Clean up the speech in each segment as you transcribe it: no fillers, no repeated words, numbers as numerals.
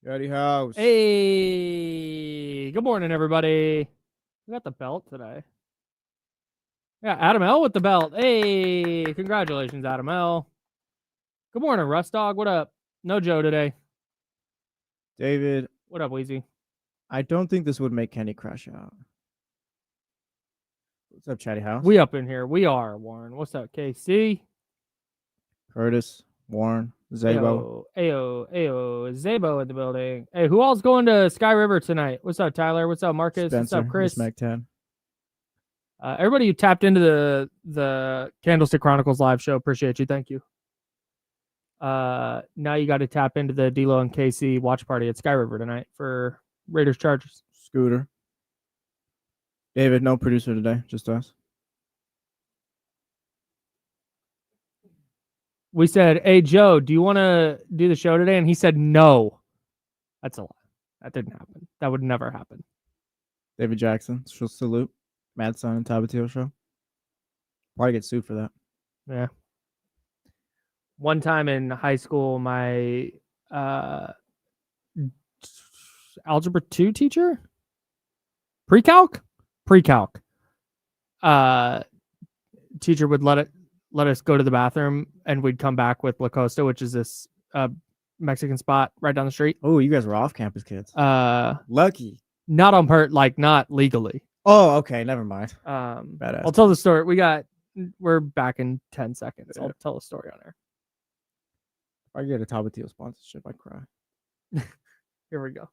Daddy House. Hey, good morning, everybody. We got the belt today. Yeah, Adam L with the belt. Hey, congratulations, Adam L. Good morning, Rust Dog. What up? No Joe today. David, What up, Weezy? I don't think this would make Kenny crash out. What's up, Chatty House? We up in here. We are, Warren. What's up, KC? Curtis, Warren, Zabo. Ayo. Zabo in the building. Hey, who all's going to Sky River tonight? What's up, Tyler? What's up, Marcus? Spencer, What's up, Chris? Mac 10. Everybody who tapped into the Candlestick Chronicles live show, appreciate you. Thank you. Now you got to tap into the D-Lo and KC watch party at Sky River tonight for Raiders Chargers. Scooter. David, no producer today, just us. We said, hey, Joe, do you want to do the show today? And he said, no. That's a lie. That didn't happen. That would never happen. David Jackson, salute. Mad Son and Tabatio show. Probably get sued for that. Yeah. One time in high school, my algebra 2 teacher, pre-calc, teacher would let us go to the bathroom, and we'd come back with La Costa, which is this Mexican spot right down the street. Oh, you guys were off-campus kids. Lucky. Not on not legally. Oh, okay. Never mind. Badass. I'll tell the story. We're back in 10 seconds. Yeah. I'll tell a story on air. If I get a Tabatio sponsorship, I'd cry. Here we go.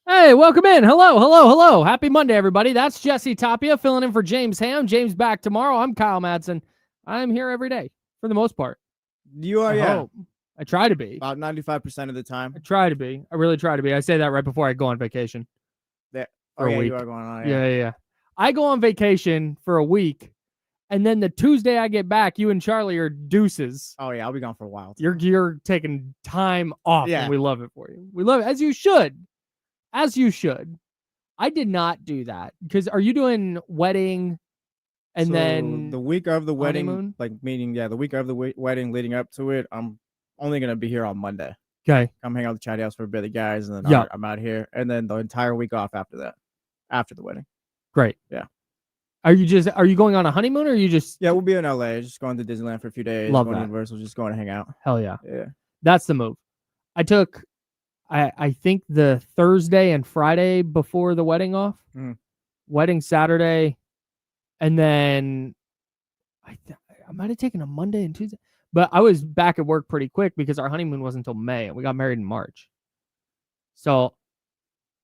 Hey, welcome in. Hello. Happy Monday, everybody. That's Jesse Tapia filling in for James Ham. James back tomorrow. I'm Kyle Madsen. I'm here every day for the most part. You are, yeah. I try to be. About 95% of the time. I try to be. I really try to be. I say that right before I go on vacation. Yeah. For a week. You are going on. Yeah. I go on vacation for a week, and then the Tuesday I get back, you and Charlie are deuces. Oh, yeah. I'll be gone for a while. You're taking time off, and we love it for you. We love it, as you should. As you should. I did not do that because are you doing wedding and then the week of the wedding, honeymoon? The week of the wedding leading up to it, I'm only going to be here on Monday. Okay. Come hang out with the Chatty House for a bit of guys, and then I'm out here. And then the entire week off after that, after the wedding. Great. Yeah. Are you going on a honeymoon or are you just? Yeah, we'll be in LA, just going to Disneyland for a few days. Love going that. to Universal, just going to hang out. Hell yeah. Yeah. That's the move. I took I think the Thursday and Friday before the wedding off, wedding Saturday, and then I might have taken a Monday and Tuesday, but I was back at work pretty quick because our honeymoon wasn't until May and we got married in March. So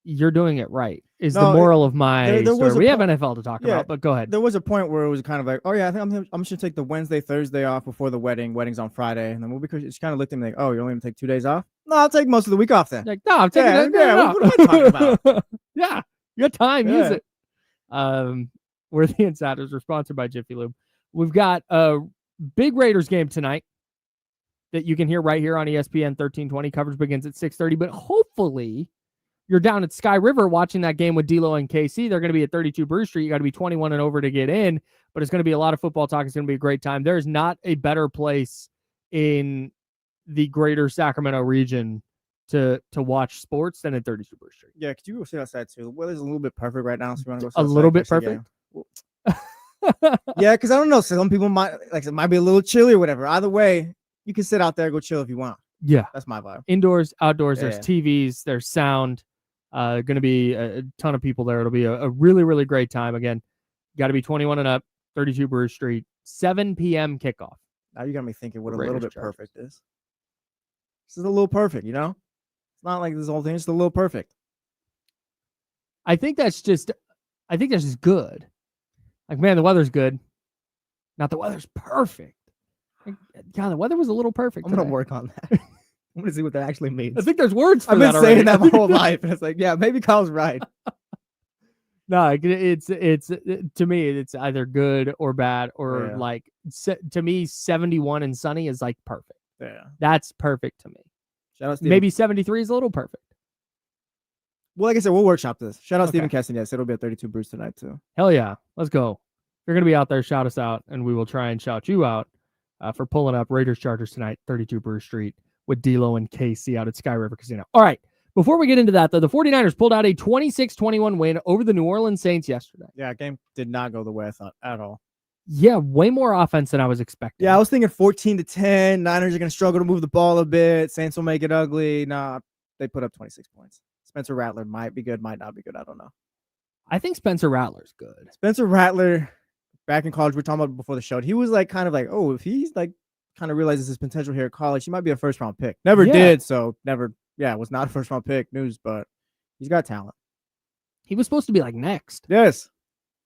you're doing it right is the moral of my story. We have NFL to talk about, but go ahead. There was a point where it was kind of like, oh yeah, I think I'm just gonna take the Wednesday, Thursday off before the wedding. Wedding's on Friday, and then it's kind of looked at me like, oh, you're only gonna take 2 days off? No, I'll take most of the week off then. Like, no, I'm taking it. Yeah, what am I talking about? Yeah, your time, use it. We're the Insiders. We're sponsored by Jiffy Lube. We've got a big Raiders game tonight that you can hear right here on ESPN 1320. Coverage begins at 6:30, but hopefully you're down at Sky River watching that game with D-Lo and KC. They're going to be at 32 Bruce Street. You got to be 21 and over to get in, but it's going to be a lot of football talk. It's going to be a great time. There's not a better place in the greater Sacramento region to watch sports than at 32 Bruce Street. Yeah, could you go sit outside too? The weather's a little bit perfect right now, so you want to go sit outside. A little bit perfect? Yeah, because I don't know. Some people it might be a little chilly or whatever. Either way, you can sit out there, go chill if you want. Yeah. That's my vibe. Indoors, outdoors, there's TVs, there's sound. Going to be a ton of people there. It'll be a really, really great time. Again, got to be 21 and up, 32 Bruce Street, 7 p.m. kickoff. Now you got me thinking what a little bit perfect is. This is a little perfect, you know? It's not like this whole thing. It's a little perfect. I think that's just good. Like, man, the weather's good. Not the weather's perfect. God, the weather was a little perfect. I'm going to today. work on that. I'm going to see what that actually means. I think there's words for I've that been saying already. that my whole life. And it's like, yeah, maybe Kyle's right. No, it's to me, it's either good or bad or Yeah. like to me, 71 and sunny is like perfect. Yeah. That's perfect to me. Shout out Steven. Maybe 73 is a little perfect. Well, like I said, we'll workshop this. Shout out Okay. Stephen Keston. Yes, it'll be a 32 Bruce tonight too. Hell yeah. Let's go. If you're going to be out there, shout us out, and we will try and shout you out for pulling up Raiders Chargers tonight, 32 Bruce Street, with D'Lo and KC out at Sky River Casino. All right. Before we get into that, though, the 49ers pulled out a 26-21 win over the New Orleans Saints yesterday. Yeah, game did not go the way I thought at all. Yeah, way more offense than I was expecting. Yeah, I was thinking 14-10. Niners are going to struggle to move the ball a bit. Saints will make it ugly. Nah, they put up 26 points. Spencer Rattler might be good, might not be good. I don't know. I think Spencer Rattler's good. Spencer Rattler, back in college, we were talking about before the show. He was like kind of like, oh, if he's like kind of realizes his potential here at college, he might be a first round pick. Never did, so never. Yeah, was not a first round pick. News, but he's got talent. He was supposed to be like next. Yes.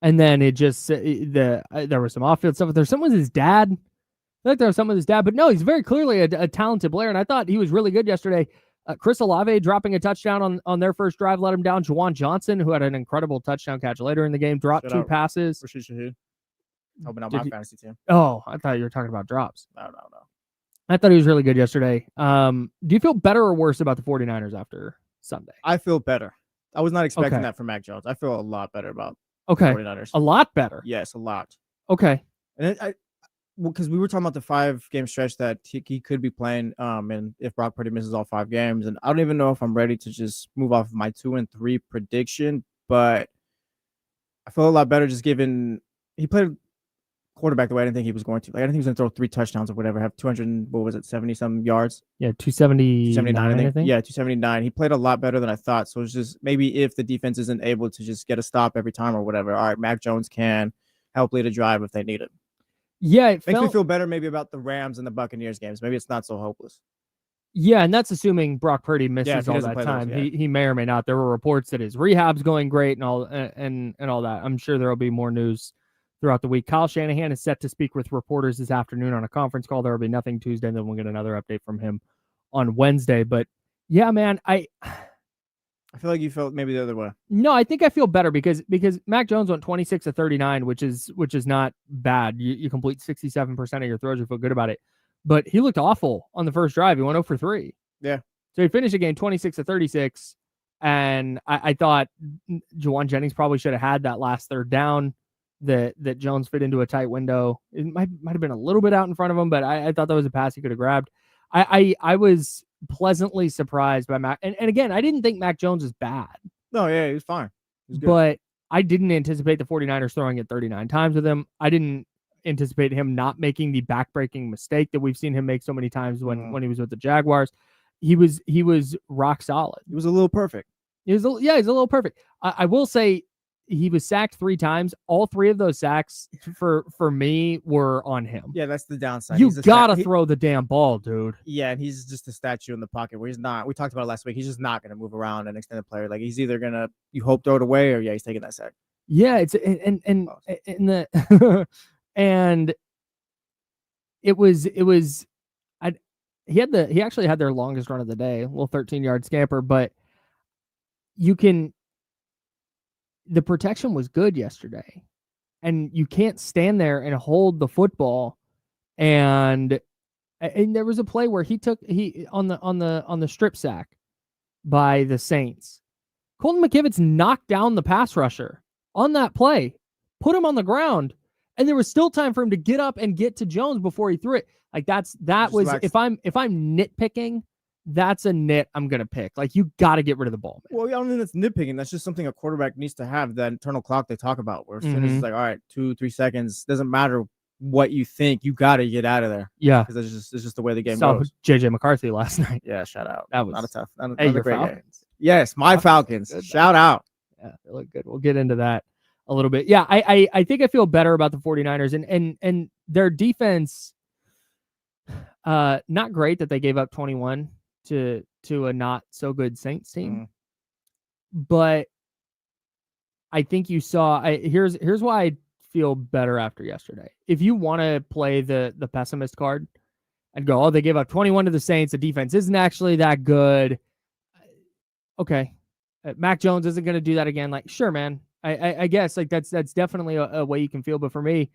And then it just there was some off-field stuff. There's some with his dad. I feel like there was some with his dad, but no, he's very clearly a talented player. And I thought he was really good yesterday. Chris Olave dropping a touchdown on their first drive, let him down. Juwan Johnson, who had an incredible touchdown catch later in the game, dropped two passes. Rashid Shaheed. Helping out my fantasy team. Oh, I thought you were talking about drops. No. I thought he was really good yesterday. Do you feel better or worse about the 49ers after Sunday? I feel better. I was not expecting that from Mac Jones. I feel a lot better about the 49ers. A lot better? Yes, a lot. Okay. And because we were talking about the 5-game stretch that he could be playing, and if Brock Purdy misses all 5 games, and I don't even know if I'm ready to just move off of my 2-3 prediction, but I feel a lot better just given he played quarterback the way I didn't think he was going to. Like I didn't think he was going to throw 3 touchdowns or whatever, have 70 some yards. Yeah, 279, I think. Yeah, 279. He played a lot better than I thought. So it's just maybe if the defense isn't able to just get a stop every time or whatever, all right, Mac Jones can help lead a drive if they need it. Yeah, it makes me feel better maybe about the Rams and the Buccaneers games. Maybe it's not so hopeless. Yeah, and that's assuming Brock Purdy misses all that time. Those, He may or may not. There were reports that his rehab's going great and all that. I'm sure there will be more news throughout the week. Kyle Shanahan is set to speak with reporters this afternoon on a conference call. There will be nothing Tuesday, and then we'll get another update from him on Wednesday. But yeah, man, I feel like you felt maybe the other way. No, I think I feel better because Mac Jones went 26 of 39, which is not bad. You complete 67% of your throws. You feel good about it. But he looked awful on the first drive. He went 0 for 3. Yeah. So he finished the game 26 of 36. And I thought Juwan Jennings probably should have had that last third down that Jones fit into a tight window. It might have been a little bit out in front of him, but I thought that was a pass he could have grabbed. I was pleasantly surprised by Mac. And again, I didn't think Mac Jones was bad. No, yeah, he was fine. He was good. But I didn't anticipate the 49ers throwing it 39 times with him. I didn't anticipate him not making the backbreaking mistake that we've seen him make so many times when he was with the Jaguars. He was rock solid. He was a little perfect. He's a little perfect. I will say he was sacked 3 times. All 3 of those sacks for me were on him. Yeah, that's the downside. You gotta throw the damn ball, dude. Yeah, and he's just a statue in the pocket where he's not. We talked about it last week. He's just not going to move around and extend the player. Like he's either gonna throw it away or he's taking that sack. Yeah, it's and the and it was he actually had their longest run of the day, a little 13-yard scamper, but the protection was good yesterday, and you can't stand there and hold the football. And there was a play where he on the strip sack by the Saints. Colton McKivitz knocked down the pass rusher on that play, put him on the ground, and there was still time for him to get up and get to Jones before he threw it. Like if I'm nitpicking, that's a nit I'm going to pick. Like, you got to get rid of the ball, man. Well, I don't think that's nitpicking. That's just something a quarterback needs to have, that internal clock they talk about, where as soon as it's like, all right, 2-3 seconds, doesn't matter what you think, you got to get out of there. Yeah. Because it's just the way the game goes. JJ McCarthy last night. Yeah, shout out. That was not a tough. Not hey, a your great Falcons. game. Yes, my Falcons. Shout out. Yeah, they look good. We'll get into that a little bit. Yeah, I think I feel better about the 49ers and their defense. Not great that they gave up 21 to a not so good Saints team. But I think you saw here's why I feel better after yesterday. If you want to play the pessimist card and go, oh, they gave up 21 to the Saints, the defense isn't actually that good. Okay. Mac Jones isn't going to do that again. Like, sure, man. I guess like that's definitely a way you can feel. But for me,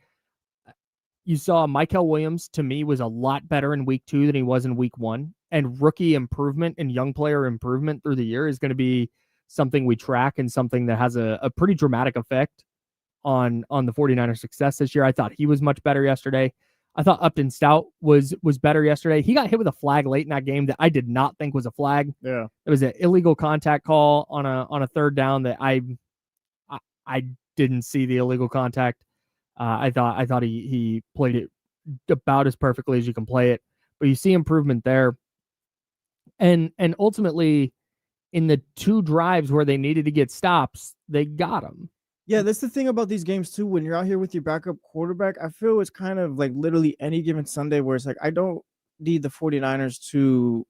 you saw Michael Williams, to me, was a lot better in week 2 than he was in week 1. And rookie improvement and young player improvement through the year is going to be something we track and something that has a pretty dramatic effect on the 49ers success this year. I thought he was much better yesterday. I thought Upton Stout was better yesterday. He got hit with a flag late in that game that I did not think was a flag. Yeah. It was an illegal contact call on a third down that I didn't see the illegal contact. I thought he played it about as perfectly as you can play it, but you see improvement there. And ultimately, in the 2 drives where they needed to get stops, they got them. Yeah, that's the thing about these games too. When you're out here with your backup quarterback, I feel it's kind of like literally any given Sunday where it's like, I don't need the 49ers to,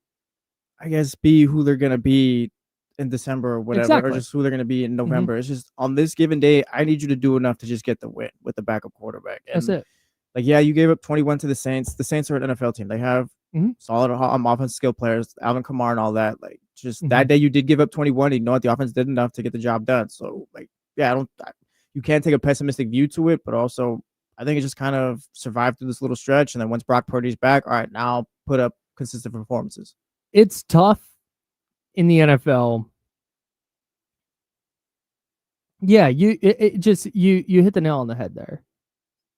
I guess, be who they're going to be in December or whatever, Exactly. or just who they're going to be in November. It's just on this given day, I need you to do enough to just get the win with the backup quarterback. And that's it. Like, yeah, you gave up 21 to the Saints. The Saints are an NFL team. They have solid offensive skill players, Alvin Kamara and all that. Like, just that day you did give up 21. You know what? The offense did enough to get the job done. So, like, yeah, you can't take a pessimistic view to it, but also I think it just kind of survived through this little stretch. And then once Brock Purdy's back, all right, now put up consistent performances. It's tough in the NFL. Yeah, you hit the nail on the head there.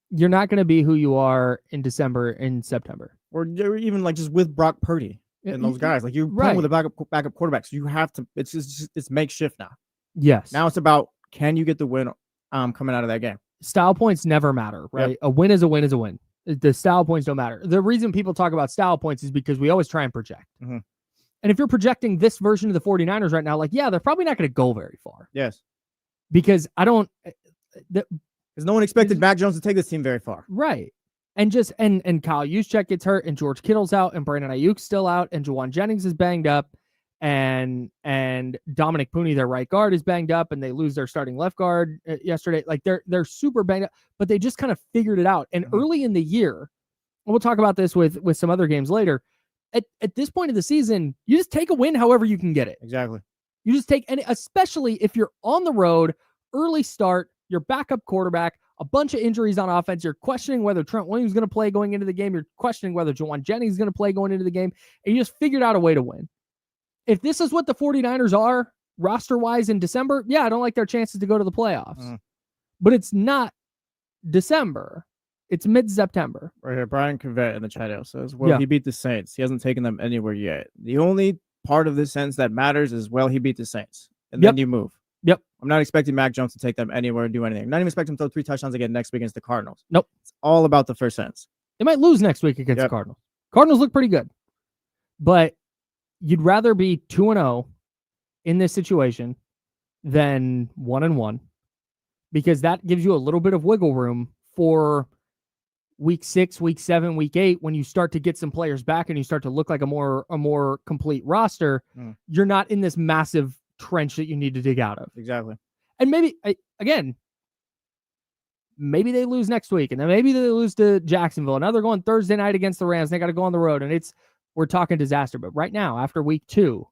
You're not going to be who you are in December and September, or even like just with Brock Purdy and those guys. Like, you're playing with a backup quarterback, so you have to. It's makeshift now. Yes. Now it's about, can you get the win coming out of that game? Style points never matter, right? Yep. A win is a win is a win. The style points don't matter. The reason people talk about style points is because we always try and project. And if you're projecting this version of the 49ers right now, like, yeah, they're probably not going to go very far. Yes. Because because no one expected Mac Jones to take this team very far. Right. And and Kyle Juszczyk gets hurt, and George Kittle's out, and Brandon Ayuk's still out, and Juwan Jennings is banged up, and Dominic Pooney, their right guard, is banged up, and they lose their starting left guard yesterday. Like, they're super banged up, but they just kind of figured it out. And early in the year, and we'll talk about this with some other games later, at this point of the season, you just take a win however you can get it. Exactly. You just take, and especially if you're on the road, early start, your backup quarterback, a bunch of injuries on offense. You're questioning whether Trent Williams is going to play going into the game. You're questioning whether Juwan Jennings is going to play going into the game. And you just figured out a way to win. If this is what the 49ers are roster-wise in December, yeah, I don't like their chances to go to the playoffs. But it's not December. It's mid-September. Right here, Brian Cavett in the chat says, well, he beat the Saints. He hasn't taken them anywhere yet. The only part of this sentence that matters is, well, he beat the Saints. And then you move. Yep. I'm not expecting Mac Jones to take them anywhere and do anything. I'm not even expecting him to throw 3 touchdowns again next week against the Cardinals. Nope. It's all about the first sentence. They might lose next week against the Cardinals. Cardinals look pretty good. But you'd rather be 2-0 in this situation than 1-1, because that gives you a little bit of wiggle room for week 6, week 7, week 8, when you start to get some players back and you start to look like a more complete roster. You're not in this massive trench that you need to dig out of. Exactly. And maybe they lose next week, and then maybe they lose to Jacksonville. Now they're going Thursday night against the Rams. They got to go on the road, and we're talking disaster. But right now, after week 2,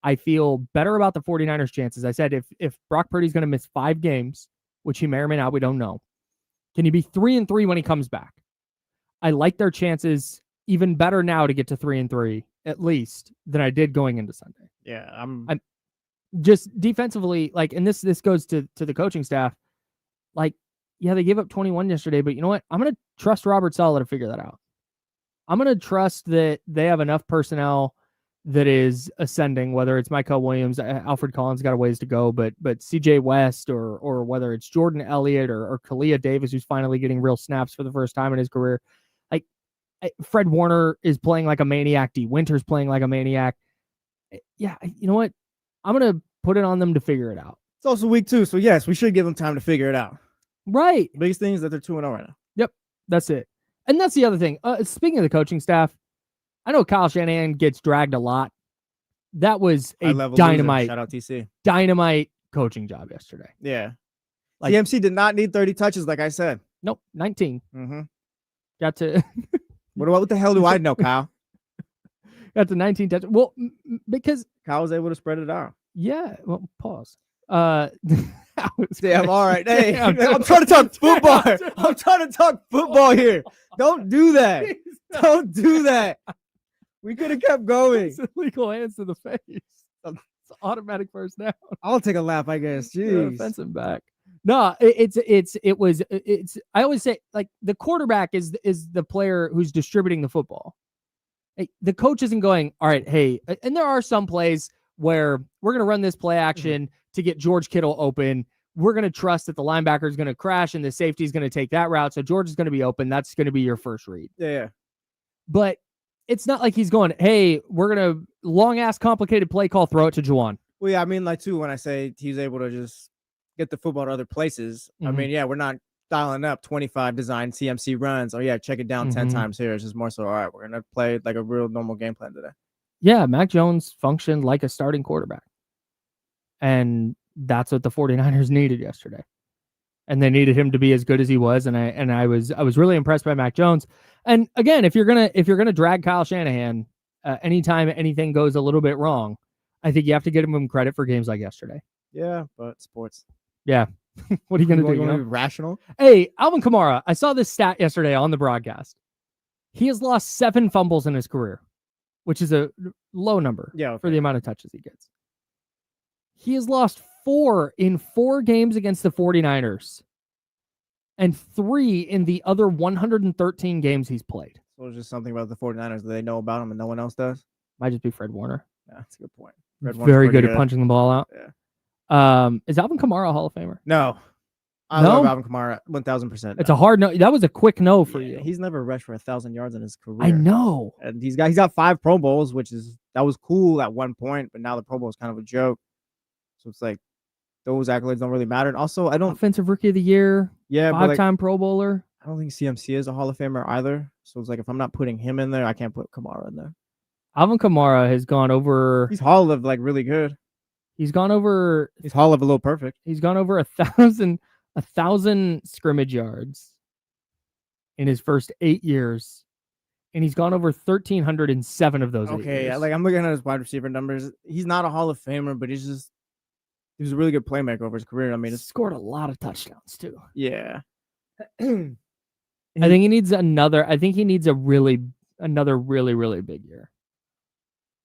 I feel better about the 49ers' chances. I said if Brock Purdy's going to miss 5 games, which he may or may not, we don't know, can he be 3-3 when he comes back? I like their chances even better now to get to 3-3, at least, than I did going into Sunday. Yeah, I'm just defensively, like, and this goes to the coaching staff. Like, yeah, they gave up 21 yesterday, but you know what? I'm going to trust Robert Saleh to figure that out. I'm going to trust that they have enough personnel that is ascending, whether it's Michael Williams, Alfred Collins got a ways to go, but CJ West, or whether it's Jordan Elliott or Kalia Davis, who's finally getting real snaps for the first time in his career. Like, Fred Warner is playing like a maniac. D. Winter's playing like a maniac. Yeah, you know what? I'm going to put it on them to figure it out. It's also week 2, so yes, we should give them time to figure it out. Right. The biggest thing is that they're 2-0 right now. Yep, that's it. And that's the other thing. Speaking of the coaching staff, I know Kyle Shanahan gets dragged a lot. That was a dynamite, shout out TC, dynamite coaching job yesterday. Yeah. Like, CMC did not need 30 touches, like I said. Nope, 19. Mm-hmm. Got to. What the hell do I know, Kyle? Got to 19 touches. Well, because Kyle was able to spread it out. Yeah. Well, pause. Damn, all right. Hey, I'm trying to talk football. I'm trying to talk football here. Don't do that. Don't do that. We could have kept going. It's illegal hands to the face. It's automatic first down. I'll take a lap, I guess. Jeez. Offensive back. No, I always say, like, the quarterback is the player who's distributing the football. The coach isn't going, all right, hey, and there are some plays where we're going to run this play action to get George Kittle open. We're going to trust that the linebacker is going to crash and the safety is going to take that route. So George is going to be open. That's going to be your first read. Yeah. But it's not like he's going, hey, we're going to long ass complicated play call, throw it to Juwan. Well, yeah, I mean, like, too, when I say he's able to just get the football to other places, I mean, yeah, we're not dialing up 25 design CMC runs. Oh, yeah, check it down 10 times here. It's just more so, all right, we're going to play like a real normal game plan today. Yeah, Mac Jones functioned like a starting quarterback. And that's what the 49ers needed yesterday. And they needed him to be as good as he was. And I was really impressed by Mac Jones. And again, if you're gonna drag Kyle Shanahan anytime anything goes a little bit wrong, I think you have to give him credit for games like yesterday. Yeah, but sports. Yeah. What are you gonna do? You know? Rational. Hey, Alvin Kamara, I saw this stat yesterday on the broadcast. He has lost 7 fumbles in his career, which is a low number for the amount of touches he gets. He has lost 4 in 4 games against the 49ers and 3 in the other 113 games he's played. So it's just something about the 49ers that they know about him and no one else does? Might just be Fred Warner. Yeah, that's a good point. Fred Very good at punching the ball out. Yeah. Is Alvin Kamara a Hall of Famer? No. I love Alvin Kamara 1,000%. It's a hard no. That was a quick no for you. He's never rushed for 1,000 yards in his career. I know. And he's got 5 Pro Bowls, that was cool at one point, but now the Pro Bowl is kind of a joke. So it's like those accolades don't really matter. And also, I don't Offensive Rookie of the Year. Yeah, 5-time Pro Bowler. I don't think CMC is a Hall of Famer either. So it's like if I'm not putting him in there, I can't put Kamara in there. Alvin Kamara has gone over. He's Hall of like really good. He's gone over. He's Hall of a little perfect. He's gone over 1,000 scrimmage yards in his first 8 years. And he's gone over 1,307 of those. Okay, like I'm looking at his wide receiver numbers. He's not a Hall of Famer, but he was a really good playmaker over his career. I mean, he's scored a lot of touchdowns too. Yeah. I think he needs another really big year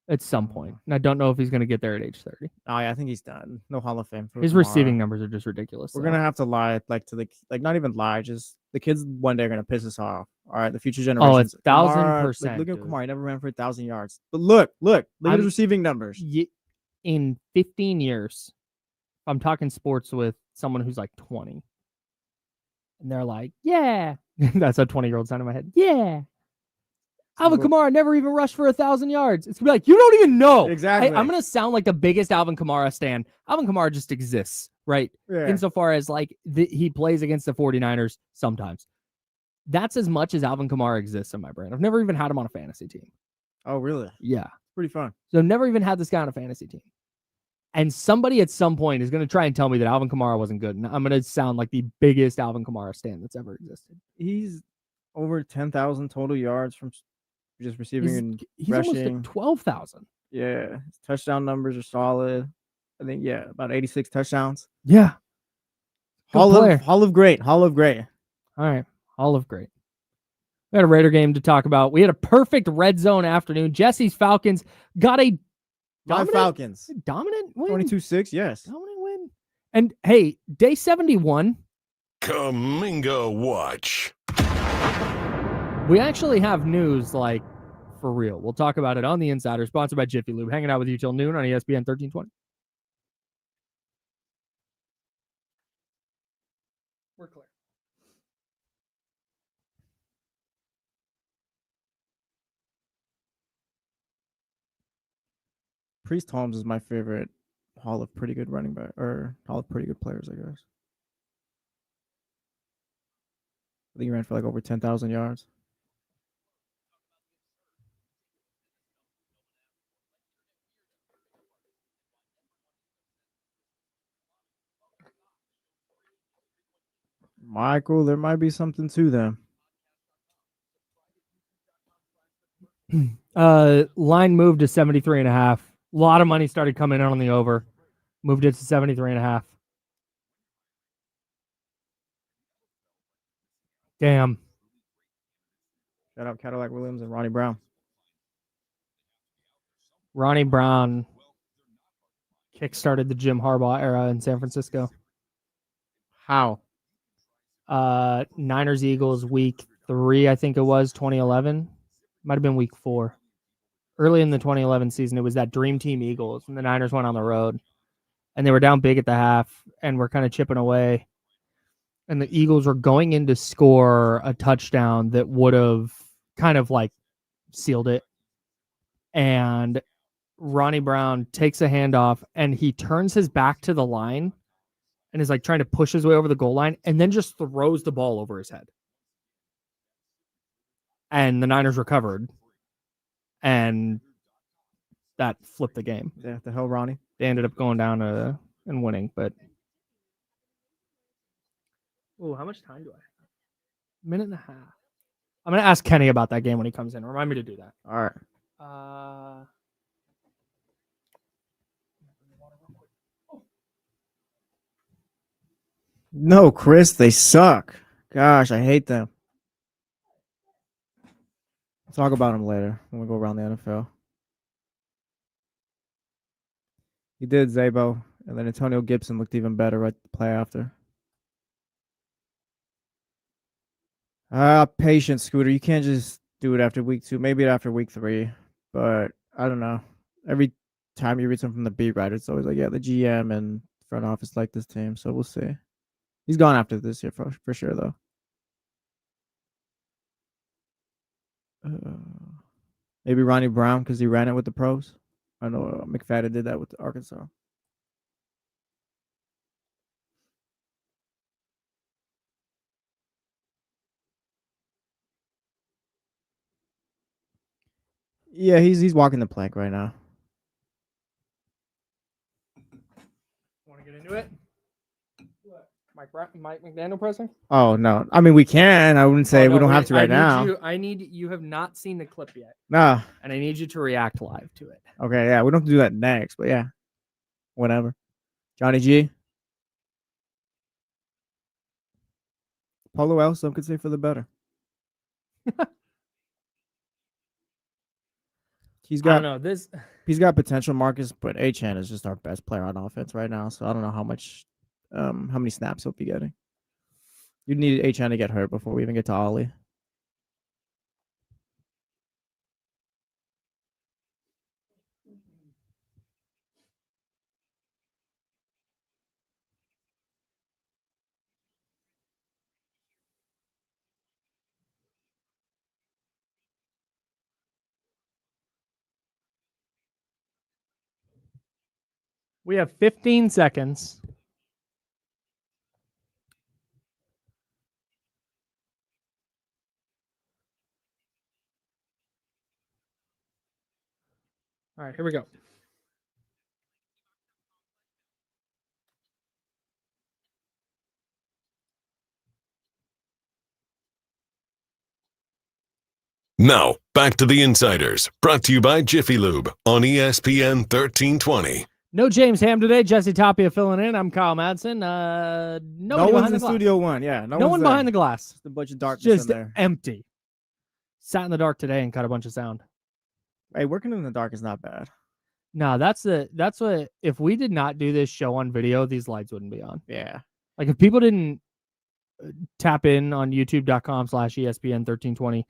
at some point. And I don't know if he's going to get there at age 30. Oh yeah, I think he's done. No Hall of Fame for his Kamara. receiving numbers are just ridiculous. We're going to have to lie not even lie, just the kids one day are going to piss us off. All right, the future generations. Oh, 1,000%. Look at Kamara, he never ran for 1,000 yards. But look at his receiving numbers. In 15 years, I'm talking sports with someone who's like 20. And they're like, yeah. That's a 20-year-old sound in my head. Yeah. Alvin Kamara never even rushed for 1,000 yards. It's gonna be like, you don't even know. Exactly. I'm going to sound like the biggest Alvin Kamara stan. Alvin Kamara just exists, right? Yeah. Insofar as like he plays against the 49ers sometimes. That's as much as Alvin Kamara exists in my brain. I've never even had him on a fantasy team. Oh, really? Yeah. Pretty fun. So I've never even had this guy on a fantasy team. And somebody at some point is going to try and tell me that Alvin Kamara wasn't good. And I'm going to sound like the biggest Alvin Kamara stan that's ever existed. He's over 10,000 total yards from just receiving and he's rushing. Almost at 12,000. Yeah. His touchdown numbers are solid. I think, about 86 touchdowns. Yeah. Hall of great. Hall of great. All right. Hall of great. We had a Raider game to talk about. We had a perfect red zone afternoon. Jesse's Falcons got a Falcons. Dominant win. 22-6, yes. Dominant win. And hey, day 71. Kuminga Watch. We actually have news, like, for real. We'll talk about it on The Insider, sponsored by Jiffy Lube. Hanging out with you till noon on ESPN 1320. We're clear. Priest Holmes is my favorite Hall of pretty good running back, or Hall of pretty good players, I guess. I think he ran for like over 10,000 yards. Michael, there might be something to them. Line moved to 73.5. A lot of money started coming in on the over. Moved it to 73.5. Damn. Shout out Cadillac Williams and Ronnie Brown. Ronnie Brown kickstarted the Jim Harbaugh era in San Francisco. How? Niners Eagles week 3, I think it was 2011. Might have been week 4. Early in the 2011 season, it was that Dream Team Eagles, and the Niners went on the road, and they were down big at the half, and were kind of chipping away. And the Eagles were going in to score a touchdown that would have kind of like sealed it. And Ronnie Brown takes a handoff, and he turns his back to the line and is like trying to push his way over the goal line, and then just throws the ball over his head. And the Niners recovered, and that flipped the game. Yeah, the hell, Ronnie. They ended up going down and winning, but how much time do I have? Minute and a half. I'm gonna ask Kenny about that game when he comes in. Remind me to do that. All right. No, Chris, they suck. Gosh, I hate them. We'll talk about them later when we go around the NFL. He did Zabo, and then Antonio Gibson looked even better right the play after. Patience, Scooter. You can't just do it after week 2. Maybe after week 3, but I don't know. Every time you read something from the beat writer, it's always like, yeah, the GM and front office like this team, so we'll see. He's gone after this year for sure, though. Maybe Ronnie Brown because he ran it with the pros. I know McFadden did that with Arkansas. Yeah, he's walking the plank right now. Want to get into it? Mike McDaniel pressing? Oh no! I mean, we can. I wouldn't say we don't have to right now. You have not seen the clip yet. Nah. And I need you to react live to it. Okay, yeah, we don't have to do that next, but yeah, whatever. Johnny G. Polo L, some could say for the better. He's got potential, Marcus, but Achan is just our best player on offense right now. So I don't know how many snaps he'll be getting. You need Achan to get hurt before we even get to Ollie. We have 15 seconds. All right, here we go. Now, back to the Insiders, brought to you by Jiffy Lube on ESPN 1320. No James Ham today. Jesse Tapia filling in. I'm Kyle Madsen. No one's in Studio One. Yeah, no one behind the glass. Just a bunch of darkness just in there. Empty. Sat in the dark today and cut a bunch of sound. Hey, working in the dark is not bad. No, that's what. If we did not do this show on video, these lights wouldn't be on. Yeah. Like if people didn't tap in on youtube.com/ESPN1320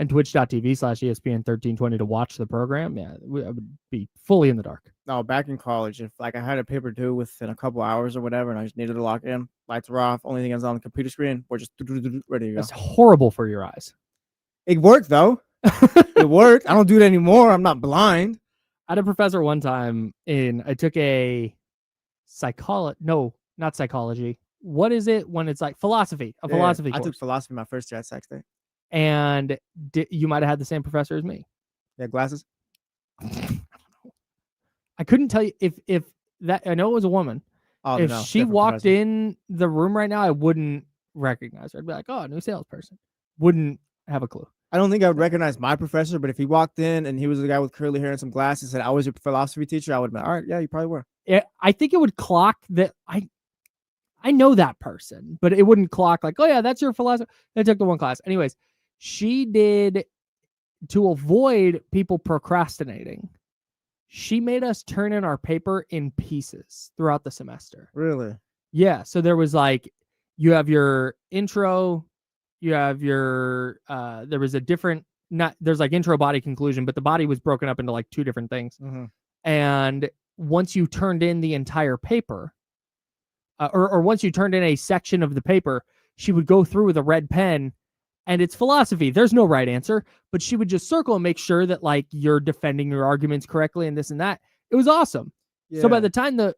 and twitch.tv/ESPN1320 to watch the program, yeah, I would be fully in the dark. No, back in college, if like I had a paper due within a couple hours or whatever, and I just needed to lock in, lights were off, only thing is on the computer screen, we're just ready to go. It's horrible for your eyes. It worked though. It worked. I don't do it anymore. I'm not blind. I had a professor one time I took a not psychology. What is it when it's like philosophy? Philosophy course. I took philosophy my first year at Sac State. And you might have had the same professor as me. Yeah, glasses. I couldn't tell you if that. I know it was a woman. Oh, if she walked in the room right now, I wouldn't recognize her. I'd be like, oh, new salesperson. Wouldn't have a clue. I don't think I would recognize my professor, but if he walked in and he was the guy with curly hair and some glasses and said, I was your philosophy teacher, I would have been, all right, yeah, you probably were. I think it would clock that I know that person, but it wouldn't clock like, oh yeah, that's your philosophy. I took the one class. Anyways, she did, to avoid people procrastinating, she made us turn in our paper in pieces throughout the semester. Really? Yeah. So there was like, you have your intro, you have your, there was a different, there's like intro, body, conclusion, but the body was broken up into like 2 different things. Mm-hmm. And once you turned in the entire paper, or once you turned in a section of the paper, she would go through with a red pen, and it's philosophy. There's no right answer, but she would just circle and make sure that like you're defending your arguments correctly and this and that. It was awesome. Yeah. So by the time the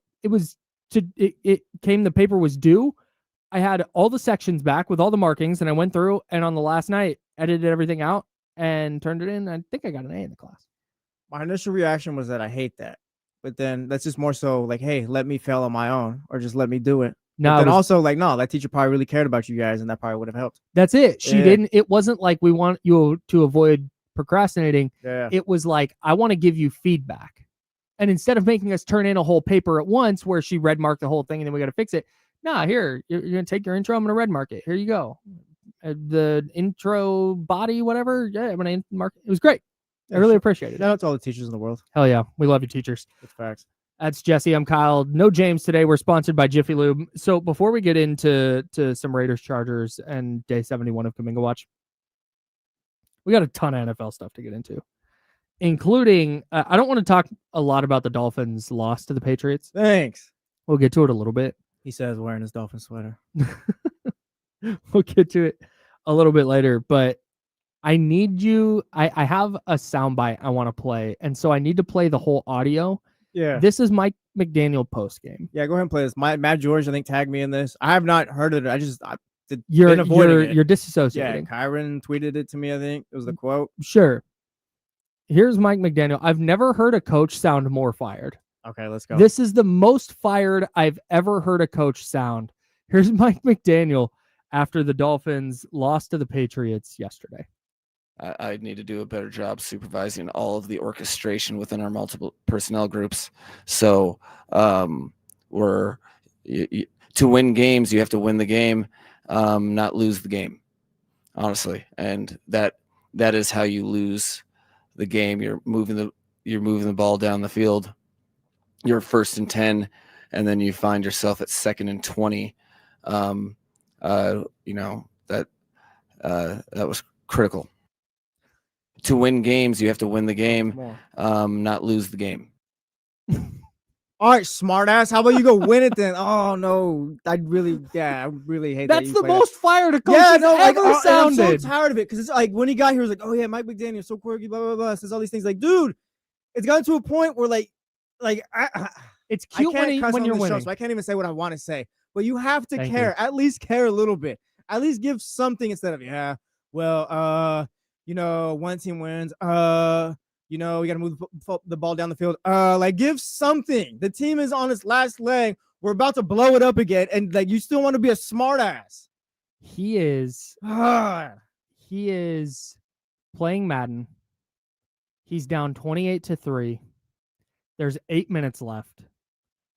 paper was due, I had all the sections back with all the markings, and I went through and on the last night edited everything out and turned it in. I think I got an A in the class. My initial reaction was that I hate that. But then that's just more so like, hey, let me fail on my own, or just let me do it. No, and also like, no, that teacher probably really cared about you guys, and that probably would have helped. That's it. She didn't. It wasn't like we want you to avoid procrastinating. Yeah. It was like, I want to give you feedback. And instead of making us turn in a whole paper at once where she red marked the whole thing and then we got to fix it. Nah, here, you're going to take your intro. I'm going to red mark it. Here you go. The intro body, whatever. Yeah, I'm going to mark it. It was great. I really appreciate it. Shout out to all the teachers in the world. Hell yeah. We love you, teachers. That's facts. That's Jesse. I'm Kyle. No James today. We're sponsored by Jiffy Lube. So before we get into some Raiders Chargers and day 71 of Kuminga Watch, we got a ton of NFL stuff to get into, including, I don't want to talk a lot about the Dolphins' loss to the Patriots. Thanks. We'll get to it a little bit. He says wearing his Dolphin sweater. We'll get to it a little bit later, but I need you. I have a soundbite I want to play, and so I need to play the whole audio. Yeah. This is Mike McDaniel post game. Yeah, go ahead and play this. Matt George, I think, tagged me in this. I have not heard of it. You're disassociating. Yeah, Kyron tweeted it to me, I think. It was the quote. Sure. Here's Mike McDaniel. I've never heard a coach sound more fired. Okay, let's go. This is the most fired I've ever heard a coach sound. Here's Mike McDaniel after the Dolphins lost to the Patriots yesterday. I need to do a better job supervising all of the orchestration within our multiple personnel groups. So to win games, you have to win the game, not lose the game, honestly. And that is how you lose the game. You're moving the ball down the field. You're 1st and 10, and then you find yourself at 2nd and 20. That was critical. To win games, you have to win the game, not lose the game. All right, smartass. How about you go win it then? Oh no, I really hate that. That's the most fired a coach ever sounded. I'm so tired of it because it's like when he got here, it was like, oh yeah, Mike McDaniel, so quirky, blah blah blah. Says all these things. Like, dude, it's gotten to a point where it's cute when you're winning. Show, so I can't even say what I want to say. But you have to care. At least care a little bit. At least give something instead of one team wins. We got to move the ball down the field. Give something. The team is on its last leg. We're about to blow it up again, and you still want to be a smartass. He is playing Madden. He's down 28-3. There's 8 minutes left,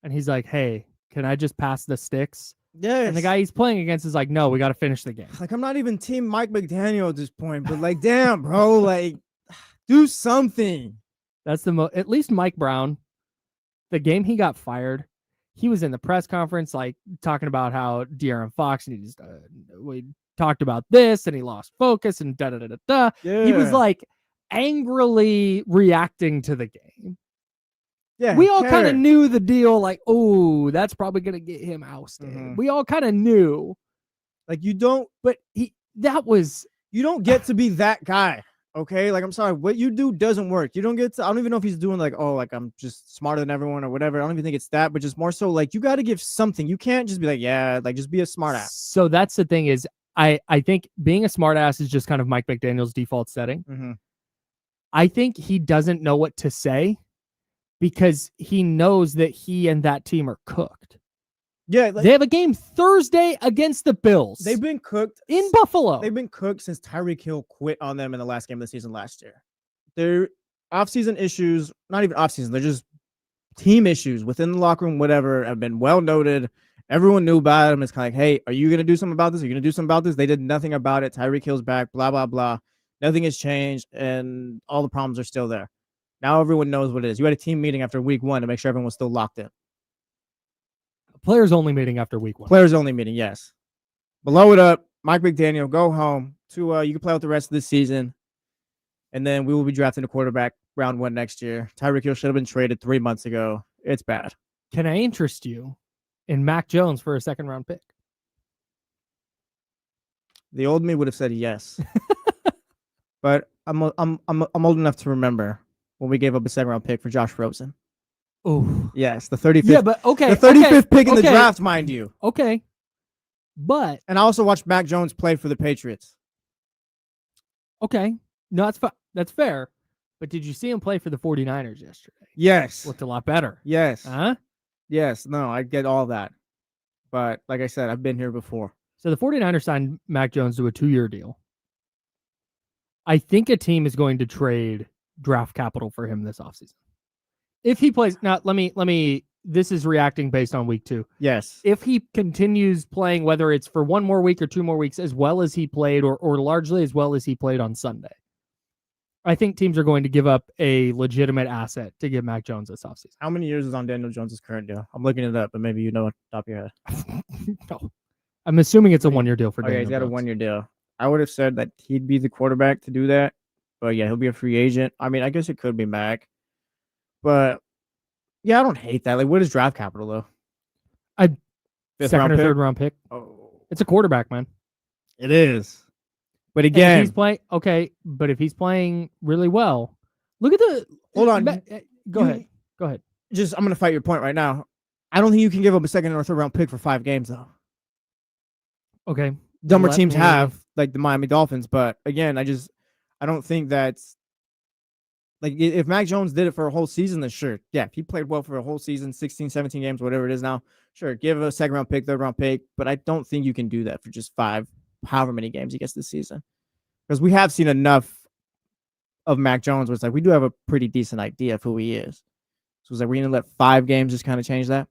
and he's like, "Hey, can I just pass the sticks?" Yes. And the guy he's playing against is like, "No, we got to finish the game." I'm not even team Mike McDaniel at this point, but damn, bro, do something. That's at least Mike Brown, the game he got fired, he was in the press conference, talking about how De'Aaron Fox, and we talked about this, and he lost focus, and da-da-da-da-da. Yeah. He was angrily reacting to the game. Yeah, we all kind of knew the deal, that's probably going to get him ousted. Mm-hmm. We all kind of knew. You don't get to be that guy. Okay. I'm sorry. What you do doesn't work. You don't get to, I don't even know if he's doing I'm just smarter than everyone or whatever. I don't even think it's that, but just more so you got to give something. You can't just be just be a smart ass. So that's the thing is I think being a smart ass is just kind of Mike McDaniel's default setting. Mm-hmm. I think he doesn't know what to say because he knows that he and that team are cooked. Yeah, They have a game Thursday against the Bills. They've been cooked in Buffalo. They've been cooked since Tyreek Hill quit on them in the last game of the season last year. Their offseason issues, not even offseason, they're just team issues within the locker room, whatever, have been well noted. Everyone knew about them. It's kind of like, hey, are you going to do something about this? Are you going to do something about this? They did nothing about it. Tyreek Hill's back, blah, blah, blah. Nothing has changed, and all the problems are still there. Now everyone knows what it is. You had a team meeting after week 1 to make sure everyone was still locked in. Players only meeting after week 1. Players only meeting, yes. Blow it up. Mike McDaniel, go home. You can play out the rest of this season, and then we will be drafting a quarterback round 1 next year. Tyreek Hill should have been traded 3 months ago. It's bad. Can I interest you in Mac Jones for a second-round pick? The old me would have said yes, but I'm old enough to remember when we gave up a second-round pick for Josh Rosen. Oh, yes, the 35th. Yeah, but okay, the 35th pick in the draft, mind you. Okay, but and I also watched Mac Jones play for the Patriots. Okay, no, that's fair. But did you see him play for the 49ers yesterday? Yes, Looked a lot better. Yes, Huh? Yes, no, I get all that, but like I said, I've been here before. So the 49ers signed Mac Jones to a 2-year deal. I think a team is going to trade draft capital for him this offseason. If he plays, now let me, this is reacting based on week 2. Yes. If he continues playing, whether it's for 1 more week or 2 more weeks, as well as he played, or largely as well as he played on Sunday, I think teams are going to give up a legitimate asset to give Mac Jones this offseason. How many years is on Daniel Jones' current deal? I'm looking it up, but maybe you know off the top of your head. No. I'm assuming it's a 1-year deal for Daniel He's got Jones. a 1-year deal. I would have said that he'd be the quarterback to do that, but yeah, he'll be a free agent. I mean, I guess it could be Mac, but yeah, I don't hate that. Like, what is draft capital though? A 5th second round or pick? 3rd round pick. Oh, It's a quarterback, man. it is. But And if again, he's playing but if he's playing really well, look at the. Hold on. Go ahead. Just I'm gonna fight your point right now. I don't think you can give up a 2nd or 3rd round pick for 5 games though. Okay. Dumber Let teams me- have, like the Miami Dolphins, but again, I don't think that's like if Mac Jones did it for a whole season, then sure. Yeah, if he played well for a whole season, 16, 17 games, whatever it is now, sure, give a 2nd round pick, 3rd round pick, but I don't think you can do that for just 5, however many games he gets this season. Because we have seen enough of Mac Jones where it's like we do have a pretty decent idea of who he is. So it's like we're gonna let 5 games just kind of change that.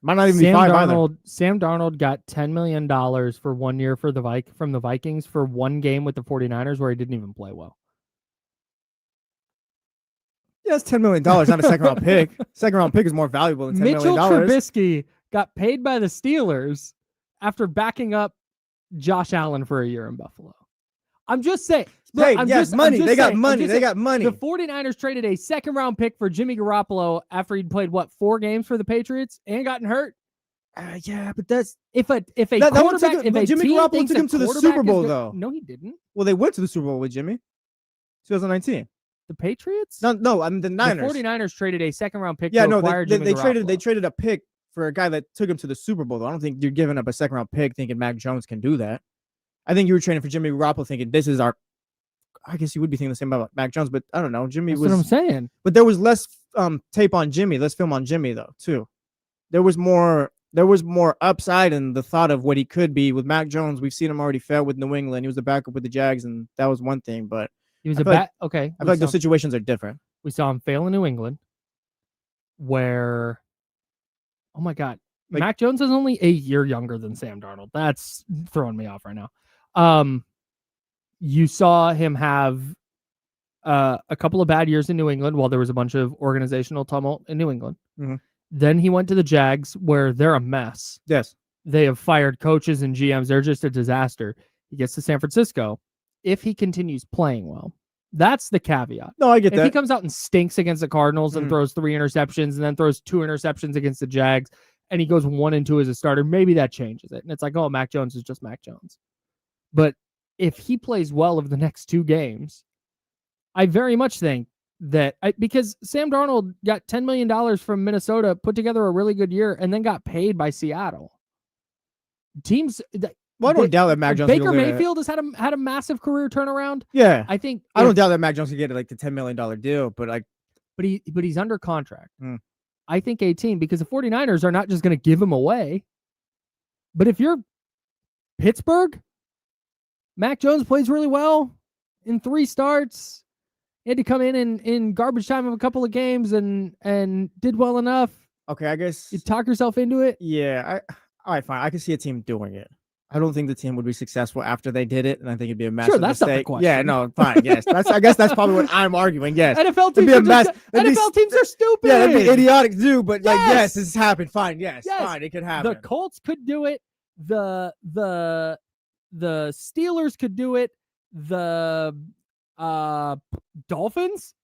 Might not even be 5 either. Sam Darnold got $10 million for 1 year for from the Vikings for 1 game with the 49ers where he didn't even play well. Yeah, it's $10 million, not a 2nd round pick. 2nd round pick is more valuable than $10 Mitchell million. Trubisky got paid by the Steelers after backing up Josh Allen for a year in Buffalo. I'm just saying. Hey, I'm yes, just- money. I'm just They got saying- money. I'm just They saying, got money. The 49ers traded a 2nd round pick for Jimmy Garoppolo after he'd played 4 games for the Patriots and gotten hurt. Yeah, but that's If a That one quarterback, took- if but a Jimmy team Garoppolo thinks took a him to the quarterback Super is Bowl, good- though. No, he didn't. well, they went to the Super Bowl with Jimmy, 2019. The Patriots? No, I mean the Niners. The 49ers traded a 2nd round pick Yeah, to no, acquire they Jimmy traded Garoppolo. a pick for a guy that took him to the Super Bowl. Though. I don't think you're giving up a 2nd round pick thinking Mac Jones can do that. I think you were trading for Jimmy Garoppolo thinking this is our. I guess you would be thinking the same about Mac Jones, but I don't know. Jimmy That's was. what I'm saying. But there was less tape on Jimmy, less film on Jimmy though too. There was more upside in the thought of what he could be with Mac Jones. We've seen him already fail with New England. He was a backup with the Jags, and that was one thing. But He was I a feel like- okay. I feel like those situations are different. We saw him fail in New England, where, oh my God, Like- Mac Jones is only a year younger than Sam Darnold. That's throwing me off right now. You saw him have a couple of bad years in New England while there was a bunch of organizational tumult in New England. Mhm. Then he went to the Jags, where they're a mess. Yes. They have fired coaches and GMs. They're just a disaster. He gets to San Francisco. If he continues playing well, that's the caveat. No, I get If that. he comes out and stinks against the Cardinals and Mhm. throws 3 interceptions and then throws 2 interceptions against the Jags and he goes 1-2 as a starter, maybe that changes it. And it's like, oh, Mac Jones is just Mac Jones. But if he plays well over the next 2 games, I very much think that because Sam Darnold got $10 million from Minnesota, put together a really good year, and then got paid by Seattle. Teams that Well, I don't doubt that Mac Jones. Baker can go get Mayfield has had a massive career turnaround. Yeah, I think I don't doubt that Mac Jones can get like the $10 million deal, but like, but he's under contract. Hmm. I think 18, because the 49ers are not just going to give him away. But if you're Pittsburgh, Mac Jones plays really well in 3 starts. He had to come in garbage time of a couple of games and did well enough. Okay, I guess you talk yourself into it. Yeah, all right, fine. I can see a team doing it. I don't think the team would be successful after they did it, and I think it'd be a massive that's mistake. not the question. Yeah, no, fine. Yes, I guess that's probably what I'm arguing. Yes, NFL teams, NFL teams are stupid. Yeah, that'd be idiotic to do. But yes, this has happened. Fine, yes, fine, it could happen. The Colts could do it. The Steelers could do it. The Dolphins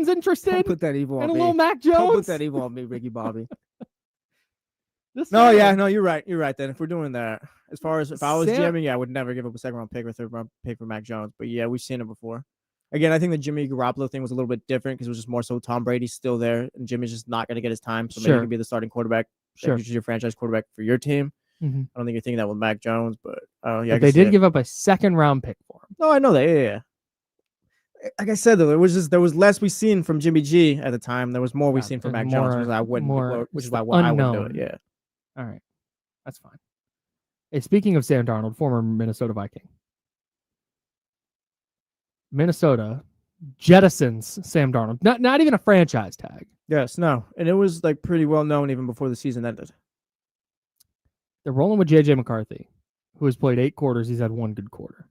interested. Don't put that evil on me. And a little Mac Jones. Don't put that evil on me, Ricky Bobby. You're right. You're right. Then if we're doing that, as far as if I was GMing, I would never give up a 2nd round pick or 3rd round pick for Mac Jones. But yeah, we've seen it before. Again, I think the Jimmy Garoppolo thing was a little bit different because it was just more so Tom Brady's still there and Jimmy's just not going to get his time. So maybe he can be the starting quarterback. Sure. Which is your franchise quarterback for your team. Mm-hmm. I don't think you're thinking that with Mac Jones, but yeah. But they did give up a 2nd round pick for him. No, I know that. Yeah. Like I said, though, there was less we seen from Jimmy G at the time. There was more we seen from Mac Jones, which is why I wouldn't do it. Yeah. All right. That's fine. Hey, speaking of Sam Darnold, former Minnesota Viking. Minnesota jettisons Sam Darnold. Not even a franchise tag. Yes, no. And it was like pretty well known even before the season ended. They're rolling with J.J. McCarthy, who has played 8 quarters. He's had 1 good quarter.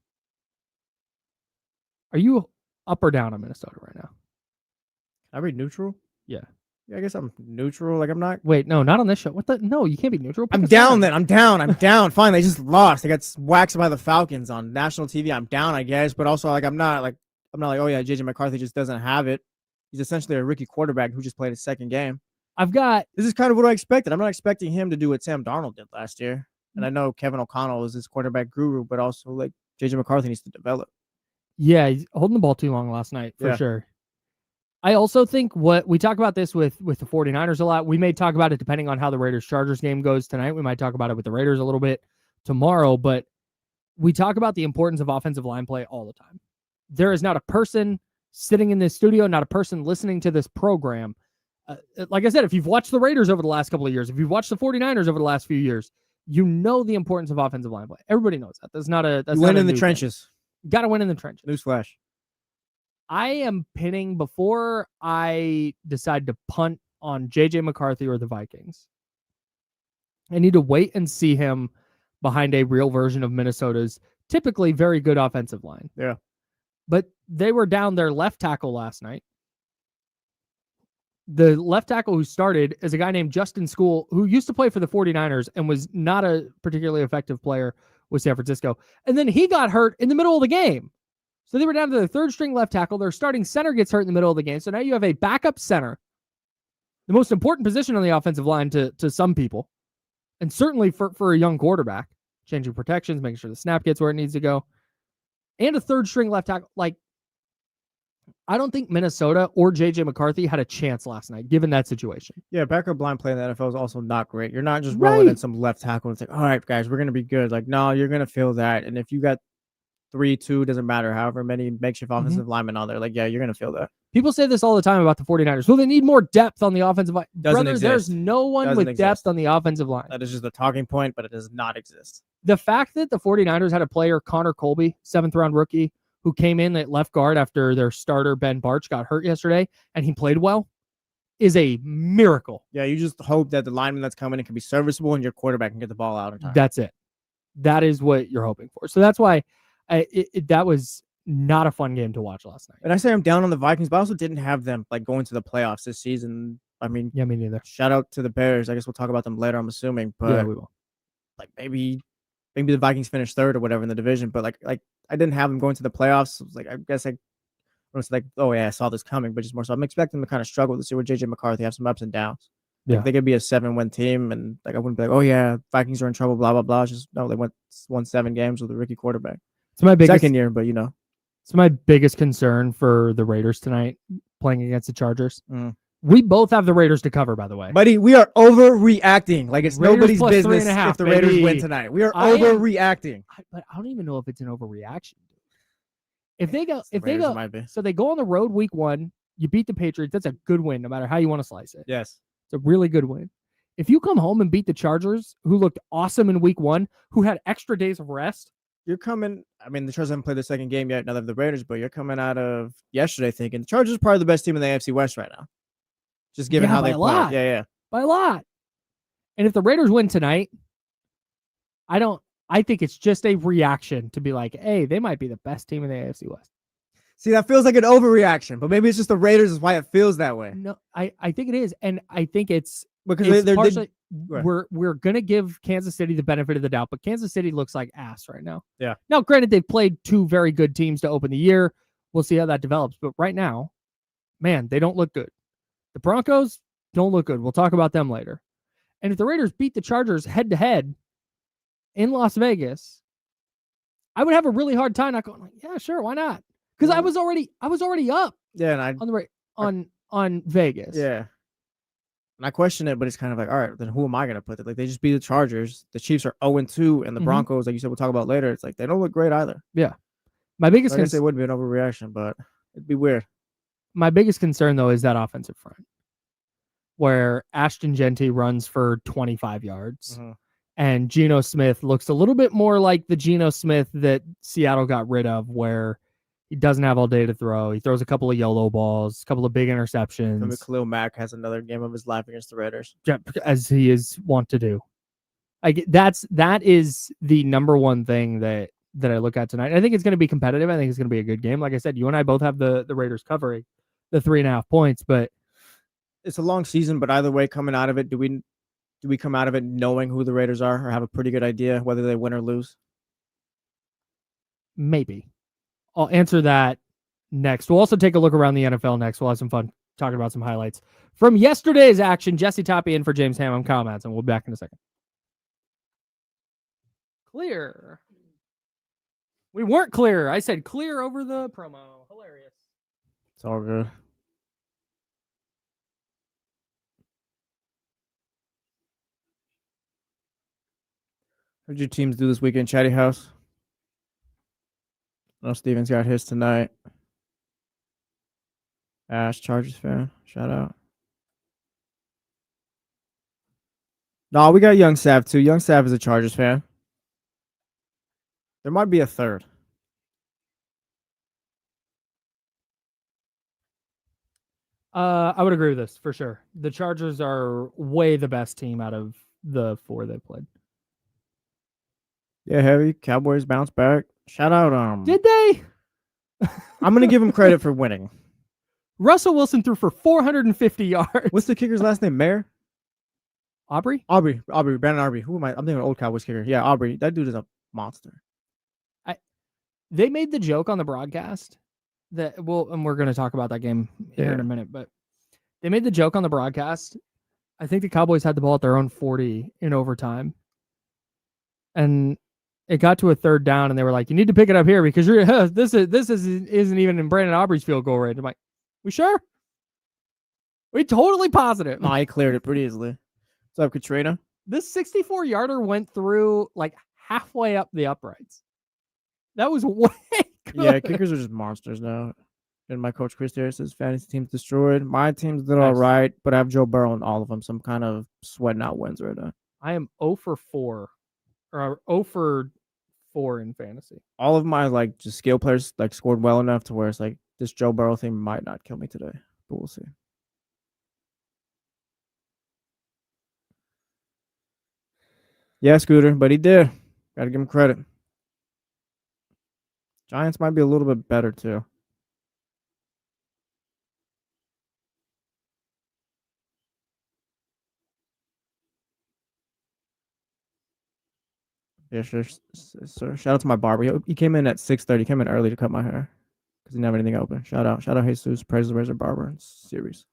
Are you up or down on Minnesota right now? I read neutral? Yeah. I guess I'm neutral. Like, I'm not. Wait, no, not on this show. What the? No, you can't be neutral. I'm down then. I'm down. Fine. They just lost. They got waxed by the Falcons on national TV. I'm down, I guess. But also, like, I'm not like, oh, yeah, J.J. McCarthy just doesn't have it. He's essentially a rookie quarterback who just played his 2nd game. This is kind of what I expected. I'm not expecting him to do what Sam Darnold did last year. And I know Kevin O'Connell is his quarterback guru, but also, like, J.J. McCarthy needs to develop. Yeah, he's holding the ball too long last night, for sure. I also think we talk about this with the 49ers a lot. We may talk about it depending on how the Raiders-Chargers game goes tonight. We might talk about it with the Raiders a little bit tomorrow, but we talk about the importance of offensive line play all the time. There is not a person sitting in this studio, not a person listening to this program. Like I said, if you've watched the Raiders over the last couple of years, if you've watched the 49ers over the last few years, you know the importance of offensive line play. Everybody knows that. That's not a win in the trenches. Got to win in the trenches. Newsflash. I am pinning before I decide to punt on J.J. McCarthy or the Vikings. I need to wait and see him behind a real version of Minnesota's typically very good offensive line. Yeah. But they were down their left tackle last night. The left tackle who started is a guy named Justin School, who used to play for the 49ers and was not a particularly effective player with San Francisco. And then he got hurt in the middle of the game. So they were down to their 3rd string left tackle. Their starting center gets hurt in the middle of the game. So now you have a backup center, the most important position on the offensive line to some people, and certainly for a young quarterback, changing protections, making sure the snap gets where it needs to go, and a 3rd string left tackle. Like, I don't think Minnesota or J.J. McCarthy had a chance last night, given that situation. Yeah, backup line play in the NFL is also not great. You're not just rolling in some left tackle and it's like, all right, guys, we're going to be good. Like, no, you're going to feel that. And if you got 3-2, doesn't matter, however many makeshift offensive linemen on there, like, yeah, you're going to feel that. People say this all the time about the 49ers. Well, they need more depth on the offensive line. Brothers, there's no one with depth on the offensive line. That is just a talking point, but it does not exist. The fact that the 49ers had a player, Connor Colby, 7th round rookie, who came in at left guard after their starter, Ben Barch, got hurt yesterday, and he played well, is a miracle. Yeah, you just hope that the lineman that's coming in can be serviceable and your quarterback can get the ball out in time. That's it. That is what you're hoping for. So that's why that was not a fun game to watch last night. And I say I'm down on the Vikings, but I also didn't have them like going to the playoffs this season. I mean, yeah, me neither. Shout out to the Bears. I guess we'll talk about them later, I'm assuming. But yeah, we will. Like maybe the Vikings finish 3rd or whatever in the division, but like I didn't have them going to the playoffs. Like, I guess I was like, oh yeah, I saw this coming, but just more so I'm expecting them to kind of struggle this year with J.J. McCarthy, have some ups and downs. Yeah. Like, they could be a 7-win team, and like I wouldn't be like, oh yeah, Vikings are in trouble, blah blah blah. It's just no, they won 7 games with a rookie quarterback. It's my biggest 2nd year, but you know, it's my biggest concern for the Raiders tonight playing against the Chargers. We both have the Raiders to cover, by the way. Buddy, we are overreacting. Like, it's Raiders nobody's business if the Raiders win tonight. We are overreacting. But I don't even know if it's an overreaction. If they go, so they go on the road week 1. You beat the Patriots. That's a good win, no matter how you want to slice it. Yes. It's a really good win. If you come home and beat the Chargers, who looked awesome in week 1, who had extra days of rest. You're coming, I mean, the Chargers haven't played the second game yet, neither have the Raiders, but you're coming out of yesterday thinking the Chargers are probably the best team in the AFC West right now. Just given how they play. Yeah. By a lot. And if the Raiders win tonight, I think it's just a reaction to be like, hey, they might be the best team in the AFC West. See, that feels like an overreaction, but maybe it's just the Raiders is why it feels that way. No, I think it is. And I think it's because they're partially, we're going to give Kansas City the benefit of the doubt, but Kansas City looks like ass right now. Yeah. Now, granted, they've played 2 very good teams to open the year. We'll see how that develops. But right now, man, they don't look good. The Broncos don't look good. We'll talk about them later. And if the Raiders beat the Chargers head-to-head in Las Vegas, I would have a really hard time not going like, yeah, sure, why not? Because I was already up. Yeah, and on Vegas. Yeah. And I question it, but it's kind of like, all right, then who am I going to put it? Like, they just beat the Chargers. The Chiefs are 0-2, and the Broncos, like you said, we'll talk about later. It's like they don't look great either. Yeah. My biggest I guess it would be an overreaction, but it'd be weird. My biggest concern, though, is that offensive front, where Ashton Genty runs for 25 yards, and Geno Smith looks a little bit more like the Geno Smith that Seattle got rid of, where he doesn't have all day to throw. He throws a couple of YOLO balls, a couple of big interceptions. Maybe Khalil Mack has another game of his life against the Raiders. As he is wont to do. That is the number one thing that I look at tonight. I think it's going to be competitive. I think it's going to be a good game. Like I said, you and I both have the Raiders covering the 3.5 points, but it's a long season. But either way, coming out of it, do we come out of it knowing who the Raiders are or have a pretty good idea whether they win or lose? Maybe. I'll answer that next. We'll also take a look around the NFL next. We'll have some fun talking about some highlights from yesterday's action. Jesse Toppy in for James Ham. I'm Kyle Madsen. We'll be back in a second. Clear. We weren't clear. I said clear over the promo. Hilarious. It's all good. What did your teams do this weekend, Chatty House? No, Steven's got his tonight. Ash, Chargers fan. Shout out. No, we got Young Sav too. Young Sav is a Chargers fan. There might be a third. I would agree with this for sure. The Chargers are way the best team out of the 4 they played. Yeah, heavy. Cowboys bounce back. Shout out. Did they? I'm gonna give him credit for winning. Russell Wilson threw for 450 yards. What's the kicker's last name? Mayer? Aubrey, Brandon Aubrey. Who am I? I'm thinking old Cowboys kicker. Yeah, Aubrey. That dude is a monster. They made the joke on the broadcast that and we're going to talk about that game here in a minute, but they made the joke on the broadcast. I think the Cowboys had the ball at their own 40 in overtime, and it got to a 3rd down, and they were like, "You need to pick it up here because this isn't even in Brandon Aubrey's field goal range." I'm like, "We sure? We totally positive?" No, he cleared it pretty easily. What's up, Katrina? This 64-yarder went through like halfway up the uprights. That was way good. Yeah, kickers are just monsters now. And my coach Chris Harris says fantasy team's destroyed. My team's did all right, but I have Joe Burrow in all of them, so I'm kind of sweating out wins right now. I am 0 for 4, or 0 for 4 in fantasy. All of my like just skill players like scored well enough to where it's like this Joe Burrow thing might not kill me today, but we'll see. Yeah, Scooter, but he did. Got to give him credit. Giants might be a little bit better too. Yeah, sure. Sir. Shout out to my barber. He came in at 6:30. He came in early to cut my hair because he didn't have anything open. Shout out Jesus, Praise the Razor Barber and series.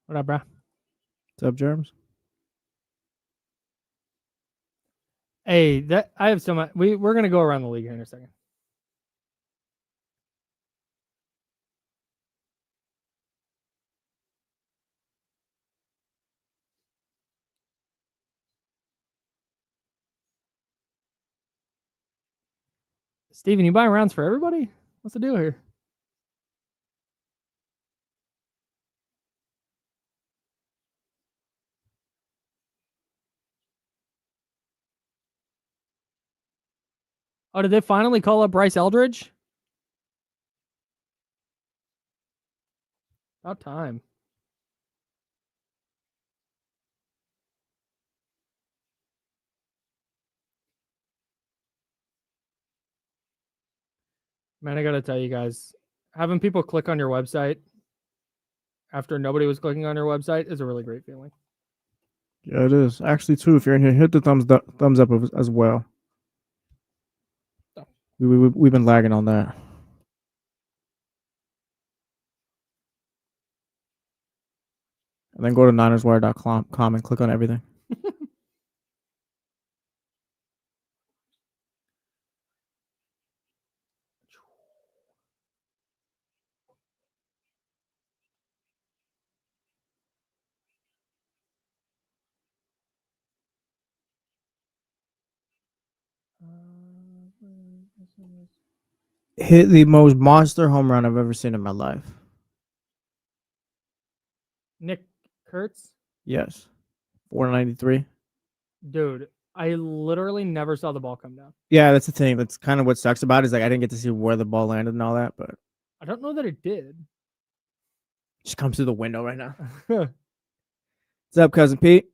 What up, bro? What's up, Germs? Hey, I have so much. We're gonna go around the league here in a second. Steven, you buying rounds for everybody? What's the deal here? Oh, did they finally call up Bryce Eldridge? About time. Man, I gotta tell you guys, having people click on your website after nobody was clicking on your website is a really great feeling. Yeah, it is. Actually, too, if you're in here, hit the thumbs up as well. We've been lagging on that. And then go to NinersWire.com and click on everything. Hit the most monster home run I've ever seen in my life. Nick Kurtz? Yes. 493. Dude, I literally never saw the ball come down. Yeah, that's the thing. That's kind of what sucks about it, is like I didn't get to see where the ball landed and all that, but I don't know that it did. it just comes through the window right now. What's up, Cousin Pete?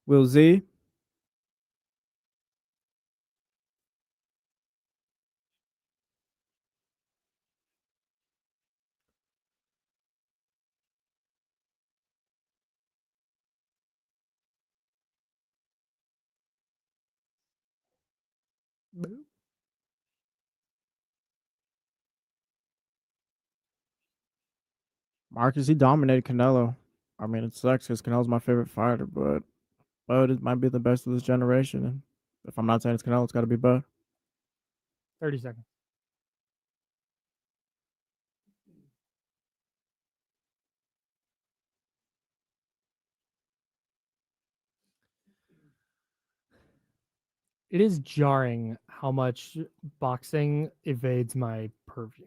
Will Z? Marcus, he dominated Canelo. I mean, it sucks because Canelo's my favorite fighter, but Bud it might be the best of this generation. And if I'm not saying it's Canelo, it's got to be Bud. 30 seconds. It is jarring how much boxing evades my purview.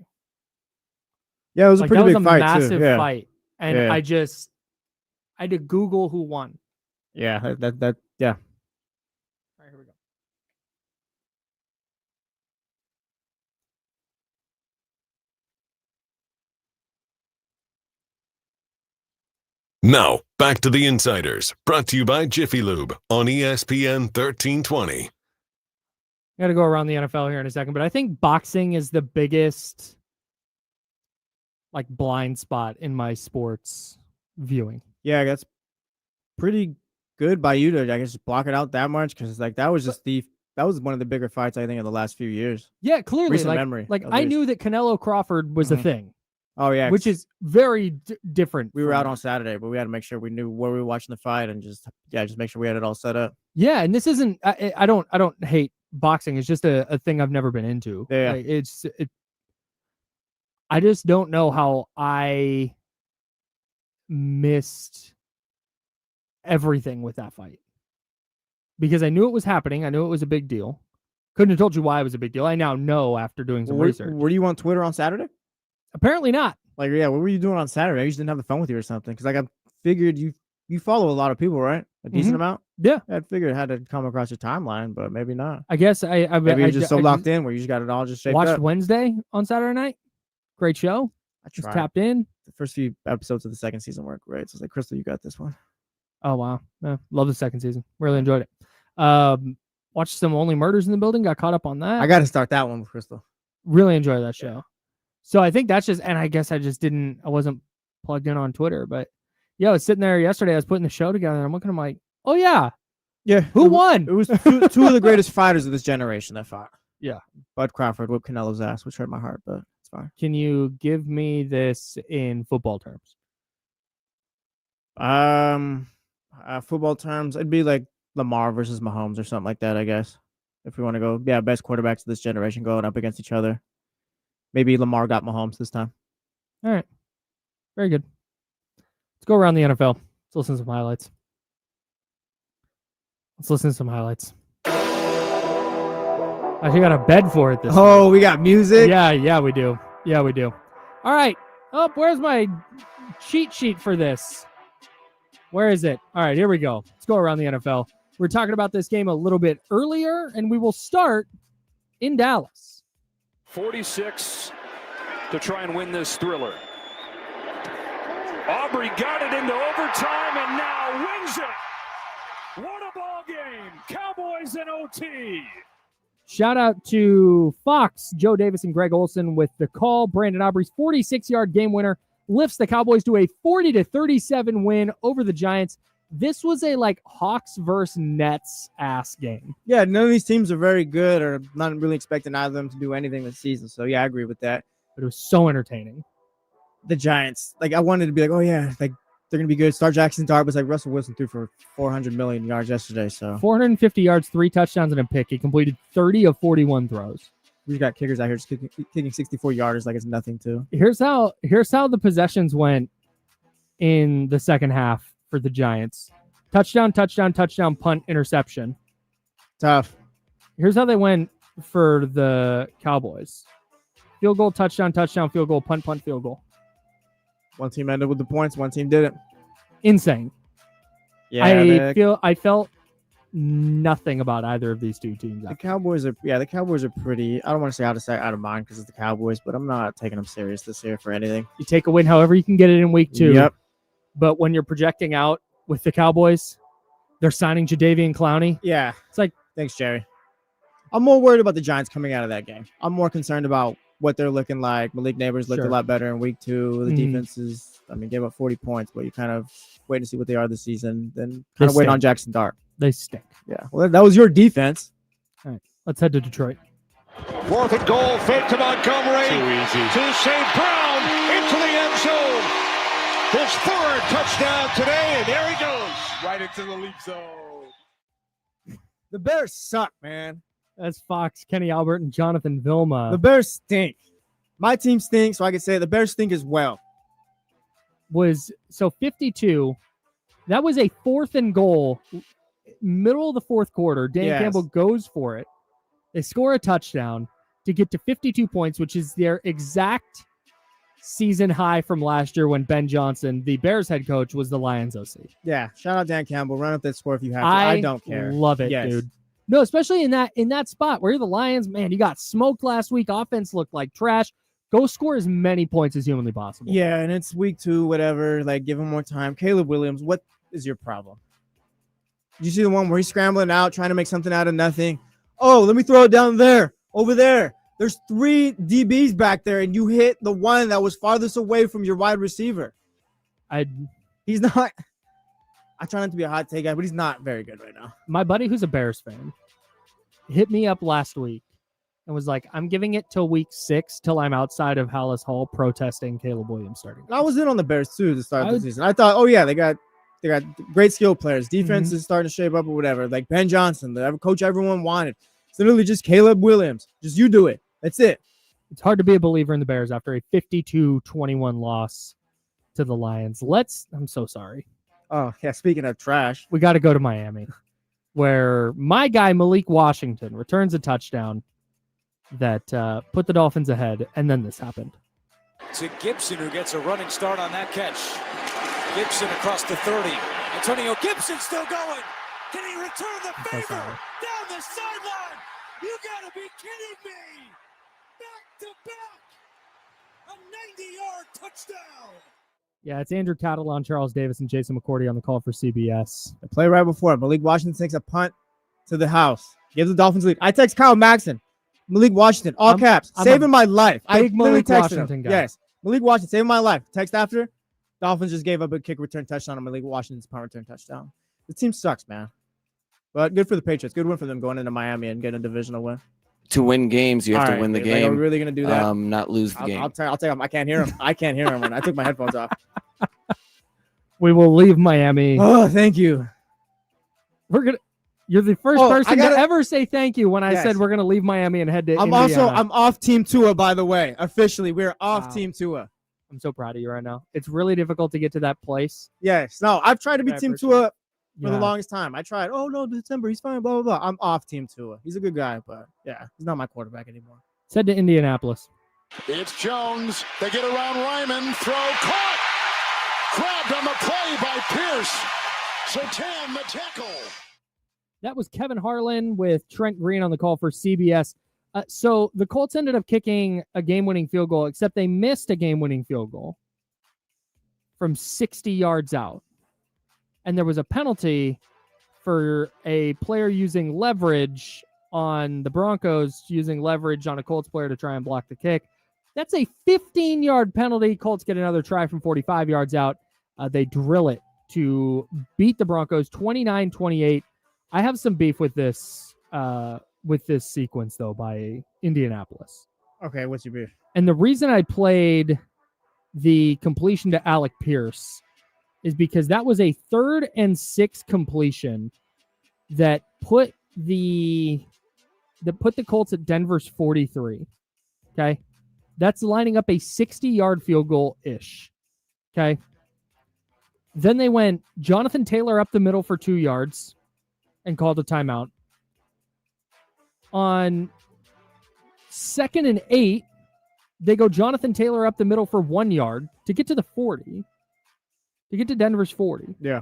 Yeah, it was a Like, pretty that was big a fight massive too. Yeah, fight, and Yeah. I had to Google who won. yeah, that yeah. All right, here we go. Now, back to the Insiders, brought to you by Jiffy Lube on ESPN 1320. I got to go around the NFL here in a second, but I think boxing is the biggest like blind spot in my sports viewing. Yeah, that's pretty good by you to, I guess, block it out that much, because like that was one of the bigger fights I think in the last few years. Yeah, clearly, Recent like memory, like at I least. knew that Canelo Crawford was a Mhm. thing, Oh yeah, which is very different. we were from out that. on Saturday, but we had to make sure we knew where we were watching the fight and just make sure we had it all set up. Yeah, and this isn't. I don't hate boxing. It's just a thing I've never been into. Yeah. Like, I just don't know how I missed everything with that fight, because I knew it was happening. I knew it was a big deal. Couldn't have told you why it was a big deal. I now know after doing some research. Were you on Twitter on Saturday? Apparently not. Like, yeah, what were you doing on Saturday? You just didn't have the phone with you or something? Because like I figured you follow a lot of people, right? A decent amount. Yeah, I figured it had to come across your timeline, but maybe not. I guess Maybe you're just so locked in where you just got it all just shaped watched up. Wednesday on Saturday night. Great show. I Just tried. tapped in. The first few episodes of the second season weren't great. So I was like, Crystal, you got this one. Oh wow, yeah, love the second season. Really enjoyed it. Watched some Only Murders in the Building. Got caught up on that. I got to start that one with Crystal. Really enjoy that show. Yeah. So I think that's just, and I guess I wasn't plugged in on Twitter, but yeah, I was sitting there yesterday. I was putting the show together, and I'm looking. I'm like, oh yeah, Yeah. who won? It was two of the greatest fighters of this generation that fought. Yeah. Bud Crawford whipped Canelo's ass, which hurt my heart, but it's fine. Can you give me this in football terms? Football terms, it'd be like Lamar versus Mahomes or something like that, I guess. If we want to go, best quarterbacks of this generation going up against each other. Maybe Lamar got Mahomes this time. All right, very good. Let's go around the NFL. Let's listen to some highlights. I think I got a bed for it this time. We got music. Yeah, we do. All right. Oh, where's my cheat sheet for this? Where is it? All right, here we go. Let's go around the NFL. We're talking about this game a little bit earlier, and we will start in Dallas. 46 to try and win this thriller. Aubrey got it into overtime and now wins it. What a ball game. Cowboys in OT. Shout out to Fox, Joe Davis, and Greg Olson with the call. Brandon Aubrey's 46-yard game winner lifts the Cowboys to a 40-37 win over the Giants. This was a Hawks versus Nets ass game. Yeah, none of these teams are very good, or not really expecting either of them to do anything this season. So yeah, I agree with that. But it was so entertaining. The Giants, I wanted to be oh yeah, they're gonna be good. Start Jackson Dart, but Russell Wilson threw for 400 million yards yesterday. So 450 yards, 3 touchdowns, and a pick. He completed 30 of 41 throws. We've got kickers out here just kicking 64 yarders like it's nothing too. Here's how the possessions went in the second half for the Giants. Touchdown, punt, interception. Tough. Here's how they went for the Cowboys. Field goal, touchdown, field goal, punt, field goal. One team ended with the points, one team didn't. Insane. Yeah, I felt nothing about either of these two teams. The Cowboys are pretty. I don't want to say out of sight, out of mind because it's the Cowboys, but I'm not taking them serious this year for anything. You take a win however you can get it in week 2. Yep. But when you're projecting out with the Cowboys, they're signing Jadeveon Clowney. Yeah. It's thanks, Jerry. I'm more worried about the Giants coming out of that game. I'm more concerned about what they're looking like. Malik Neighbors looked a lot better in week 2. The defense is, gave up 40 points, but you kind of wait to see what they are this season. Then kind of wait on Jackson Dart. They stink. Yeah. Well, that was your defense. All right. Let's head to Detroit. 4th and goal. Fake to Montgomery. Too easy. To St. Brown. Into the end zone. His 3rd touchdown today, and there he goes. Right into the leap zone. The Bears suck, man. That's Fox, Kenny Albert, and Jonathan Vilma. The Bears stink. My team stinks, so I can say the Bears stink as well. 52. That was a 4th and goal, middle of the 4th quarter. Dan Campbell goes for it. They score a touchdown to get to 52 points, which is their exact season high from last year when Ben Johnson, the Bears head coach, was the Lions OC. Yeah, shout out Dan Campbell. Run up that score if you have to. I don't care. Love it, dude. No, especially in that spot where you're the Lions, man, you got smoked last week. Offense looked like trash. Go score as many points as humanly possible. Yeah, and it's week 2, whatever. Give him more time. Caleb Williams, what is your problem? Did you see the one where he's scrambling out, trying to make something out of nothing? Oh, let me throw it down there, over there. There's 3 DBs back there, and you hit the one that was farthest away from your wide receiver. He's not. I try not to be a hot take guy, but he's not very good right now. My buddy, who's a Bears fan, hit me up last week and was like, "I'm giving it till week 6 till I'm outside of Hallis Hall protesting Caleb Williams starting." I was in on the Bears too to start the season. I thought, oh yeah, they got great skill players. Defense is starting to shape up or whatever. Like Ben Johnson, the coach everyone wanted. It's literally just Caleb Williams. Just you do it. That's it. It's hard to be a believer in the Bears after a 52-21 loss to the Lions. I'm so sorry. Oh, yeah, speaking of trash. We got to go to Miami, where my guy Malik Washington returns a touchdown that put the Dolphins ahead, and then this happened. To Gibson, who gets a running start on that catch. Gibson across the 30. Antonio Gibson still going. Can he return the favor? Down the sideline. You got to be kidding me. Back to back. A 90-yard touchdown. Yeah, it's Andrew Catalon, Charles Davis, and Jason McCourty on the call for CBS. The play right before Malik Washington takes a punt to the house. Gives the Dolphins lead. I text Kyle Maxson. Malik Washington, all caps. Saving my life. Big Malik Washington guy. Yes. Malik Washington, saving my life. Text after. Dolphins just gave up a kick return touchdown on Malik Washington's punt return touchdown. The team sucks, man. But good for the Patriots. Good win for them going into Miami and getting a divisional win. To win games, you have to win the game. Are we really going to do that? Not lose the game. I'll take them. I can't hear them. I can't hear them when I took my headphones off. We will leave Miami. Oh, thank you. You're the first person to ever say thank you when I said we're going to leave Miami and head to Indiana. I'm off Team Tua, by the way. Officially, we're off Team Tua. I'm so proud of you right now. It's really difficult to get to that place. Yes. No, I've tried to be Yeah, Team for sure. Tua for the Yeah. longest time. I tried. Oh no, December, he's fine. Blah blah blah. I'm off Team Tua. He's a good guy, but yeah, he's not my quarterback anymore. Said to Indianapolis. It's Jones. They get around Ryman. Throw caught. Grabbed on the play by Pierce. Sertan the tackle. That was Kevin Harlan with Trent Green on the call for CBS. So the Colts ended up kicking a game-winning field goal, except they missed a game-winning field goal from 60 yards out. And there was a penalty for a player using leverage on the Broncos, using leverage on a Colts player to try and block the kick. That's a 15-yard penalty. Colts get another try from 45 yards out. They drill it to beat the Broncos 29-28. I have some beef with this sequence, though, by Indianapolis. Okay, what's your beef? And the reason I played the completion to Alec Pierce is because that was a 3rd and 6 completion that put the Colts at Denver's 43. Okay. That's lining up a 60-yard field goal-ish. Okay. Then they went Jonathan Taylor up the middle for 2 yards and called a timeout. On 2nd and 8, they go Jonathan Taylor up the middle for 1 yard to get to the 40. To get to Denver's 40. Yeah.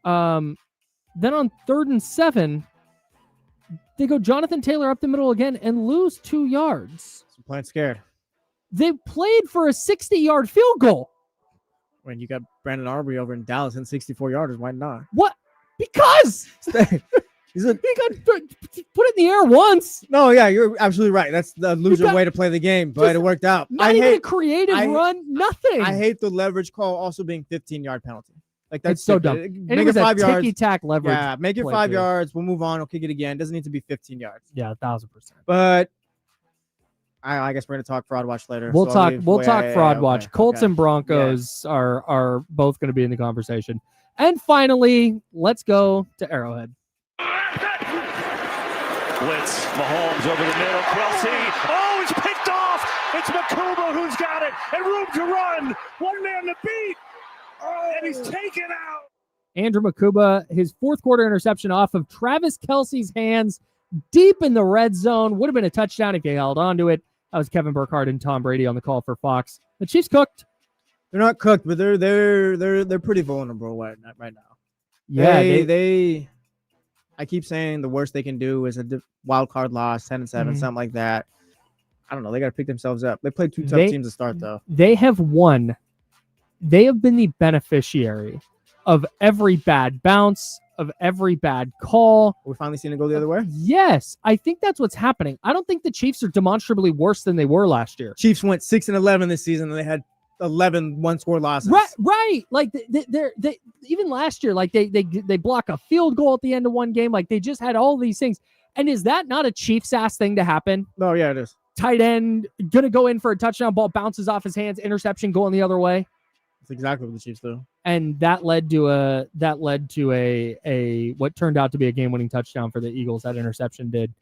Then on 3rd and 7, they go Jonathan Taylor up the middle again and lose 2 yards. So playing scared. They played for a 60-yard field goal. When you got Brandon Aubrey over in Dallas and 64 yarders, why not? What? Because He's a, he got put it in the air once. no, yeah, you're absolutely right. That's the loser way to play the game, but it worked out. Not even a creative run. Nothing. I hate the leverage call also being 15-yard penalty. Like that's It's so stupid. dumb. Make And it was it 5 a yards. ticky-tack leverage. Yeah, make it play, 5 dude. yards. We'll move on. We'll kick it again. Doesn't need to be 15 yards. Yeah, 1,000%. But I guess we're gonna talk fraud watch later. We'll so I'll talk. leave- We'll yeah, talk yeah, fraud yeah, watch. okay, Colts okay. and Broncos are both going to be in the conversation. And finally, let's go to Arrowhead. Blitz, Mahomes over the middle, Kelsey. Oh, it's picked off. It's Makuba who's got it, and room to run. One man to beat, and he's taken out. Andrew Makuba, his 4th quarter interception off of Travis Kelce's hands, deep in the red zone. Would have been a touchdown if he held on to it. That was Kevin Burkhardt and Tom Brady on the call for Fox. The Chiefs cooked. They're not cooked, but they're pretty vulnerable right now. Yeah, they I keep saying the worst they can do is a wild card loss, 10-7, something like that. I don't know. They got to pick themselves up. They played 2 tough teams to start, though. They have won. They have been the beneficiary of every bad bounce, of every bad call. We're finally seeing it go the other way. Yes, I think that's what's happening. I don't think the Chiefs are demonstrably worse than they were last year. Chiefs went 6-11 this season, and they had 11 one-score losses. Right. Like they even last year, like they block a field goal at the end of one game. Like they just had all these things. And is that not a Chiefs ass thing to happen? No, yeah, it is. Tight end gonna go in for a touchdown, ball bounces off his hands, interception going the other way. That's exactly what the Chiefs do. And that led to a what turned out to be a game-winning touchdown for the Eagles. That interception did.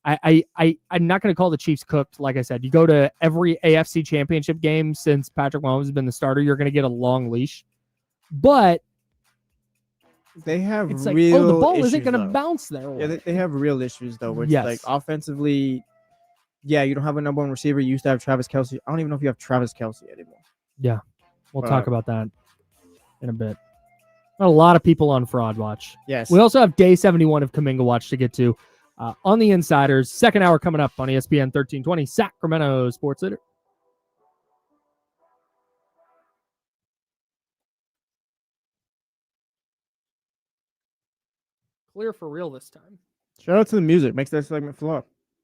I'm not going to call the Chiefs cooked. Like I said, you go to every AFC championship game since Patrick Mahomes has been the starter, you're going to get a long leash. But they have it's like, real the ball issues, isn't going to though. bounce there. Yeah, they have real issues, though. Which, Yes. like, offensively, yeah, you don't have a number one receiver. You used to have Travis Kelce. I don't even know if you have Travis Kelce anymore. Yeah, we'll talk about that in a bit. A lot of people on Fraud Watch. Yes. We also have day 71 of Kuminga Watch to get to. On the Insiders, second hour coming up on ESPN 1320, Sacramento Sports Leader. Clear for real this time. Shout out to the music. Makes that segment flow.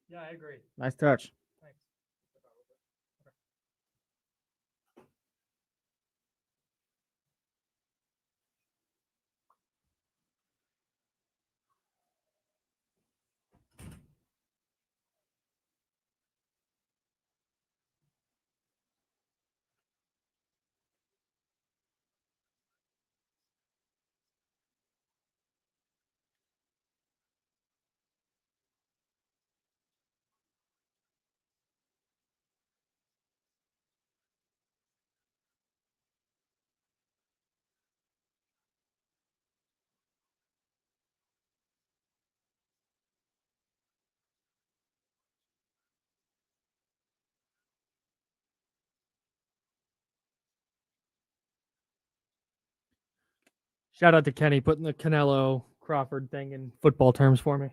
Yeah, I agree. Nice touch. Shout out to Kenny putting the Canelo Crawford thing in football terms for me.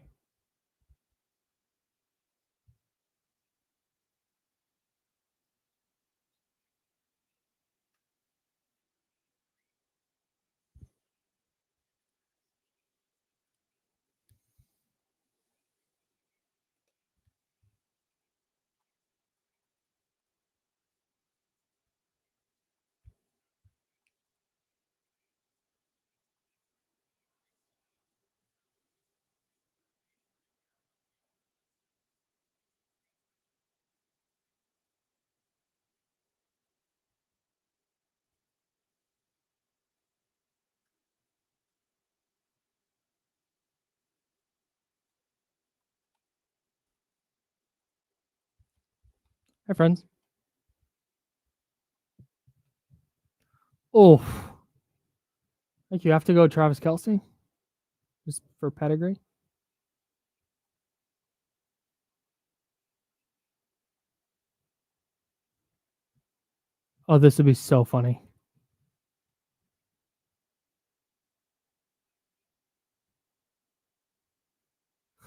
Hi, friends. Oh, like you have to go Travis Kelce just for pedigree. Oh, this would be so funny.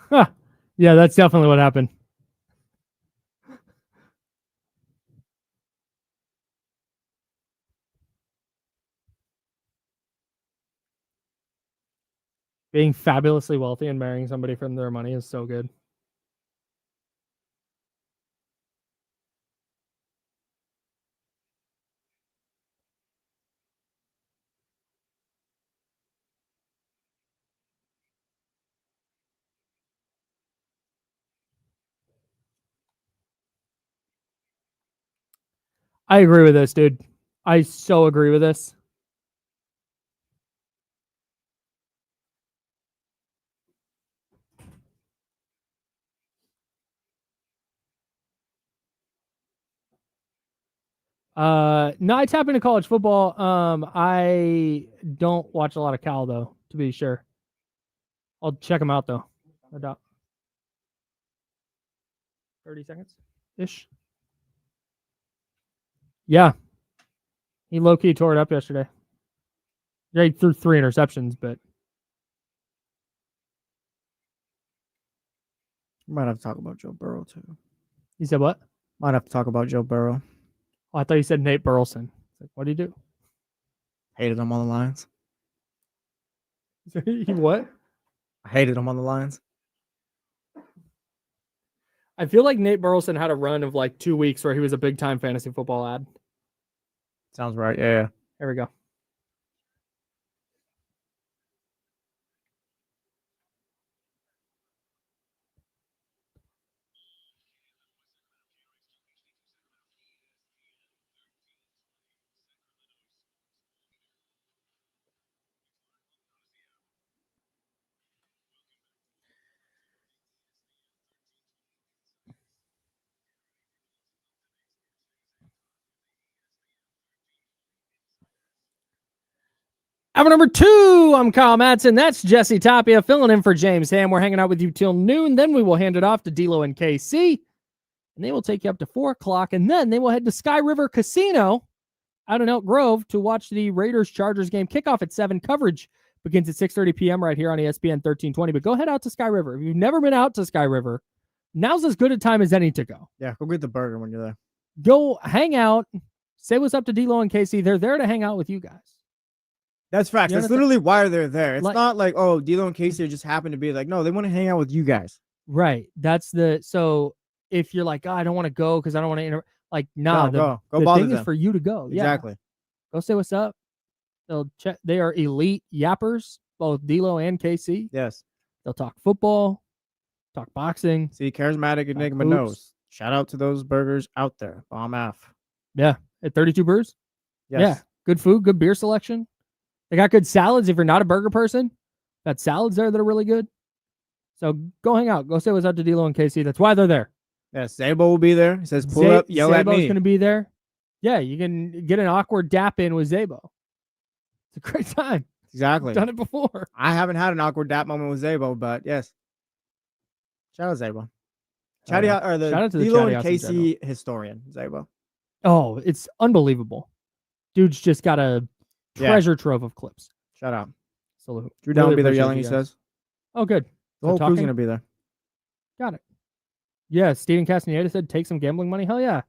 Huh. Yeah, that's definitely what happened. Being fabulously wealthy and marrying somebody from their money is so good. I agree with this, dude. I so agree with this. No, I tap into college football. I don't watch a lot of Cal though, to be sure. I'll check them out though. No doubt. 30 seconds ish. Yeah. He low key tore it up yesterday. Yeah, he threw 3 interceptions, but Might have to talk about Joe Burrow too. he said what? Might have to talk about Joe Burrow. Oh, I thought you said Nate Burleson. Like, what do you do? Hated him on the Lions. He what? I hated him on the Lions. I feel like Nate Burleson had a run of like 2 weeks where he was a big time fantasy football ad. Sounds right. Yeah. There we go. Hour number 2, I'm Kyle Madsen. That's Jesse Tapia filling in for James Ham. We're hanging out with you till noon. Then we will hand it off to D'Lo and KC. And they will take you up to 4 o'clock. And then they will head to Sky River Casino out in Elk Grove to watch the Raiders-Chargers game. Kickoff at 7. Coverage begins at 6:30 p.m. right here on ESPN 1320. But go head out to Sky River. If you've never been out to Sky River, now's as good a time as any to go. Yeah, go get the burger when you're there. Go hang out. Say what's up to D'Lo and KC. They're there to hang out with you guys. That's facts. That's literally why they're there. It's like, not like, oh, D'Lo and Casey just happen to be like, no, they want to hang out with you guys. Right. So if you're like, oh, I don't want to go because I don't want to like, nah, go the bother thing them. is for you to go. Exactly. Yeah. Go say what's up. They'll check. They are elite yappers, both D'Lo and KC. Yes. They'll talk football, talk boxing. See, charismatic Enigma hoops. knows. Shout out to those burgers out there. Bomb F. Yeah. At 32 Brews. Yes. Yeah. Good food, good beer selection. They got good salads. If you're not a burger person, got salads there that are really good. So go hang out. Go say what's up to D'Lo and KC. That's why they're there. Yeah, Zabo will be there. He says, pull up, yell at me. Zabo's going to be there. Yeah, you can get an awkward dap in with Zabo. It's a great time. Exactly. I've done it before. I haven't had an awkward dap moment with Zabo, but yes. Shout out Zabo. Shout out to the D'Lo and Casey historian, Zabo. Oh, it's unbelievable. Dude's just got a treasure trove of clips. Shout out. So Drew Down will really be there appreciate yelling, you he guys. says. Oh, good. The whole crew's talking? going to be there. Got it. Yeah, Steven Castaneda said take some gambling money. Hell yeah.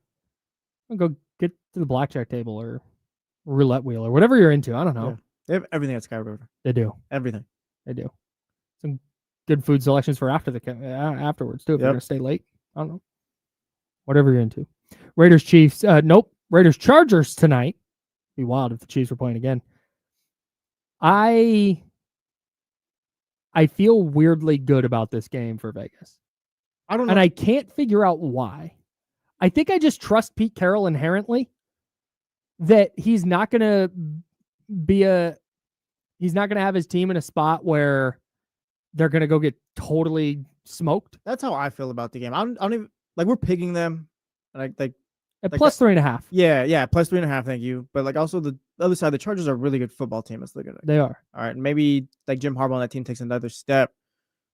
I'll go get to the blackjack table or roulette wheel or whatever you're into. I don't know. Yeah. They have everything at Sky River. They do. Everything. They do. Some good food selections for afterwards, too, if you're going to stay late. I don't know. Whatever you're into. Raiders Chiefs. Nope. Raiders Chargers tonight. Be wild if the Chiefs were playing again. I feel weirdly good about this game for Vegas. I don't know. And I can't figure out why. I think I just trust Pete Carroll inherently that he's not going to have his team in a spot where they're going to go get totally smoked. That's how I feel about the game. I don't even like we're picking them like At plus 3.5. Yeah, plus 3.5. Thank you. But like also the other side, the Chargers are a really good football team. Let's look at it. They are. All right, and maybe like Jim Harbaugh and that team takes another step.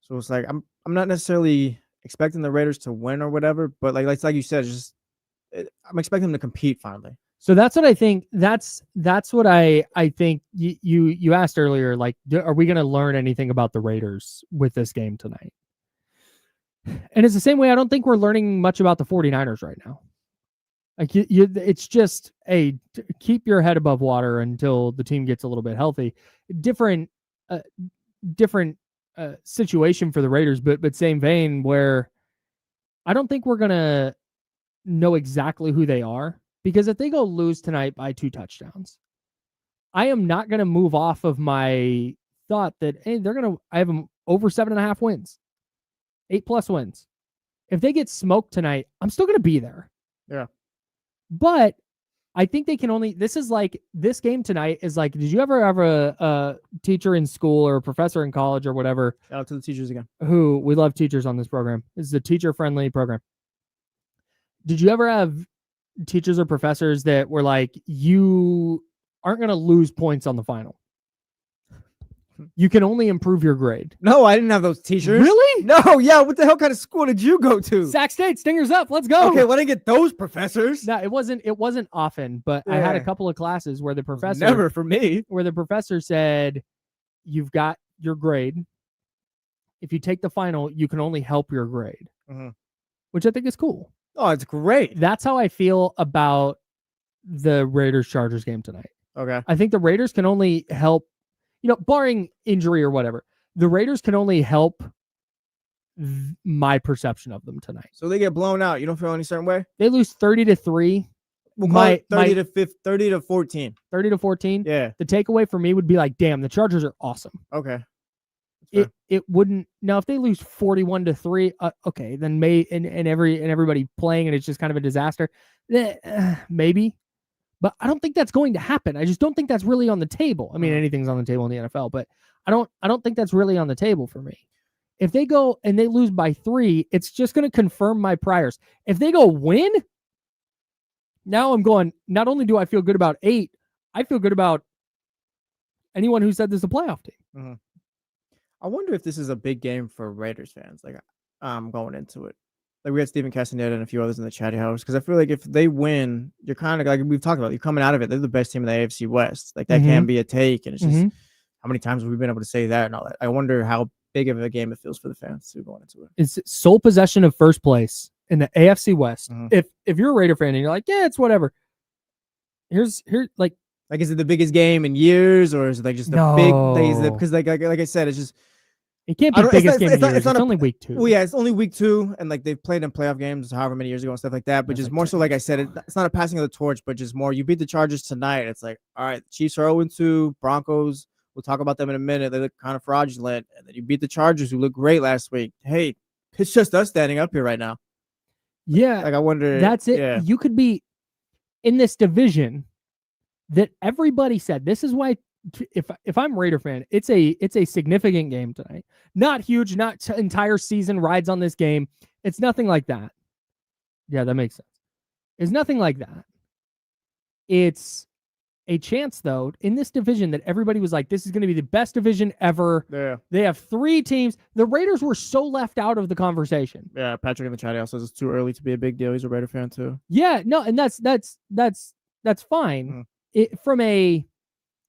So it's like I'm not necessarily expecting the Raiders to win or whatever, but like you said, I'm expecting them to compete finally. So that's what I think. That's what I think. You asked earlier, like, are we going to learn anything about the Raiders with this game tonight? And it's the same way. I don't think we're learning much about the 49ers right now. Like it's just keep your head above water until the team gets a little bit healthy. Different situation for the Raiders, but same vein where I don't think we're gonna know exactly who they are, because if they go lose tonight by 2 touchdowns, I am not gonna move off of my thought that I have them over 7.5 wins, 8+ wins. If they get smoked tonight, I'm still gonna be there. Yeah. But I think they can only, this game tonight is like, did you ever have a teacher in school or a professor in college or whatever? Shout out to the teachers again. Who, we love teachers on this program. This is a teacher-friendly program. Did you ever have teachers or professors that were like, you aren't going to lose points on the final? You can only improve your grade. No, I didn't have those teachers. Really? No, yeah. What the hell kind of school did you go to? Sac State, Stingers up. Let's go. Okay, well, I didn't get those professors. No, it wasn't often, but I had a couple of classes where the professor never for me. Where the professor said, you've got your grade. If you take the final, you can only help your grade. Mm-hmm. Which I think is cool. Oh, it's great. That's how I feel about the Raiders-Chargers game tonight. Okay. I think the Raiders can only help, barring injury or whatever, the Raiders can only help my perception of them tonight. So they get blown out. You don't feel any certain way? They lose 30-3. We'll call it 30 to 14. 30-14. Yeah. The takeaway for me would be like, damn, the Chargers are awesome. Okay. It wouldn't. Now, if they lose 41-3, okay, then everybody playing and it's just kind of a disaster, maybe. But I don't think that's going to happen. I just don't think that's really on the table. I mean, anything's on the table in the NFL, but I don't think that's really on the table for me. If they go and they lose by 3, it's just going to confirm my priors. If they go win, now I'm going, not only do I feel good about 8, I feel good about anyone who said this is a playoff team. Mm-hmm. I wonder if this is a big game for Raiders fans. Like, going into it. Like, we had Steven Castaneda and a few others in the chatty house, because I feel like if they win, you're kind of like we've talked about. You're coming out of it. They're the best team in the AFC West. Like, that can be a take, and it's just how many times have we been able to say that and all that. I wonder how big of a game it feels for the fans too going into it. It's sole possession of first place in the AFC West. If you're a Raider fan and you're like, yeah, it's whatever. Here's like, is it the biggest game in years, or is it like just the big things? Because like I said, it's just. It can't be the biggest game in years. It's only week 2. Well, yeah, it's only week 2, and like they've played in playoff games however many years ago and stuff like that. But just more so, like I said, it's not a passing of the torch, but just more. You beat the Chargers tonight. It's like, all right, the Chiefs are 0-2. Broncos, we'll talk about them in a minute. They look kind of fraudulent. And then you beat the Chargers, who looked great last week. Hey, it's just us standing up here right now. Yeah. Like, I wonder. That's it. Yeah. You could be in this division that everybody said, this is why. If I'm a Raider fan, it's a significant game tonight. Not huge, not entire season rides on this game. It's nothing like that. Yeah, that makes sense. It's nothing like that. It's a chance, though, in this division that everybody was like, this is going to be the best division ever. Yeah. They have 3 teams. The Raiders were so left out of the conversation. Yeah, Patrick in the chat also says it's too early to be a big deal. He's a Raider fan too. Yeah, no, and that's fine. From a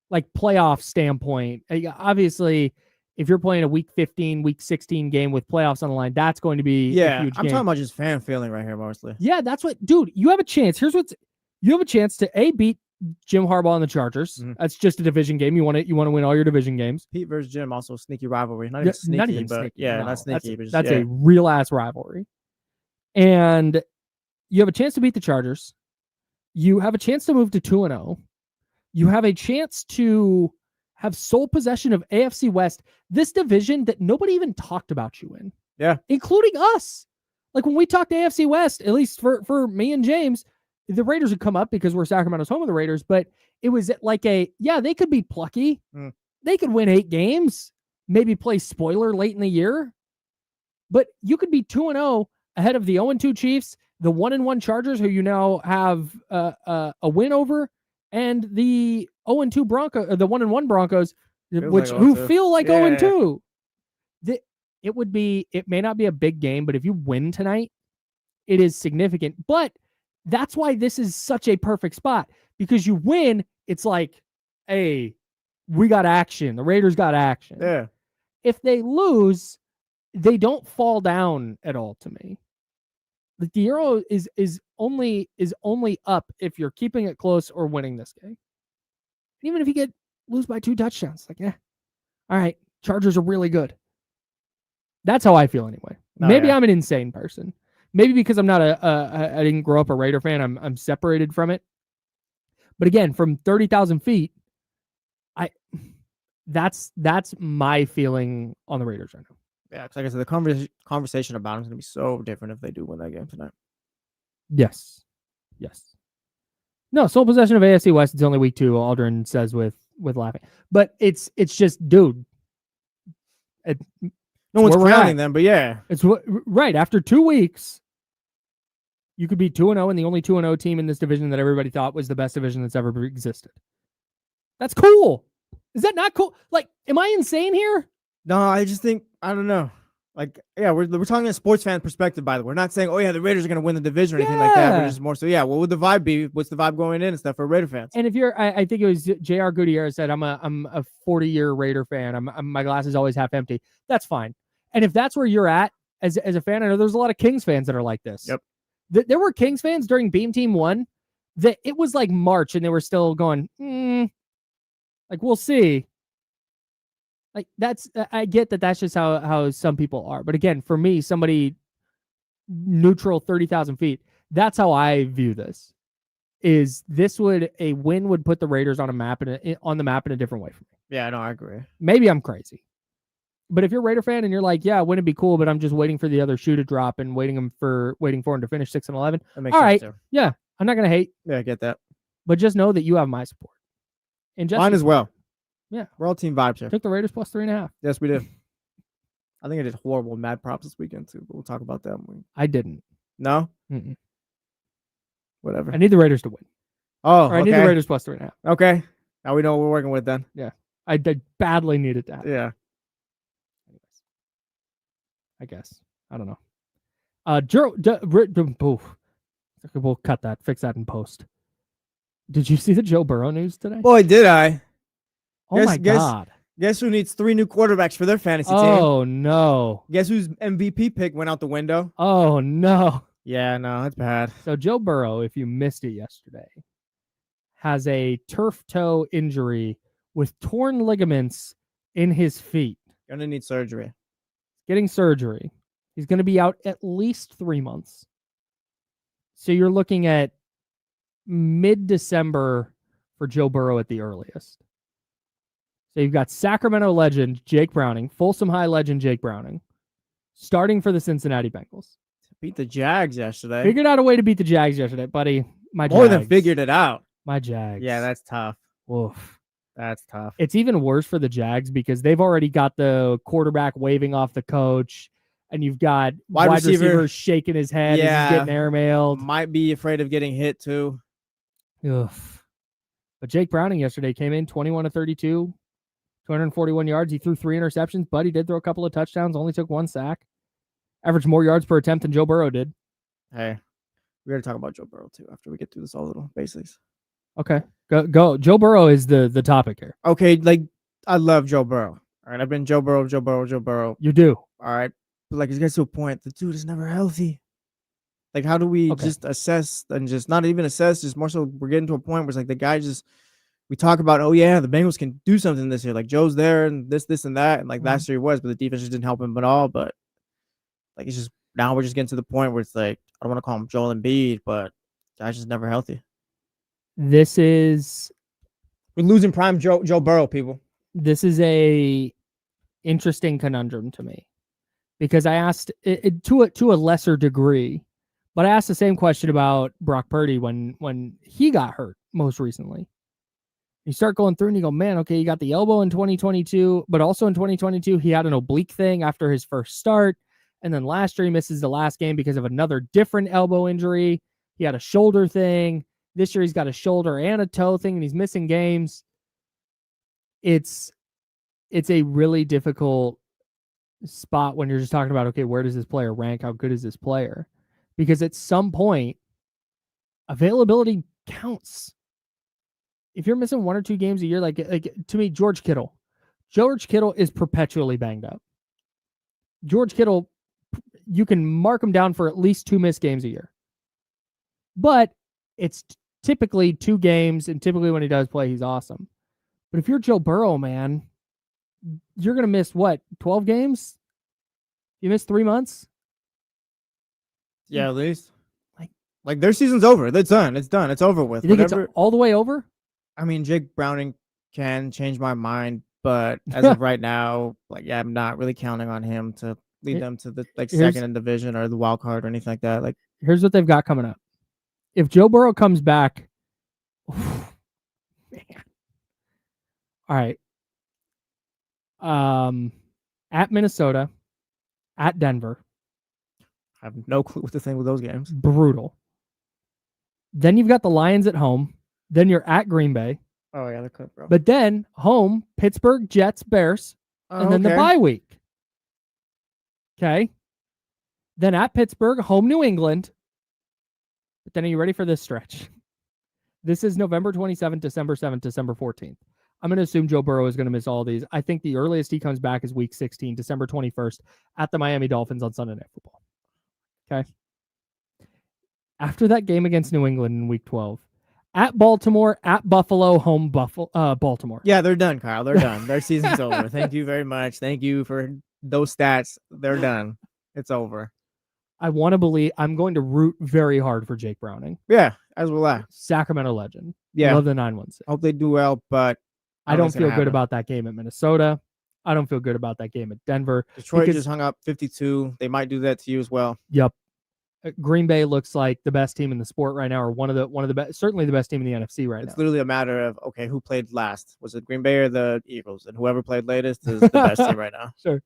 like playoff standpoint. Obviously, if you're playing a week 15, week 16 game with playoffs on the line, that's going to be a huge I'm game. talking about just fan feeling right here mostly. Yeah, that's what, dude, you have a chance. You have a chance to beat Jim Harbaugh and the Chargers. Mm-hmm. That's just a division game. You want to win all your division games. Pete versus Jim, also sneaky rivalry. Not even sneaky, but yeah, no, not sneaky. That's a real ass rivalry. And you have a chance to beat the Chargers. You have a chance to move to 2-0. You have a chance to have sole possession of AFC West, this division that nobody even talked about you in. Yeah. Including us. Like when we talked to AFC West, at least for me and James, the Raiders would come up because we're Sacramento's home of the Raiders, but it was like they could be plucky. They could win 8 games, maybe play spoiler late in the year. But you could be 2-0 ahead of the 0-2 Chiefs, the 1-1 Chargers, who you now have a win over, and the 0-2 Broncos, the 1-1 Broncos, who feel like 0-2. It may not be a big game, but if you win tonight, it is significant. But that's why this is such a perfect spot, because you win, it's like, hey, we got action. The Raiders got action. Yeah. If they lose, they don't fall down at all to me. Like the Euro is only up if you're keeping it close or winning this game. Even if you lose by 2 touchdowns, like, yeah, all right, Chargers are really good. That's how I feel anyway. Maybe I'm an insane person. Maybe because I'm not I didn't grow up a Raider fan. I'm separated from it. But again, from 30,000 feet, that's my feeling on the Raiders right now. Yeah, because like I said, the conversation about them is going to be so different if they do win that game tonight. Yes. No, sole possession of AFC West. It's only week 2. Aldrin says with laughing, but it's just, dude. No one's crowning them, but yeah, it's right after 2 weeks. You could be 2-0 and the only 2-0 team in this division that everybody thought was the best division that's ever existed. That's cool. Is that not cool? Like, am I insane here? No, I just think, I don't know. Like, yeah, we're talking a sports fan perspective, by the way. We're not saying, oh, yeah, the Raiders are going to win the division or anything like that. We're just more so, yeah, what would the vibe be? What's the vibe going in and stuff for Raider fans? And if you're, I think it was J.R. Gutierrez said, I'm a 40-year Raider fan. My glass is always half empty. That's fine. And if that's where you're at as a fan, I know there's a lot of Kings fans that are like this. Yep. There were Kings fans during Beam Team 1 that it was like March and they were still going, like, we'll see. Like, I get that that's just how some people are. But again, for me, somebody neutral 30,000 feet, that's how I view this. A win would put the Raiders on the map in a different way for me. Yeah, no, I agree. Maybe I'm crazy. But if you're a Raider fan and you're like, yeah, wouldn't it be cool, but I'm just waiting for the other shoe to drop and waiting for him to finish 6-11. All right. Too. Yeah, I'm not going to hate. Yeah, I get that. But just know that you have my support. And mine as well. Yeah. We're all team vibes here. Took the Raiders plus 3.5. Yes, we did. I think I did horrible mad props this weekend too, but we'll talk about that. I didn't. No? Mm-mm. Whatever. I need the Raiders to win. Oh, I need the Raiders plus 3.5. Okay. Now we know what we're working with then. Yeah. I badly needed that. Yeah. I guess. I don't know. We'll cut that. Fix that in post. Did you see the Joe Burrow news today? Boy, did I. Oh, my God. Guess who needs 3 new quarterbacks for their fantasy team? Oh, no. Guess whose MVP pick went out the window? Oh, no. Yeah, no, that's bad. So Joe Burrow, if you missed it yesterday, has a turf toe injury with torn ligaments in his feet. Gonna need surgery. Getting surgery. He's going to be out at least 3 months. So you're looking at mid-December for Joe Burrow at the earliest. So you've got Sacramento legend Jake Browning, Folsom High legend Jake Browning, starting for the Cincinnati Bengals. Beat the Jags yesterday. Figured out a way to beat the Jags yesterday, buddy. More than figured it out. My Jags. Yeah, that's tough. Oof. That's tough. It's even worse for the Jags because they've already got the quarterback waving off the coach, and you've got wide receiver shaking his head as he's getting airmailed. Might be afraid of getting hit too. Ugh. But Jake Browning yesterday came in 21-32, 241 yards. He threw 3 interceptions, but he did throw a couple of touchdowns, only took 1 sack. Averaged more yards per attempt than Joe Burrow did. Hey, we got to talk about Joe Burrow too after we get through this all little basics. Okay. Go. Joe Burrow is the topic here. Okay, like I love Joe Burrow. All right, I've been Joe Burrow. You do. All right, but like it gets to a point, the dude is never healthy. Like, how do we just assess and just not even assess? Just more so, we're getting to a point where it's like the guy just we talk about, oh yeah, the Bengals can do something this year. Like Joe's there and this and that, and like last year he was, but the defense just didn't help him at all. But like it's just now we're just getting to the point where it's like I don't want to call him Joel Embiid, but guy's just never healthy. We're losing prime Joe Burrow, people. This is a interesting conundrum to me because I asked it to a lesser degree, but I asked the same question about Brock Purdy when he got hurt most recently. You start going through and you go, man, okay, you got the elbow in 2022, but also in 2022 he had an oblique thing after his first start, and then last year he misses the last game because of another different elbow injury. He had a shoulder thing. This year he's got a shoulder and a toe thing, and he's missing games. It's a really difficult spot when you're just talking about, okay, where does this player rank? How good is this player? Because at some point, availability counts. If you're missing 1 or 2 games a year, like to me, George Kittle is perpetually banged up. George Kittle, you can mark him down for at least 2 missed games a year. But it's typically 2 games, and typically when he does play, he's awesome. But if you're Joe Burrow, man, you're going to miss, 12 games? You missed 3 months? Yeah, at least. Like their season's over. It's done. It's over with. You think it's all the way over? I mean, Jake Browning can change my mind, but as of right now, I'm not really counting on him to lead them to the second in division or the wild card or anything like that. Here's what they've got coming up. If Joe Burrow comes back, man. All right. At Minnesota, at Denver. I have no clue what to think with those games. Brutal. Then you've got the Lions at home. Then you're at Green Bay. Oh, yeah, they're good, bro. But then home, Pittsburgh, Jets, Bears, and then the bye week. Okay. Then at Pittsburgh, home New England. But then are you ready for this stretch? This is November 27th, December 7th, December 14th. I'm going to assume Joe Burrow is going to miss all these. I think the earliest he comes back is week 16, December 21st, at the Miami Dolphins on Sunday Night Football. Okay. After that game against New England in week 12, at Baltimore, at Buffalo, home Baltimore. Yeah, they're done, Kyle. They're done. Their season's over. Thank you very much. Thank you for those stats. They're done. It's over. I want to believe I'm going to root very hard for Jake Browning. Yeah, as will I. Sacramento legend. Yeah. Love the 916. Hope they do well, but I don't feel good about that game at Minnesota. I don't feel good about that game at Denver. Detroit just hung up 52. They might do that to you as well. Yep. Green Bay looks like the best team in the sport right now, or one of the best, certainly the best team in the NFC right now. It's literally a matter of, okay, who played last? Was it Green Bay or the Eagles? And whoever played latest is the best team right now. Sure.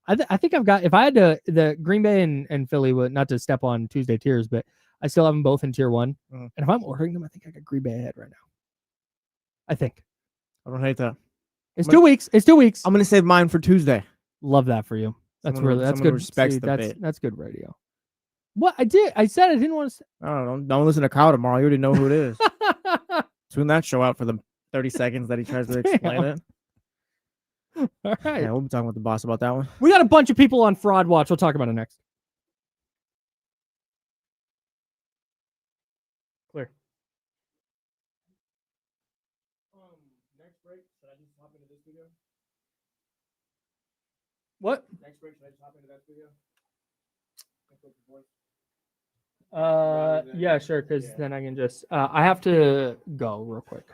I think I've got, if I had to, the Green Bay and Philly, not to step on Tuesday tiers, but I still have them both in tier 1. Mm-hmm. And if I'm ordering them, I think I got Green Bay ahead right now. I think. I don't hate that. It's 2 weeks. It's 2 weeks. I'm going to save mine for Tuesday. Love that for you. That's good. Respects that's good radio. What I did, I said I didn't want to. I don't know. Don't listen to Kyle tomorrow. You already know who it is. Tune that show out for the 30 seconds that he tries to explain it. All right. Yeah, we'll be talking with the boss about that one. We got a bunch of people on Fraud Watch. We'll talk about it next. Clear. Next break, should I just hop into this video? What? Next break, should I just hop into that video? Yeah, sure, because then I can just I have to go real quick.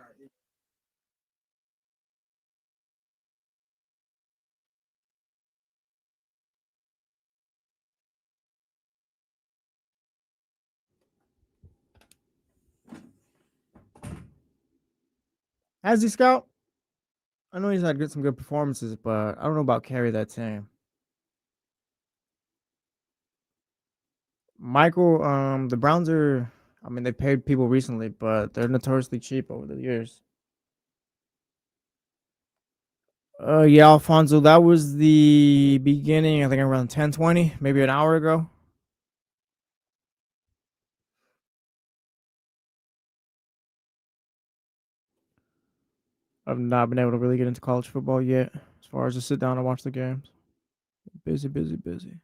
Has he, Scout? I know he's had some good performances, but I don't know about carry that team. Michael, the Browns are, I mean, they paid people recently, but they're notoriously cheap over the years. Yeah, Alfonso, that was the beginning, I think around 10:20, maybe an hour ago. I've not been able to really get into college football yet, as far as to sit down and watch the games. Busy, busy, busy.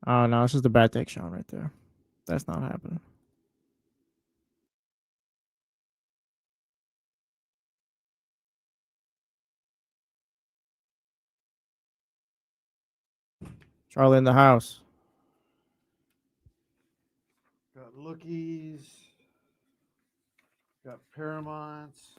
Oh, no, it's just a bad take, Sean, right there. That's not happening. Charlie in the house. Got lookies. Got Paramounts.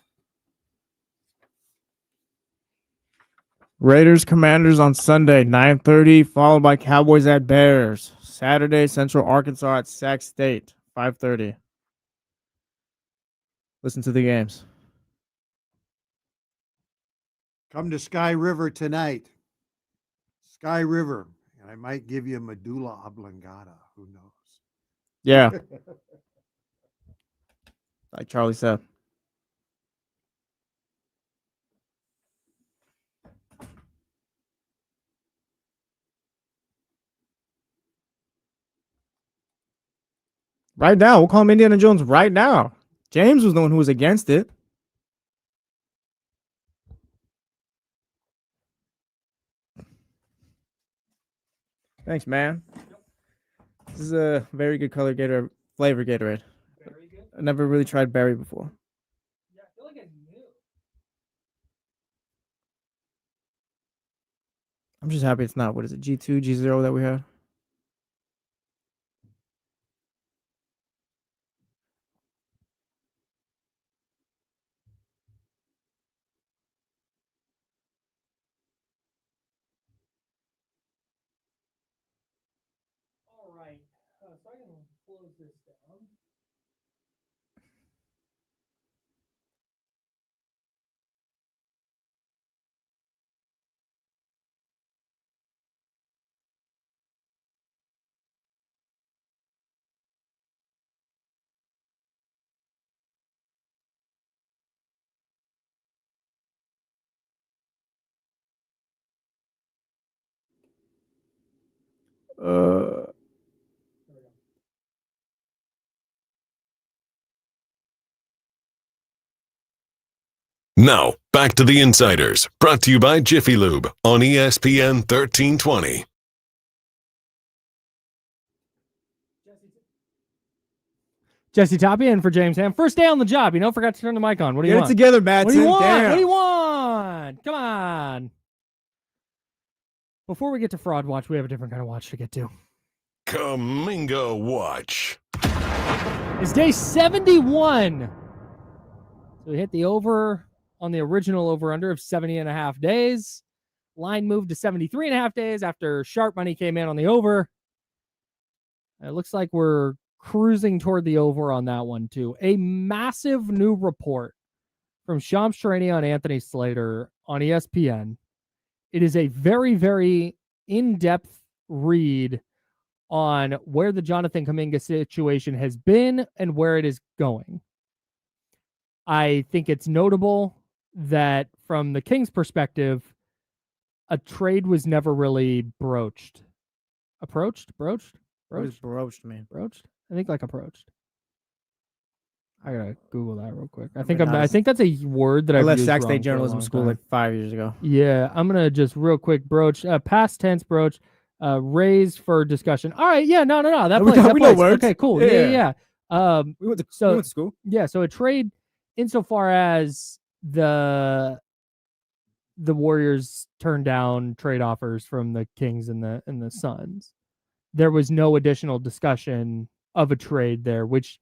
Raiders Commanders on Sunday, 9:30, followed by Cowboys at Bears. Saturday, Central Arkansas at Sac State, 5:30. Listen to the games. Come to Sky River tonight. Sky River. And I might give you medulla oblongata. Who knows? Yeah, like Charlie said. Right now, we'll call him Indiana Jones right now. James was the one who was against it. Thanks, man. This is a very good color Gatorade, flavor Gatorade. Very good. I never really tried berry before. Yeah, I feel like I knew. I'm just happy it's not, what is it, G2, G0 that we had? All right. So I can close this down. Now, back to the Insiders, brought to you by Jiffy Lube on ESPN 1320. Jesse Tapia in for James Ham. First day on the job, forgot to turn the mic on. What do you Get want? it together, Matt. What do you want? What do you want? Come on. Before we get to Fraud Watch, we have a different kind of watch to get to. Kuminga Watch. It's day 71. So we hit the over on the original over-under of 70.5 days. Line moved to 73.5 days after sharp money came in on the over. It looks like we're cruising toward the over on that one, too. A massive new report from Shams Charania and Anthony Slater on ESPN. It is a very, very in-depth read on where the Jonathan Kuminga situation has been and where it is going. I think it's notable that from the Kings' perspective, a trade was never really broached. Broached? What is broached, man? Broached? I think like approached. I gotta Google that real quick. I mean, think that's a word that I I've left used Sac wrong State for a journalism long school time. like 5 years ago. Yeah, I'm gonna just real quick broach. Past tense broach. Raise for discussion. All right, yeah, no. That We plays. That know plays. words. Okay, cool. Yeah. Yeah. We went to school. Yeah, so a trade insofar as the Warriors turned down trade offers from the Kings and the Suns. There was no additional discussion of a trade there, which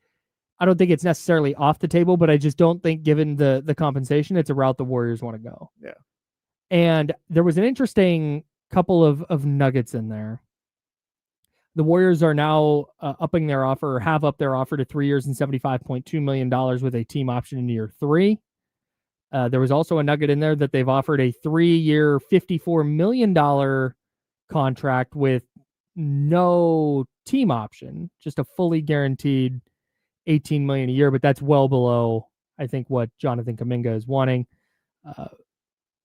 I don't think it's necessarily off the table, but I just don't think, given the compensation, it's a route the Warriors want to go. Yeah. And there was an interesting couple of nuggets in there. The Warriors are now upping their offer, or have upped their offer to 3 years and $75.2 million with a team option in year 3. There was also a nugget in there that they've offered a 3-year, $54 million contract with no team option, just a fully guaranteed $18 million a year, but that's well below, I think, what Jonathan Kuminga is wanting.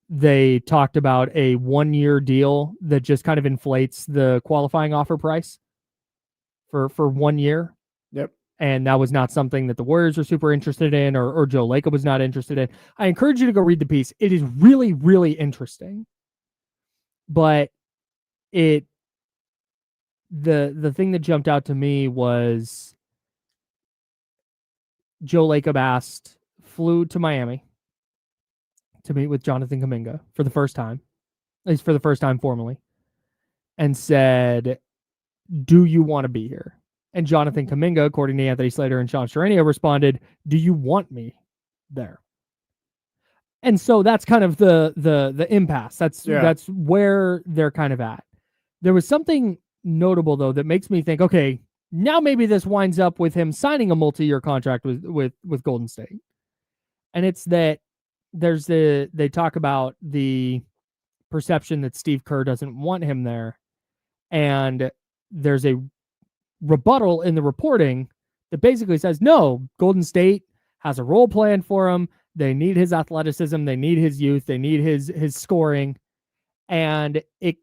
they talked about a 1-year deal that just kind of inflates the qualifying offer price for 1 year. Yep. And that was not something that the Warriors were super interested in, or Joe Lacob was not interested in. I encourage you to go read the piece. It is really, really interesting. But the thing that jumped out to me was Joe Lacob flew to Miami to meet with Jonathan Kuminga for the first time, at least for the first time formally, and said, "Do you want to be here?" And Jonathan Kuminga, according to Anthony Slater and Sean Sharania, responded, "Do you want me there?" And so that's kind of the impasse. That's where they're kind of at. There was something notable though that makes me think, okay, now maybe this winds up with him signing a multi-year contract with Golden State. And it's that they talk about the perception that Steve Kerr doesn't want him there. And there's a rebuttal in the reporting that basically says, no, Golden State has a role plan for him. They need his athleticism. They need his youth. They need his scoring. And it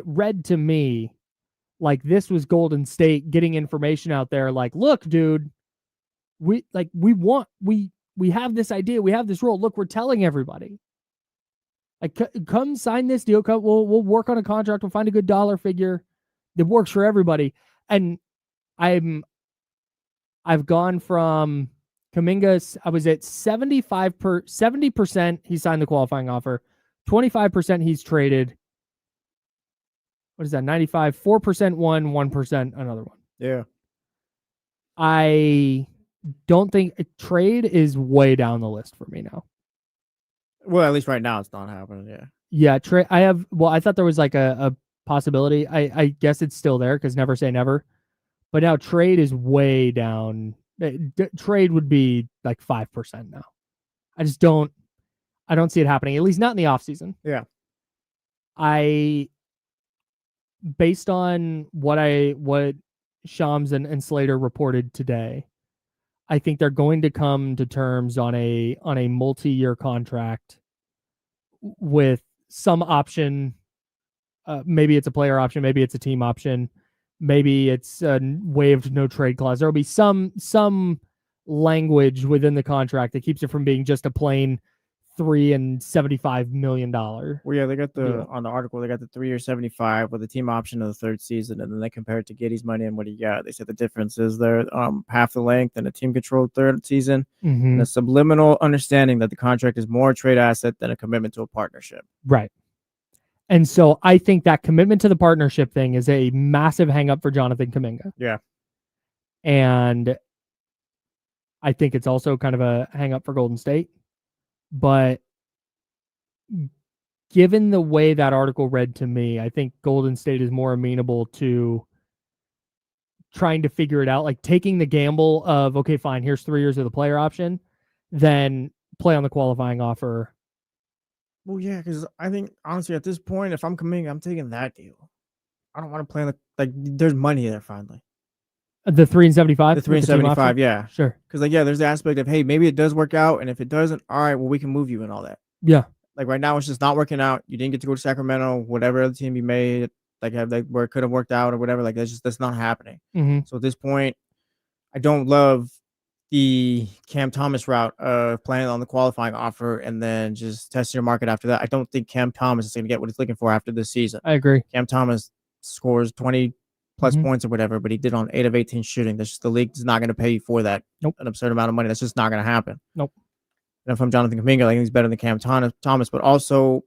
read to me like this was Golden State getting information out there. Like, look, dude, we have this idea. We have this role. Look, we're telling everybody. Like, come sign this deal. We'll work on a contract. We'll find a good dollar figure that works for everybody. And I've gone from Kuminga. I was at 70% he signed the qualifying offer, 25% he's traded. What is that? 95, 4% one, 1% another one. Yeah. I don't think a trade is way down the list for me now. Well, at least right now it's not happening. Yeah. Yeah. Trade. I thought there was like a possibility. I guess it's still there because never say never. But now trade is way down. Trade would be like 5% now. I don't see it happening, at least not in the offseason. Yeah. Based on what Shams and Slater reported today, I think they're going to come to terms on a multi-year contract with some option. Maybe it's a player option, maybe it's a team option, maybe it's a waived no trade clause. There'll be some language within the contract that keeps it from being just a plain $3 and $75 million. Well, yeah, they got on the article, they got the 3 year 75 with a team option of the third season, and then they compare it to Giddey's money and what he got. They said the difference is they're half the length and a team controlled third season, and a subliminal understanding that the contract is more a trade asset than a commitment to a partnership. Right. And so I think that commitment to the partnership thing is a massive hang up for Jonathan Kuminga. Yeah. And I think it's also kind of a hang up for Golden State. But given the way that article read to me, I think Golden State is more amenable to trying to figure it out, like taking the gamble of, okay, fine, here's 3 years of the player option, then play on the qualifying offer. Well, yeah, because I think, honestly, at this point, if I'm Kuminga, I'm taking that deal. I don't want to play on there's money there finally. The 3 and 75? The 3 and 75, yeah. Sure. Because, there's the aspect of, hey, maybe it does work out, and if it doesn't, all right, well, we can move you and all that. Yeah. Like, right now, it's just not working out. You didn't get to go to Sacramento, whatever other team you made, where it could have worked out or whatever. Like, that's not happening. Mm-hmm. So, at this point, I don't love the Cam Thomas route of playing on the qualifying offer and then just testing your market after that. I don't think Cam Thomas is going to get what he's looking for after this season. I agree. Cam Thomas scores 20 plus points or whatever, but he did on 8 of 18 shooting. That's just, the league is not going to pay you for that. Nope. An absurd amount of money. That's just not going to happen. Nope. And if I'm Jonathan Kuminga, I think he's better than Cam Thomas, but also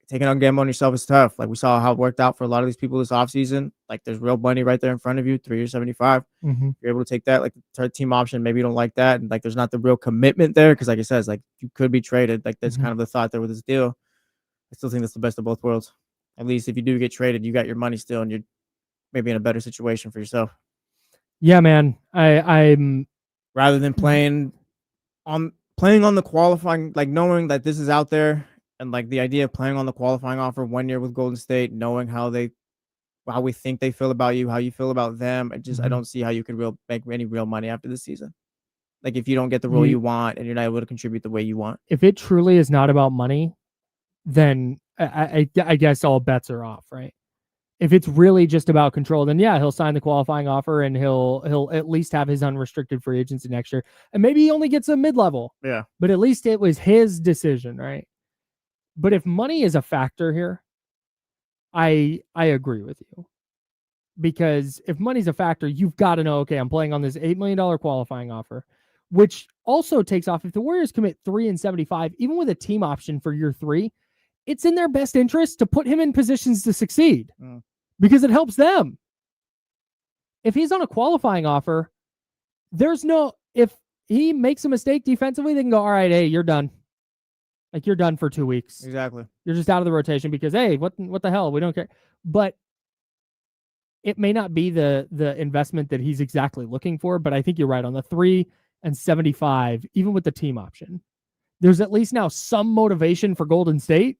taking on gamble on yourself is tough. Like, we saw how it worked out for a lot of these people this offseason. Like, there's real money right there in front of you, 3 years 75. You're able to take that, like the team option. Maybe you don't like that, and like there's not the real commitment there because, like it says, like you could be traded. Like, that's kind of the thought there with this deal. I still think that's the best of both worlds. At least if you do get traded, you got your money still, and you're maybe in a better situation for yourself. Yeah, man. I'm rather than playing on the qualifying, like knowing that this is out there. And like the idea of playing on the qualifying offer 1 year with Golden State, knowing how we think they feel about you, how you feel about them. I don't see how you could make any real money after this season. Like, if you don't get the role you want and you're not able to contribute the way you want. If it truly is not about money, then I guess all bets are off, right? If it's really just about control, then yeah, he'll sign the qualifying offer and he'll at least have his unrestricted free agency next year. And maybe he only gets a mid-level. Yeah. But at least it was his decision, right? But if money is a factor here, I agree with you. Because if money's a factor, you've got to know, okay, I'm playing on this $8 million qualifying offer, which also takes off. If the Warriors commit 3 and 75, even with a team option for year 3, it's in their best interest to put him in positions to succeed because it helps them. If he's on a qualifying offer, if he makes a mistake defensively, they can go, all right, hey, you're done. Like, you're done for 2 weeks. Exactly. You're just out of the rotation because, hey, what the hell? We don't care. But it may not be the investment that he's exactly looking for, but I think you're right on the 3 and 75, even with the team option. There's at least now some motivation for Golden State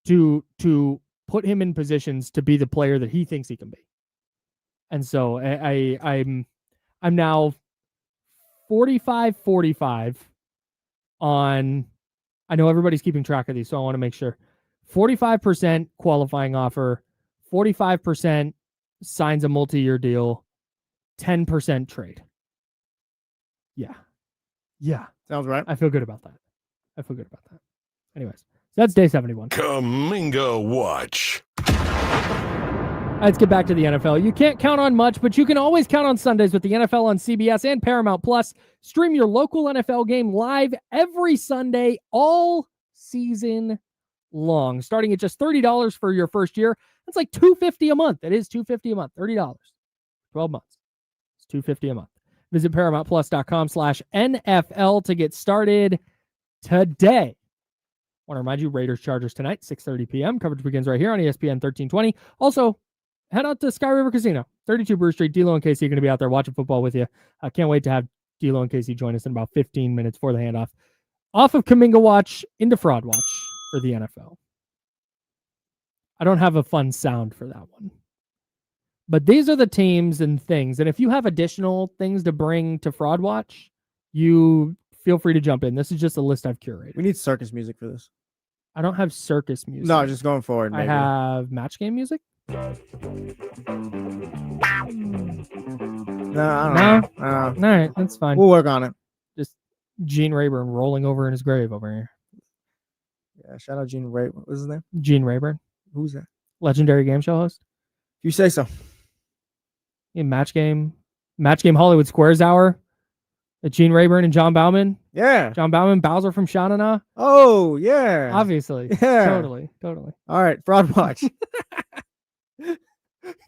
to put him in positions to be the player that he thinks he can be. And so I'm now 45-45 on, I know everybody's keeping track of these, so I want to make sure. 45% qualifying offer, 45% signs a multi-year deal, 10% trade. Yeah. Sounds right. I feel good about that. Anyways, that's day 71. Kuminga Watch. Let's get back to the NFL. You can't count on much, but you can always count on Sundays with the NFL on CBS and Paramount Plus. Stream your local NFL game live every Sunday, all season long, starting at just $30 for your first year. That's like $250 a month. It is $250 a month. $30. 12 months. It's $250 a month. Visit ParamountPlus.com/NFL to get started today. I want to remind you, Raiders Chargers tonight, 6:30 p.m. Coverage begins right here on ESPN 1320. Also, head out to Sky River Casino, 32 Brew Street. D'Lo and Casey are going to be out there watching football with you. I can't wait to have D'Lo and Casey join us in about 15 minutes for the handoff. Off of Kuminga Watch into Fraud Watch for the NFL. I don't have a fun sound for that one. But these are the teams and things. And if you have additional things to bring to Fraud Watch, you feel free to jump in. This is just a list I've curated. We need circus music for this. I don't have circus music. No, just going forward. Maybe. I have match game music. No, I don't know. All right, that's fine. We'll work on it. Just Gene Rayburn rolling over in his grave over here. Yeah, shout out Gene Ray. What's his name? Gene Rayburn, Who's that? legendary game show host. You say so. In match game Hollywood Squares Hour. Gene Rayburn and John Bauman. Yeah. John Bauman, Bowser from Shanana. Oh, yeah. Obviously. Yeah. Totally. All right, Fraud Watch.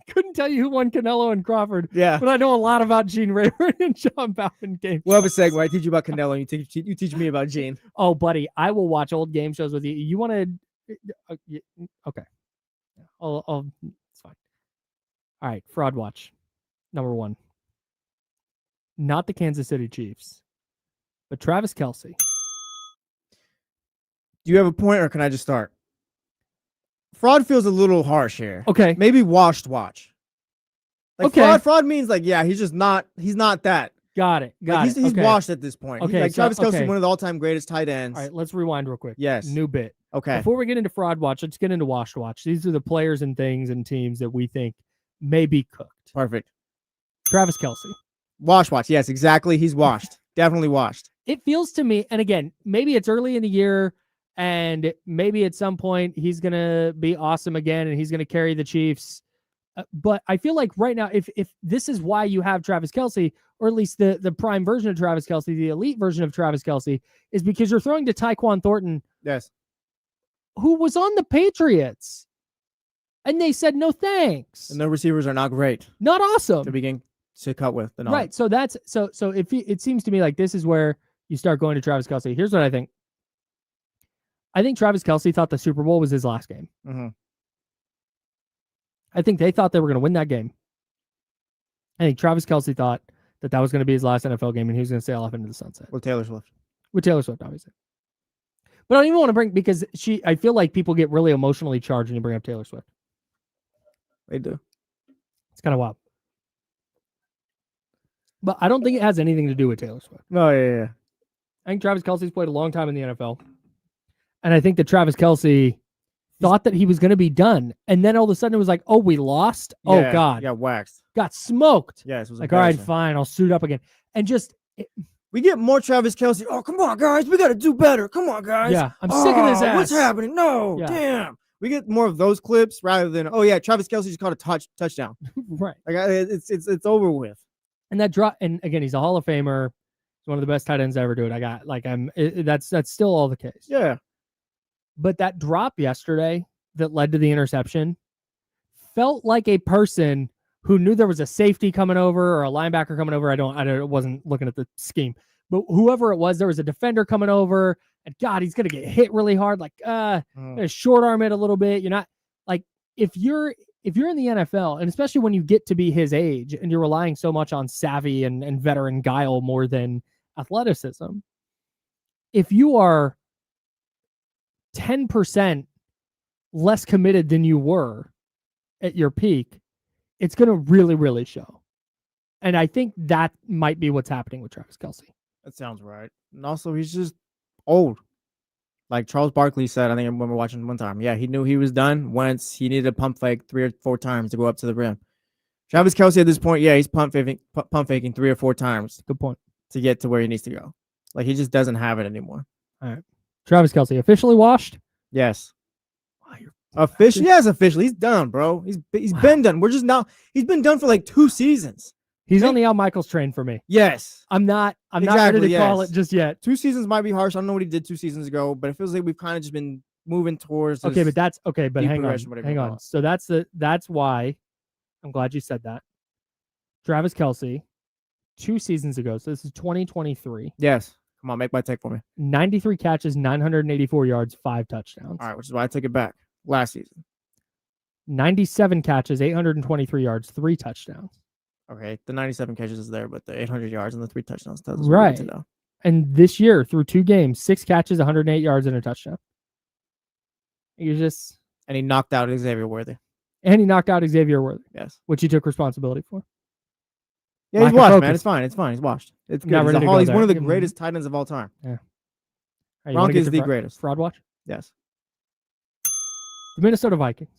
Couldn't tell you who won Canelo and Crawford. Yeah. But I know a lot about Gene Rayburn and John Bauman game. We'll have a segment. I teach you about Canelo and you teach me about Gene. Oh, buddy, I will watch old game shows with you. You want to? Okay. I'll. It's fine. All right. Fraud Watch. Number 1. Not the Kansas City Chiefs, but Travis Kelce. Do you have a point or can I just start? Fraud feels a little harsh here. Okay. Maybe washed watch. Like Okay. fraud means like, yeah, he's not that. Got it. He's okay. washed at this point. Okay, Like so- Travis Kelce, okay. one of the all-time greatest tight ends. All right. Let's rewind real quick. Yes. New bit. Okay. Before we get into Fraud Watch, let's get into Washed Watch. These are the players and things and teams that we think may be cooked. Perfect. Travis Kelce. Wash watch. Yes, exactly. He's washed. Definitely washed. It feels to me, and again, maybe it's early in the year, and maybe at some point he's going to be awesome again, and he's going to carry the Chiefs. But I feel like right now, if this is why you have Travis Kelce, or at least the prime version of Travis Kelce, the elite version of Travis Kelce, is because you're throwing to Tyquan Thornton, Yes. who was on the Patriots, and they said no thanks. And the receivers are not great Not awesome. to begin to cut with. Right. So that's so it seems to me like this is where you start going to Travis Kelce. Here's what I think. I think Travis Kelce thought the Super Bowl was his last game. Mm-hmm. I think they thought they were going to win that game. I think Travis Kelce thought that was going to be his last NFL game and he was going to sail off into the sunset. With Taylor Swift. With Taylor Swift, obviously. But I don't even want to bring, because I feel like people get really emotionally charged when you bring up Taylor Swift. They do. It's kind of wild. But I don't think it has anything to do with Taylor Swift. No, yeah. I think Travis Kelce's played a long time in the NFL. And I think that Travis Kelce thought that he was going to be done. And then all of a sudden it was like, oh, we lost? Yeah, Oh, God. got waxed. Got smoked. Yes, it was like, all right, embarrassing. fine. I'll suit up again. And just... We get more Travis Kelce. Oh, come on, guys. We got to do better. Come on, guys. Yeah, I'm sick of his ass. What's happening? No, Yeah. damn. We get more of those clips rather than, oh, yeah, Travis Kelce just caught a touchdown. Right. Like it's over with. And that drop, and again, he's a Hall of Famer. He's one of the best tight ends to ever do it. That's still all the case. Yeah. But that drop yesterday that led to the interception felt like a person who knew there was a safety coming over or a linebacker coming over. I wasn't looking at the scheme, but whoever it was, there was a defender coming over, and God, he's going to get hit really hard. Like, gonna short arm it a little bit. You're not like, if you're in the NFL, and especially when you get to be his age and you're relying so much on savvy and veteran guile more than athleticism, if you are 10% less committed than you were at your peak, it's going to really, really show. And I think that might be what's happening with Travis Kelce. That sounds right. And also, he's just old. Like Charles Barkley said, I think I remember watching one time. Yeah, he knew he was done once he needed to pump fake 3 or 4 times to go up to the rim. Travis Kelce at this point, yeah, he's pump faking 3 or 4 times. Good point. To get to where he needs to go. Like, he just doesn't have it anymore. All right. Travis Kelce, officially washed? Yes. Officially? Yes, officially. He's done, bro. He's been done. We're just now. He's been done for like 2 seasons. He's on the Al Michaels train for me. Yes. I'm not ready to call it just yet. 2 seasons might be harsh. I don't know what he did 2 seasons ago, but it feels like we've kind of just been moving towards Okay, but that's okay, but hang on. Hang on. So that's why I'm glad you said that. Travis Kelce, 2 seasons ago. So this is 2023. Yes. Come on, make my take for me. 93 catches, 984 yards, 5 touchdowns. All right, which is why I took it back last season. 97 catches, 823 yards, 3 touchdowns. Okay, the 97 catches is there, but the 800 yards and the 3 touchdowns does right. To know. And this year, through 2 games, 6 catches, 108 yards, and a touchdown. And he knocked out Xavier Worthy. Yes, which he took responsibility for. Yeah, he's washed, man. It's fine. He's washed. It's good. He's one of the greatest tight ends of all time. Yeah. Gronk is the greatest. Fraud watch? Yes. The Minnesota Vikings.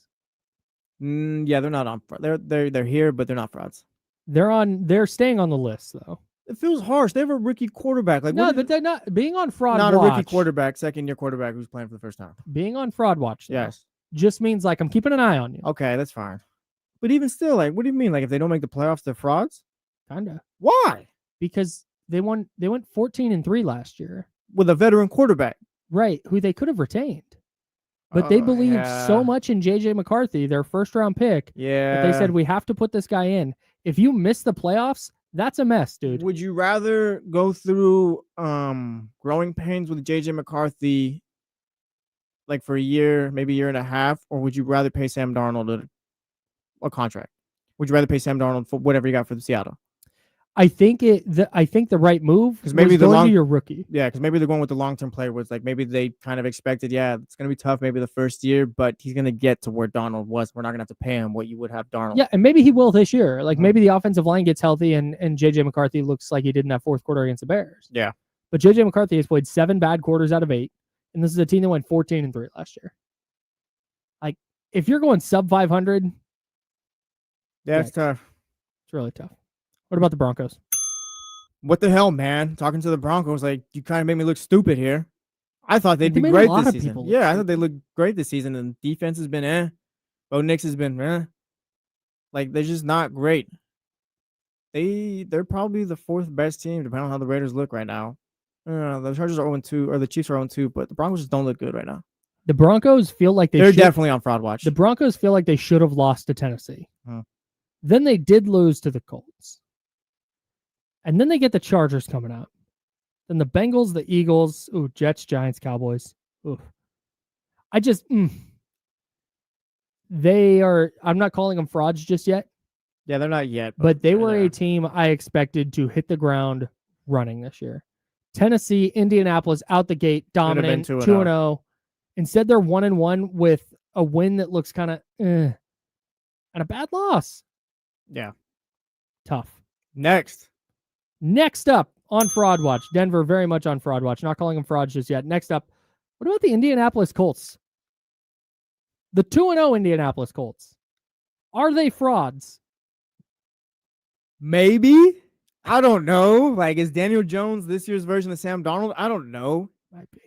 Yeah, they're not on. They're here, but they're not frauds. They're staying on the list though. It feels harsh. They have a rookie quarterback. Like, no, but they're not being on fraud. Not watch, a rookie quarterback, second-year quarterback who's playing for the first time. Being on fraud watch. Though, yes. Just means like I'm keeping an eye on you. Okay, that's fine. But even still, like, what do you mean? Like, if they don't make the playoffs, they're frauds? Kinda. Why? Because they went 14-3 last year with a veteran quarterback, right? Who they could have retained, but they believed so much in JJ McCarthy, their first-round pick. Yeah, that they said we have to put this guy in. If you miss the playoffs, that's a mess, dude. Would you rather go through growing pains with JJ McCarthy, like for a year, maybe a year and a half, or would you rather pay Sam Darnold a contract? Would you rather pay Sam Darnold for whatever you got for Seattle? I think the right move because maybe your rookie. Yeah, because maybe they're going with the long-term player. Was like maybe they kind of expected, yeah, it's gonna be tough, maybe the first year, but he's gonna get to where Darnold was. We're not gonna have to pay him what you would have Darnold. Yeah, and maybe he will this year. Like maybe the offensive line gets healthy and JJ McCarthy looks like he did in that 4th quarter against the Bears. Yeah, but JJ McCarthy has played 7 bad quarters out of 8, and this is a team that went 14-3 last year. Like if you're going sub 500, yeah, it's tough. It's really tough. What about the Broncos? What the hell, man? Talking to the Broncos, like, you kind of made me look stupid here. I thought they'd be great this season. Yeah, I thought they looked great this season, and defense has been Bo Nix has been Like, they're just not great. They're probably the 4th best team, depending on how the Raiders look right now. The Chargers are 0-2, or the Chiefs are 0-2, but the Broncos just don't look good right now. The Broncos feel like they're definitely on fraud watch. The Broncos feel like they should have lost to Tennessee. Then they did lose to the Colts. And then they get the Chargers coming out. Then the Bengals, the Eagles, Jets, Giants, Cowboys. I'm not calling them frauds just yet. Yeah, they're not yet. But they were a team I expected to hit the ground running this year. Tennessee, Indianapolis, out the gate, dominant, 2-0. Instead, they're 1-1 with a win that looks kind of and a bad loss. Yeah. Tough. Next up on Fraud Watch. Denver very much on Fraud Watch. Not calling them frauds just yet. Next up, What about the Indianapolis Colts? The 2-0 Indianapolis Colts. Are they frauds? Maybe. I don't know. Like, is Daniel Jones this year's version of Sam Darnold? I don't know. Might be.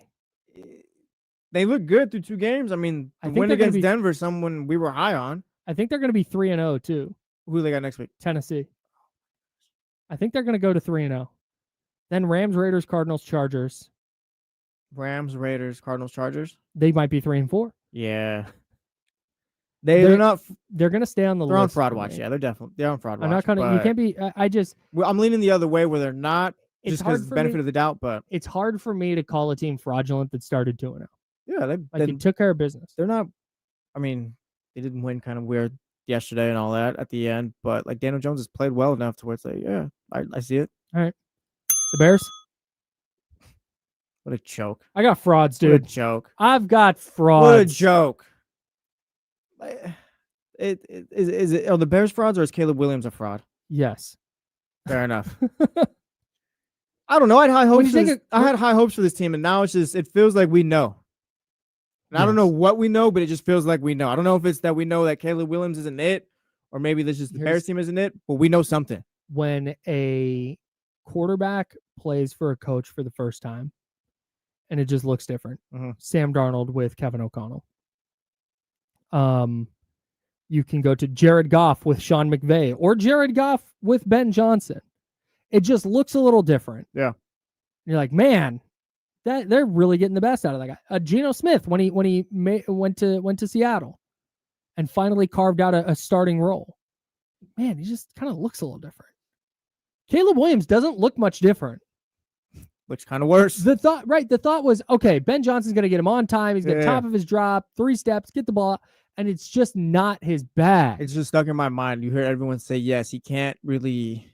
They look good through 2 games. I mean, the win against Denver, someone we were high on. I think they're going to be 3-0 too. Who they got next week? Tennessee. I think they're going to go to 3-0. Then Rams, Raiders, Cardinals, Chargers. Rams, Raiders, Cardinals, Chargers. They might be 3-4. Yeah. They're not. They're going to stay on the list. They're on fraud watch. Yeah, they're on fraud watch. I'm not going to. You can't be. I'm leaning the other way where they're not. Just because benefit of the doubt, but it's hard for me to call a team fraudulent that started 2-0. Yeah, they took care of business. They're not. I mean, they didn't win kind of weird yesterday and all that at the end, but like Daniel Jones has played well enough to where it's like, yeah, I see it. All right, the Bears. What a joke! I got frauds, dude. What a joke! I've got frauds. What a joke! Is it? Are the Bears frauds or is Caleb Williams a fraud? Yes. Fair enough. I don't know. I had high hopes. I had high hopes for this team, and now it's just it feels like we know. And I don't know what we know, but it just feels like we know. I don't know if it's that we know that Caleb Williams isn't it, or maybe this just the Bears team isn't it, but we know something. When a quarterback plays for a coach for the first time, and it just looks different. Mm-hmm. Sam Darnold with Kevin O'Connell. You can go to Jared Goff with Sean McVay, or Jared Goff with Ben Johnson. It just looks a little different. Yeah. You're like, man, that they're really getting the best out of that guy. Geno Smith when he went to Seattle and finally carved out a starting role. Man, he just kind of looks a little different. Caleb Williams doesn't look much different. Looks kind of worse. The thought was, okay, Ben Johnson's going to get him on time. He's got top of his drop, 3 steps, get the ball, and it's just not his bag. It's just stuck in my mind. You hear everyone say, yes, he can't really.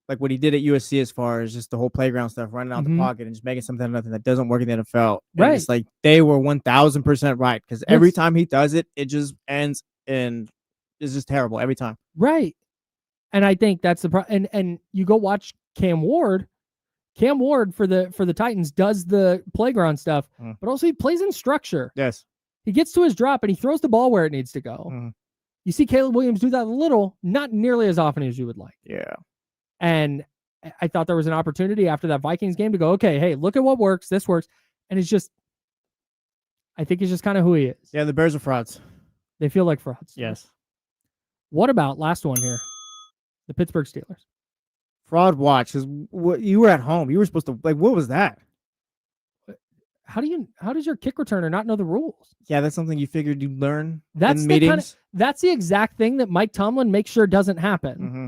Like what he did at USC as far as just the whole playground stuff, running out the pocket and just making something nothing that doesn't work in the NFL. And it's like they were 1,000% right because every time he does it, it just ends and it's just terrible every time. Right. And I think that's the problem. And you go watch Cam Ward. Cam Ward for the Titans does the playground stuff, but also he plays in structure. Yes. He gets to his drop and he throws the ball where it needs to go. You see Caleb Williams do that a little, not nearly as often as you would like. Yeah. And I thought there was an opportunity after that Vikings game to go, okay, hey, look at what works. This works. And it's just, I think it's just kind of who he is. Yeah, the Bears are frauds. They feel like frauds. Yes. What about last one here? The Pittsburgh Steelers. Fraud watch. Because you were at home. You were supposed to, like, what was that? How does your kick returner not know the rules? Yeah, that's something you figured you'd learn in meetings. That's the exact thing that Mike Tomlin makes sure doesn't happen. Mm-hmm.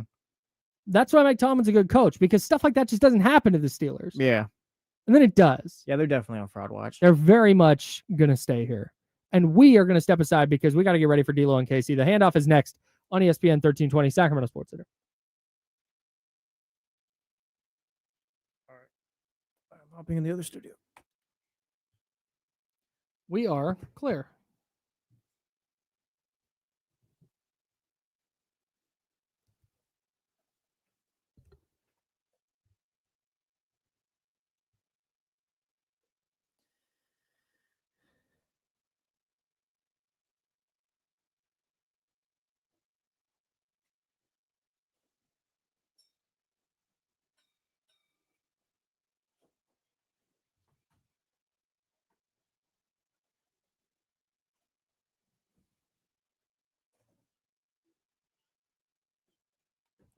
That's why Mike Tomlin's a good coach, because stuff like that just doesn't happen to the Steelers. Yeah. And then it does. Yeah, they're definitely on fraud watch. They're very much going to stay here. And we are going to step aside because we got to get ready for D'Lo and Casey. The handoff is next on ESPN 1320 Sacramento Sports Center. All right. I'm hopping in the other studio. We are clear.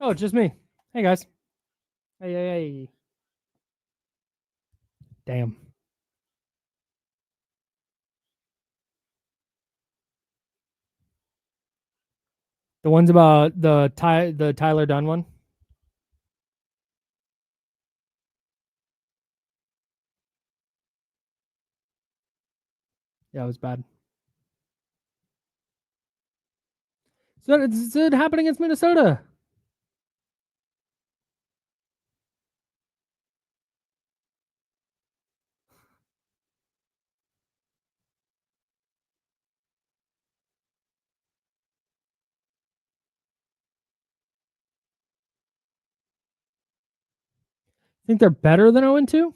Oh, it's just me. Hey, guys. Hey. Damn. The ones about the Tyler Dunn one? Yeah, it was bad. So it's happening against Minnesota. Think they're better than 0-2?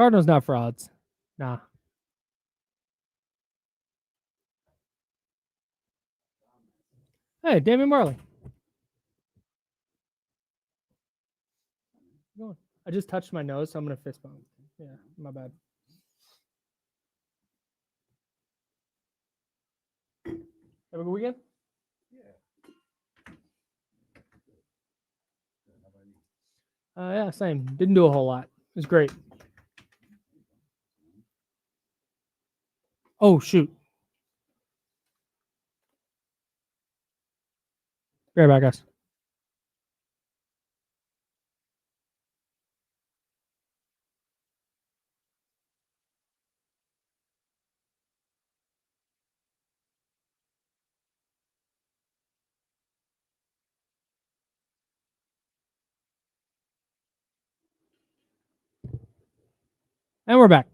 Cardinals not frauds. Nah. Hey, Damian Marley. I just touched my nose, so I'm gonna fist bump. Yeah, my bad. Have a good weekend? Yeah, same. Didn't do a whole lot. It was great. Oh, shoot. Be right back, guys. And we're back.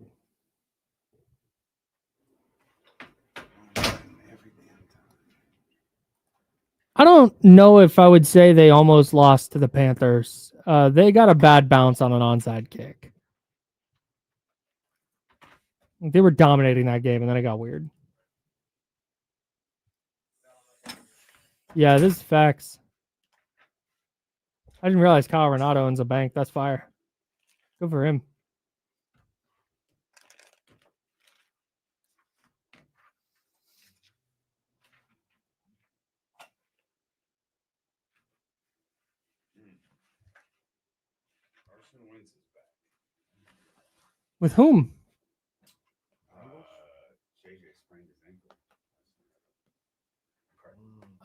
I don't know if I would say they almost lost to the Panthers. They got a bad bounce on an onside kick. They were dominating that game, and then it got weird. Yeah, this is facts. I didn't realize Kyle Renato owns a bank. That's fire. Good for him. With whom?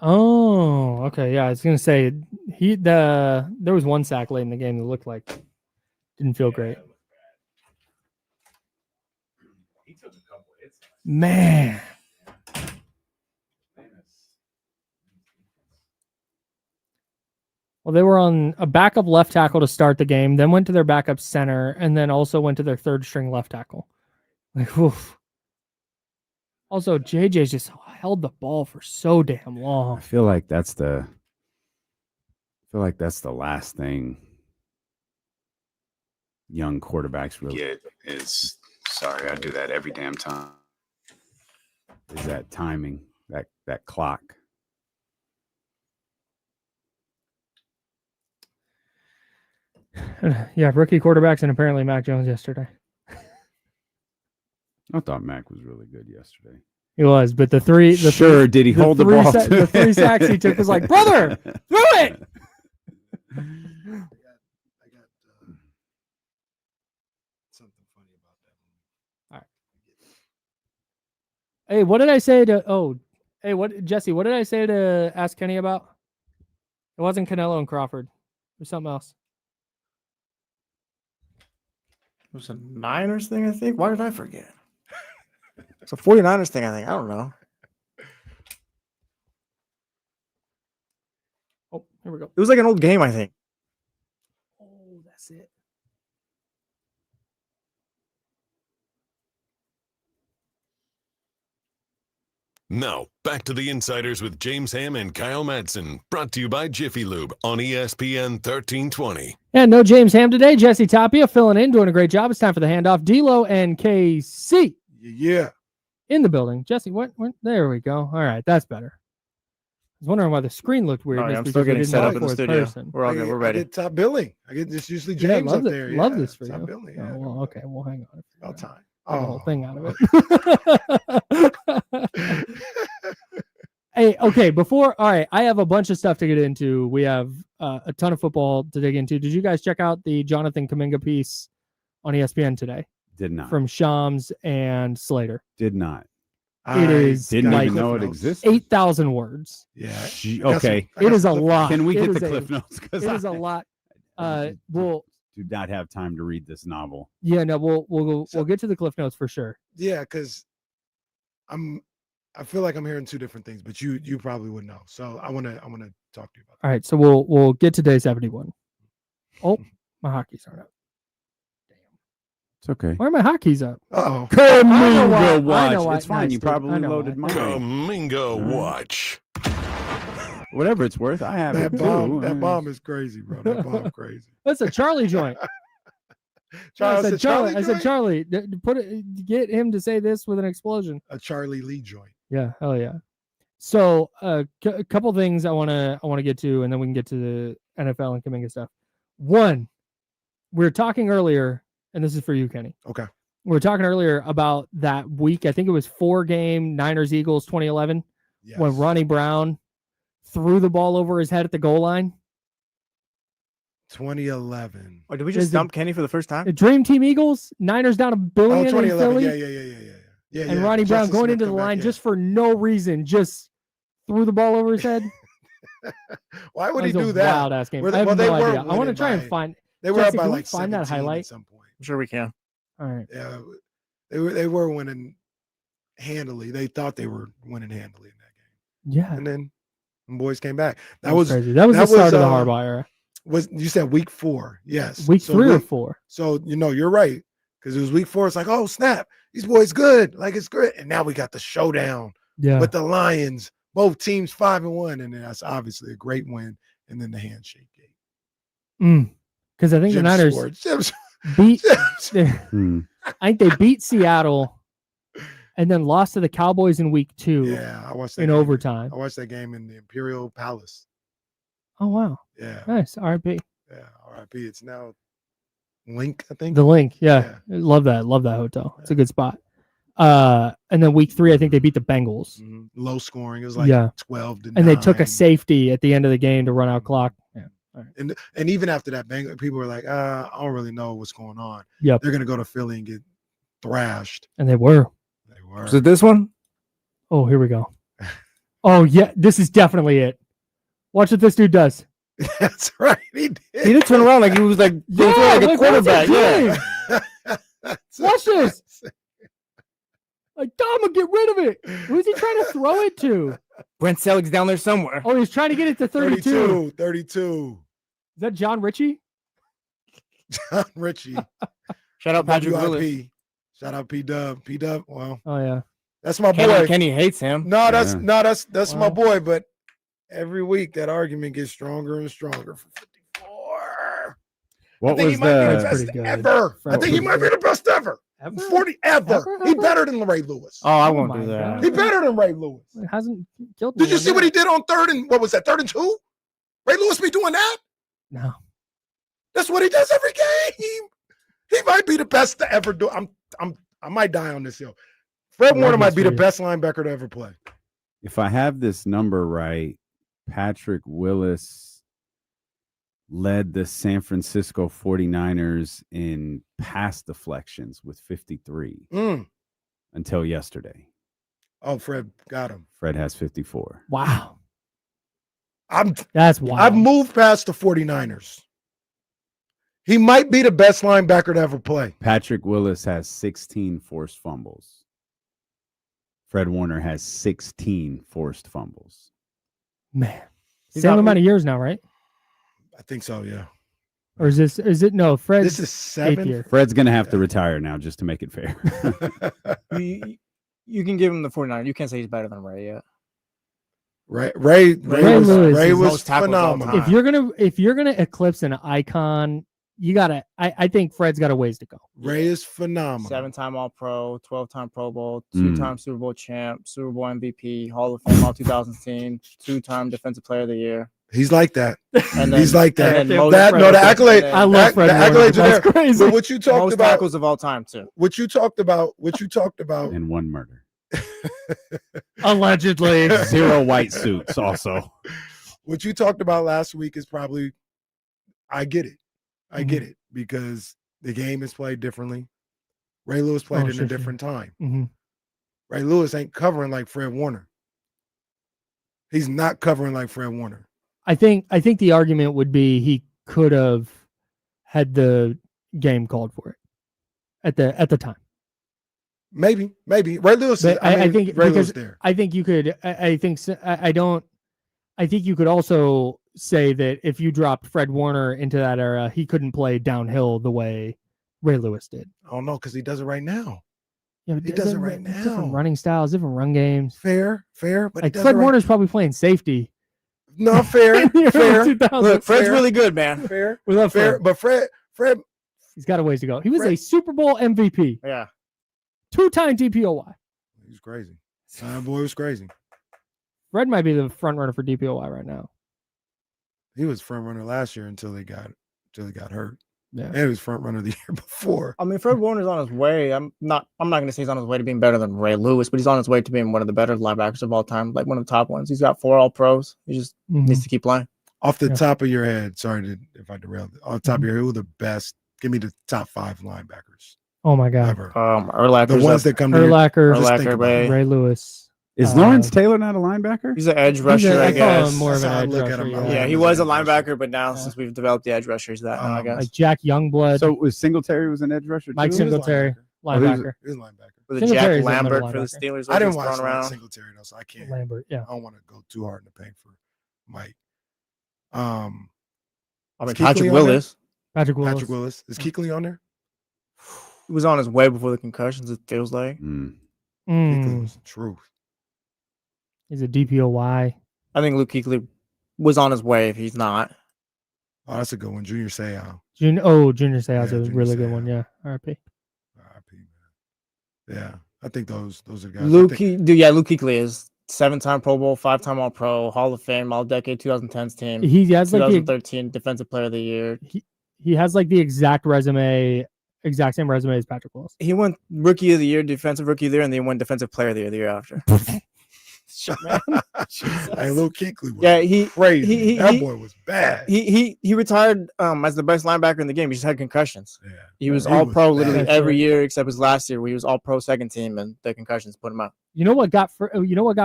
Oh, okay. Yeah, I was gonna say there was one sack late in the game that looked like didn't feel great. Man. Well, they were on a backup left tackle to start the game, then went to their backup center, and then also went to their third string left tackle. Like, oof. Also, JJ just held the ball for so damn long. I feel like that's the last thing young quarterbacks really get is sorry, I do that every damn time. Is that timing, that clock. Yeah, rookie quarterbacks and apparently Mac Jones yesterday. I thought Mac was really good yesterday. He was, but did he hold the ball? The 3 sacks he took was like, brother, throw it. I got something funny about that. All right. Hey, what did I say to? Jesse? What did I say to ask Kenny about? It wasn't Canelo and Crawford. It was something else. It was a Niners thing, I think. Why did I forget? It's a 49ers thing, I think. I don't know. Oh, here we go. It was like an old game, I think. Oh, that's it. Now, back to the Insiders with James Ham and Kyle Madsen, brought to you by Jiffy Lube on ESPN 1320. Yeah, no James Ham today. Jesse Tapia filling in, doing a great job. It's time for the handoff. D'Lo and KC. Yeah. In the building. Jesse, what? There we go. All right, that's better. I was wondering why the screen looked weird. Oh, yeah, I'm still getting set up in the studio. We're all good. We're ready. I get top billing. I get this usually James up there. Love this for top you. billing. Oh, Yeah. well, okay, we'll hang on. All time. The whole thing out of it. Hey, okay, all right, I have a bunch of stuff to get into. We have a ton of football to dig into. Did you guys check out the Jonathan Kuminga piece on ESPN today? Did not. From Shams and Slater. Did not. It is didn't like even know it existed. 8,000 words. Yeah. Okay. It is a lot. Can we It get is the cliff notes? It is a lot. We'll do not have time to read this novel. Yeah, no, we'll get to the cliff notes for sure. Yeah, because I feel like I'm hearing two different things, but you probably would know. So I want to talk to you about that. All right, so we'll get to day 71. Oh, my hotkeys aren't up. It's okay. Why are my hotkeys up? Uh-oh. Kuminga watch. why. It's fine. Nice, You dude. probably I know loaded why. mine. Kuminga watch. Whatever it's worth, I have That it bomb, too. that bomb is crazy, bro. That bomb crazy. That's a Charlie joint. I said Charlie. Get him to say this with an explosion. A Charlie Lee joint. Yeah, hell yeah. So a couple things I want to get to, and then we can get to the NFL and Kuminga stuff. One, we were talking earlier, and this is for you, Kenny. Okay. We were talking earlier about that week. I think it was 4-game Niners-Eagles 2011 when Ronnie Brown threw the ball over his head at the goal line. 2011. Or did we just stump Kenny for the first time? The Dream Team Eagles, Niners down $1 billion in 2011. Philly. Yeah. And Ronnie Brown going into the line just for no reason, just threw the ball over his head. Why would he do that? Wild ass game. I have no idea. I want to try and find. They were up by like find that highlight at some point. I'm sure we can. All right. Yeah, they were winning handily. They thought they were winning handily in that game. Yeah. And then the boys came back. That was was crazy. That was the start of the Harbaugh era. You said week 4? Yes. Week 3 or 4. So you're right, because it was week 4. It's like, oh snap, these boys good, like it's great. And now we got the showdown with the Lions. Both teams 5-1, and then that's obviously a great win. And then the handshake game. Because I think the Niners beat. I think they beat Seattle, and then lost to the Cowboys in week 2. Yeah, I watched that in game. overtime. I watched that game in the Imperial Palace. Oh wow! Yeah, nice. R.I.P. Yeah, R.I.P. It's now Link, I think. The Link, yeah. Love that hotel. It's a good spot. And then week 3, I think they beat the Bengals. Low scoring. It was like 12 to 9. And they took a safety at the end of the game to run out clock. Yeah. All right. And even after that, people were like, I don't really know what's going on. Yep. They're gonna go to Philly and get thrashed. And they were. Was it this one? Oh, here we go. Oh yeah, this is definitely it. Watch what this dude does. That's right. He did turn around like he was like, like a quarterback. Yeah. Watch this. Like, I'm gonna get rid of it. Who's he trying to throw it to? Brent Selig's down there somewhere. Oh, he's trying to get it to 32. 32. Is that John Ritchie? John Ritchie. Shout out Patrick Willis. Shout out P-Dub. P-Dub. Well. Oh yeah. That's my boy. Kenny hates him. No, that's my boy. But every week that argument gets stronger and stronger for 54. What I think was he might be the the best ever? I think he might be the best ever. 40 ever. He better than Ray Lewis. Oh, I won't do that. He better than Ray Lewis. It hasn't killed. Did you see what he did on 3rd and what was that? 3rd and 2? Ray Lewis be doing that? No. That's what he does every game. He might be the best to ever do. I might die on this hill. Fred Warner might be the best linebacker to ever play. If I have this number right, Patrick Willis led the San Francisco 49ers in pass deflections with 53 until yesterday. Oh, Fred got him. Fred has 54. Wow. That's wild. I've moved past the 49ers. He might be the best linebacker to ever play. Patrick Willis has 16 forced fumbles. Fred Warner has 16 forced fumbles. Man. Same amount of years now, right? I think so, yeah. Or is it no, Fred? This is 7. Fred's going to have to retire now just to make it fair. You can give him the 49. You can't say he's better than Ray yet. Ray was phenomenal. If you're gonna eclipse an icon, you gotta. I think Fred's got a ways to go. Ray is phenomenal. 7-time All-Pro, 12-time Pro Bowl, 2-time Super Bowl champ, Super Bowl MVP, Hall of Fame All 2000 2-time Defensive Player of the Year. He's like that. And then, he's like that. The accolade. I love Fred. The accolades are there. Crazy. But what you talked most about, tackles of all time too. What you talked about, and 1 murder. Allegedly. 0 white suits also. What you talked about last week is probably, I get it. I get it because the game is played differently. Ray Lewis played in a different time. Mm-hmm. Ray Lewis ain't covering like Fred Warner. He's not covering like Fred Warner. I think the argument would be he could have had the game called for it at the time. Maybe Ray Lewis. I think Ray Lewis there. I think you could. I think you could also say that if you dropped Fred Warner into that era, he couldn't play downhill the way Ray Lewis did. Oh no, because he does it right now. Yeah, he does it right now. Different running styles, different run games. Fair, but like Fred Warner's probably playing safety. No, fair. Look, Fred's really good, man. Fair. We love fair, Fred. but Fred He's got a ways to go. He was a Super Bowl MVP. Yeah. 2-time DPOY. He's crazy. That boy was crazy. Fred might be the front runner for DPOY right now. He was front runner last year until he got hurt. Yeah. And he was front runner the year before. I mean, Fred Warner's on his way. I'm not going to say he's on his way to being better than Ray Lewis, but he's on his way to being one of the better linebackers of all time, like one of the top ones. He's got 4 All-Pros. He just needs to keep playing. Off the top of your head, sorry if I derailed. Off the top of your head, who are the best? Give me the top 5 linebackers. Oh my God. Ever. Urlacher. The ones that come to Urlacher, Ray Lewis. Is Lawrence Taylor not a linebacker? He's an edge rusher, I guess. More of an edge rusher. Yeah, he was a linebacker, but now since we've developed the edge rushers, that now I guess. Like Jack Youngblood. So was Singletary was an edge rusher? Mike too? Singletary, linebacker. He was a linebacker. With Jack Lambert for the Steelers. I didn't watch Singletary though, so I can't. Lambert, yeah. I don't want to go too hard in the paint for Mike. I mean, Patrick Willis. Patrick Willis. Is Kuechly on there? He was on his way before the concussions, it feels like. Kuechly was the truth. He's a DPOY. I think Luke Kuechly was on his way if he's not. Oh, that's a good one. Junior Seau. Junior Seau's a really good one. Yeah. RIP. Yeah. I think those are guys. Luke Kuechly is 7-time Pro Bowl, 5-time All-Pro, Hall of Fame, All-Decade 2010s team. He has 2013 Defensive Player of the Year. He has like the exact same resume as Patrick Willis. He won Rookie of the Year, Defensive Rookie of the Year, and then he won Defensive Player of the Year after. Hey, Luke Kuechly was crazy. That boy was bad. He retired as the best linebacker in the game. He just had concussions. Yeah. He was All-Pro literally every year except his last year where he was All-Pro second team and the concussions put him out. You know what got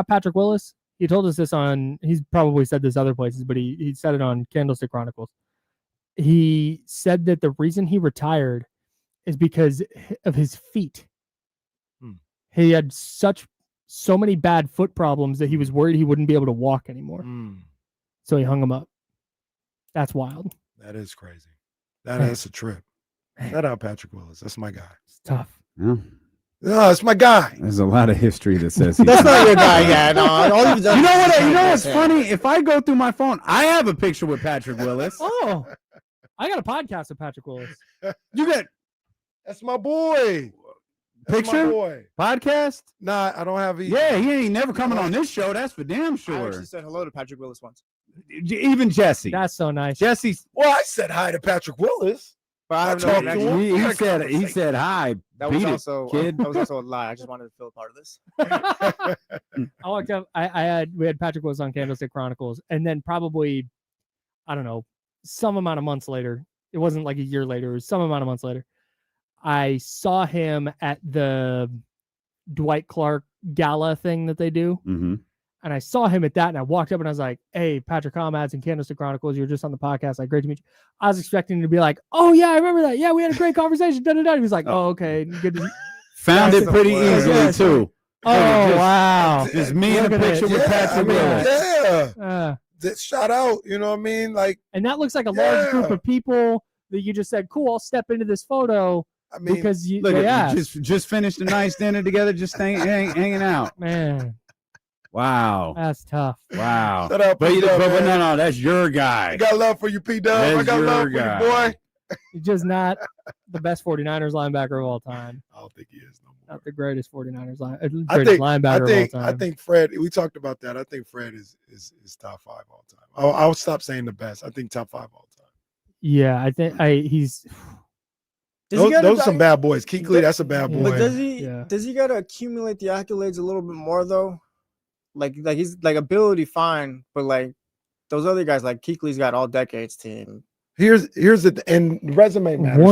Patrick Willis? He told us this he's probably said this other places, but he said it on Candlestick Chronicles. He said that the reason he retired is because of his feet. He had so many bad foot problems that he was worried he wouldn't be able to walk anymore. So he hung him up. That's wild. That is crazy. That's a trip. Shout out Patrick Willis. That's my guy. It's tough. Yeah. No, it's my guy. There's a lot of history that says that's not your guy. Yeah, no. You know what's funny? If I go through my phone, I have a picture with Patrick Willis. Oh, I got a podcast with Patrick Willis. That's my boy. Picture? My boy. Podcast? Nah, I don't have either. Yeah, he ain't never coming on this show. That's for damn sure. I actually said hello to Patrick Willis once. Even Jesse. That's so nice. Jesse's. Well, I said hi to Patrick Willis. But I haven't known him. He said hi. That was also kid. That was also a lie. I just wanted to feel a part of this. I walked up. We had Patrick Willis on Candlestick Chronicles, and then probably, I don't know, some amount of months later. It wasn't like a year later. It was some amount of months later. I saw him at the Dwight Clark gala thing that they do. Mm-hmm. And I saw him at that, and I walked up and I was like, "Hey, Patrick Comads and Candlestick Chronicles, you were just on the podcast. Like, great to meet you." I was expecting him to be like, "Oh yeah, I remember that. Yeah, we had a great conversation." He was like, "Oh, okay, good to found it pretty easily too." Oh wow, just me in a picture with Patrick Willis. Yeah, shout out. You know what I mean? Like, and that looks like a large group of people that you just said, "Cool, I'll step into this photo." I mean, because you just finished a nice dinner together, just hanging out. Man. Wow. That's tough. Wow. Shut up, but no, that's your guy. I got love for you, P-Dub. I got love for you, boy. He's just not the best 49ers linebacker of all time. I don't think he is no more. Not the greatest 49ers linebacker of all time. I think Fred, we talked about that. I think Fred is top 5 all time. I'll stop saying the best. I think top 5 all time. Yeah, I think he's... Those are some bad boys. Kuechly, that's a bad boy. But does he got to accumulate the accolades a little bit more though? Like he's like ability fine, but like those other guys, like Kuechly's got all decades team. Here's the and resume matters.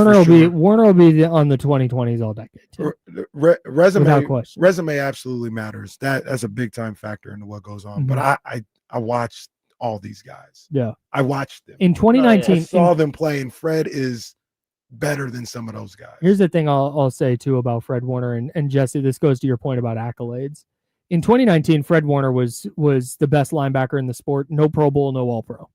Warner will be on the 2020s all decade too. Resume absolutely matters. That's a big time factor into what goes on. Mm-hmm. But I watched all these guys. Yeah, I watched them in 2019. I saw them play, and Fred is better than some of those guys. Here's the thing I'll say too about Fred Warner and Jesse. This goes to your point about accolades. In 2019, Fred Warner was the best linebacker in the sport. No Pro Bowl, no All-Pro.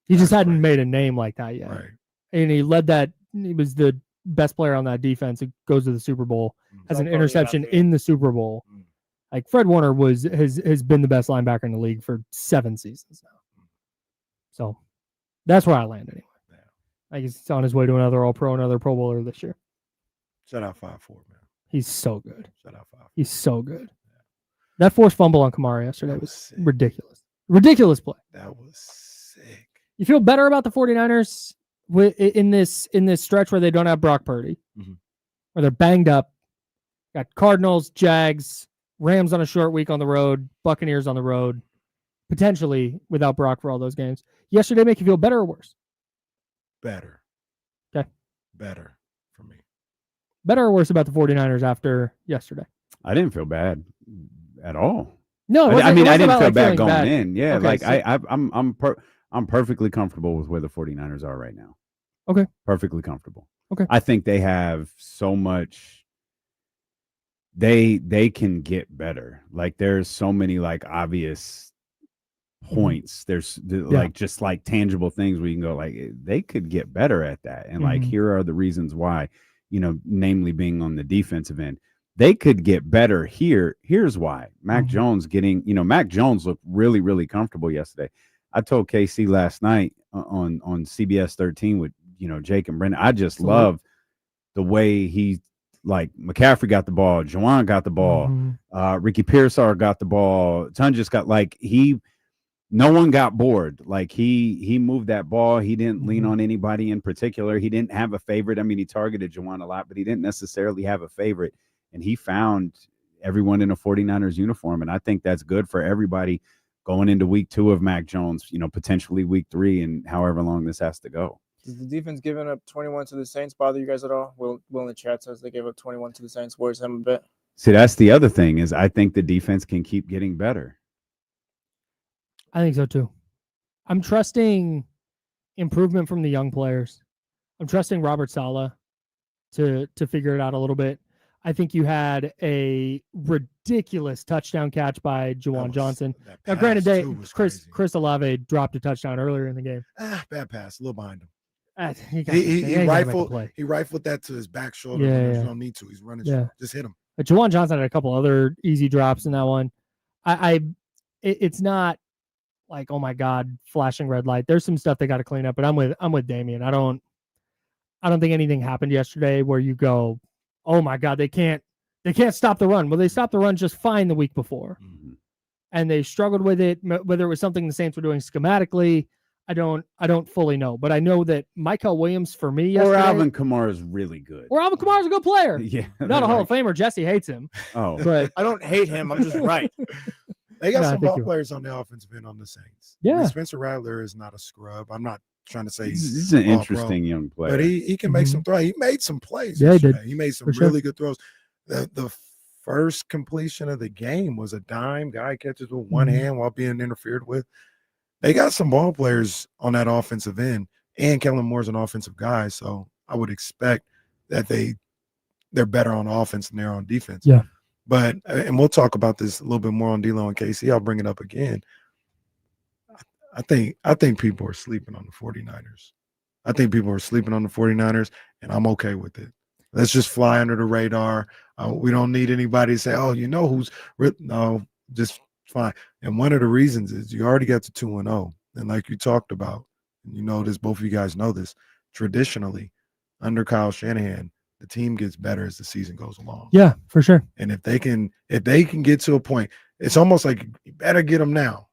He just hadn't made a name like that yet. Right. And he led that. He was the best player on that defense. It goes to the Super Bowl, has an interception in the Super Bowl. Like Fred Warner has been the best linebacker in the league for 7 seasons now. So that's where I land anyway. Like he's on his way to another All-Pro, another Pro Bowler this year. Shout out 5'4", man. He's so good. Shout out 5'4". He's so good. That forced fumble on Kamara yesterday was ridiculous. Ridiculous play. That was sick. You feel better about the 49ers in this stretch where they don't have Brock Purdy, where they're banged up. Got Cardinals, Jags, Rams on a short week on the road, Buccaneers on the road, potentially without Brock for all those games. Yesterday make you feel better or worse? Better. Okay. Better for me. Better or worse about the 49ers after yesterday? I didn't feel bad at all. No, I didn't feel like bad going bad. in. Yeah, Okay, like so, I'm perfectly comfortable with where the 49ers are right now. Okay. Perfectly comfortable. Okay. I think they have so much. They can get better. Like there's so many like obvious points. There's like just like tangible things where you can go like they could get better at that. And like here are the reasons why, namely being on the defensive end. They could get better here. Here's why. Mac Jones Mac Jones looked really, really comfortable yesterday. I told KC last night on CBS 13 with, Jake and Brendan, I just love the way he, like, McCaffrey got the ball, Juwan got the ball, Ricky Pearsall got the ball, Tunjus got, like, no one got bored. Like, he moved that ball. He didn't lean on anybody in particular. He didn't have a favorite. I mean, he targeted Juwan a lot, but he didn't necessarily have a favorite. And he found everyone in a 49ers uniform. And I think that's good for everybody going into week 2 of Mac Jones, potentially week 3 and however long this has to go. Does the defense giving up 21 to the Saints bother you guys at all? Will in the chat says they gave up 21 to the Saints. Worries him a bit. See, that's the other thing is I think the defense can keep getting better. I think so too. I'm trusting improvement from the young players. I'm trusting Robert Saleh to figure it out a little bit. I think you had a ridiculous touchdown catch by Juwan Johnson. Now, granted, Chris Olave dropped a touchdown earlier in the game. Bad pass, a little behind him. He rifled that to his back shoulder. There's no need to. He's running. Yeah. Just hit him. But Juwan Johnson had a couple other easy drops in that one. It's not like, oh my God, flashing red light. There's some stuff they got to clean up. But I'm with Damian. I don't think anything happened yesterday where you go, oh my God, they can't stop the run. Well, they stopped the run just fine the week before, and they struggled with it. Whether it was something the Saints were doing schematically, I don't fully know. But I know that Michael Williams for me yesterday, or Alvin Kamara is really good. Or Alvin Kamara is a good player. Yeah, not a Hall of Famer. Jesse hates him. Oh, but I don't hate him. I'm just right. They got some ball players on the offensive end on the Saints. Yeah, Spencer Rattler is not a scrub. I'm not trying to say he's an interesting young player, but he can make some throws. He made some plays. Yeah, he did. He made some really good throws. The first completion of the game was a dime. Guy catches with one hand while being interfered with. They got some ball players on that offensive end, and Kellen Moore's an offensive guy, so I would expect that they're better on offense than they're on defense. Yeah. But and we'll talk about this a little bit more on D-Lo and KC. I'll bring it up again. I think people are sleeping on the 49ers. I think people are sleeping on the 49ers, and I'm okay with it. Let's just fly under the radar. We don't need anybody to say, oh, who's – no, just fine. And one of the reasons is you already got to 2-0. And like you talked about, and this, both of you guys know this, traditionally, under Kyle Shanahan, the team gets better as the season goes along. Yeah, for sure. And if they can get to a point, it's almost like you better get them now.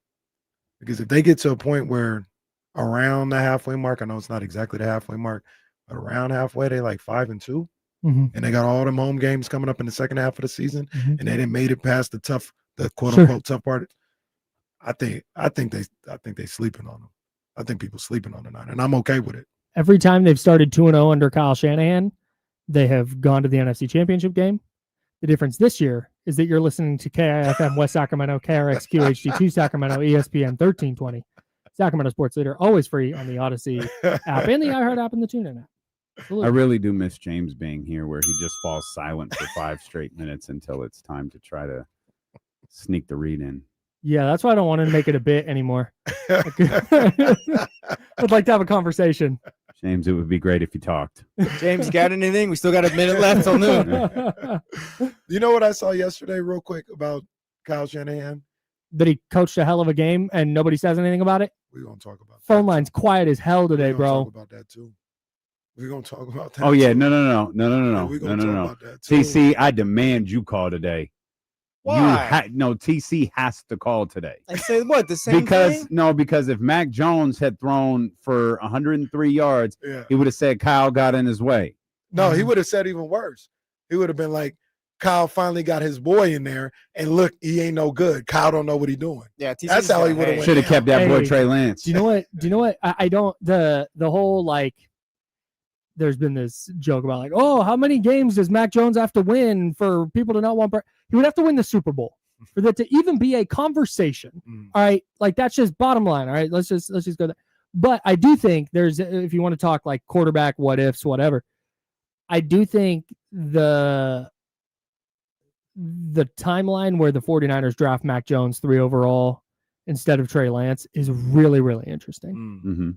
Because if they get to a point where around the halfway mark, I know it's not exactly the halfway mark, but around halfway, they like 5-2. And they got all them home games coming up in the second half of the season, and they didn't made it past the quote unquote tough part. I think they sleeping on them. I think people sleeping on the Niners, and I'm okay with it. Every time they've started 2-0 under Kyle Shanahan, they have gone to the NFC Championship game. The difference this year is that you're listening to KIFM West Sacramento, KRXQHD2 Sacramento, ESPN 1320, Sacramento Sports Leader, always free on the Odyssey app and the iHeart app and the TuneIn app. Absolutely. I really do miss James being here where he just falls silent for 5 straight minutes until it's time to try to sneak the read in. Yeah, that's why I don't want to make it a bit anymore. I'd like to have a conversation. James, it would be great if you talked. James, got anything? We still got a minute left till noon. You know what I saw yesterday real quick about Kyle Shanahan? That he coached a hell of a game and nobody says anything about it? We're going to talk about Phone line's quiet as hell today, bro. Talk about that too. We're gonna talk about that. Oh yeah, too. no. We're gonna talk about that too. TC, I demand you call today. Why? No, TC has to call today. I say what? The same Because thing? because if Mac Jones had thrown for 103 yards, Yeah. he would have said Kyle got in his way. No, he would have said even worse. He would have been like, Kyle finally got his boy in there, and look, he ain't no good. Kyle don't know what he's doing. Yeah, That's how he would have went. Should have kept that boy Hey, Trey Lance. Do you know what? I don't the whole like. There's been this joke about like, oh, how many games does Mac Jones have to win for people to not want? He would have to win the Super Bowl for that to even be a conversation. All right, like that's just bottom line. All right, let's just go there. But I do think there's, if you want to talk like quarterback, what ifs, whatever. I do think the timeline where the 49ers draft Mac Jones 3 overall instead of Trey Lance is really, really interesting. Mm-hmm.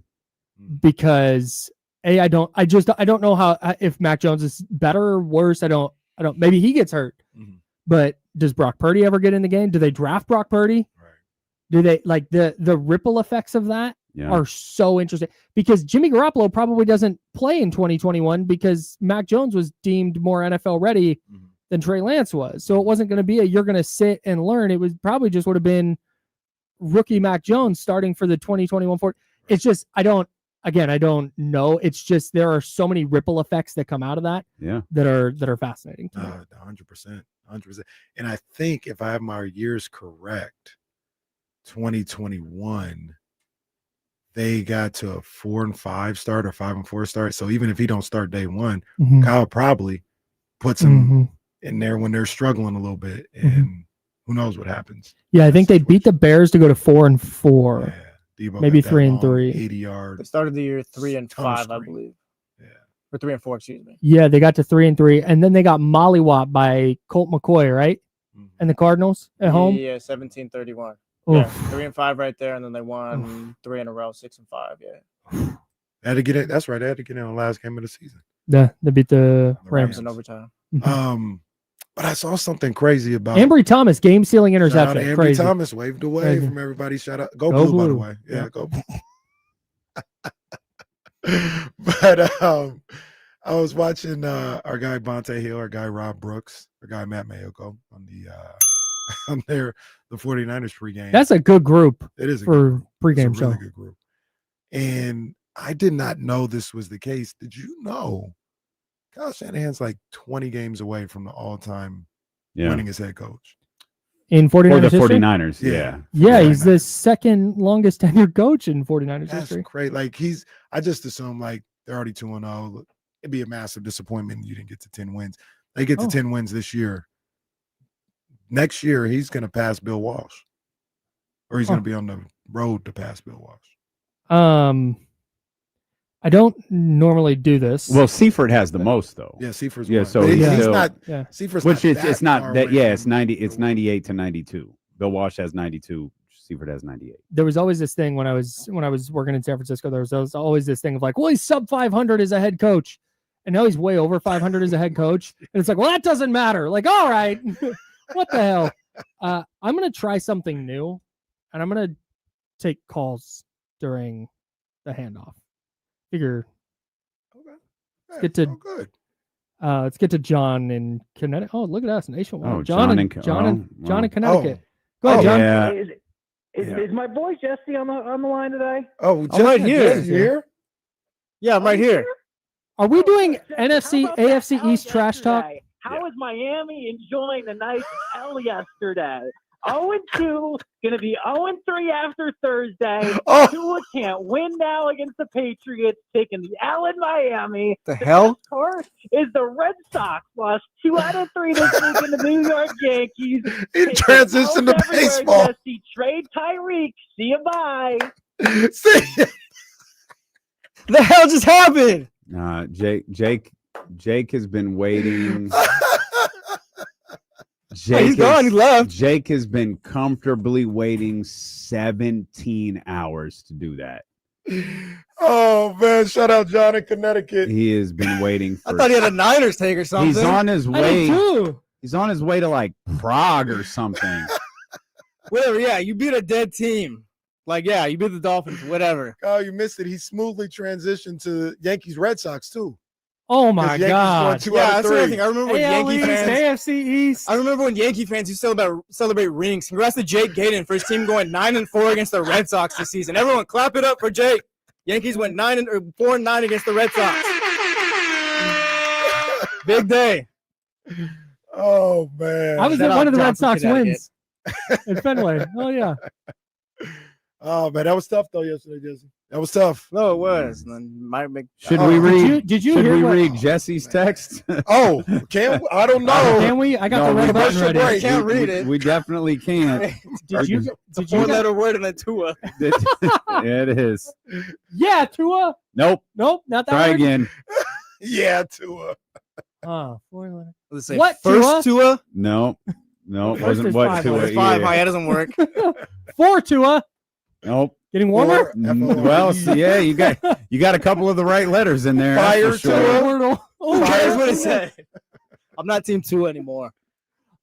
Because I don't know how, if Mac Jones is better or worse. I don't, maybe he gets hurt, but does Brock Purdy ever get in the game? Do they draft Brock Purdy? Right. Do they like the ripple effects of that are so interesting, because Jimmy Garoppolo probably doesn't play in 2021 because Mac Jones was deemed more NFL ready than Trey Lance was. So it wasn't going to be you're going to sit and learn. It was probably just would have been rookie Mac Jones starting for the 2021 Ford. It's just, I don't know. It's just, there are so many ripple effects that come out of that. Yeah. That are fascinating. 100%. And I think if I have my years correct, 2021, they got to a 4-5 start or 5-4 start. So even if he don't start day one, Kyle probably puts him in there when they're struggling a little bit, and who knows what happens. Yeah, I think they beat the Bears to go to 4-4. Yeah, Debo maybe got that 3-3. 80 yard. They started the year 3-5, I believe. Yeah, or 3-4, excuse me. Yeah, they got to 3-3, and then they got mollywopped by Colt McCoy, right? And the Cardinals at home. Yeah, 17-31. Oof. Yeah, 3-5 right there, and then they won 3 in a row, 6-5. Yeah, they had to get it. That's right. They had to get in the last game of the season. Yeah, they beat the Rams in overtime. But I saw something crazy about Ambry Thomas, game-sealing interception. Ambry Crazy. Thomas waved away Crazy. from everybody. Shout out, go blue, by the way. Yeah, go. But I was watching our guy Bonte Hill, our guy Rob Brooks, our guy Matt Mayoko on the on the 49ers pregame. That's a good group. It is for pregame show. Really good group. And I did not know this was the case. Did you know Kyle Shanahan's like 20 games away from the all-time winning as head coach? In 49ers For the history? 49ers, yeah. Yeah, he's the second longest tenured coach in 49ers history. That's great. Like I just assume like they're already 2-0. It'd be a massive disappointment you didn't get to 10 wins. They get to 10 wins this year. Next year, he's going to pass Bill Walsh. Or he's going to be on the road to pass Bill Walsh. I don't normally do this. Well, Seifert has the most though. Yeah, Seifert's yeah. one. So But he's he's still, not. Yeah. Seifert's which not it's not far that. away Yeah, it's from 90. It's 98 to 92. Bill Walsh has 92. Seifert has 98. There was always this thing when I was working in San Francisco. There was always this thing of like, well, he's sub 500 as a head coach, and now he's way over 500 as a head coach, and it's like, well, that doesn't matter. Like, all right, what the hell? I'm gonna try something new, and I'm gonna take calls during the handoff. Figure. Let's get to John in Connecticut. Oh, look at us, nationwide. Oh, John in Connecticut. Go ahead, John. Yeah. Is my boy Jesse on the line today? Oh, I'm right here. Jesse here? Yeah, I'm right here. Are we doing Jesse, NFC, how about that AFC L East trash talk? yesterday? How is Miami enjoying the nice L yesterday? 0-2, going to be 0-3 after Thursday. Oh. Tua can't win now against the Patriots, taking the L in Miami. The hell? best part is the Red Sox lost 2 out of 3 this week in the New York Yankees. He transitioned to baseball. Jesse, trade Tyreek. See you, bye. See? The hell just happened? Jake has been waiting. He's gone. He left. Jake has been comfortably waiting 17 hours to do that. Oh man! Shout out John in Connecticut. He has been waiting. I thought he had a Niners take or something. He's on his way. Too. He's on his way to like Prague or something. Whatever. Yeah, you beat a dead team. Like, yeah, you beat the Dolphins, whatever. Oh, you missed it. He smoothly transitioned to Yankees Red Sox too. Oh my Yankees God! won 2 Yeah, out of that's the other 3. thing. I remember when AL Yankee East, fans. AFC East. I remember when Yankee fans used to celebrate rings. Congrats to Jake Gayden for his team going 9-4 against the Red Sox this season. Everyone, clap it up for Jake. Yankees went 4-9 against the Red Sox. Big day. Oh man. I was Shout at one out of the Red John from Sox wins in Fenway. Oh yeah. Oh man, that was tough though yesterday, Jesse. That was tough. No, it was. And then might make. Should we read? Did you should hear we what- read Jesse's text? Oh, I don't know. Can we? I got No, the we red button should ready. break. I can't read it. We definitely can't. Did you? It's a Did you? Get, four-letter word and a Tua. Yeah, it is. yeah, Tua. Nope. Nope, not that Try word. again. Yeah, Tua. Oh, 4-letter. Let's say What, first Tua? No. No, it First wasn't is what five to letters. it. Five. either. That doesn't work. 4 Tua. Nope. Getting warmer. Well, see, yeah, you got a couple of the right letters in there. that's Fire for sure. Tua. Oh, That's what it said. I'm not Team Tua anymore.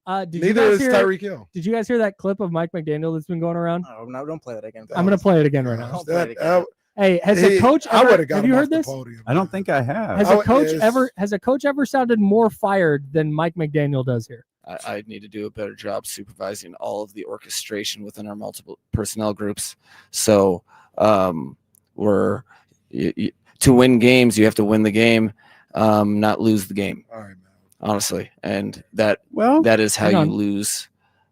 did you Neither guys is hear? Tyreek Hill. Did you guys hear that clip of Mike McDaniel that's been going around? Oh, no, don't play that again. I'm gonna play it again right now. Don't play it again. Hey, has a coach I ever? would have got Have him you off heard the this? podium. I don't think I have. Has Oh, a coach yes. ever? Has a coach ever sounded more fired than Mike McDaniel does here? I need to do a better job supervising all of the orchestration within our multiple personnel groups. So we're to win games, you have to win the game, not lose the game. All right, man. Honestly, and that is how hang you on. lose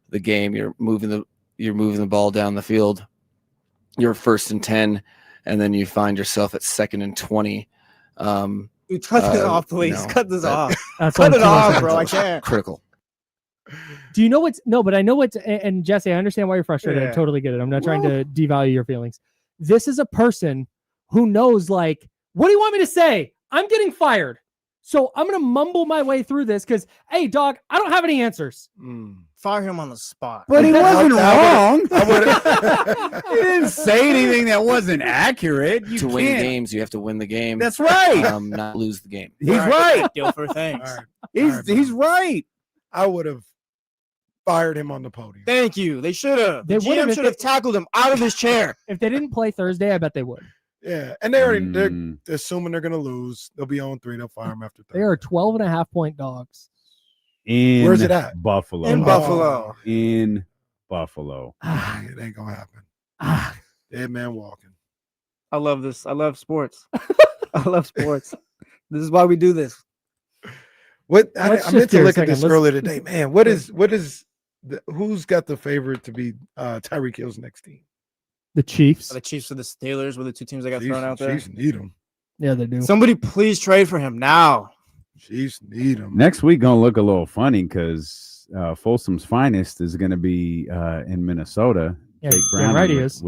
the game. You're moving the ball down the field. You're 1st and 10, and then you find yourself at 2nd and 20. Dude, cut this off, please. no, Cut this that- off. That's Cut what it I'm off, saying. bro. I can't. Critical. Do you know what's no? But I know what's and Jesse, I understand why you're frustrated. I Yeah. totally get it. I'm not trying to devalue your feelings. This is a person who knows, like, what do you want me to say? I'm getting fired, so I'm gonna mumble my way through this because, hey, dog, I don't have any answers. Fire him on the spot. But he wasn't wrong. I He didn't say anything that wasn't accurate. You To win can't. games, you have to win the game. That's right. Not lose the game. He's right. Deal for things. All right. He's right. I would have fired him on the podium. Thank you. They should have. They The would've GM if should have tackled him out of his chair. If they didn't play Thursday, I bet they would. Yeah, and they're Mm. assuming they're going to lose. They'll be on 3. They'll fire him after 3. They are 12.5-point dogs. In Where's it at? Buffalo. In Oh. Buffalo. In Buffalo. It ain't going to happen. Ah, Dead man walking. I love this. I love sports. I love sports. This is why we do this. What Let's I shift meant to here a look at second. this Let's- earlier today, man. Who's got the favorite to be Tyreek Hill's next team? the Chiefs. The Chiefs or the Steelers were the two teams that got thrown out there. Chiefs need him. Yeah, they do. Somebody please trade for him now. Chiefs need him. Next week gonna look a little funny because Folsom's finest is gonna be in Minnesota. Yeah, Jake damn Brown right he with, is.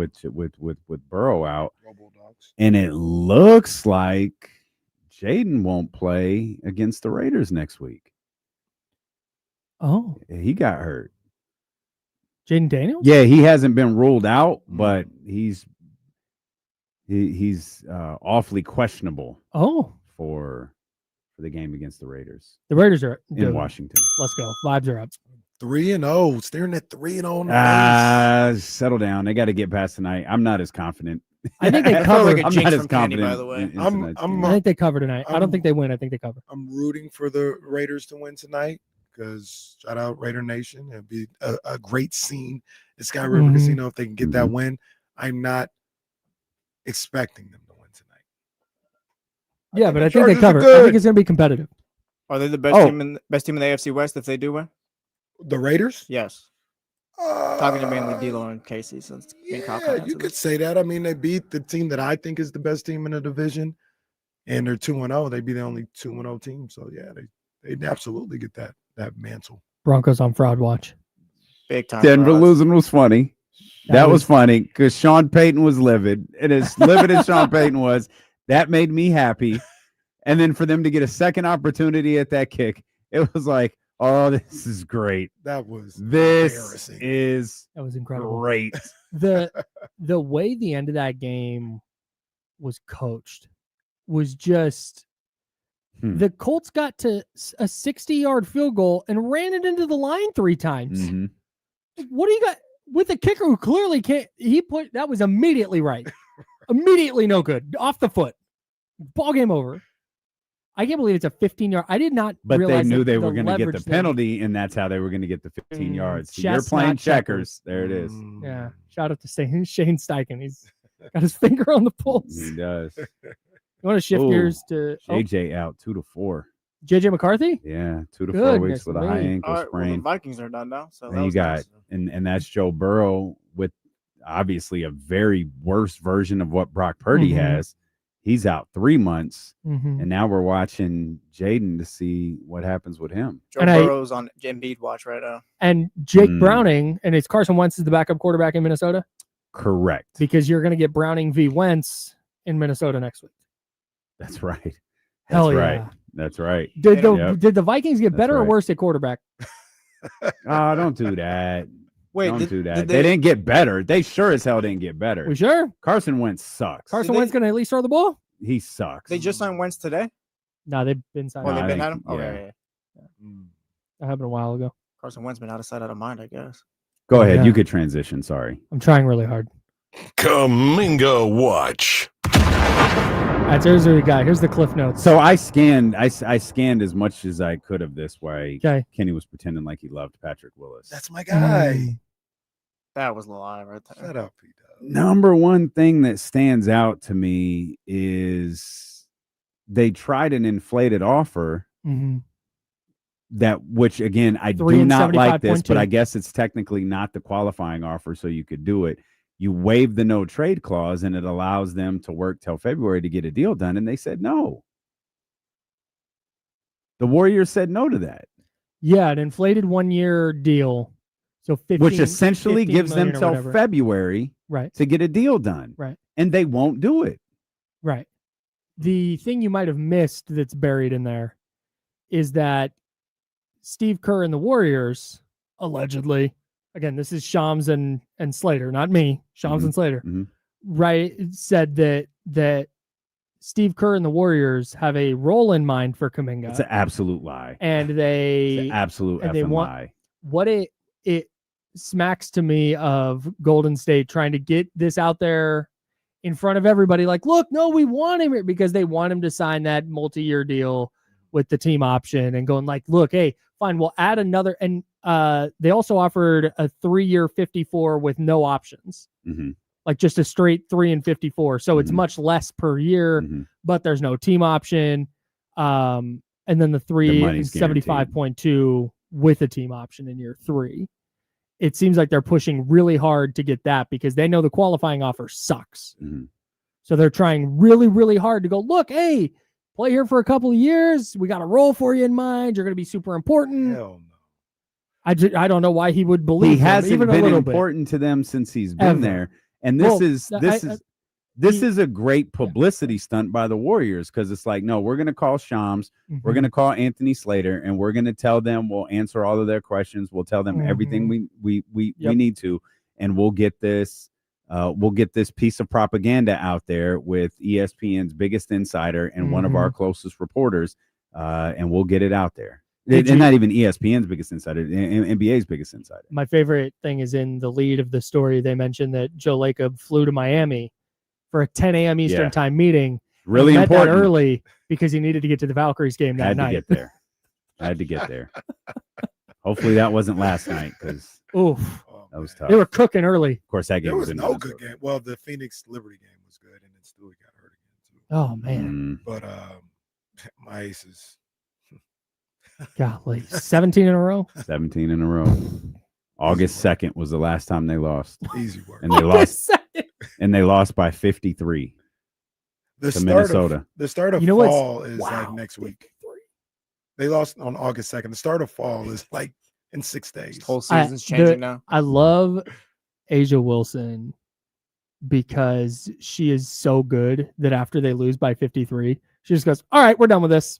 with Burrow out, Bulldogs. and it looks like Jaden won't play against the Raiders next week. Oh, He got hurt. Jaden Daniels. Yeah, he hasn't been ruled out, but he's awfully questionable Oh, for the game against the Raiders the Raiders are in dude, Washington. Let's go. Vibes are up. 3-0, staring at 3-0 in the race. Settle down. They got to get past tonight. I'm not as confident. I think they I felt cover. like a I'm jinx not as from Candy, confident. by the way. in I'm- tonight's I'm- game. I think they cover tonight. I don't think they win. I think they cover. I'm rooting for the Raiders to win tonight because shout out Raider Nation. It'd be a great scene at Sky River Mhm. Casino if they can get that Mhm. win. I'm not expecting them to win tonight. Yeah, but the I think they Chargers are cover. I good. think it's going to be competitive. Are they the best Oh. team in the AFC West if they do win? The Raiders? Yes. Talking to mainly D'Lo and Casey, so it's being Yeah, comprehensive. you could say that. I mean, they beat the team that I think is the best team in the division, and they're 2-0. They'd be the only 2-0 team. So yeah, they'd absolutely get that mantle. Broncos on fraud watch. Big time. Denver for us. losing was funny. That That was was- funny because Sean Payton was livid. And as livid as Sean Payton was, that made me happy. And then for them to get a second opportunity at that kick, it was like, oh, this is great. That was This embarrassing. is That was incredible. great. The way the end of that game was coached was just the Colts got to a 60-yard field goal and ran it into the line 3 times. Mhm. What do you got? with a kicker who clearly can't. That was immediately right. Immediately no good. Off the foot. Ball game over. I can't believe it's a 15-yard. I did not But realize they knew that they were going to get the leverage penalty, and that's how they were going to get the 15 yards. So you're chestnut playing checkers. checkers. There it is. Yeah. Shout out to Shane Steichen. He's got his finger on the pulse. He does. You want to shift Ooh, gears to JJ out 2 to 4. JJ McCarthy? Yeah, 2 to 4 weeks with a high ankle Well, sprain. the Vikings are done now. So And you got and that's Joe Burrow with obviously a very worse version of what Brock Purdy has. He's out 3 months, and now we're watching Jaden to see what happens with him. Joe Burrow's on Embiid watch right now. And Jake Browning, and it's Carson Wentz is the backup quarterback in Minnesota? Correct. Because you're going to get Browning v. Wentz in Minnesota next week. That's right. That's Hell right. yeah. That's right. Did the Vikings get better or worse at quarterback? Oh, don't do that. Wait, don't do that. They didn't get better. They sure as hell didn't get better. We sure? Carson Wentz sucks. Carson Wentz going to at least throw the ball? He sucks. They just signed Wentz today? No, they've been signed. Oh, they've been think- at him? yeah. Okay. That happened a while ago. Carson Wentz been out of sight, out of mind, I guess. Go ahead. Yeah. You could transition. Sorry. I'm trying really hard. Kuminga Watch. All right, so here's what we got. Here's the cliff notes. So I scanned as much as I could of this where Kenny was pretending like he loved Patrick Willis. That's my guy. That was a lie right there. Shut up, P-Dub. Number one thing that stands out to me is they tried an inflated offer which again, I do not like this, but I guess it's technically not the qualifying offer, so you could do it. You waive the no trade clause and it allows them to work till February to get a deal done. And they said no. The Warriors said no to that. Yeah, an inflated 1-year deal. So 15, which essentially gives them till whatever. February to get a deal done. Right. And they won't do it. Right. The thing you might have missed that's buried in there is that Steve Kerr and the Warriors, allegedly, again, this is Shams and Slater, not me, Shams and Slater, right, said that Steve Kerr and the Warriors have a role in mind for Kuminga. It's an absolute lie. And it's an absolute effing lie. What it smacks to me of Golden State trying to get this out there in front of everybody. Like, look, no, we want him, because they want him to sign that multi-year deal with the team option, and going like, look, hey, fine, we'll add another. And they also offered a 3-year 54 with no options, like just a straight 3 and 54. So it's much less per year, but there's no team option. And then the 3 is 75.2 with a team option in year 3. It seems like they're pushing really hard to get that because they know the qualifying offer sucks. So they're trying really, really hard to go, look, hey, play here for a couple of years. We got a role for you in mind. You're going to be super important. Hell no. I don't know why he would believe he hasn't even been a little important to them since he's been there. And this is a great publicity stunt by the Warriors, because it's like, no, we're going to call Shams, we're going to call Anthony Slater, and we're going to tell them we'll answer all of their questions. We'll tell them everything we need to, and we'll get this piece of propaganda out there with ESPN's biggest insider and one of our closest reporters, and we'll get it out there. And not even ESPN's biggest insider, NBA's biggest insider. My favorite thing is in the lead of the story, they mentioned that Joe Lacob flew to Miami for a 10 a.m. Eastern time meeting. Really met important. that early because he needed to get to the Valkyries game that night. I had to get there. Hopefully that wasn't last night, because that was tough. They were cooking early. Of course, that game was in no Minnesota. good game. Well, the Phoenix Liberty game was good, and then Stewie got hurt again too. Oh man! But my aces. Golly, 17 in a row. 17 in a row. August 2nd was the last time they lost. Easy work. And they lost. And they lost by 53 to Minnesota. The start of fall is like next week. They lost on August 2nd. The start of fall is like in 6 days. This whole season's changing now. I love Asia Wilson because she is so good that after they lose by 53, she just goes, all right, we're done with this.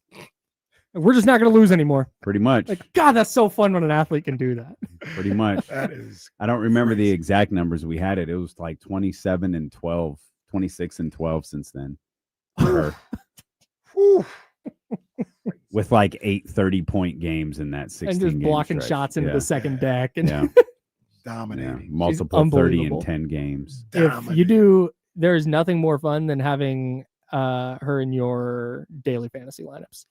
We're just not going to lose anymore. Pretty much. Like, God, that's so fun when an athlete can do that. Pretty much. That is. I don't remember the exact numbers. We had it. It was like 27 and 12, 26 and 12 since then. For her. With like 8 30-point games in that 16 and just blocking stretch. shots into the second deck. And Dominating. Multiple 30 and 10 games. If you do, there's nothing more fun than having her in your daily fantasy lineups.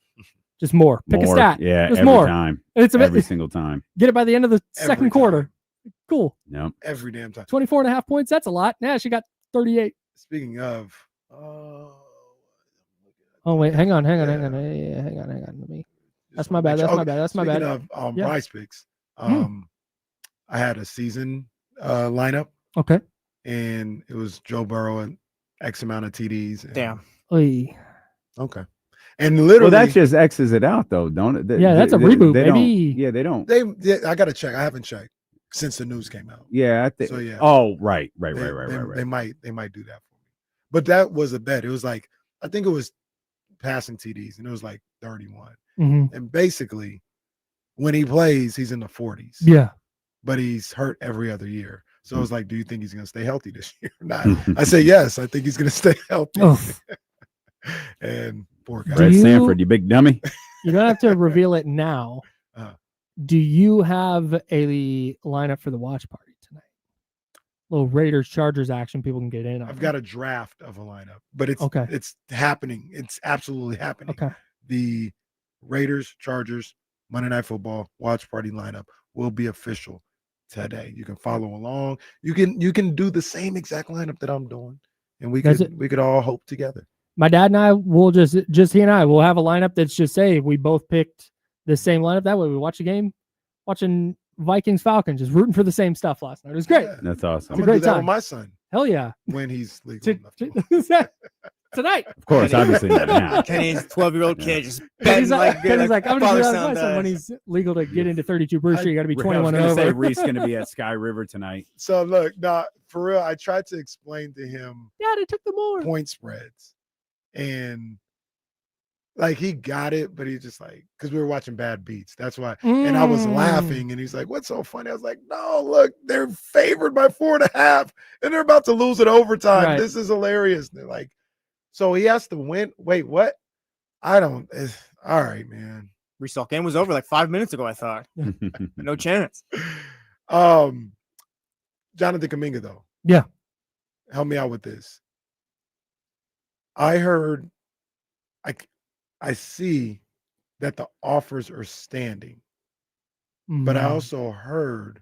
Just more. Pick a stat. Yeah, Just every more. time. It's every single time. Get it by the end of the second quarter. Cool. Yep. Every damn time. 24 and a half points. That's a lot. Yeah, she got 38. Speaking of, oh wait, hang on. Hang on. Let me. That's my bad. That's my bad. Speaking of Prize Picks, I had a season lineup. Okay. And it was Joe Burrow and X amount of TDs. And, Damn. Okay. And literally, that just X's it out though, don't it? That's a reboot. Maybe. They don't. I got to check. I haven't checked since the news came out. Yeah. I think. So yeah. Oh, right. They might do that for me. But that was a bet. It was like, I think it was passing TDs, and it was like 31. Mm-hmm. And basically, when he plays, he's in the 40s. Yeah. But he's hurt every other year. So I was like, do you think he's going to stay healthy this year or not? I say, yes, I think he's going to stay healthy. And poor guy. Brett Sanford, you big dummy. You don't have to reveal it now. Do you have a lineup for the watch party tonight? Little Raiders Chargers action people can get in on. I've got a draft of a lineup, but it's happening. It's absolutely happening. Okay. The Raiders Chargers Monday Night Football watch party lineup will be official today. You can follow along. You can do the same exact lineup that I'm doing, and we could all hope together. My dad and I will just he and I will have a lineup that's just say we both picked the same lineup. That way we watch a game, watching Vikings Falcons, just rooting for the same stuff last night. It was great. Yeah. That's awesome. I'm gonna do that with my son. Hell yeah. When he's legal enough to. Tonight. Of course, obviously not now. Kenny's 12-year-old kid just Kenny's like, I'm going to do that father with my son son when he's legal to get into 32 Bruce Street. You got to be 21 and over. Say Reese going to be at Sky River tonight. So look, for real, I tried to explain to him. Yeah, they took the more point spreads, and like he got it, but he just like, because we were watching Bad Beats. That's why. And I was laughing, and he's like, "What's so funny?" I was like, "No, look, they're favored by 4.5, and they're about to lose it overtime. Right. This is hilarious." And they're like, so he has to win. Wait, what? I don't. All right, man. Restart game was over like 5 minutes ago. I thought no chance. Jonathan Kuminga, though. Yeah. Help me out with this. I heard. I see that the offers are standing, but I also heard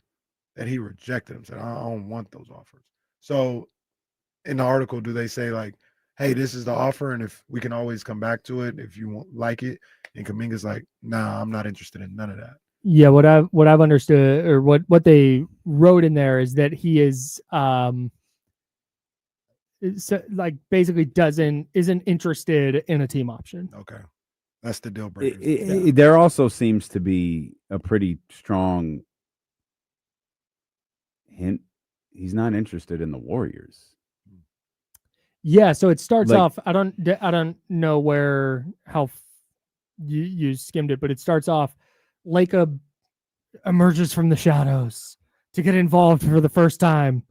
that he rejected them. Said, I don't want those offers. So in the article, do they say like, hey, this is the offer, and if we can always come back to it if you won't like it? And Kuminga's like, nah, I'm not interested in none of that. Yeah, what I've understood, or what they wrote in there, is that he is like basically isn't interested in a team option. Okay, that's the deal breaker. There also seems to be a pretty strong hint he's not interested in the Warriors. Yeah, so it starts off. I don't know how you skimmed it, but it starts off. Lacob emerges from the shadows to get involved for the first time,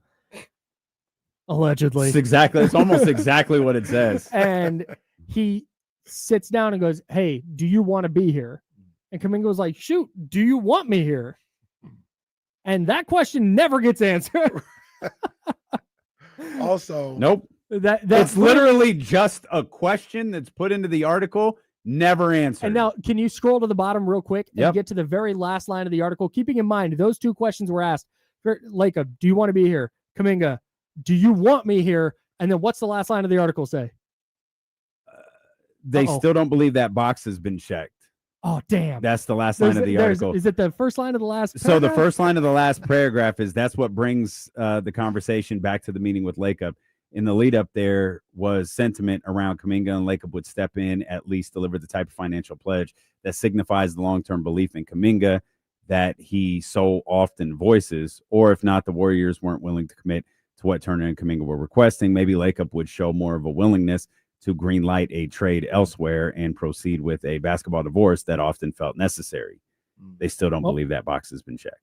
allegedly. It's almost exactly what it says. And he sits down and goes, "Hey, do you want to be here?" And Kuminga was like, "Shoot, do you want me here?" And that question never gets answered. Also, nope. That's literally just a question that's put into the article, never answered. And now, can you scroll to the bottom real quick and get to the very last line of the article? Keeping in mind, those two questions were asked. Lacob, do you want to be here? Kuminga, do you want me here? And then what's the last line of the article say? They still don't believe that box has been checked. Oh, damn. That's the last line of the article. Is it the first line of the last paragraph? So the first line of the last paragraph that's what brings the conversation back to the meeting with Lacob. In the lead up, there was sentiment around Kuminga and Lacob would step in, at least deliver the type of financial pledge that signifies the long-term belief in Kuminga that he so often voices, or if not, the Warriors weren't willing to commit to what Turner and Kuminga were requesting. Maybe Lacob would show more of a willingness to green light a trade elsewhere and proceed with a basketball divorce that often felt necessary. They still don't believe that box has been checked.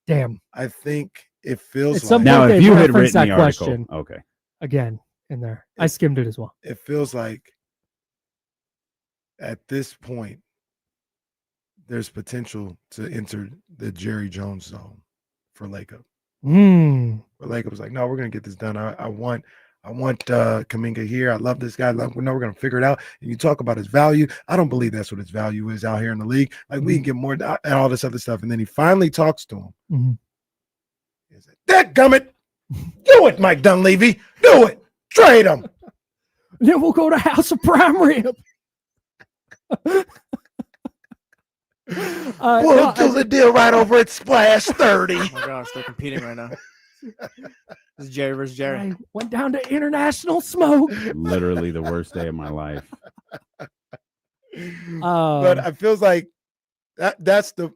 Damn. I think it feels like now if you had written the article, question, okay. Again, in there. I skimmed it as well. It feels like at this point, there's potential to enter the Jerry Jones zone for Lacob. But Laker was like, no, we're gonna get this done. I want Kuminga here. I love this guy. We know we're gonna figure it out. And you talk about his value. I don't believe that's what his value is out here in the league. Like we can get more and all this other stuff. And then he finally talks to him. He's like, dadgummit, do it, Mike Dunleavy. Do it. Trade him. Then we'll go to House of Prime Rib. We'll do the deal right over at Splash 30. Oh my gosh, they're competing right now. This is Jerry versus Jerry. I went down to international smoke. Literally the worst day of my life. But I feels like that's the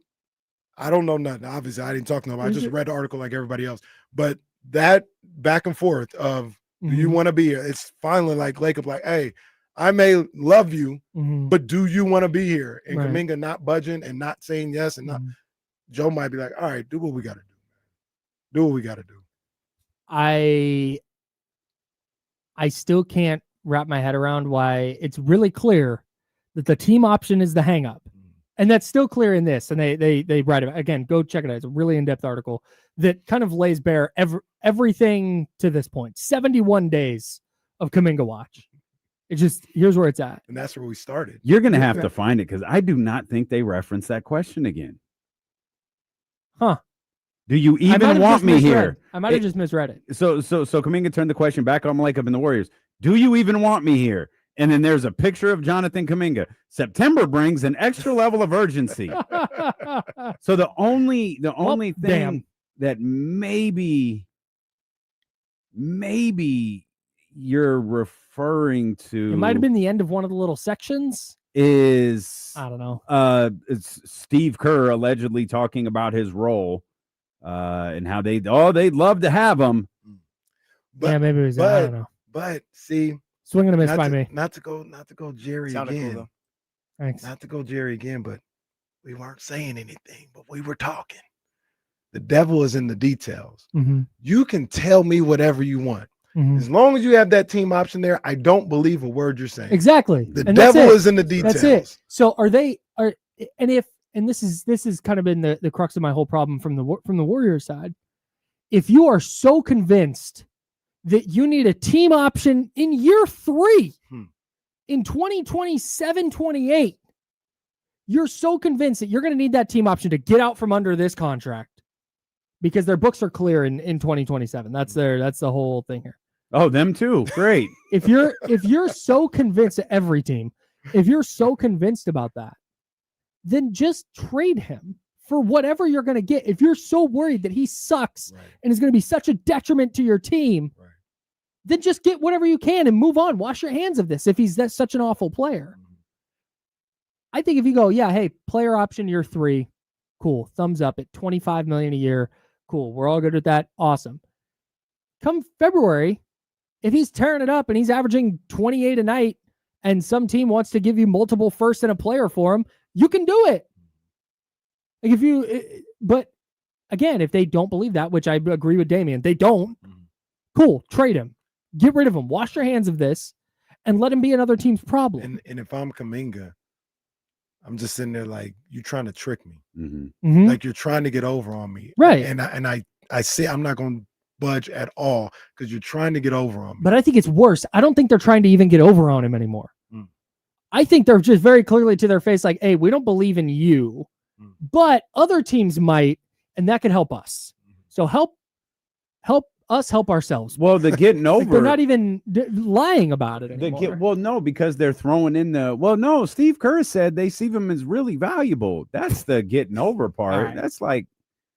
I don't know nothing. Obviously, I didn't talk to nobody. I just read the article like everybody else. But that back and forth of do you want to be here? It's finally like Lacob, like, hey, I may love you, but do you want to be here? And Kuminga not budging and not saying yes, and not Joe might be like, all right, do what we got to do. Do what we got to do. I still can't wrap my head around why it's really clear that the team option is the hang up. And that's still clear in this. And they write about it. Again, go check it out. It's a really in-depth article that kind of lays bare everything to this point. 71 days of Kuminga watch. It's just, here's where it's at. And that's where we started. You're going to have to find it because I do not think they reference that question again. Huh. Do you even want me here? I might have just misread it. So Kuminga turned the question back on Lacob and the Warriors. Do you even want me here? And then there's a picture of Jonathan Kuminga. September brings an extra level of urgency. So the only thing that maybe you're referring to, it might have been the end of one of the little sections, is I don't know. It's Steve Kerr allegedly talking about his role and how they'd love to have him. But, yeah, maybe it was. I don't know. But see, swing and a miss by me. Not to go Jerry Sounded again. cool, Thanks. Not to go Jerry again, but we weren't saying anything, but we were talking. The devil is in the details. You can tell me whatever you want. As long as you have that team option there, I don't believe a word you're saying. Exactly. The devil is in the details. That's it. So and this is kind of been the crux of my whole problem from the Warriors side. If you are so convinced that you need a team option in year 3 in 2027-28, you're so convinced that you're going to need that team option to get out from under this contract because their books are clear in 2027. That's the whole thing here. Oh, them too. Great. If you're so convinced at every team, if you're so convinced about that, then just trade him for whatever you're going to get. If you're so worried that he sucks and is going to be such a detriment to your team, then just get whatever you can and move on. Wash your hands of this if he's such an awful player. I think if you go, yeah, hey, player option year 3, cool, thumbs up at $25 million a year, cool, we're all good with that, awesome. Come February, if he's tearing it up and he's averaging 28 a night and some team wants to give you multiple firsts and a player for him, you can do it. Like but again, if they don't believe that, which I agree with Damian, they don't, cool, trade him. Get rid of him. Wash your hands of this and let him be another team's problem. And if I'm Kuminga, I'm just sitting there like, you're trying to trick me. Like you're trying to get over on me. Right. And I say I'm not going to budge at all because you're trying to get over on me. But I think it's worse. I don't think they're trying to even get over on him anymore. I think they're just very clearly to their face like, hey, we don't believe in you, but other teams might, and that could help us. So help us help ourselves. Well, the getting over. They're not even lying about it anymore. No, because they're throwing in no, Steve Kerr said they see him as really valuable. That's the getting over part. Right. That's like,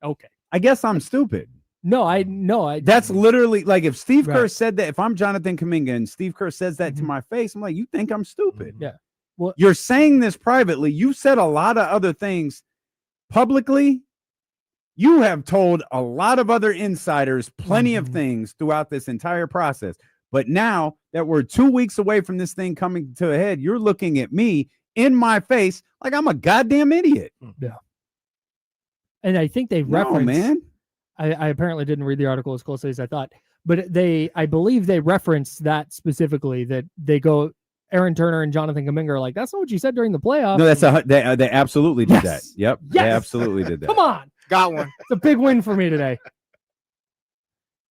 okay. I guess I'm stupid. No, that's literally like if Steve Kerr said that, if I'm Jonathan Kuminga and Steve Kerr says that to my face, I'm like, you think I'm stupid? Yeah. Well, you're saying this privately. You said a lot of other things publicly. You have told a lot of other insiders plenty of things throughout this entire process. But now that we're 2 weeks away from this thing coming to a head, you're looking at me in my face like I'm a goddamn idiot. Yeah. And I think they referenced, man. I apparently didn't read the article as closely as I thought, but I believe they referenced that specifically, that they go, Aaron Turner and Jonathan Kuminga are like, that's not what you said during the playoffs. No, they absolutely did that. Yep. Yes. They absolutely did that. Come on. Got one. It's a big win for me today.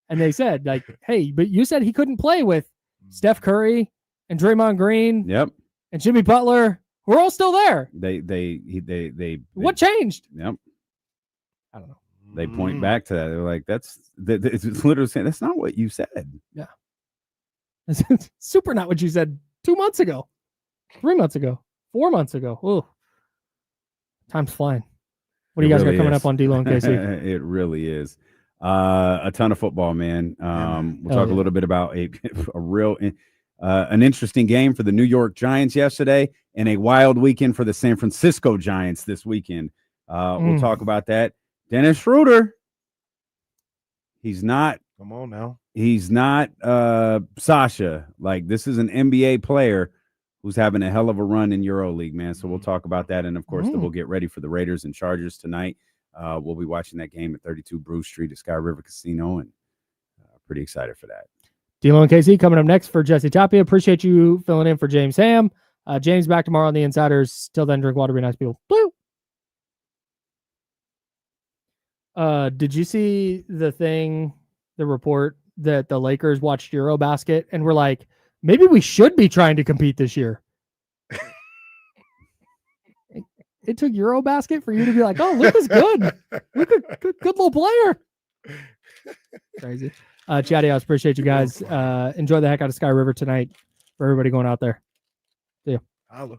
And they said, like, hey, but you said he couldn't play with Steph Curry and Draymond Green Yep. and Jimmy Butler. We're all still there. They what changed? Yep. I don't know. They point back to that. They're like, it's literally saying that's not what you said. Yeah. It's super not what you said 2 months ago, 3 months ago, 4 months ago. Ooh. Time's flying. What do you guys got coming up on D-Lo and KC? It really is. A ton of football, man. We'll talk a little bit about a real an interesting game for the New York Giants yesterday and a wild weekend for the San Francisco Giants this weekend. We'll talk about that. Dennis Schroder. He's not. Come on now. He's not Sasha. Like, this is an NBA player who's having a hell of a run in EuroLeague, man. So we'll talk about that. And, of course, we'll get ready for the Raiders and Chargers tonight. We'll be watching that game at 32 Bruce Street at Sky River Casino, and pretty excited for that. D-Lo and KC coming up next for Jesse Tapia. Appreciate you filling in for James Ham. James back tomorrow on the Insiders. Till then, drink water, be nice people. Blue. Did you see the report that the Lakers watched Eurobasket and were like, maybe we should be trying to compete this year? It took Eurobasket for you to be like, oh, Luka's good. Luka, good little player. Crazy. Chatty House, appreciate you guys. Enjoy the heck out of Sky River tonight for everybody going out there. See you. Holla.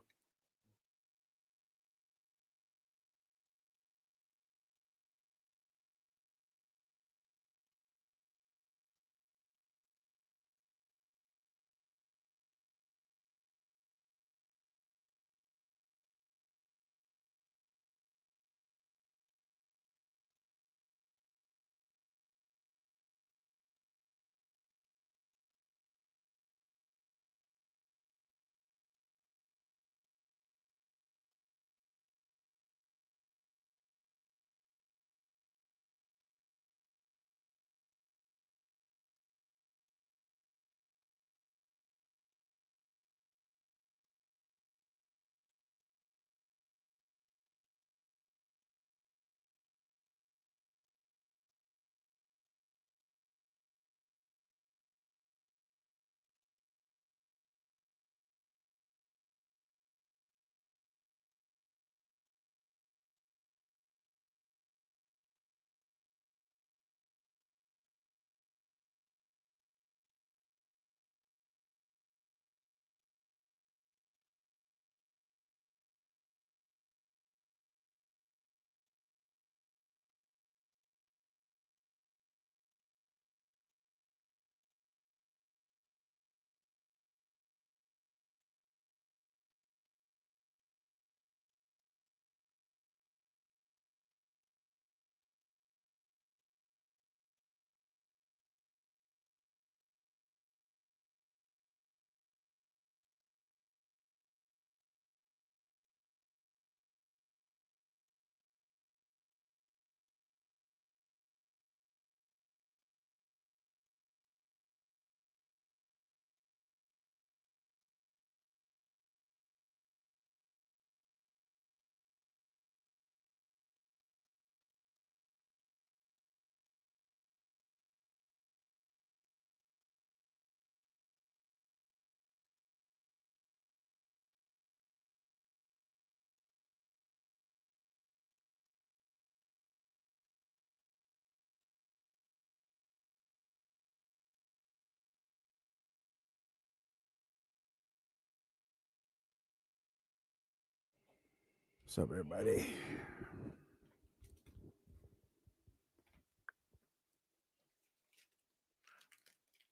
What's up, everybody?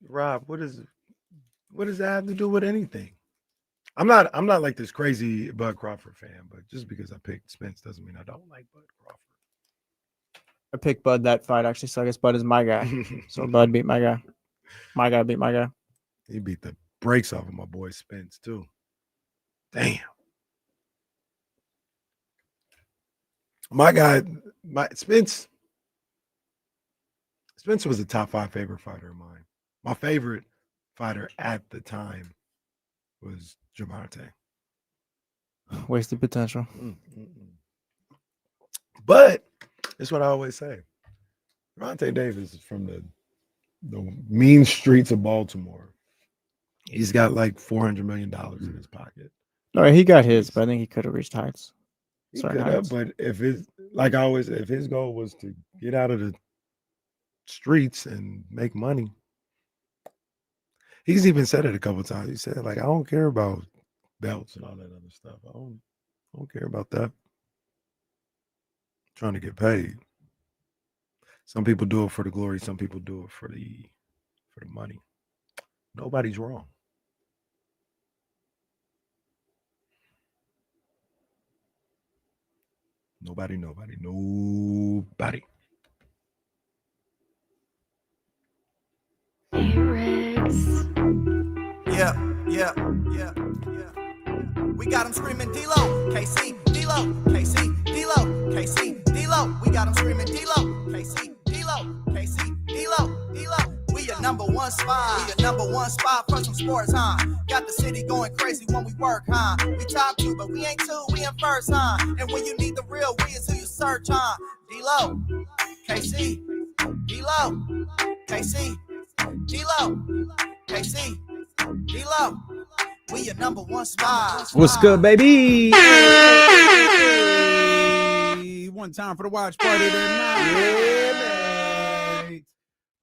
Rob, what does that have to do with anything? I'm not like this crazy Bud Crawford fan, but just because I picked Spence doesn't mean I don't like Bud Crawford. I picked Bud that fight, actually, so I guess Bud is my guy. So Bud beat my guy. My guy beat my guy. He beat the brakes off of my boy Spence, too. Damn. My guy, Spence was a top 5 favorite fighter of mine. My favorite fighter at the time was Javante. Wasted potential. But that's what I always say. Javante Davis is from the the mean streets of Baltimore. He's got like $400 million in his pocket. No, he got his, but I think he could have reached heights. He could have, but if his goal was to get out of the streets and make money, he's even said it a couple of times. He said, like, I don't care about belts and all that other stuff. I don't care about that. I'm trying to get paid. Some people do it for the glory. Some people do it for the money. Nobody's wrong. Nobody. Hey, Riggs. Yeah. We got him screaming D-Lo, KC, D-Lo, KC, D-Lo, KC, D-Lo. We got him screaming D-Lo, KC, D-Lo, KC, D-Lo, D-Lo. We your number one spot. We your number one spot for some sports, huh? Got the city going crazy when we work, huh? We top 2, but we ain't 2, we in first, huh? And when you need the real, we is who you search, huh? D-Lo, KC, D-Lo, KC, D-Lo, KC, D-Lo. We your number one spot. What's good, baby? One time for the watch party tonight.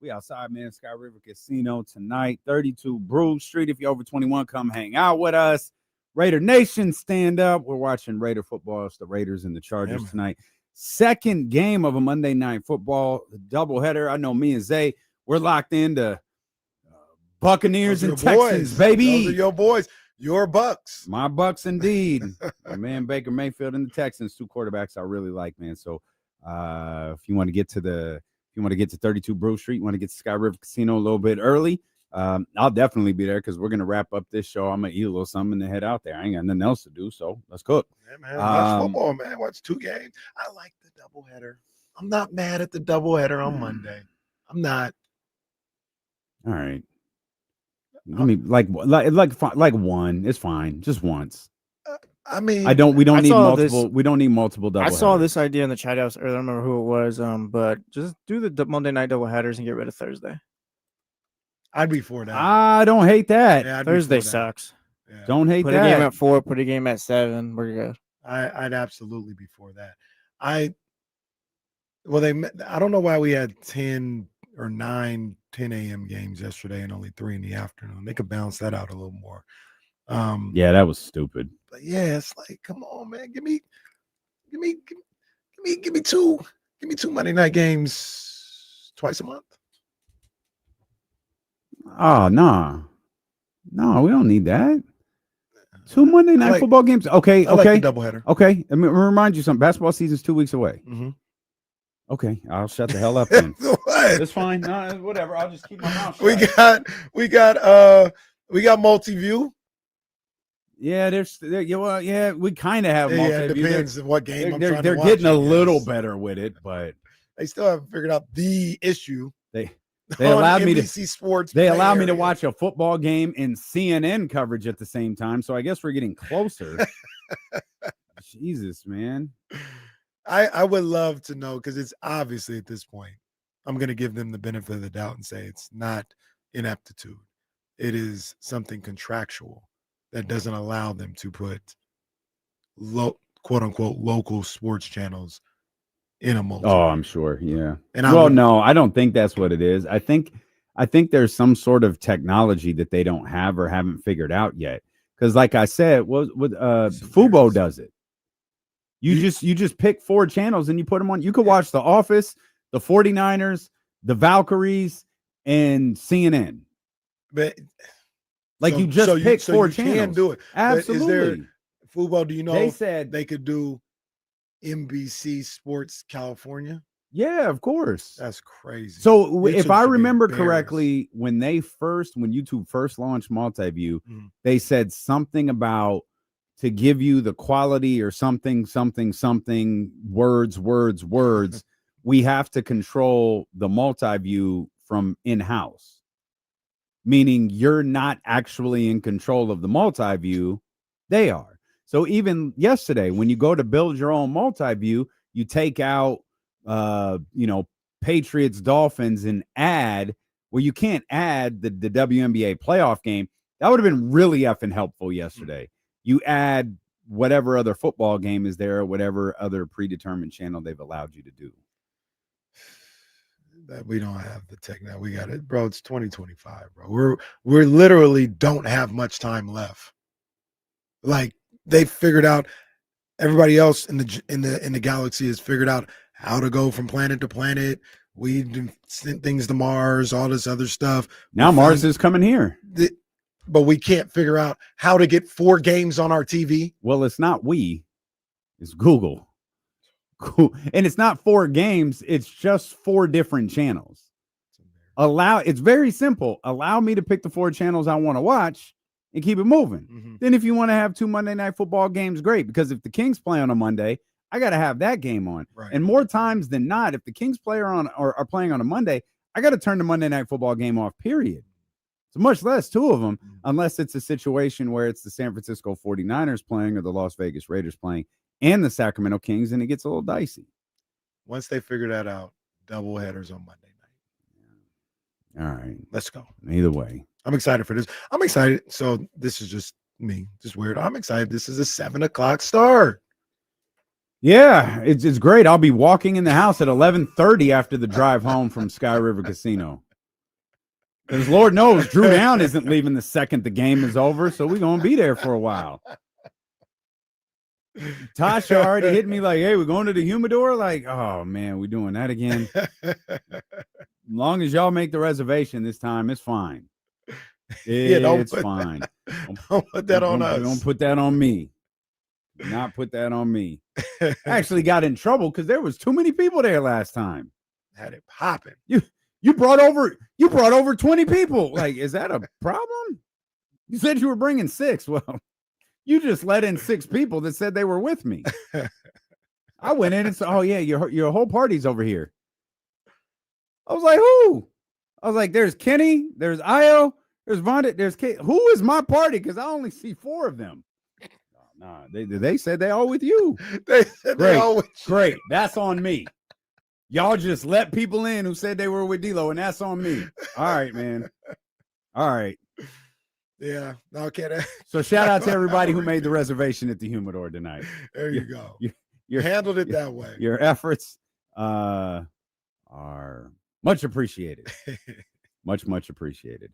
We outside, man. Sky River Casino tonight. 32 Brew Street. If you're over 21, come hang out with us. Raider Nation, stand up. We're watching Raider football. It's the Raiders and the Chargers tonight. Second game of a Monday Night Football doubleheader. I know me and Zay, we're locked into Buccaneers and Texans, baby. Those are your boys. Your Bucks. My Bucks, indeed. My man Baker Mayfield and the Texans, 2 quarterbacks I really like, man. So if you want to get to 32 Brew Street, you want to get to Sky River Casino a little bit early, I'll definitely be there because we're gonna wrap up this show. I'm gonna eat a little something and head out there. I ain't got nothing else to do, so let's cook. Yeah, man. Watch football, man. Watch 2 games. I like the doubleheader. I'm not mad at the doubleheader on Monday. I'm not. All right. I mean, like one. It's fine. Just once. I mean, we don't need multiple. We don't need multiple double. I saw this idea in the chat house earlier. I don't remember who it was. But just do the Monday night double headers and get rid of Thursday. I'd be for that. I don't hate that. Yeah, Thursday sucks. Yeah. Don't hate put that. Put a game at 4. Put a game at 7. We're good. I'd absolutely be for that. I don't know why we had 10 or 10 a.m. games yesterday and only 3 in the afternoon. They could balance that out a little more. Yeah, that was stupid. But yeah, it's like, come on, man, give me 2 Monday night games twice a month. Oh no, we don't need that. 2 Monday night football games. Okay. I like the doubleheader. Okay, let me remind you something. Basketball season's 2 weeks away. Mm-hmm. Okay, I'll shut the hell up then. What? It's fine. No, whatever. I'll just keep my mouth We shut. got multi-view. Yeah, we kind of have multi-view. Yeah, it depends on what game They're getting a little better with it, but they still haven't figured out the issue. They allowed me to NBC Sports. They allowed me to watch a football game in CNN coverage at the same time, so I guess we're getting closer. Jesus, man. I would love to know, because it's obviously at this point, I'm going to give them the benefit of the doubt and say it's not ineptitude. It is something contractual that doesn't allow them to put quote unquote local sports channels in a multi. Oh, I'm sure. Yeah. And no, I don't think that's what it is. I think there's some sort of technology that they don't have or haven't figured out yet. Because like I said, Fubo does it. You just pick 4 channels and you put them on. You could watch The Office, the 49ers, the Valkyries, and CNN. But you pick 4 channels. You can do it. Absolutely. Fubo, do you know they said they could do NBC Sports California? Yeah, of course. That's crazy. So if I remember correctly, when YouTube first launched Multiview, they said something about to give you the quality or something, words, we have to control the Multiview from in-house. Meaning you're not actually in control of the Multiview, they are. So even yesterday, when you go to build your own Multiview, you take out Patriots, Dolphins, and add Well, you can't add the WNBA playoff game. That would have been really effing helpful yesterday. You add whatever other football game is there, or whatever other predetermined channel they've allowed you to do. That we don't have the tech now. We got it, bro. It's 2025, bro. We're literally don't have much time left. Like they figured out, everybody else in the galaxy has figured out how to go from planet to planet. We sent things to Mars, all this other stuff. Now Mars is coming here. But we can't figure out how to get 4 games on our TV. Well, it's not it's Google. Cool. And it's not 4 games, it's just 4 different channels. It's very simple. Allow me to pick the 4 channels I want to watch and keep it moving. Mm-hmm. Then if you want to have 2 Monday Night Football games, great. Because if the Kings play on a Monday, I got to have that game on. Right. And more times than not, if the Kings are playing on a Monday, I got to turn the Monday Night Football game off, period. So much less 2 of them, unless it's a situation where it's the San Francisco 49ers playing or the Las Vegas Raiders playing and the Sacramento Kings, and it gets a little dicey. Once they figure that out, double headers on Monday night. All right. Let's go. Either way. I'm excited for this. I'm excited. So this is just me, just weird. I'm excited. This is a 7:00 start. Yeah, it's great. I'll be walking in the house at 11:30 after the drive home from Sky River Casino. Because Lord knows Drew Down isn't leaving the second the game is over, so we're going to be there for a while. Tasha already hit me like, hey, we're going to the humidor. Like, oh, man, we doing that again. As long as y'all make the reservation this time, it's fine. It's fine. Don't put that on us. Don't put that on me. Do not put that on me. I actually got in trouble because there was too many people there last time. Had it popping. You brought over 20 people. Like, is that a problem? You said you were bringing 6. Well, you just let in 6 people that said they were with me. I went in and said, oh, yeah, your whole party's over here. I was like, who? I was like, there's Kenny, there's Io, there's Vonda, there's Kate. Who is my party? Because I only see 4 of them. Nah, they said they all with you. They said they all with you. Great. That's on me. Y'all just let people in who said they were with D-Lo, and that's on me. All right, man. All right. Yeah. No, can't. So shout out to everybody who made the reservation at the humidor tonight. There you go. You handled it that way. Your efforts are much appreciated. much appreciated.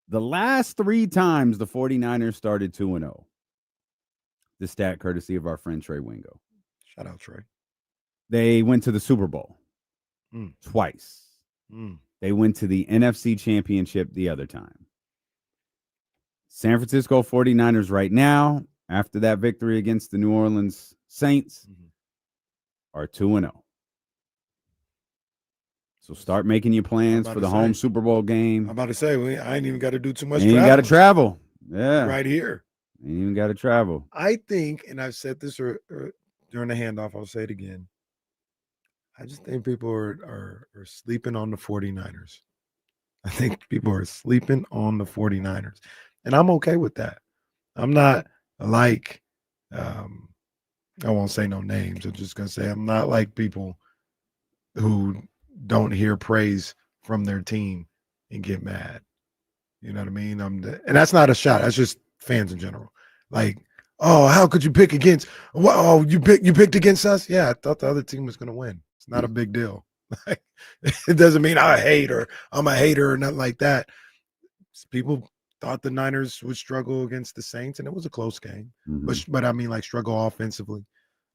The last 3 times the 49ers started 2-0. The stat courtesy of our friend Trey Wingo. Shout out, Trey. They went to the Super Bowl twice. They went to the NFC Championship the other time. San Francisco 49ers right now, after that victory against the New Orleans Saints, are 2-0. So start making your plans for the home Super Bowl game. I'm about to say, I ain't even got to do too much traveling. You ain't got to travel. Yeah. Right here. You ain't even got to travel. I think, and I've said this during the handoff, I'll say it again. I just think people are sleeping on the 49ers. I think people are sleeping on the 49ers. And I'm okay with that. I'm not like, I won't say no names. I'm just going to say I'm not like people who don't hear praise from their team and get mad. You know what I mean? And that's not a shot. That's just fans in general. Like, oh, how could you pick against? Oh, you picked against us? Yeah, I thought the other team was going to win. It's not a big deal. It doesn't mean I hate or I'm a hater or nothing like that. People thought the Niners would struggle against the Saints, and it was a close game. But I mean, like, struggle offensively.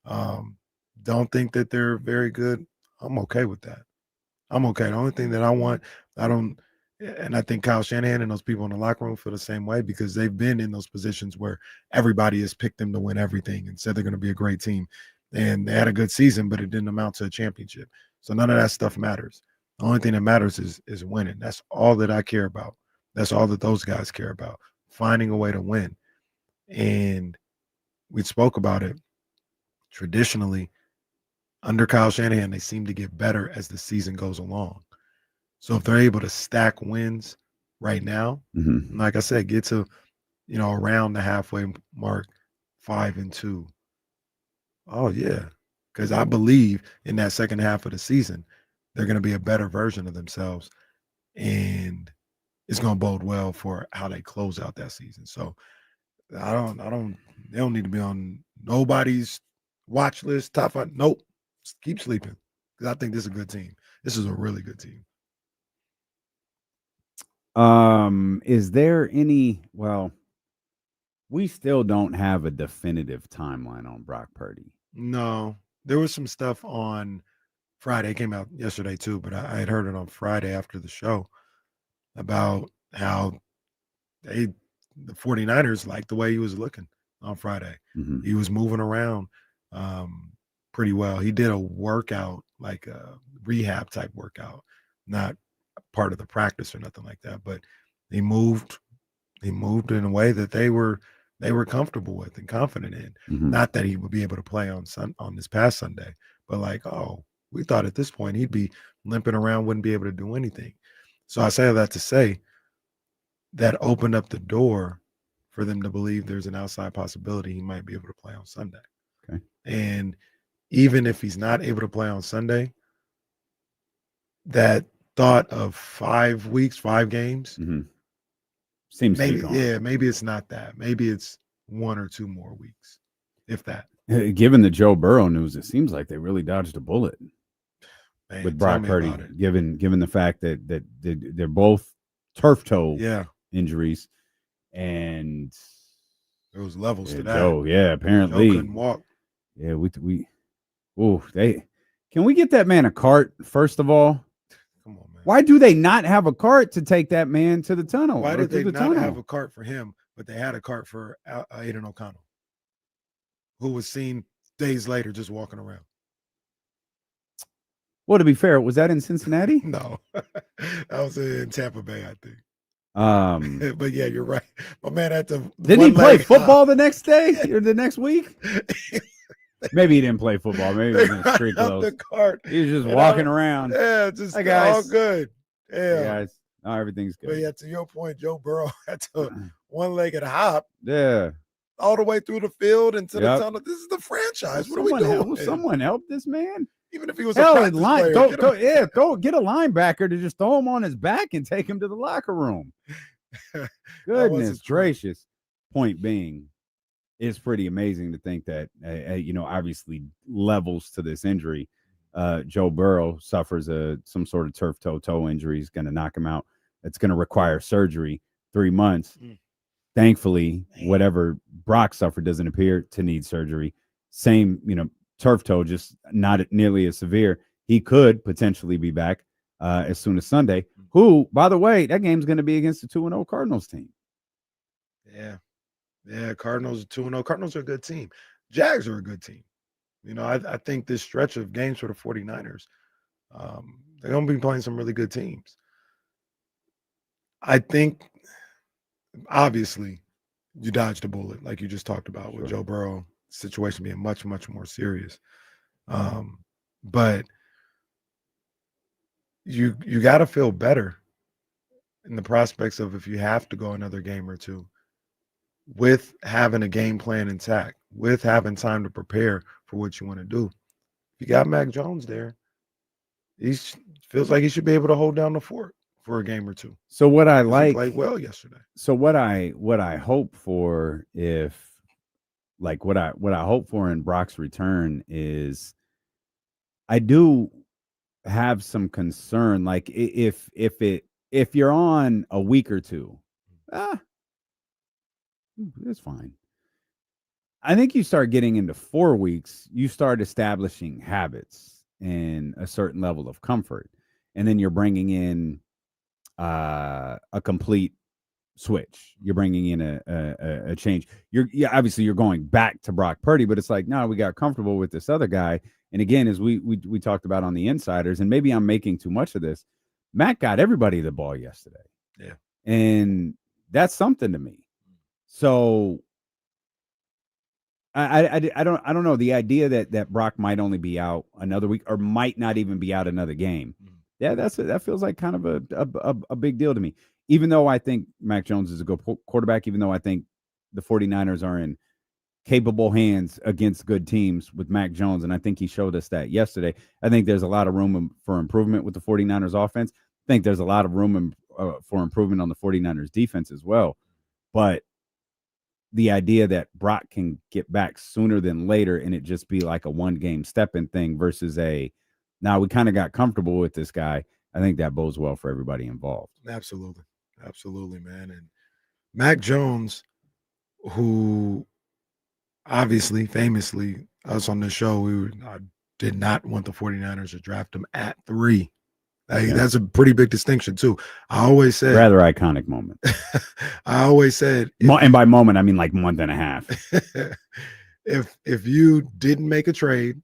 Don't think that they're very good. I'm okay with that. I'm okay. The only thing that and I think Kyle Shanahan and those people in the locker room feel the same way because they've been in those positions where everybody has picked them to win everything and said they're going to be a great team. And they had a good season, but it didn't amount to a championship. So none of that stuff matters. The only thing that matters is winning. That's all that I care about. That's all that those guys care about, finding a way to win. And we spoke about it. Traditionally, under Kyle Shanahan, they seem to get better as the season goes along. So if they're able to stack wins right now, like I said, get to, around the halfway mark, 5-2. Oh, yeah. Because I believe in that second half of the season they're going to be a better version of themselves, and it's going to bode well for how they close out that season. So they don't need to be on nobody's watch list, top 5. Nope. Just keep sleeping, because I think this is a good team. This is a really good team. Is there any, well, we still don't have a definitive timeline on Brock Purdy. No, there was some stuff on Friday. It came out yesterday too, but I had heard it on Friday after the show about how the 49ers liked the way he was looking on Friday. Mm-hmm. He was moving around pretty well. He did a workout, like a rehab type workout, not part of the practice or nothing like that, but he moved in a way that they were comfortable with and confident in. Mm-hmm. Not that he would be able to play on this past Sunday, but like, oh, we thought at this point he'd be limping around, wouldn't be able to do anything. So I say that to say that opened up the door for them to believe there's an outside possibility he might be able to play on Sunday. Okay. And even if he's not able to play on Sunday, that thought of 5 weeks, 5 games, mm-hmm. seems maybe, maybe it's not that. Maybe it's 1 or 2 more weeks, if that. Given the Joe Burrow news, it seems like they really dodged a bullet. Man, with Brock Purdy, given the fact that they're both turf toe injuries, and there was levels to that. Joe, apparently Joe couldn't walk. Yeah, can we get that man a cart first of all? Come on, man. Why do they not have a cart to take that man to the tunnel? Why did they not have a cart for him, but they had a cart for Aiden O'Connell, who was seen days later just walking around? Well, to be fair, was that in Cincinnati? No, that was in Tampa Bay, I think. But yeah, you're right. My man had to. Didn't he play football the next day or the next week? Maybe he didn't play football. Maybe he was in street clothes. The cart. He was just walking around. Yeah, just hey guys. All good. Yeah, hey guys. No, everything's good. But yeah, to your point, Joe Burrow had to one-legged hop. Yeah. All the way through the field into the tunnel. This is the franchise. What are we doing? Will someone help this man? Even if he was Hell, a player, get a linebacker to just throw him on his back and take him to the locker room. Goodness gracious. Point being, it's pretty amazing to think that, obviously levels to this injury. Joe Burrow suffers some sort of turf toe injury. He's going to knock him out. It's going to require surgery, 3 months. Thankfully, whatever Brock suffered doesn't appear to need surgery. Same, turf toe, just not nearly as severe. He could potentially be back as soon as Sunday. Who, by the way, that game's going to be against the 2-0 Cardinals team. Yeah, Cardinals 2-0. Cardinals are a good team. Jags are a good team. I think this stretch of games for the 49ers, they're going to be playing some really good teams. I think, obviously, you dodged a bullet, like you just talked about with Joe Burrow. Situation being much, much more serious. But you got to feel better in the prospects of if you have to go another game or two with having a game plan intact, with having time to prepare for what you want to do. If you got Mac Jones there, he feels like he should be able to hold down the fort for a game or two. So what I he played well yesterday. So what I hope for what I hope for in Brock's return is, I do have some concern. Like if you're on a week or two, it's fine. I think you start getting into 4 weeks, you start establishing habits and a certain level of comfort, and then you're bringing in a complete switch. You're bringing in a change. Obviously you're going back to Brock Purdy, but it's like, no, we got comfortable with this other guy. And again, as we talked about on the insiders, and maybe I'm making too much of this, Matt got everybody the ball yesterday. Yeah. And that's something to me. So I don't know. The idea that Brock might only be out another week or might not even be out another game. Yeah, that feels like kind of a big deal to me. Even though I think Mac Jones is a good quarterback, even though I think the 49ers are in capable hands against good teams with Mac Jones, and I think he showed us that yesterday. I think there's a lot of room for improvement with the 49ers offense. I think there's a lot of room for improvement on the 49ers defense as well. But the idea that Brock can get back sooner than later and it just be like a one-game step-in thing versus now we kind of got comfortable with this guy, I think that bodes well for everybody involved. Absolutely. Absolutely, man. And Mac Jones, who obviously, famously, us on this show, I did not want the 49ers to draft him at 3. That's a pretty big distinction, too. I always said... Rather iconic moment. I always said... And by moment, I mean like month and a half. If you didn't make a trade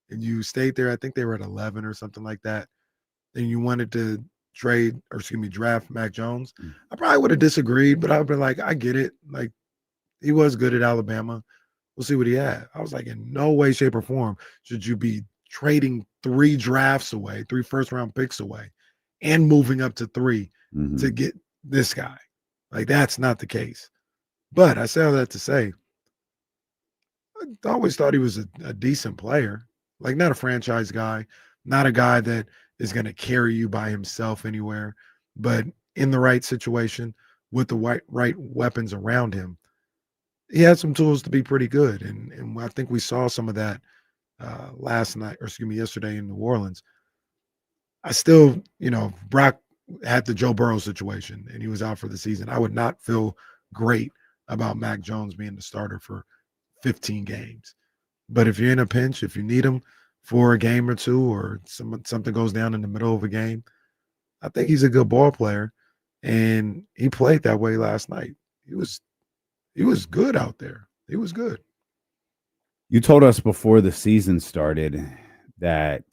and you stayed there, I think they were at 11 or something like that, and you wanted to draft Mac Jones, I probably would have disagreed, but I would have been like, I get it. Like, he was good at Alabama. We'll see what he had. I was like, in no way, shape, or form should you be trading 3 drafts away, 3 first-round picks away, and moving up to 3 to get this guy. Like, that's not the case. But I say all that to say, I always thought he was a decent player. Like, not a franchise guy, not a guy that is going to carry you by himself anywhere, but in the right situation with the right weapons around him, he had some tools to be pretty good. And I think we saw some of that yesterday in New Orleans. I still, Brock had the Joe Burrow situation and he was out for the season. I would not feel great about Mac Jones being the starter for 15 games. But if you're in a pinch, if you need him for a game or two, or something goes down in the middle of a game, I think he's a good ball player, and he played that way last night. He was good out there. He was good. You told us before the season started that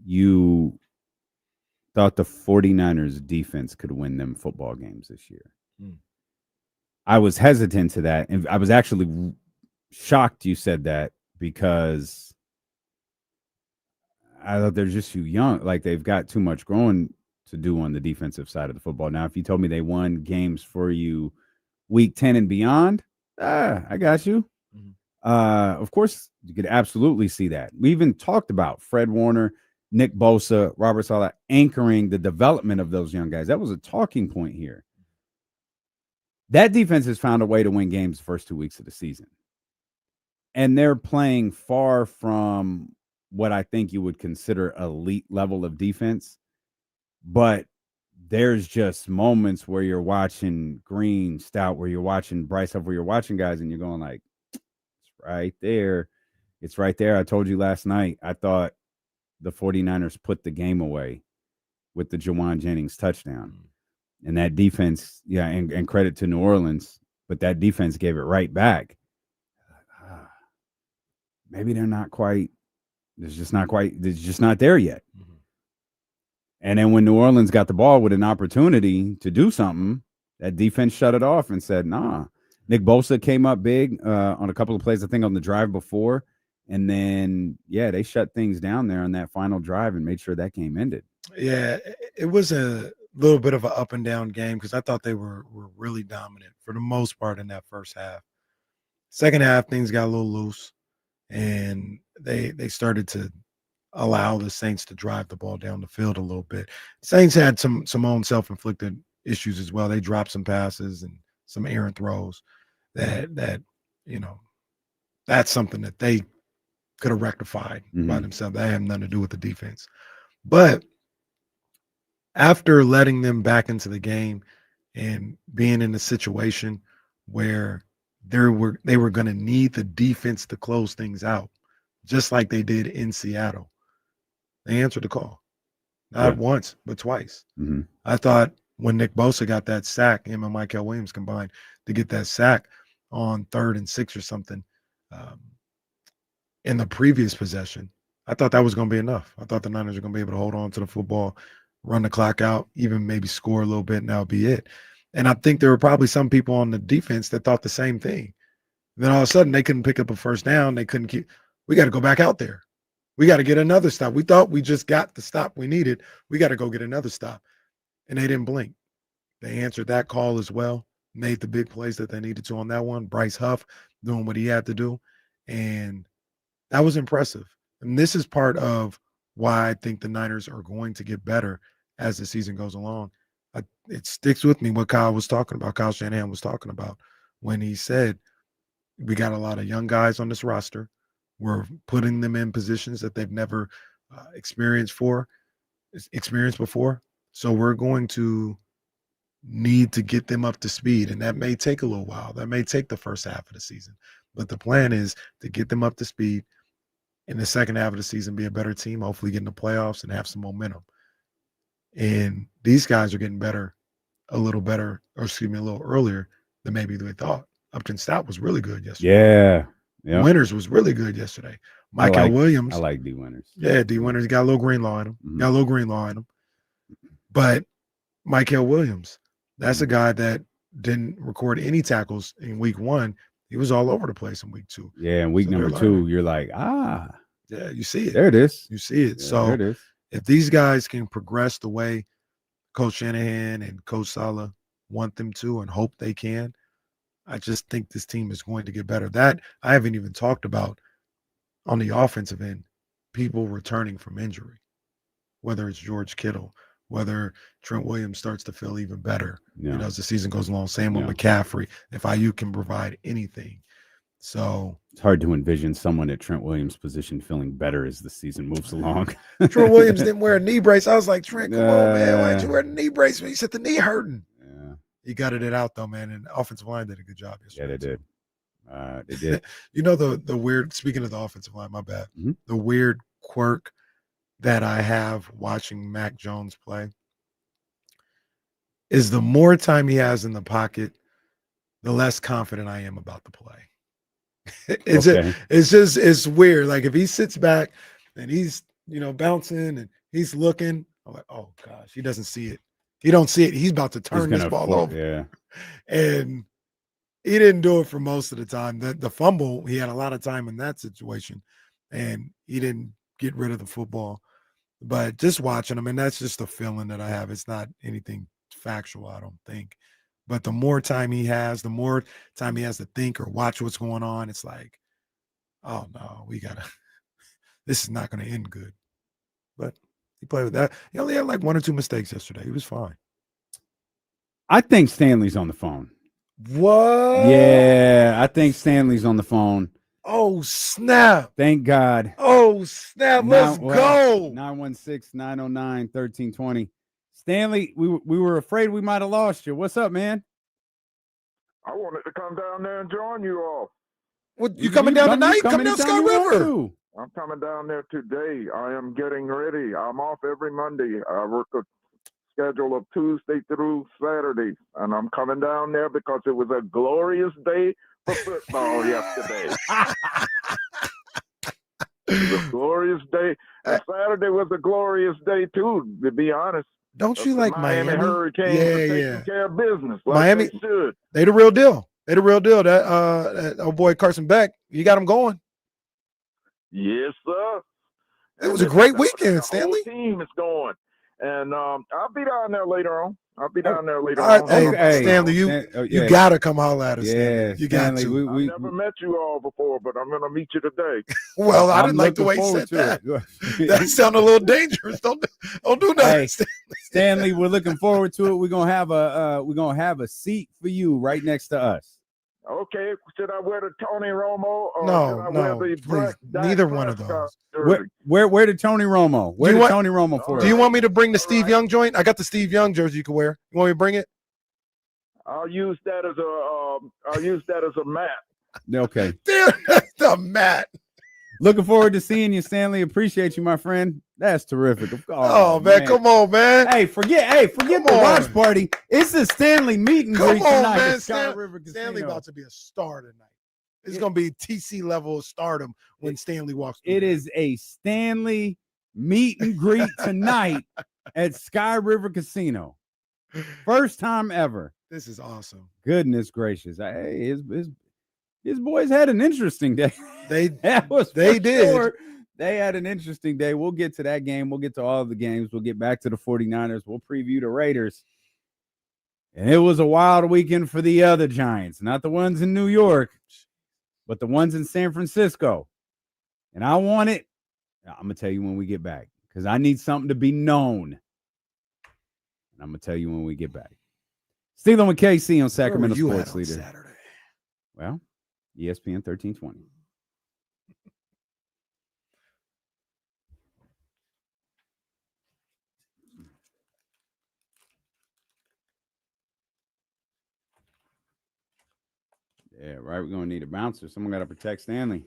you thought the 49ers defense could win them football games this year. I was hesitant to that, and I was actually shocked you said that, because I thought they're just too young. Like, they've got too much growing to do on the defensive side of the football. Now, if you told me they won games for you week 10 and beyond, I got you. Of course, you could absolutely see that. We even talked about Fred Warner, Nick Bosa, Robert Saleh anchoring the development of those young guys. That was a talking point here. That defense has found a way to win games the first 2 weeks of the season. And they're playing far from what I think you would consider elite level of defense. But there's just moments where you're watching Green, Stout, where you're watching Bryce Huff, where you're watching guys and you're going like, it's right there. It's right there. I told you last night, I thought the 49ers put the game away with the Jawan Jennings touchdown. And that defense, and credit to New Orleans, but that defense gave it right back. Maybe they're not quite, it's just not there yet. And then when New Orleans got the ball with an opportunity to do something, that defense shut it off and said, nah. Nick Bosa came up big on a couple of plays, I think on the drive before. And then, they shut things down there on that final drive and made sure that game ended. Yeah, it was a little bit of an up and down game because I thought they were really dominant for the most part in that first half. Second half, things got a little loose, and they started to allow the Saints to drive the ball down the field a little bit. Saints had some own self-inflicted issues as well. They dropped some passes and some errant throws that that's something that they could have rectified by themselves. That had nothing to do with the defense. But after letting them back into the game and being in a situation where they were going to need the defense to close things out, just like they did in Seattle, they answered the call. Not once, but twice. I thought when Nick Bosa got that sack, him and Michael Williams combined to get that sack on 3rd and 6 or something in the previous possession, I thought that was going to be enough. I thought the Niners were going to be able to hold on to the football, run the clock out, even maybe score a little bit, and that'll be it. And I think there were probably some people on the defense that thought the same thing. Then all of a sudden, they couldn't pick up a first down. They couldn't keep – we got to go back out there. We got to get another stop. We thought we just got the stop we needed. We got to go get another stop. And they didn't blink. They answered that call as well. made the big plays that they needed to on that one. Bryce Huff doing what he had to do. And that was impressive. And this is part of why I think the Niners are going to get better as the season goes along. It sticks with me what Kyle Shanahan was talking about when he said, we got a lot of young guys on this roster. We're putting them in positions that they've never experienced before. So we're going to need to get them up to speed. And that may take a little while. That may take the first half of the season. But the plan is to get them up to speed in the second half of the season, be a better team, hopefully get in the playoffs and have some momentum. And these guys are getting better, a little earlier than maybe they thought. Upton Stout was really good yesterday. Yeah. Winters was really good yesterday. Michael Williams. I like D. Winters. Yeah, D. Winters got a little Greenlaw in him. Got a little Greenlaw in him. But Michael Williams, that's a guy that didn't record any tackles in week 1. He was all over the place in week 2. Yeah, in week number 2, you're like, yeah, you see it. There it is. You see it. Yeah, so there it is. If these guys can progress the way Coach Shanahan and Coach Saleh want them to and hope they can, I just think this team is going to get better. That I haven't even talked about on the offensive end, people returning from injury, whether it's George Kittle, whether Trent Williams starts to feel even better, as the season goes along. Same with McCaffrey, if IU can provide anything. So it's hard to envision someone at Trent Williams' position feeling better as the season moves along. Trent Williams didn't wear a knee brace. I was like, Trent, come on, man. Why'd you wear a knee brace? He said the knee hurting. Yeah. He gutted it out, though, man. And the offensive line did a good job yesterday. Yeah, they did. They did. The weird, speaking of the offensive line, my bad, the weird quirk that I have watching Mac Jones play is the more time he has in the pocket, the less confident I am about the play. It's weird. Like if he sits back and he's, bouncing and he's looking, I'm like, oh gosh, he doesn't see it. He don't see it. He's about to turn this ball over. Yeah. And he didn't do it for most of the time. The fumble, he had a lot of time in that situation and he didn't get rid of the football. But just watching him, and that's just a feeling that I have. It's not anything factual, I don't think. But the more time he has to think or watch what's going on, it's like, oh no, this is not going to end good. But he played with that. He only had like 1 or 2 mistakes yesterday. He was fine. I think Stanley's on the phone. What? Yeah, I think Stanley's on the phone. Oh, snap. Thank God. Oh, snap. Let's go. 916-909-1320. Stanley, we were afraid we might have lost you. What's up, man? I wanted to come down there and join you all. What, you coming down tonight? Coming down Sky River? I'm coming down there today. I am getting ready. I'm off every Monday. I work a schedule of Tuesday through Saturday, and I'm coming down there because it was a glorious day for football yesterday. It was a glorious day. And Saturday was a glorious day, too, to be honest. Don't you like Miami? Hurricanes taking care of business. Like Miami, they should. They the real deal. That old boy Carson Beck, you got him going. Yes, sir. It was a great weekend, Stanley. The whole team is going. And I'll be down there later on. Hey, Stanley, you got to come holler at us. Yeah, you got to. I've never met you all before, but I'm going to meet you today. Well, I didn't like the way he said that. That sounded a little dangerous. Don't do that. Hey, Stanley, we're looking forward to it. We're gonna have a seat for you right next to us. Okay, should I wear the Tony Romo or no, please, neither one of those. Where did Tony Romo? Where did Tony Romo for? Do you want me to bring the Steve Young joint? I got the Steve Young jersey you can wear. You want me to bring it? I'll use that as a mat. Okay. That's the mat. Looking forward to seeing you, Stanley. Appreciate you, my friend. That's terrific. Oh man, come on, man. Hey, forget the watch party. It's a Stanley meet and greet tonight man. at Sky River Casino. Stanley about to be a star tonight. It's gonna be TC level of stardom when Stanley walks through. It is a Stanley meet and greet tonight at Sky River Casino. First time ever. This is awesome. Goodness gracious. Hey, his boys had an interesting day. They did. Sure. They had an interesting day. We'll get to that game. We'll get to all of the games. We'll get back to the 49ers. We'll preview the Raiders. And it was a wild weekend for the other Giants, not the ones in New York, but the ones in San Francisco. And I want it. I'm going to tell you when we get back because I need something to be known. And I'm going to tell you when we get back. Steeling with KC on Sacramento Sports Leader. Saturday? Well, ESPN 1320. Yeah, right. We're going to need a bouncer. Someone got to protect Stanley.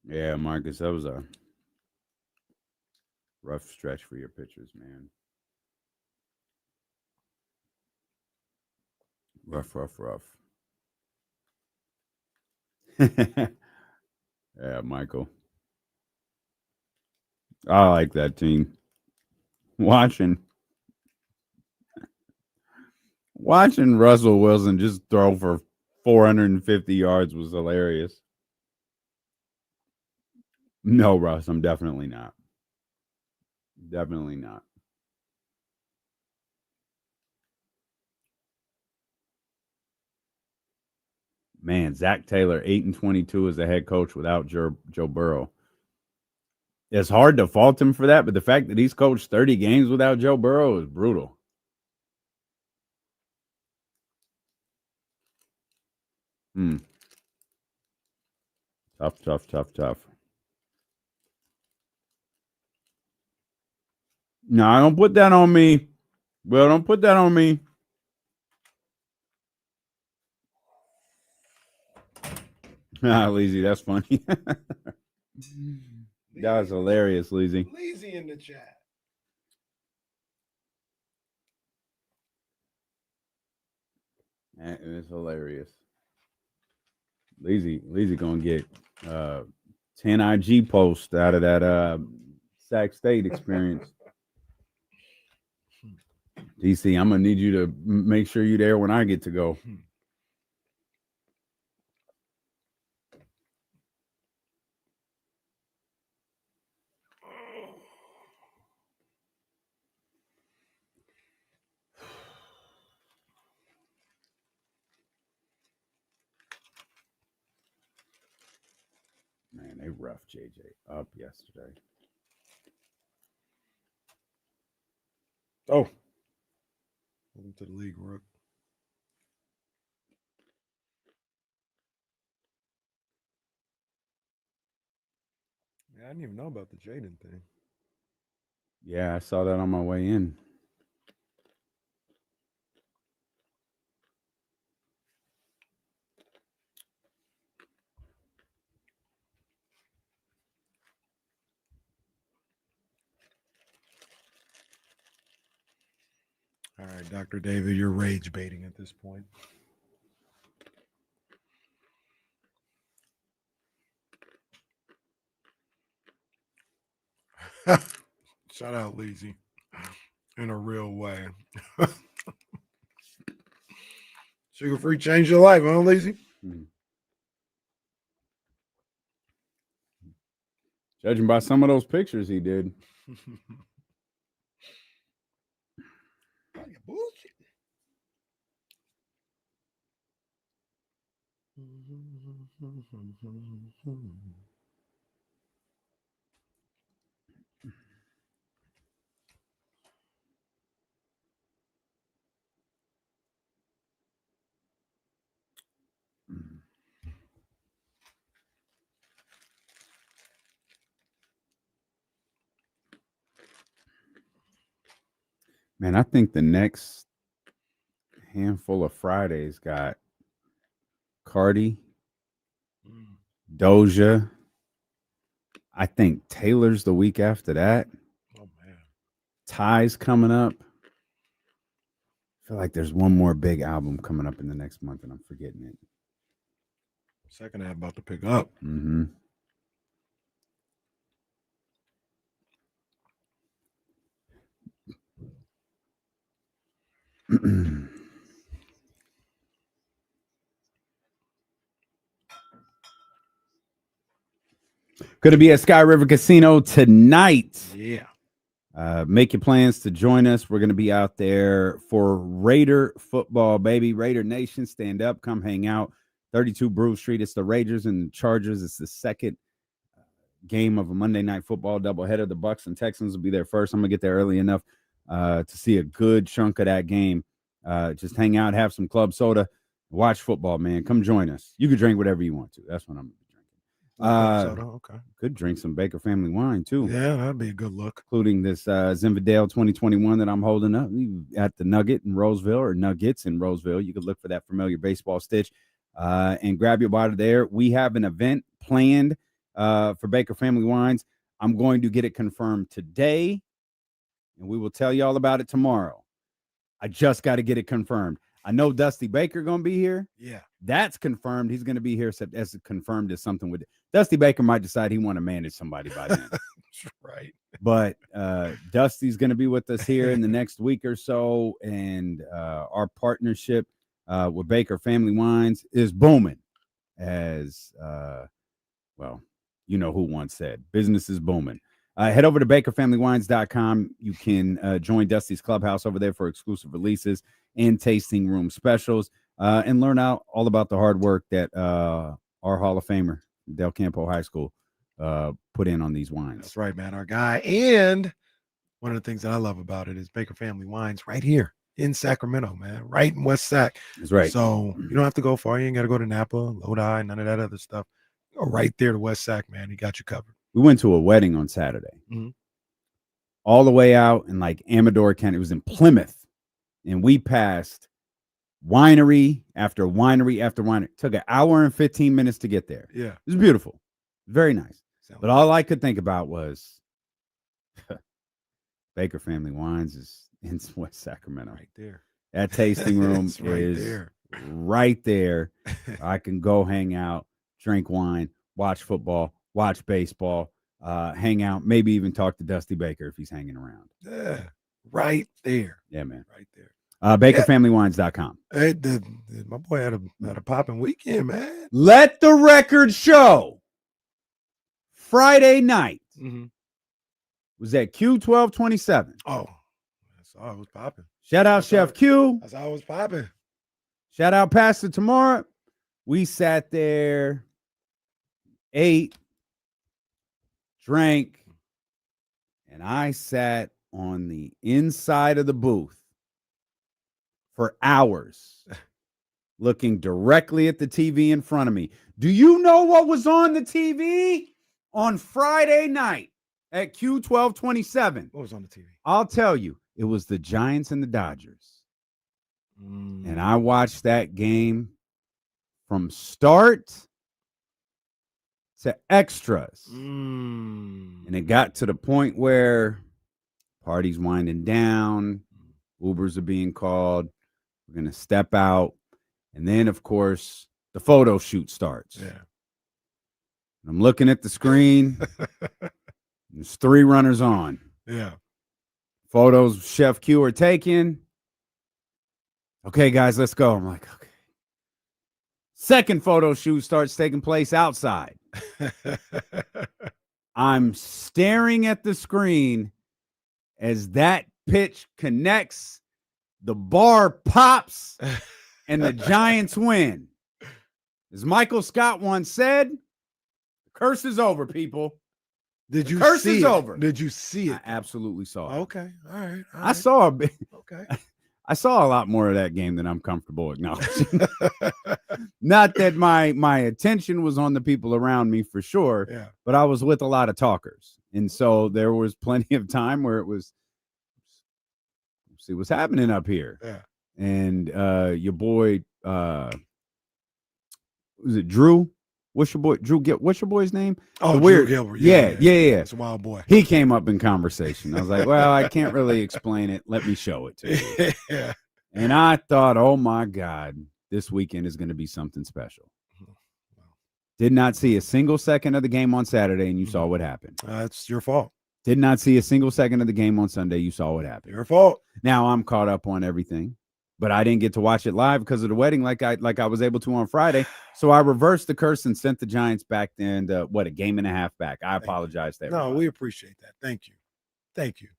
Yeah, Marcus, that was a rough stretch for your pitchers, man. Rough. Yeah, Michael. I like that team. Watching Russell Wilson just throw for 450 yards was hilarious. No, Russ, I'm definitely not. Definitely not. Man, Zach Taylor, 8-22 as a head coach without Joe Burrow. It's hard to fault him for that, but the fact that he's coached 30 games without Joe Burrow is brutal. Tough. No, don't put that on me. Well, don't put that on me. Leezy, that's funny. That was hilarious, Leezy. Leezy in the chat. It was hilarious. Leezy gonna get 10 IG posts out of that Sac State experience. DC, I'm gonna need you to make sure you're there when I get to go. Man, they roughed JJ up yesterday. Oh. Welcome to the league, Rook. Yeah, I didn't even know about the Jaden thing. Yeah, I saw that on my way in. All right, Dr. David, you're rage baiting at this point. Shout out, Leezy, in a real way. Sugar free changed your life, huh, Leezy? Judging by some of those pictures he did. Bullshit. Man, I think the next handful of Fridays got Cardi, Doja. I think Taylor's the week after that. Oh, man. Ty's coming up. I feel like there's one more big album coming up in the next month, and I'm forgetting it. Second half about to pick up. Mm-hmm. Going to be at Sky River Casino tonight. Yeah. Make your plans to join us. We're going to be out there for Raider football, baby. Raider Nation, stand up, come hang out. 32 Brew Street. It's the Raiders and the Chargers. It's the second game of a Monday Night Football doubleheader. The Bucks and Texans will be there first. I'm going to get there early enough to see a good chunk of that game. Just hang out, have some club soda, watch football, man. Come join us. You can drink whatever you want to. That's what I'm Soda, okay. Could drink some Baker family wine, too. Yeah, that'd be a good look. Including this Zinfandel 2021 that I'm holding up at the Nugget in Roseville, or Nuggets in Roseville. You could look for that familiar baseball stitch and grab your bottle there. We have an event planned for Baker Family Wines. I'm going to get it confirmed today, and we will tell you all about it tomorrow. I just got to get it confirmed. I know Dusty Baker going to be here. Yeah. That's confirmed. He's going to be here as confirmed as something with Dusty Baker might decide he want to manage somebody by then. Right. But Dusty's going to be with us here in the next week or so, and our partnership with Baker Family Wines is booming. As well, you know who once said, business is booming. Head over to bakerfamilywines.com. You can join Dusty's Clubhouse over there for exclusive releases and tasting room specials, and learn out all about the hard work that our Hall of Famer, Del Campo High School, put in on these wines. That's right, man. Our guy. And one of the things that I love about it is Baker Family Wines right here in Sacramento, man, right in West Sac. That's right. So you don't have to go far. You ain't got to go to Napa, Lodi, none of that other stuff. Go right there to West Sac, man. He got you covered. We went to a wedding on Saturday. Mm-hmm. All the way out in like Amador County. It was in Plymouth. And we passed winery after winery after winery. It took an hour and 15 minutes to get there. Yeah. It was beautiful. Very nice. But all I could think about was Baker Family Wines is in West Sacramento. Right there. That tasting room right is there. right there. I can go hang out, drink wine, watch football, watch baseball, hang out, maybe even talk to Dusty Baker if he's hanging around. Yeah. Right there. Yeah, man. Right there. BakerFamilyWines.com. Hey, my boy had a popping weekend, man. Let the record show. Friday night was at Q1227. Oh, that's all it was popping. Shout out Chef Q. That's all it was popping. Shout out Pastor Tamara. We sat there, ate, drank, and I sat on the inside of the booth for hours looking directly at the TV in front of me. Do you know what was on the TV on Friday night at Q1227? What was on the TV? I'll tell you. It was the Giants and the Dodgers. And I watched that game from start to extras. And it got to the point where party's winding down, Ubers are being called, we're going to step out. And then, of course, the photo shoot starts. Yeah. I'm looking at the screen. There's 3 runners on. Yeah. Photos Chef Q are taken. Okay, guys, let's go. I'm like, okay. Second photo shoot starts taking place outside. I'm staring at the screen as that pitch connects, the bar pops, and the Giants win. As Michael Scott once said, the curse is over, people. Did you curse see is it? over. Did you see it? I absolutely saw it. Okay. All right. I saw a bit. Okay. I saw a lot more of that game than I'm comfortable acknowledging. Not that my attention was on the people around me for sure, Yeah. but I was with a lot of talkers. And so there was plenty of time where it was, see what's happening up here. Yeah. And your boy, was it Drew? What's your boy? Drew, what's your boy's name? Oh, The Drew weird Gilbert. Yeah. It's a wild boy. He came up in conversation. I was like, well, I can't really explain it. Let me show it to you. Yeah. And I thought, oh my God, this weekend is going to be something special. Did not see a single second of the game on Saturday, and you saw what happened. That's your fault. Did not see a single second of the game on Sunday. You saw what happened. Your fault. Now I'm caught up on everything. but I didn't get to watch it live because of the wedding like I was able to on Friday. So I reversed the curse and sent the Giants back and a game and a half back. I apologize to everybody. No, we appreciate that. Thank you.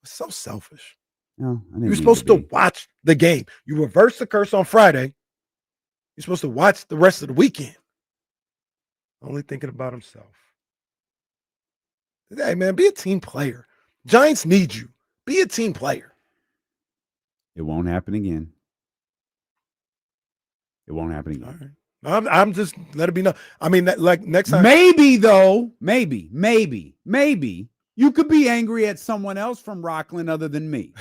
It's so selfish. No, You're supposed to watch the game. You reverse the curse on Friday. You're supposed to watch the rest of the weekend. Only thinking about himself. Hey, man, be a team player. Giants need you. Be a team player. It won't happen again. It won't happen again. All right. I'm just let it be known. I mean, like next time. Maybe though, maybe you could be angry at someone else from Rockland other than me.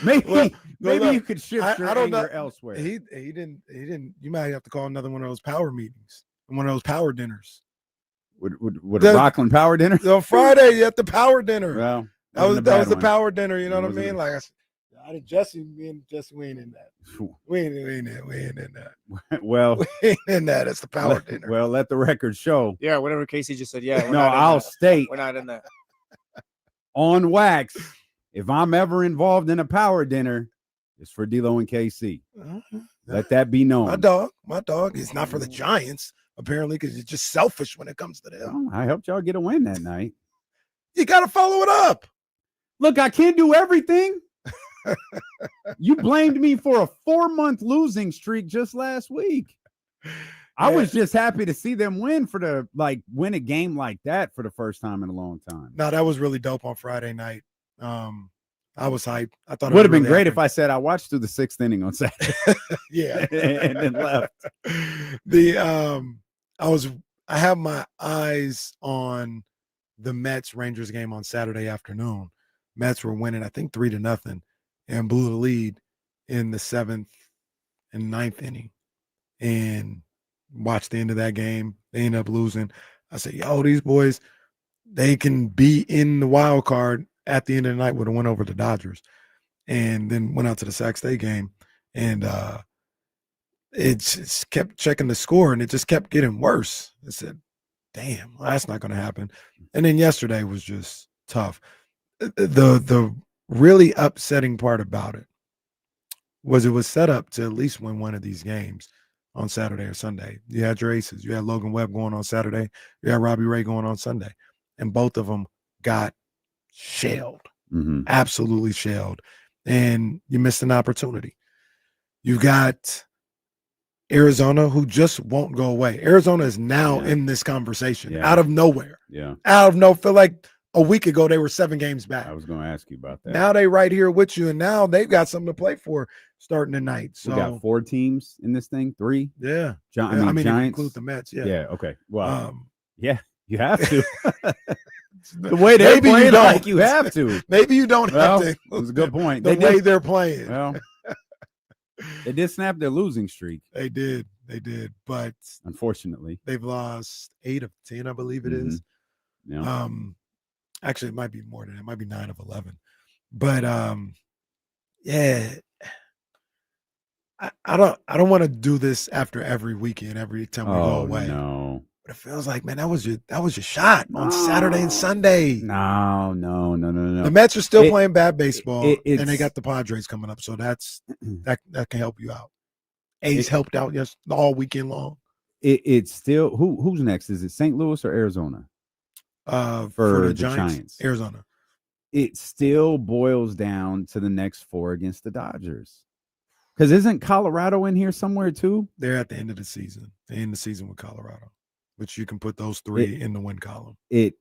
Maybe you could shift your anger elsewhere. He didn't. You might have to call another one of those power meetings, one of those power dinners. Would a Rockland power dinner? On Friday, you had the power dinner. Well, that was the power dinner. You know what I mean? Like I did Jesse, me and Jesse, we ain't in that. We ain't in that. Well, we ain't in that. It's the power dinner. Well, let the record show. Yeah, whatever Casey just said. Yeah. No, I'll state. We're not in that. On wax, if I'm ever involved in a power dinner, it's for D-Lo and KC. Let that be known. My dog. It's not for the Giants, apparently, because it's just selfish when it comes to them. I helped y'all get a win that night. You got to follow it up. Look, I can't do everything. You blamed me for a 4-month losing streak just last week. I was just happy to see them win win a game like that for the first time in a long time. No, that was really dope on Friday night. I was hyped. I thought it would have been great if I said I watched through the 6th inning on Saturday. Yeah. And then left. I have my eyes on the Mets Rangers game on Saturday afternoon. Mets were winning, I think 3-0, and blew the lead in the 7th and 9th inning. And watched the end of that game. They ended up losing. I said, yo, these boys, they can be in the wild card at the end of the night with a win over the Dodgers. And then went out to the Sac State game, and it just kept checking the score, and it just kept getting worse. I said, damn, well, that's not going to happen. And then yesterday was just tough. The really upsetting part about it was set up to at least win one of these games on Saturday or Sunday. You had your aces. You had Logan Webb going on Saturday. You had Robbie Ray going on Sunday. And both of them got shelled, absolutely shelled. And you missed an opportunity. You got Arizona, who just won't go away. Arizona is now in this conversation out of nowhere. Yeah. Out of nowhere. Feel like a week ago, they were 7 games back. I was going to ask you about that. Now they right here with you, and now they've got something to play for starting tonight. So we got 4 teams in this thing, 3. Yeah. I mean Giants. Include the Mets. Yeah. Yeah. Okay. Well, yeah, you have to. The way they're playing, like you have to. Maybe you don't have to. That's a good point. The way they're playing. Well, they did snap their losing streak. They did. But unfortunately, they've lost 8 of 10, I believe it is. Yeah. Actually, it might be more than that. It might be 9 of 11. But yeah, I don't want to do this after every weekend, every time we go away. No. But it feels like, man, that was your shot on Saturday and Sunday. No. The Mets are still playing bad baseball, and they got the Padres coming up, so that can help you out. A's helped out all weekend long. It's still who's next? Is it St. Louis or Arizona? For the Giants, Arizona. It still boils down to the next 4 against the Dodgers. Because isn't Colorado in here somewhere too? They're at the end of the season. They end the season with Colorado, which you can put those 3 in the win column. It's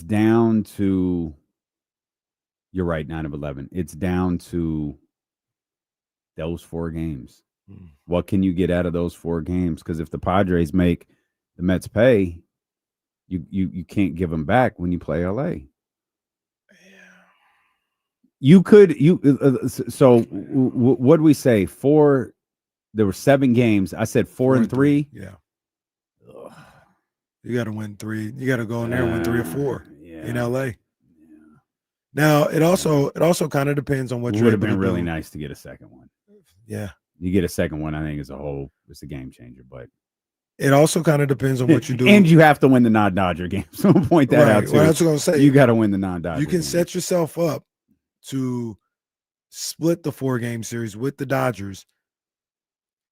down to, you're right, 9 of 11. It's down to those 4 games. What can you get out of those 4 games? Because if the Padres make the Mets pay, you can't give them back when you play LA. You could so what do we say? 4. There were 7 games. I said 4 and 3. Yeah. Ugh. You got to win 3. You got to go in there and win 3 or 4 in LA. Yeah. Now it also kind of depends on what it you would have been really nice to get a second one. Yeah. You get a second one, I think it's a game changer, but it also kind of depends on what you do. And you have to win the non-Dodger game. So point that out too. Well, that's what I'm saying. You got to win the non-Dodger. You can set yourself up to split the 4-game series with the Dodgers.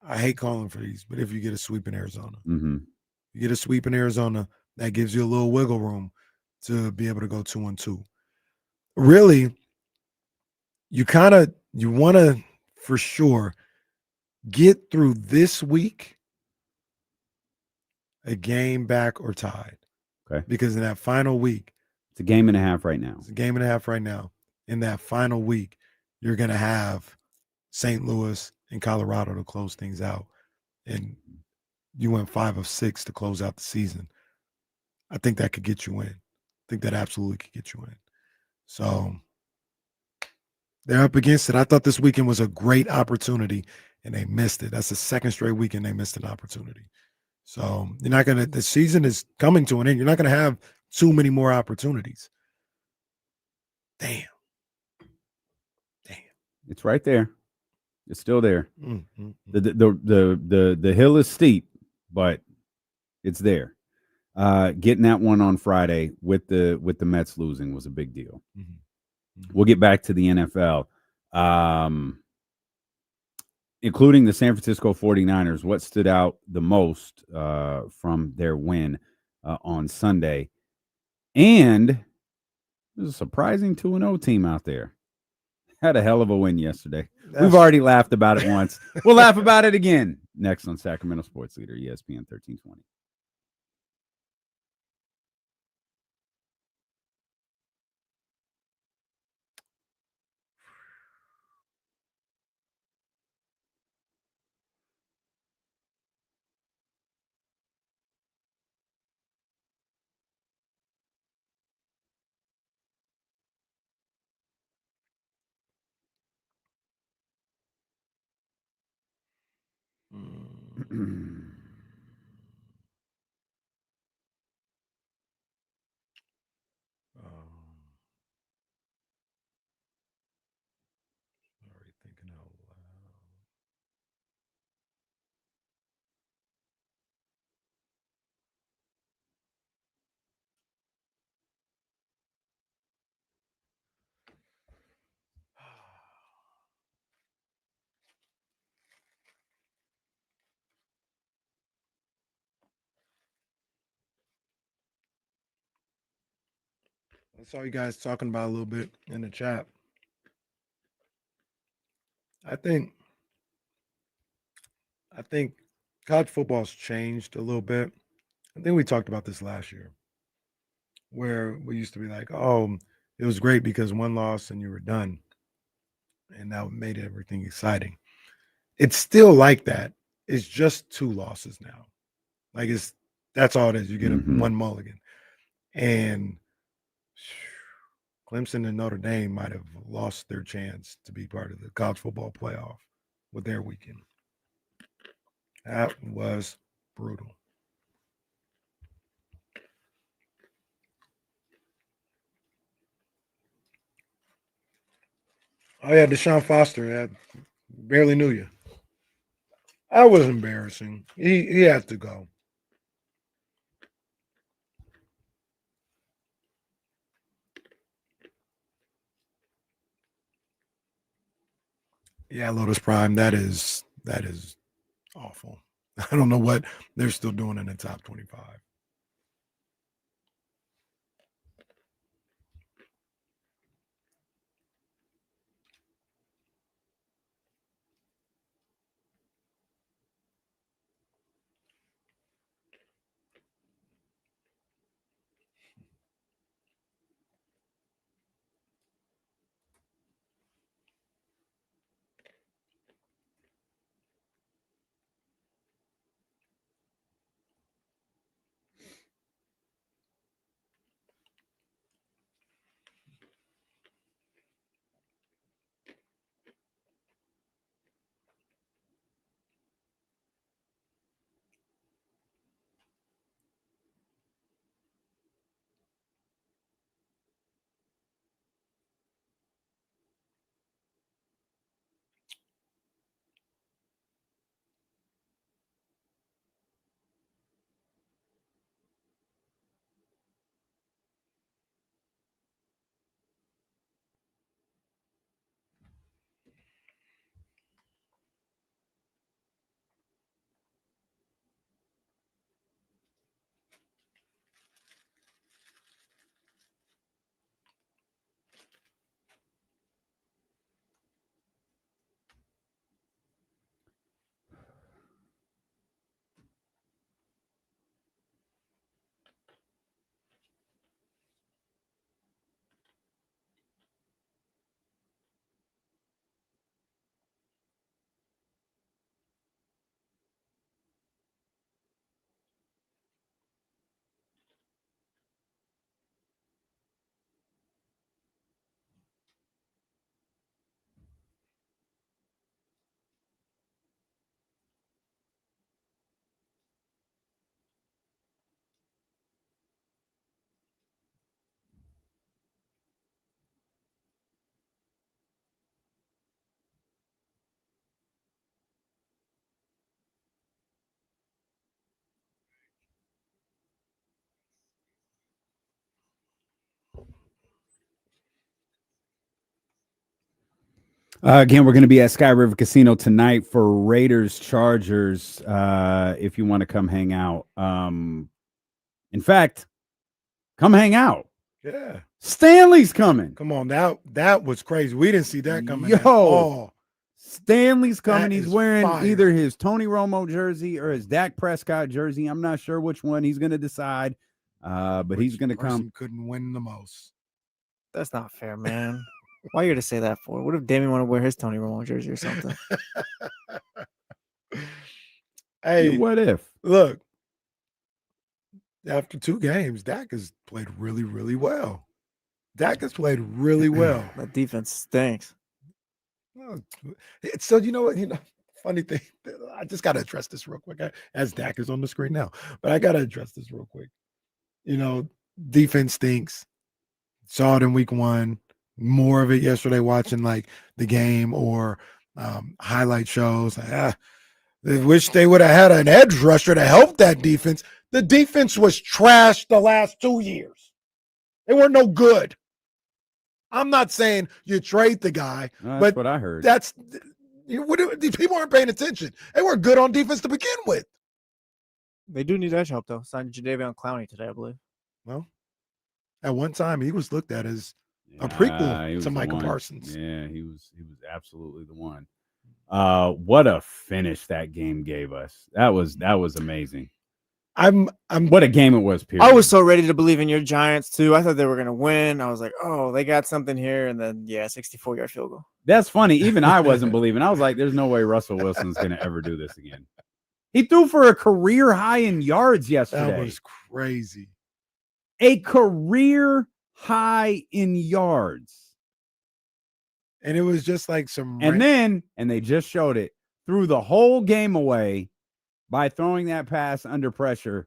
I hate calling for these, but if you get a sweep in Arizona, Mm-hmm. you get a sweep in Arizona, that gives you a little wiggle room to be able to go 2-2. Really, you want to, for sure, get through this week a game back or tied. Okay. Because in that final week, it's a game and a half right now. It's a game and a half right now. In that final week, you're going to have St. Louis and Colorado to close things out. And you went 5 of 6 to close out the season. I think that could get you in. I think that absolutely could get you in. So they're up against it. I thought this weekend was a great opportunity, and they missed it. That's the second straight weekend they missed an opportunity. So you're not going to – the season is coming to an end. You're not going to have too many more opportunities. Damn. It's right there. It's still there. Mm-hmm. The hill is steep, but it's there. Getting that one on Friday with the Mets losing was a big deal. Mm-hmm. Mm-hmm. We'll get back to the NFL, including the San Francisco 49ers. What stood out the most from their win on Sunday? And there's a surprising 2-0 team out there. Had a hell of a win yesterday. We've already laughed about it once. We'll laugh about it again next on Sacramento Sports Leader, ESPN 1320. Sorry, thinking out loud. I saw you guys talking about a little bit in the chat. I think college football's changed a little bit. I think we talked about this last year, where we used to be like, oh, it was great because one loss and you were done. And that made everything exciting. It's still like that. It's just 2 losses now. Like that's all it is. You get one mulligan. And Clemson and Notre Dame might have lost their chance to be part of the college football playoff with their weekend. That was brutal. Oh, yeah, Deshaun Foster. I barely knew you. That was embarrassing. He had to go. Yeah, Lotus Prime. That is awful. I don't know what they're still doing in the top 25. Again, we're going to be at Sky River Casino tonight for Raiders Chargers. If you want to come hang out. In fact, come hang out. Yeah. Stanley's coming. Come on. That was crazy. We didn't see that coming. Yo. Stanley's coming. He's wearing fire. either his Tony Romo jersey or his Dak Prescott jersey. I'm not sure which one. He's going to decide. But he's going to come. Couldn't win the most. That's not fair, man. Why you gonna say that for? What if Damien want to wear his Tony Romo jersey or something? Hey, what if? Look, after 2 games, Dak has played really, really well. Dak has played really well. That defense stinks. So you know what? Funny thing. I just got to address this real quick. As Dak is on the screen now, but I got to address this real quick. Defense stinks. Saw it in week 1. More of it yesterday watching like the game or highlight shows. They wish they would have had an edge rusher to help that defense. The defense was trash the last 2 years. They were no good. I'm not saying you trade the guy, but what I heard. These people aren't paying attention. They weren't good on defense to begin with. They do need edge help though. Signed Jadeveon Clowney today, I believe. Well, at one time he was looked at as a prequel to Michael Parsons. Yeah, he was absolutely the one. What a finish that game gave us. That was amazing. What a game it was, period. I was so ready to believe in your Giants too. I thought they were gonna win. I was like, oh, they got something here, and then 64-yard field goal. That's funny. Even I wasn't believing. I was like, there's no way Russell Wilson's gonna ever do this again. He threw for a career high in yards yesterday. That was crazy. A career high in yards. And it was just like and they just showed it, threw the whole game away by throwing that pass under pressure,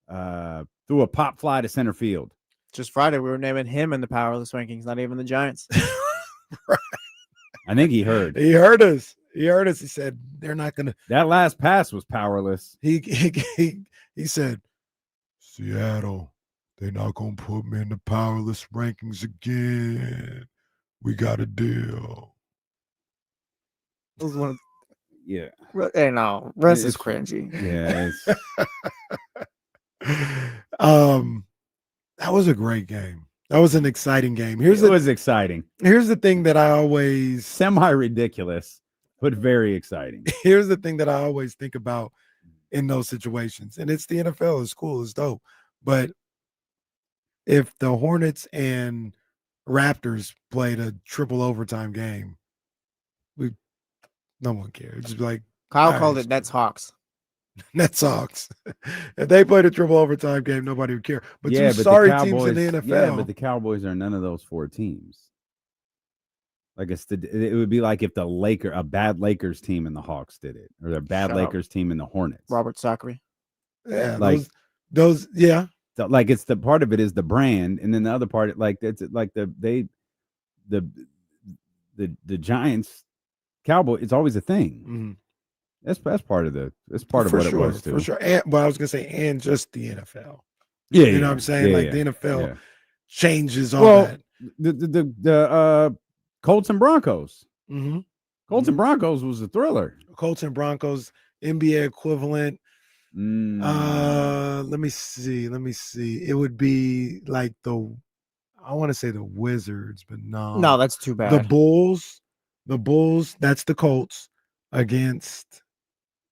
through a pop fly to center field. Just Friday, we were naming him in the powerless rankings, not even the Giants. Right. I think he heard. He heard us. He heard us. He said, they're not going to. That last pass was powerless. He said, Seattle, they're not going to put me in the powerless rankings again. We got a deal. It was one of Yeah. Hey, no, Russ is cringy. Yeah. That was a great game. That was an exciting game. It was exciting. Here's the thing that I always semi-ridiculous, but very exciting. Here's the thing that I always think about in those situations, and it's the NFL. It's cool. It's dope. But if the Hornets and Raptors played a triple overtime game, no one cares. Just like Kyle called it Nets Hawks. Nets Hawks. If they played a triple overtime game, nobody would care. But two sorry teams in the NFL. Yeah, but the Cowboys are none of those 4 teams. Like it would be like if a bad Lakers team and the Hawks did it, or a bad Lakers team and the Hornets. Robert Sacre. Yeah, like those. Yeah, like it's the part of it is the brand, and then the other part, like it's like the Giants, Cowboy. It's always a thing. Mm-hmm. That's part of that's part of what it was too. For sure. But I was gonna say, and just the NFL. Yeah, you know what I'm saying? Yeah, like the NFL changes all that. The Colts and Broncos. Mm-hmm. Colts and Broncos was a thriller. Colts and Broncos, NBA equivalent. Let me see. It would be like I want to say the Wizards, but no, that's too bad. The Bulls. That's the Colts against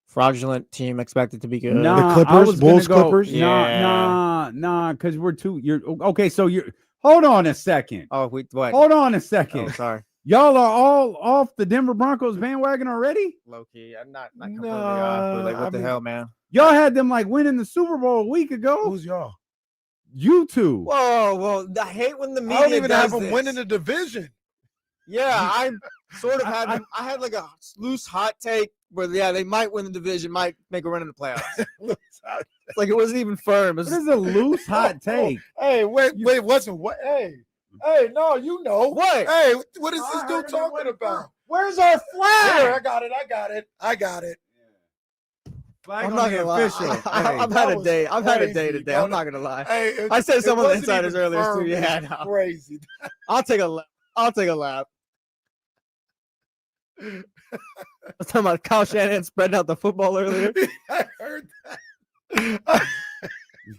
fraudulent team expected to be good. The Clippers, Bulls, Clippers. Nah, because you're okay. So hold on a second. Oh, wait, what? Hold on a second. Oh, sorry. Y'all are all off the Denver Broncos bandwagon already? Low key. I'm not completely off, but what the hell, man? Y'all had them like winning the Super Bowl a week ago. Who's y'all? You two. Whoa, well, I hate when the media I don't even have does them this. winning the division. Yeah, I sort of had them. I had like a loose hot take where they might win the division, might make a run in the playoffs. Like it wasn't even firm. This is a loose hot take. Hey, wait, wasn't what? Hey, no, you know what? Hey, what is this dude talking about? Where's our flag? Here, I got it. Flag I'm not gonna lie. I've had a day. I've had a day today. I'm not gonna lie. Hey, I said some of the insiders earlier too. Yeah, no. Crazy. I'll take a lap. I was talking about Kyle Shanahan spreading out the football earlier. I heard that.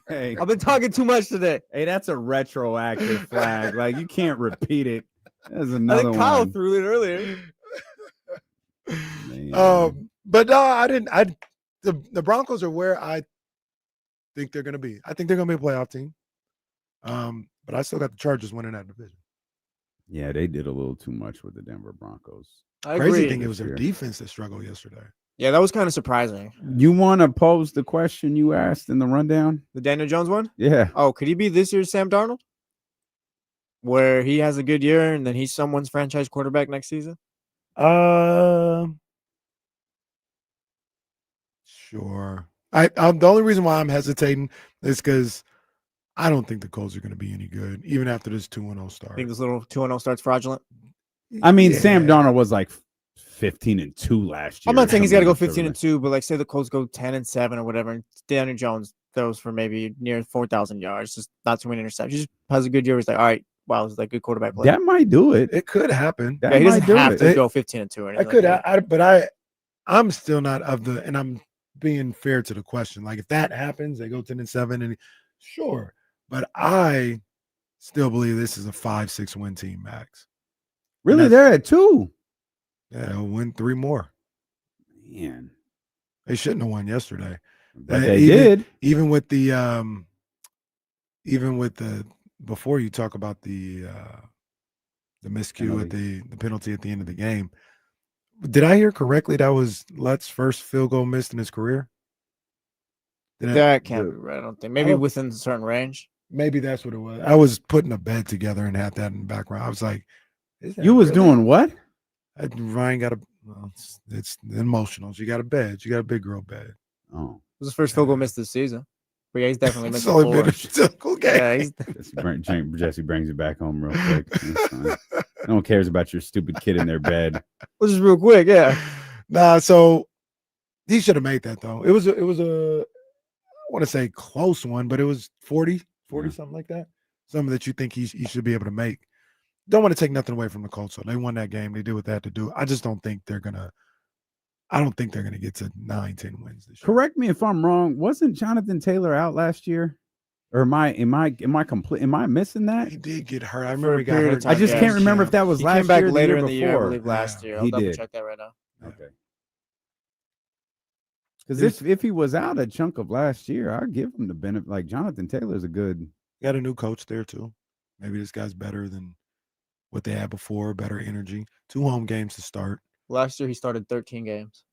Hey, I've been talking too much today. hey, that's a retroactive flag. Like you can't repeat it. There's I another think Kyle one. threw it earlier. Man. But no, I didn't. The Broncos are where I think they're going to be. I think they're going to be a playoff team. But I still got the Chargers winning that division. Yeah, they did a little too much with the Denver Broncos. I Crazy agree. thing, it was their defense that struggled yesterday. Yeah, that was kind of surprising. You want to pose the question you asked in the rundown? The Daniel Jones one? Yeah. Oh, could he be this year's Sam Darnold? Where he has a good year and then he's someone's franchise quarterback next season? Sure. The only reason why I'm hesitating is because I don't think the Colts are going to be any good, even after this 2-0 start. I think this little 2-0 start's fraudulent. I mean, Yeah. Sam Darnold was like 15-2 last year. I'm not saying he's got to go Something 15-2, but like say the Colts go 10-7 or whatever, and Daniel Jones throws for maybe near 4,000 yards, just not too many interceptions. He just has a good year. He's like, all right, wow, this is like good quarterback play. That might do it. It could happen. That Yeah, he doesn't might do have it. to go 15-2 or I anything. could, like that. I'm still not of the, and I'm being fair to the question. Like if that happens, they go 10-7, and sure, but I still believe this is a 5-6 win team max. Really, they're at 2. Yeah, they'll win 3 more. Man, They shouldn't have won yesterday. but they did. Even with the before you talk about the miscue at the penalty at the end of the game. Did I hear correctly that was Lutz's first field goal missed in his career? That can't be right. I don't think. Maybe within a certain range. Maybe that's what it was. I was putting a bed together and had that in the background. I was like, You was doing what? Ryan got it's emotional. You got a bed. You got a big girl bed. Oh, It was his first field goal missed this season. But yeah, he's definitely missed It's only before. been a typical game. Yeah, he's Jesse brings it back home real quick. That's fine. No one cares about your stupid kid in their bed. Well, just real quick, yeah. Nah, so he should have made that though. It was a I want to say close one, but it was 40 something like that. Something that you think he should be able to make. Don't want to take nothing away from the Colts. So they won that game. They did what they had to do. I just don't think they're gonna get to 9-10 wins this year. Correct me if I'm wrong. Wasn't Jonathan Taylor out last year? Or am I complete? Am I missing that? He did get hurt. I remember he got period of hurt. time, I just yeah. can't remember if that was He last came back year or the later year in the year, I before. believe, last year. I'll He double did. check that right now. Okay. Because if he was out a chunk of last year, I'd give him the benefit. Like Jonathan Taylor's a good. Got a new coach there too. Maybe this guy's better than what they had before. Better energy. 2 home games to start. Last year, he started 13 games.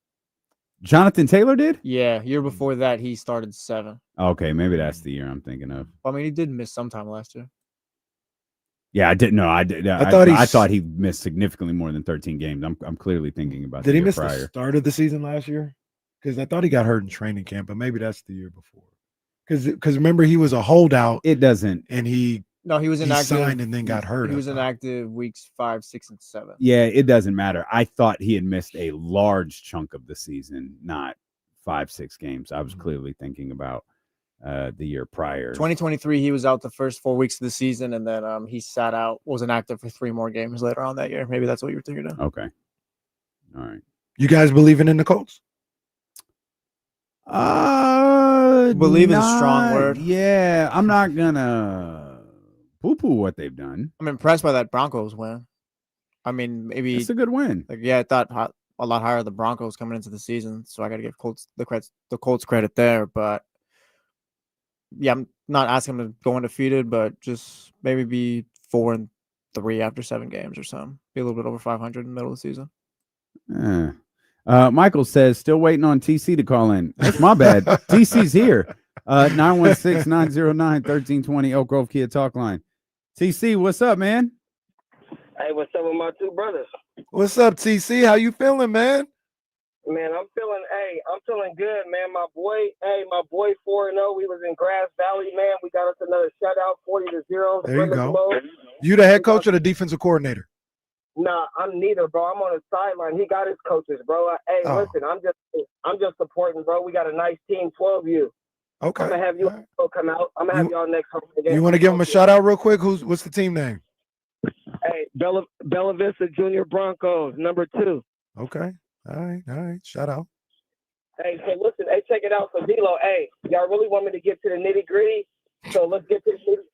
Jonathan Taylor did? Yeah, year before that, he started 7. Okay, maybe that's the year I'm thinking of. I mean, he did miss sometime last year. Yeah, I didn't know. I did. I thought he missed significantly more than 13 games. I'm clearly thinking about. Did the he year miss prior. the start of the season last year? Because I thought he got hurt in training camp, but maybe that's the year before. Because remember he was a holdout. It doesn't. And he was inactive. Signed and then got hurt. He was inactive weeks 5, 6, and 7. Yeah, it doesn't matter. I thought he had missed a large chunk of the season, not 5-6 games. I was clearly thinking about the year prior. 2023, he was out the first 4 weeks of the season, and then he sat out, was inactive for 3 more games later on that year. Maybe that's what you were thinking of. Okay. All right. You guys believing in the Colts? Believe is a strong word. Yeah, I'm not gonna poo-poo what they've done. I'm impressed by that Broncos win. I mean, maybe It's a good win. Like, yeah, I thought a lot higher the Broncos coming into the season, so I got to give the Colts credit there. But yeah, I'm not asking them to go undefeated, but just maybe be 4-3 after 7 games or something. Be a little bit over 500 in the middle of the season. Michael says, still waiting on TC to call in. That's my bad. TC's here. 916-909-1320 Oak Grove Kia Talk Line. TC, what's up, man? Hey, what's up with my 2 brothers? What's up, TC? How you feeling, man? Man, I'm feeling good, man. My boy 4-0. We was in Grass Valley, man. We got us another shutout, 40-0. There you go. You the head coach or the defensive coordinator? Nah, I'm neither, bro. I'm on the sideline. He got his coaches, bro. Listen, I'm just supporting, bro. We got a nice team, 12U. Okay. I'm gonna have you come out. I'm gonna have y'all next home game. You want to give him a shout out real quick? What's the team name? Hey, Bella Vista Junior Broncos, number 2. Okay. All right. Shout out. Hey, so listen, hey, check it out. So D-Lo, hey, y'all really want me to get to the nitty gritty? So let's get to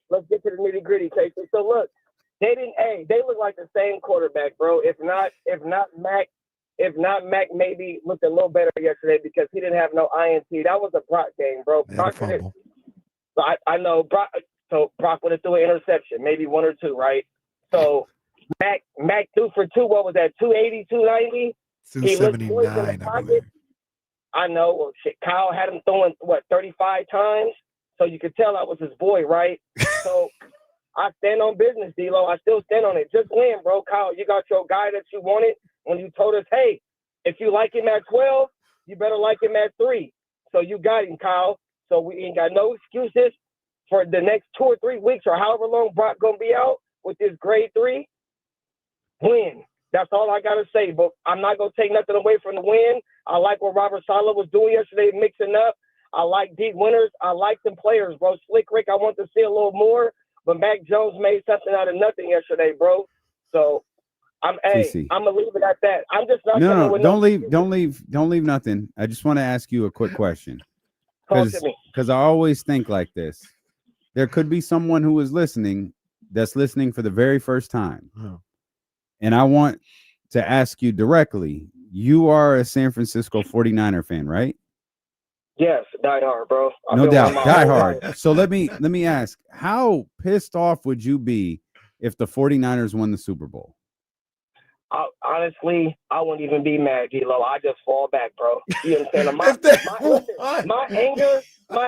the nitty gritty, Casey. So look, they look like the same quarterback, bro. If not Mac maybe looked a little better yesterday because he didn't have no INT. That was a Brock game, bro. Brock fumble. So I know Brock. So Brock would have threw an interception, maybe one or two, right? So Mac threw for two. What was that? 280, 290. 279, I believe. I know. Well, shit, Kyle had him throwing 35 times. So you could tell I was his boy, right? So I stand on business, D-Lo. I still stand on it. Just win, bro. Kyle, you got your guy that you wanted when you told us, hey, if you like him at 12, you better like him at 3. So you got him, Kyle. So we ain't got no excuses for the next 2 or 3 weeks or however long Brock going to be out with this grade 3. Win. That's all I got to say. But I'm not going to take nothing away from the win. I like what Robert Saleh was doing yesterday, mixing up. I like Deke Winters. I like them players, bro. Slick Rick, I want to see a little more. But Mac Jones made something out of nothing yesterday, bro. So I'm gonna leave it at that. I'm just not. No, don't leave nothing. I just want to ask you a quick question. Because I always think like this. There could be someone who is listening that's listening for the very first time. Oh. And I want to ask you directly. You are a San Francisco 49er fan, right? Yes, die hard, bro. No doubt, die hard. So let me ask, how pissed off would you be if the 49ers won the Super Bowl? Honestly, I wouldn't even be mad, D-Lo. I just fall back, bro. You understand? My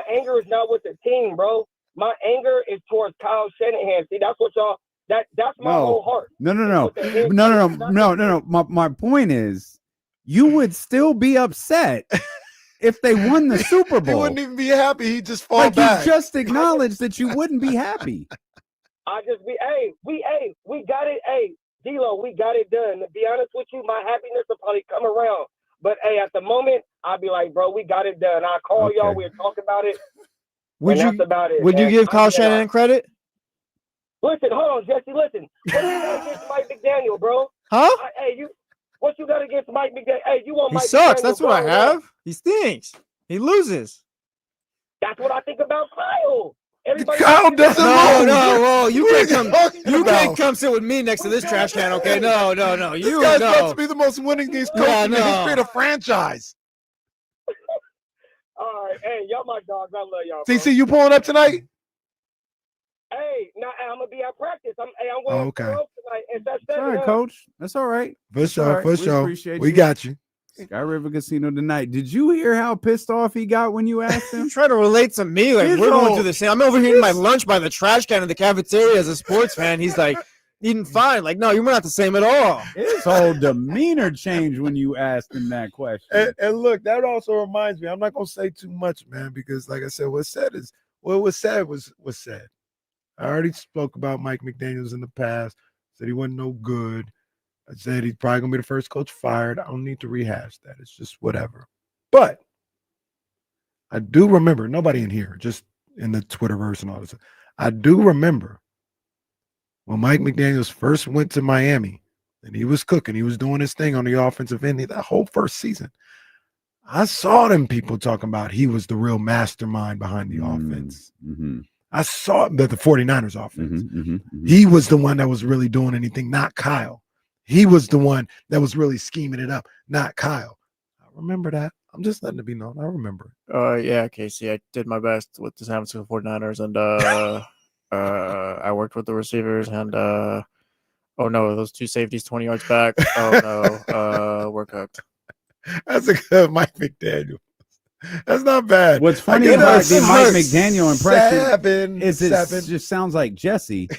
anger is not with the team, bro. My anger is towards Kyle Shanahan. See, that's what y'all. That's my whole heart. No. My point is, you would still be upset if they won the Super Bowl. He wouldn't even be happy. He'd just fall back. You just acknowledged that you wouldn't be happy. I just be, we got it. Hey, D-Lo, we got it done. To be honest with you, my happiness will probably come around. But hey, at the moment, I'll be like, bro, we got it done. I'll call y'all. We'll talk about it. That's about it. Would you give Kyle Shanahan credit? Listen, hold on, Jesse. Listen, what do you got against Mike McDaniel, bro? Huh? What you got against Mike McDaniel? Hey, you want He Mike sucks. McDaniel, That's what I have. He stinks. He loses. That's what I think about Kyle. Kyle doesn't lose. No. You can't come sit with me next to this trash can, okay? No. This guy's supposed to be the most winningest coach in the history of the franchise. All right, hey, y'all my dogs. I love y'all. CC, you pulling up tonight? Hey, I'm gonna be at practice. I'm going to tonight. And that's all right, Coach. That's all right. For sure. We got you. Sky River Casino tonight. Did you hear how pissed off he got when you asked him? Try to relate to me. Like, we're going through the same. I'm over here eating my lunch by the trash can in the cafeteria as a sports fan. He's like, eating fine. Like, no, you're not the same at all. His whole demeanor changed when you asked him that question. And look, that also reminds me, I'm not going to say too much, man, because like I said, what was said was said. I already spoke about Mike McDaniels in the past, said he wasn't no good. I said he's probably going to be the first coach fired. I don't need to rehash that. It's just whatever. But I do remember, nobody in here, just in the Twitterverse and all this, I do remember when Mike McDaniels first went to Miami and he was cooking, he was doing his thing on the offensive end that whole first season. I saw them people talking about he was the real mastermind behind the offense. Mm-hmm. I saw that the 49ers offense. He was the one that was really doing anything, not Kyle. He was the one that was really scheming it up, not Kyle. I remember that. I'm just letting it be known. I remember it. Yeah, Casey. I did my best with the San Francisco 49ers, and I worked with the receivers, and oh no, those two safeties 20 yards back. Oh no, we're cooked. That's a good Mike McDaniel. That's not bad. What's funny about the Mike McDaniel impression is it just sounds like Jesse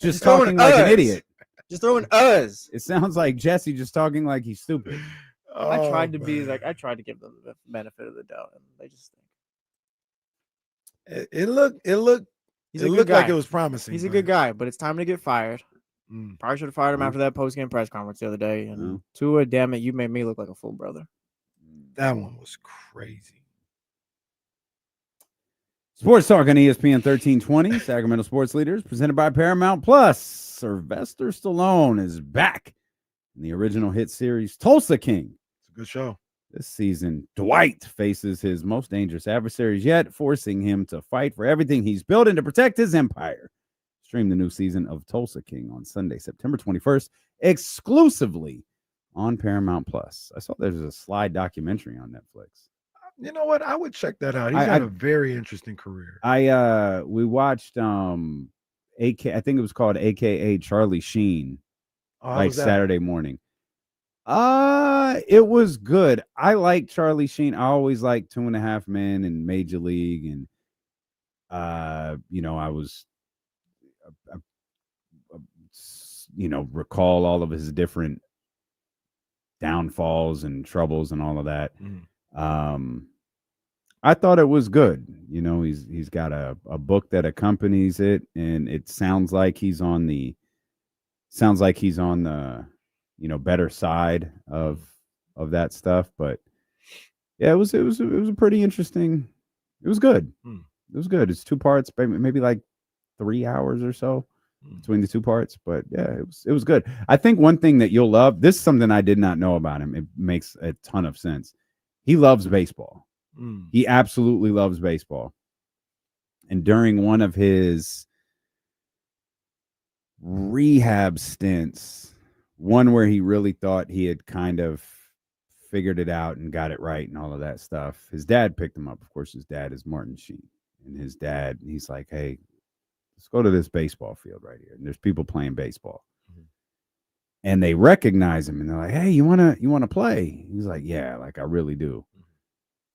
just talking like an idiot. Just throwing us. It sounds like Jesse just talking like he's stupid. I tried to be like, I tried to give them the benefit of the doubt, and they just think it looked like it was promising. He's a good guy, but it's time to get fired. Probably should have fired him after that post-game press conference the other day. And Tua, damn it, you made me look like a fool, brother. That one was crazy. Sports Talk on ESPN 1320, Sacramento Sports Leaders, presented by Paramount Plus. Sylvester Stallone is back in the original hit series Tulsa King. It's a good show. This season, Dwight faces his most dangerous adversaries yet, forcing him to fight for everything he's built and to protect his empire. Stream the new season of Tulsa King on Sunday, September 21st, exclusively on Paramount Plus. I saw there's a Sly documentary on Netflix. You know what? I would check that out. He's had a very interesting career. We watched AK, I think it was called AKA Charlie Sheen, like Saturday morning. It was good. I like Charlie Sheen. I always liked 2.5 Men and Major League, and I was recall all of his different downfalls and troubles and all of that. I thought it was good. He's got a book that accompanies it, and it sounds like he's on the better side of that stuff. But yeah, it was a pretty interesting. It was good. It was good. It's 2 parts, maybe like 3 hours or so between the 2 parts. But yeah, it was good. I think one thing that you'll love, this is something I did not know about him. It makes a ton of sense. He loves baseball. He absolutely loves baseball. And during one of his rehab stints, one where he really thought he had kind of figured it out and got it right and all of that stuff, his dad picked him up. Of course, his dad is Martin Sheen. And his dad, he's like, hey, let's go to this baseball field right here. And there's people playing baseball. And they recognize him and they're like, hey, you wanna play? He's like, yeah, like I really do.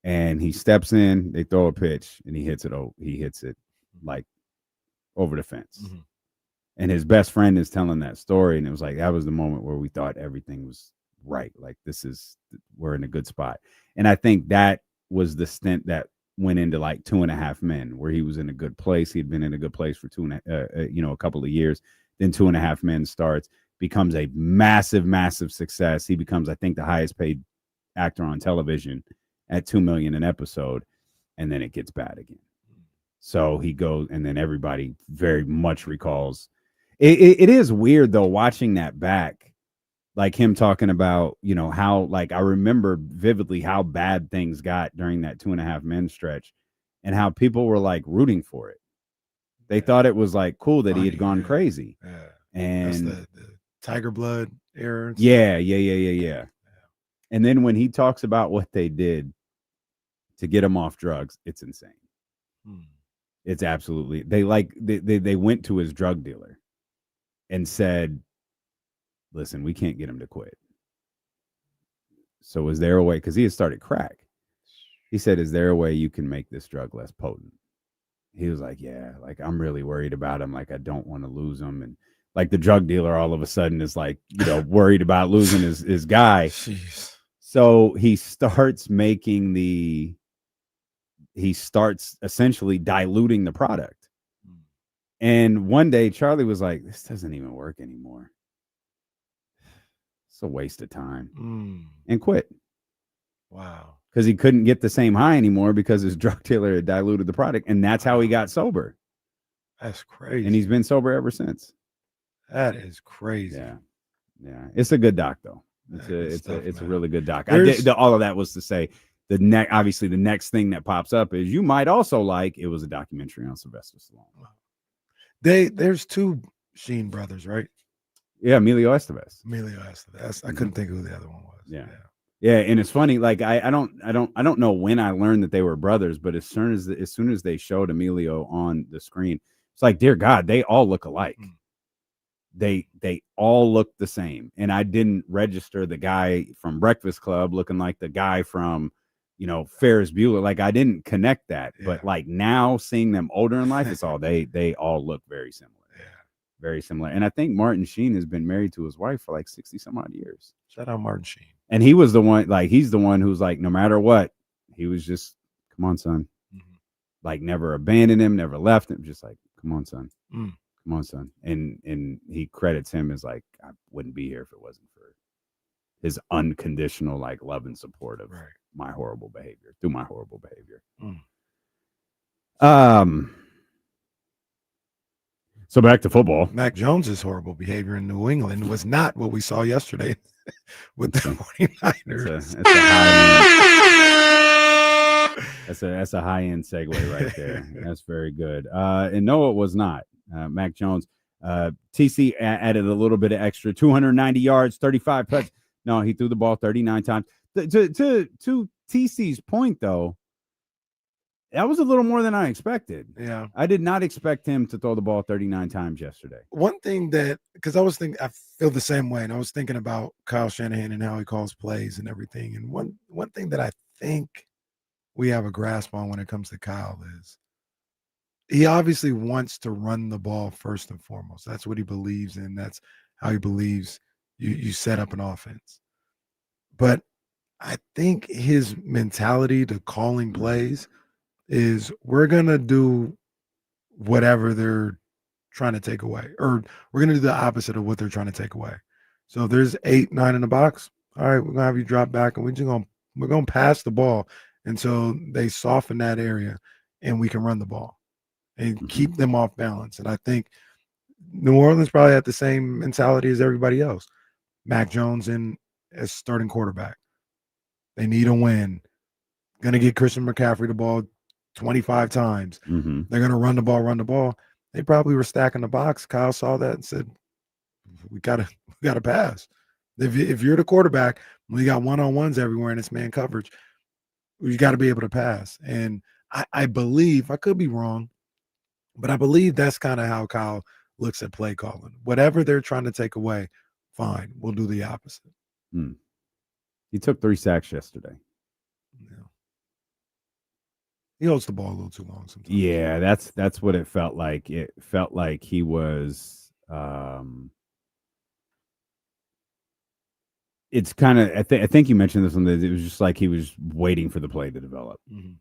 And he steps in, they throw a pitch, and he hits it like over the fence. And his best friend is telling that story, and it was like that was the moment where we thought everything was right. Like we're in a good spot. And I think that was the stint that went into like 2.5 Men, where he was in a good place. He'd been in a good place for a couple of years. Then 2.5 Men starts, becomes a massive, massive success. He becomes, I think, the highest paid actor on television at $2 million an episode, and then it gets bad again. So he goes, and then everybody very much recalls. It is weird though, watching that back, like him talking about, how, like, I remember vividly how bad things got during that 2.5 Men stretch, and how people were like rooting for it. They thought it was like cool that he had gone crazy. And that's the Tiger Blood era. Yeah. And then when he talks about what they did to get him off drugs, it's insane. It's absolutely, they went to his drug dealer and said, listen, we can't get him to quit. So is there a way, because he had started crack. He said, is there a way you can make this drug less potent? He was like, yeah, like I'm really worried about him. Like I don't want to lose him. And like the drug dealer all of a sudden is like, worried about losing his guy. Jeez. So he starts essentially diluting the product. And one day Charlie was like, this doesn't even work anymore. It's a waste of time. And quit. Wow. Because he couldn't get the same high anymore because his drug dealer had diluted the product. And that's how he got sober. That's crazy. And he's been sober ever since. That is crazy. Yeah. It's a good doc though. It's a really good doc. All of that was to say obviously the next thing that pops up is you might also like, it was a documentary on Sylvester Stallone. There's 2 Sheen brothers, right? Yeah, Emilio Estevez. I couldn't think of who the other one was. Yeah, and it's funny. Like I don't know when I learned that they were brothers, but as soon as they showed Emilio on the screen, it's like, dear God, they all look alike. They all look the same, and I didn't register the guy from Breakfast Club looking like the guy from Ferris Bueller. Like I didn't connect that, but like now seeing them older in life, it's all they all look very similar. Very similar. And I think Martin Sheen has been married to his wife for like 60 some odd years. Shout out Martin Sheen. And he was the one, like, he's the one who's like, no matter what, he was just, come on, son. Like never abandoned him, never left him. Just like, come on, son. Come on, son. And he credits him as like, I wouldn't be here if it wasn't for his unconditional like love and support of my horrible behavior, through my horrible behavior. So back to football. Mac Jones's horrible behavior in New England was not what we saw yesterday with the 49ers. That's a high-end segue right there. That's very good. And no, it was not. Mac Jones. TC added a little bit of extra, 290 yards, 35 touchdowns. No, he threw the ball 39 times. To TC's point, though, that was a little more than I expected. Yeah. I did not expect him to throw the ball 39 times yesterday. One thing because I feel the same way, and I was thinking about Kyle Shanahan and how he calls plays and everything. And one thing that I think we have a grasp on when it comes to Kyle is he obviously wants to run the ball first and foremost. That's what he believes in. That's how he believes you set up an offense. But I think his mentality to calling plays is we're going to do whatever they're trying to take away, or we're going to do the opposite of what they're trying to take away. So if there's 8, 9 in the box, all right, we're going to have you drop back and we're going to pass the ball until they soften that area and we can run the ball and keep them off balance. And I think New Orleans probably had the same mentality as everybody else. Mac Jones as starting quarterback. They need a win. Going to get Christian McCaffrey the ball 25 times. Mm-hmm. They're going to run the ball. They probably were stacking the box. Kyle saw that and said, we gotta pass. If you're the quarterback, we got one-on-ones everywhere and it's man coverage, you got to be able to pass. And I believe, I could be wrong, but I believe that's kind of how Kyle looks at play calling. Whatever they're trying to take away, fine, we'll do the opposite. He took 3 sacks yesterday. Yeah. He holds the ball a little too long sometimes. Yeah, that's what it felt like. It felt like he was it's kind of I think you mentioned this one, that it was just like he was waiting for the play to develop. Mm-hmm.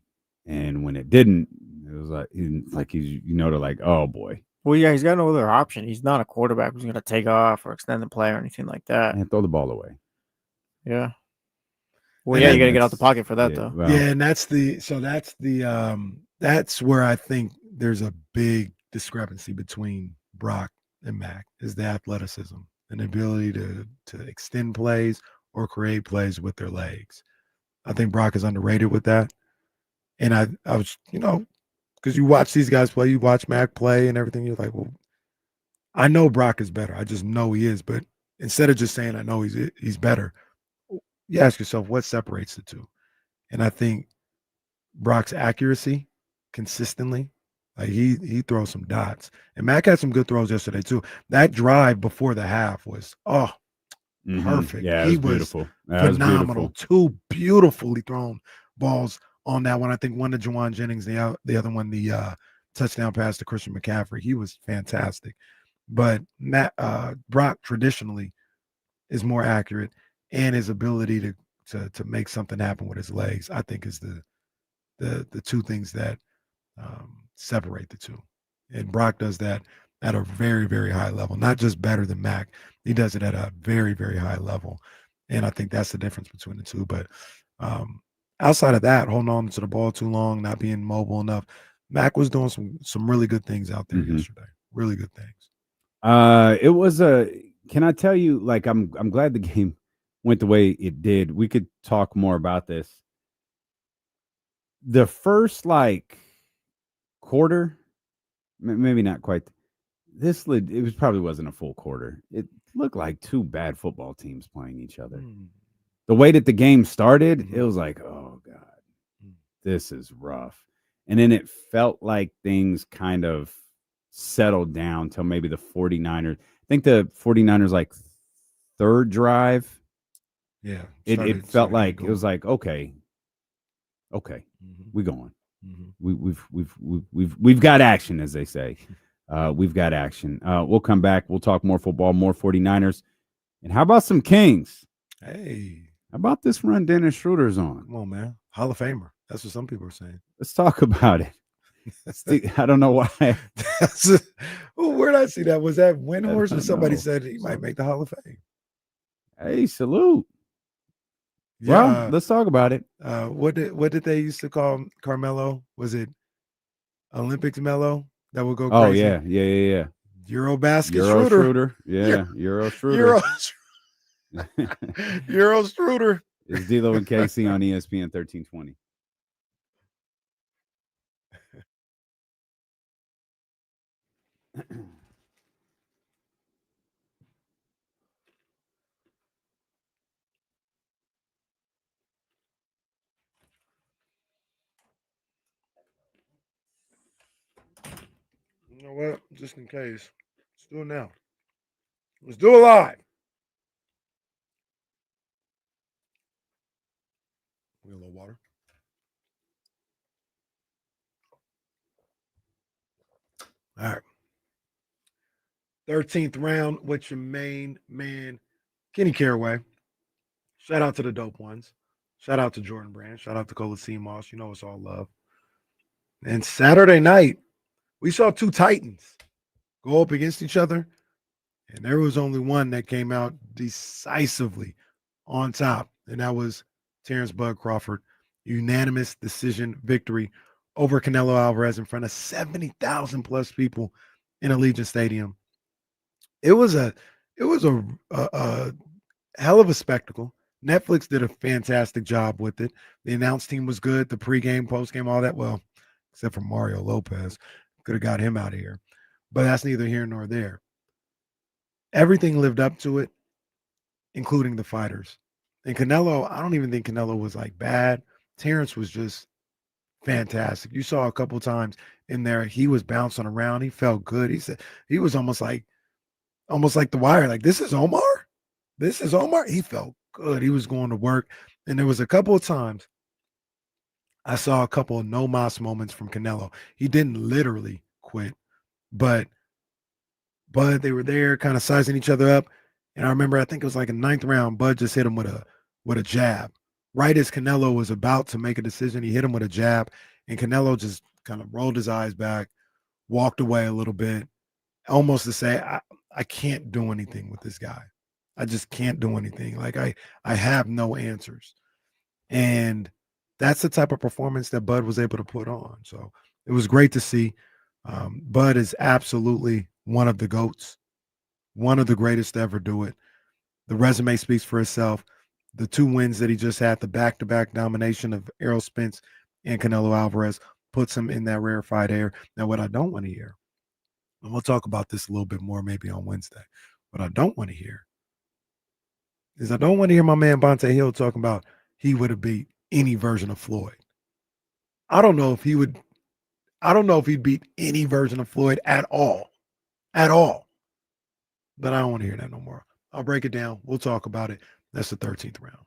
And when it didn't, it was like he's they're like, oh boy. Well, yeah, he's got no other option. He's not a quarterback who's going to take off or extend the play or anything like that. And throw the ball away. Yeah. Well, yeah, you got to get out the pocket for that, though. Well, yeah, and that's where I think there's a big discrepancy between Brock and Mac, is the athleticism and the ability to extend plays or create plays with their legs. I think Brock is underrated with that. And I was, because you watch these guys play, you watch Mac play and everything, you're like, well, I know Brock is better. I just know he is. But instead of just saying I know he's better, you ask yourself what separates the two. And I think Brock's accuracy consistently, like he throws some dots. And Mac had some good throws yesterday too. That drive before the half was perfect. Yeah, he was beautiful. Phenomenal. Two beautifully thrown balls on that one. I think one to Juwan Jennings, the other one, the touchdown pass to Christian McCaffrey. He was fantastic. But Brock traditionally is more accurate, and his ability to make something happen with his legs, I think, is the two things that separate the two. And Brock does that at a very, very high level, not just better than Mac. He does it at a very, very high level. And I think that's the difference between the two. But outside of that, holding on to the ball too long, not being mobile enough, Mac was doing some really good things out there yesterday. Really good things. It was can I tell you, like, I'm glad the game went the way it did. We could talk more about this. The first quarter, maybe not quite. It probably wasn't a full quarter. It looked like two bad football teams playing each other. The way that the game started, it was like, oh God, this is rough. And then it felt like things kind of settled down till maybe the 49ers. I think the 49ers third drive. Yeah. It felt like it was like, okay, we going. We've got action, as they say. We've got action. We'll come back. We'll talk more football, more 49ers. And how about some Kings? Hey. How about this run Dennis Schroder's on? Come on, man. Hall of Famer. That's what some people are saying. Let's talk about it. I don't know why. Where did I see that? Was that Windhorse or somebody said he might make the Hall of Fame? Hey, salute. Yeah. Well, let's talk about it. What did they used to call Carmelo? Was it Olympics Melo? That would go crazy? Oh, yeah. Eurobasket Euro Schroder. Yeah, Euro Schroder. Euro Schroder. It's D'Lo and KC on ESPN 1320. You know what? Just in case. Let's do it now. Let's do it live. We a little water. All right. 13th round with your main man, Kenny Caraway. Shout out to the dope ones. Shout out to Jordan Brand. Shout out to Coliseum Moss. You know it's all love. And Saturday night, we saw two Titans go up against each other, and there was only one that came out decisively on top, and that was Terrence Bud Crawford. Unanimous decision victory over Canelo Alvarez in front of 70,000 plus people in Allegiant Stadium. It was a hell of a spectacle. Netflix did a fantastic job with it. The announce team was good. The pregame, postgame, all that. Well, except for Mario Lopez, could have got him out of here. But that's neither here nor there. Everything lived up to it, including the fighters. And Canelo, I don't even think Canelo was like bad. Terrence was just fantastic. You saw a couple times in there, he was bouncing around. He felt good. He was almost like The Wire. Like, this is Omar? This is Omar? He felt good. He was going to work. And there was a couple of times I saw a couple of no mas moments from Canelo. He didn't literally quit, but they were there kind of sizing each other up. And I remember, I think it was like a 9th round, Bud just hit him with a jab. Right as Canelo was about to make a decision, he hit him with a jab, and Canelo just kind of rolled his eyes back, walked away a little bit, almost to say, I can't do anything with this guy. I just can't do anything. Like, I have no answers. And that's the type of performance that Bud was able to put on. So it was great to see. Bud is absolutely one of the GOATs, one of the greatest to ever do it. The resume speaks for itself. The 2 wins that he just had, the back-to-back domination of Errol Spence and Canelo Alvarez, puts him in that rarefied air. Now, what I don't want to hear, and we'll talk about this a little bit more maybe on Wednesday, what I don't want to hear is I don't want to hear my man Bonte Hill talking about he would have beat any version of Floyd. I don't know if he'd beat any version of Floyd at all. At all. But I don't want to hear that no more. I'll break it down. We'll talk about it. That's the 13th round.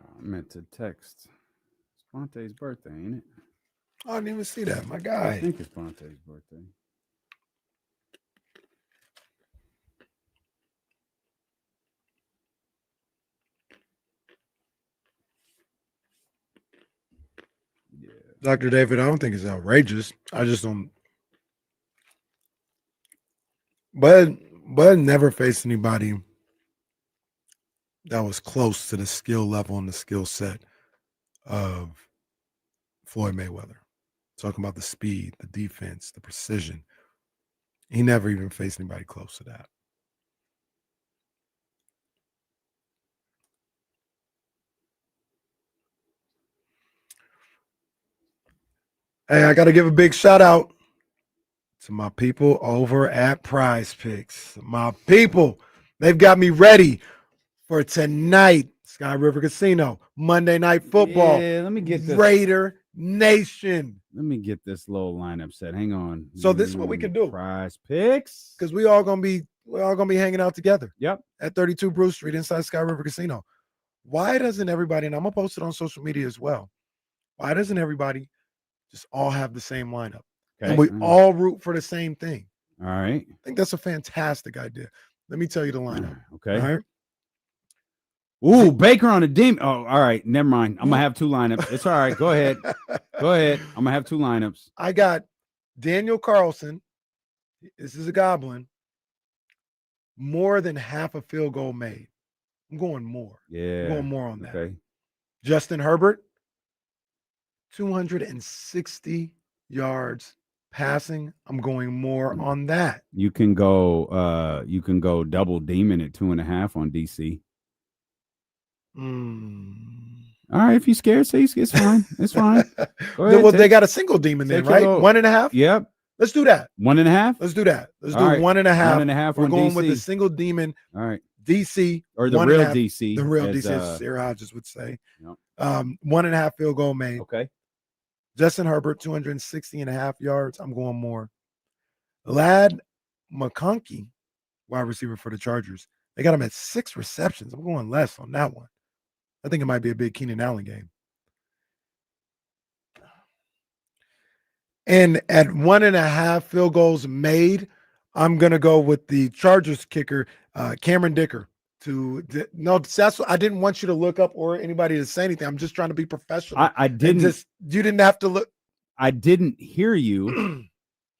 I meant to text. It's Ponte's birthday, ain't it? I didn't even see that. My guy. I think it's Ponte's birthday. Yeah. Dr. David, I don't think it's outrageous. I just don't. Bud never faced anybody that was close to the skill level and the skill set of Floyd Mayweather. Talking about the speed, the defense, the precision. He never even faced anybody close to that. Hey, I got to give a big shout out to my people over at Prize Picks. My people, they've got me ready for tonight. Sky River Casino, Monday Night Football. Yeah, let me get this. Raider Nation. Let me get this little lineup set. Hang on. So this is what we can do. Prize Picks. Because we're all gonna be hanging out together. Yep. At 32 Bruce Street inside Sky River Casino. Why doesn't everybody, and I'm gonna post it on social media as well, why doesn't everybody just all have the same lineup. Okay. And we all root for the same thing. All right. I think that's a fantastic idea. Let me tell you the lineup. Okay. All right. Ooh, Baker on a demon. Oh, all right. Never mind. I'm gonna have two lineups. It's all right. Go ahead. Go ahead. I'm gonna have two lineups. I got Daniel Carlson. This is a goblin. More than half a field goal made. I'm going more. Yeah. I'm going more on that. Okay. Justin Herbert, 260 yards passing. I'm going more on that. You can go double demon at 2.5 on DC. All right, if you're scared, say it's fine. It's fine. Go ahead, Well, they got a single demon then, right? 1.5? Yep. Let's do that. 1.5? Let's do that. Let's do All right. 1.5. 1.5 We're on going DC. with the single demon. All right. DC. Or the real 1.5. DC. The real as, DC, as Sarah Hodges would say. Yep. 1.5 field goal made. Okay. Justin Herbert, 260.5 yards. I'm going more. Lad McConkey, wide receiver for the Chargers. They got him at 6 receptions. I'm going less on that one. I think it might be a big Keenan Allen game. And at 1.5 field goals made, I'm going to go with the Chargers kicker, Cameron Dicker. That's I didn't want you to look up or anybody to say anything. I'm just trying to be professional. I didn't. You didn't have to look. I didn't hear you.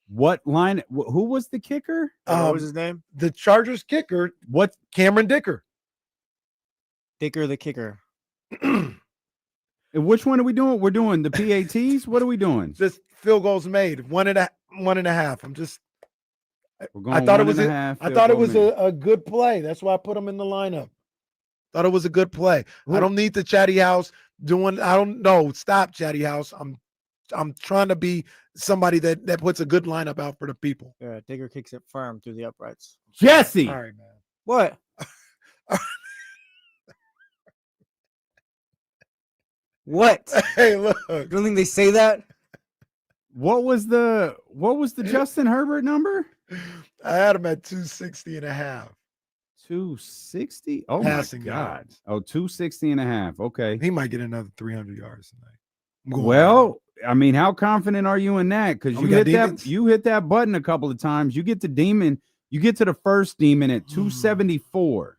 What line? Who was the kicker? What was his name? The Chargers kicker. What? Cameron Dicker. Dicker the kicker. And which one are we doing? We're doing the PATs. What are we doing? Just field goals made. 1.5. I'm just. We're going I thought it was. 1.5 I thought it was field a good play. That's why I put him in the lineup. Thought it was a good play. I don't need the Chatty House doing. I don't know. Stop, Chatty House. I'm trying to be somebody that puts a good lineup out for the people. Yeah, Digger kicks it firm through the uprights. Jesse. All right, man. What? What? Hey, look. You don't think they say that? What was the Justin Herbert number? I had him at 260.5. 260? Oh Passing my God. yards. Oh, 260.5. Okay. He might get another 300 yards tonight. Well, I mean, how confident are you in that? Because you hit that button a couple of times. You get to demon. You get to the first demon at 274.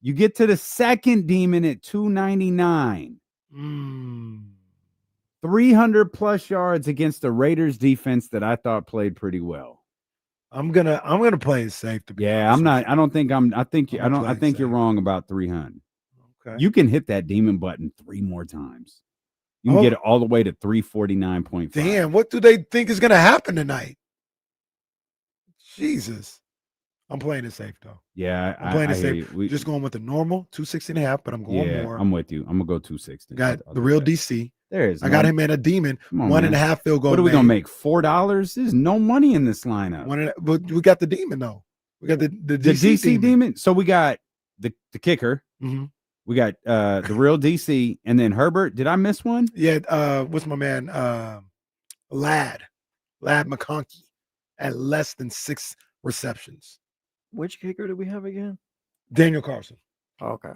You get to the second demon at 299. 300 plus yards against the Raiders defense that I thought played pretty well. I'm gonna play it safe. I think you're wrong about 300. Okay. You can hit that demon button 3 more times. You can get it all the way to 349.5. Damn, what do they think is gonna happen tonight? Jesus. I'm playing it safe though. Yeah, I'm playing it safe. Just going with the normal 260.5, but I'm going more. I'm with you. I'm gonna go 260. Got the real DC. There is. I got him in a demon. 1.5 field goal. What are we gonna make? $4? There's no money in this lineup. But we got the demon though. We got the DC demon. So we got the kicker. Mm-hmm. We got the real DC, and then Herbert. Did I miss one? Yeah. What's my man? Lad McConkey at less than 6 receptions. Which kicker do we have again? Daniel Carlson. Oh, okay.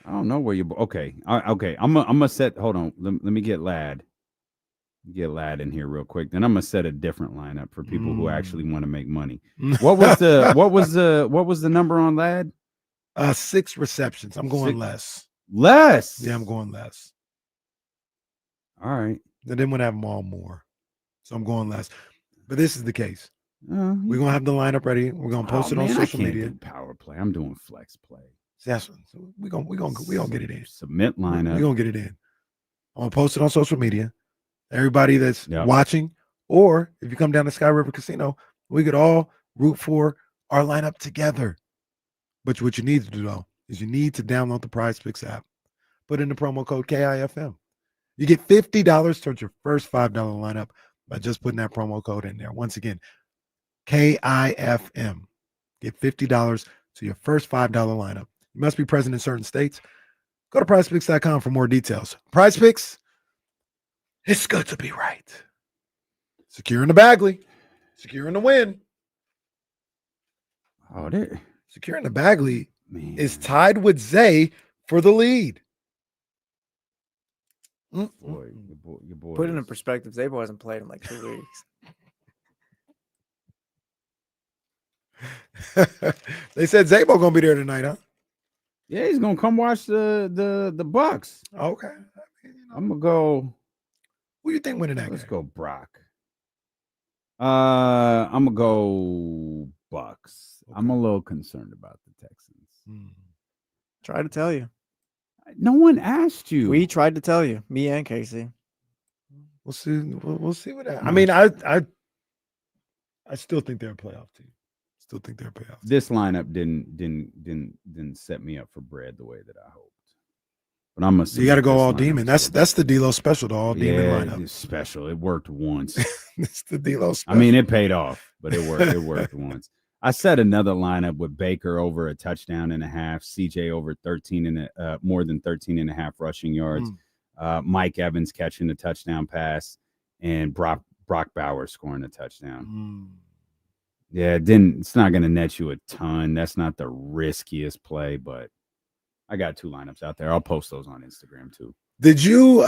I don't know where you. Okay. Okay. I'm gonna set. Hold on. Let me get Lad. Get Lad in here real quick. Then I'm gonna set a different lineup for people who actually want to make money. What was the number on Lad? 6 receptions. I'm going less. Less. Yeah, I'm going less. All right. They didn't want to have them all more, so I'm going less. But this is the case. We're gonna have the lineup ready. We're gonna post it on social media. Power play. I'm doing flex play. That's so we're gonna get it in. Submit lineup. We're gonna get it in. I'm gonna post it on social media. Everybody that's watching, or if you come down to Sky River Casino, we could all root for our lineup together. But what you need to do though is you need to download the Prize Picks app. Put in the promo code KIFM. You get $50 towards your first $5 lineup by just putting that promo code in there. Once again, KIFM. Get $50 to your first $5 lineup. You must be present in certain states. Go to prizepicks.com for more details. Prize Picks, it's good to be right. Securing the Bagley. Securing the win. Oh, there. Securing the Bagley is tied with Zay for the lead. Boy, your boy. Put it in perspective. Zabo hasn't played in like 2 weeks. They said Zabo gonna be there tonight, huh? Yeah, he's gonna come watch the Bucks. Okay. I'm gonna go. Who do you think winning that Let's game? go Brock. I'm gonna go Bucks. Okay. I'm a little concerned about the Texans. Try to tell you. No one asked you. We tried to tell you, me and Casey. We'll see. We'll see what happens. I mean, I still think they're a playoff team. Still think they're a playoff team. This lineup didn't set me up for bread the way that I hoped. But I'm you got to go all demon. That's the D-Lo special, the all demon lineup. It's special. It worked once. It's the D-Lo special. I mean, it paid off, but it worked. It worked once. I set another lineup with Baker over a touchdown and a half, CJ over more than 13 and a half rushing yards, Mike Evans catching a touchdown pass, and Brock Bowers scoring a touchdown. Yeah, it's not going to net you a ton. That's not the riskiest play, but I got 2 lineups out there. I'll post those on Instagram too. Did you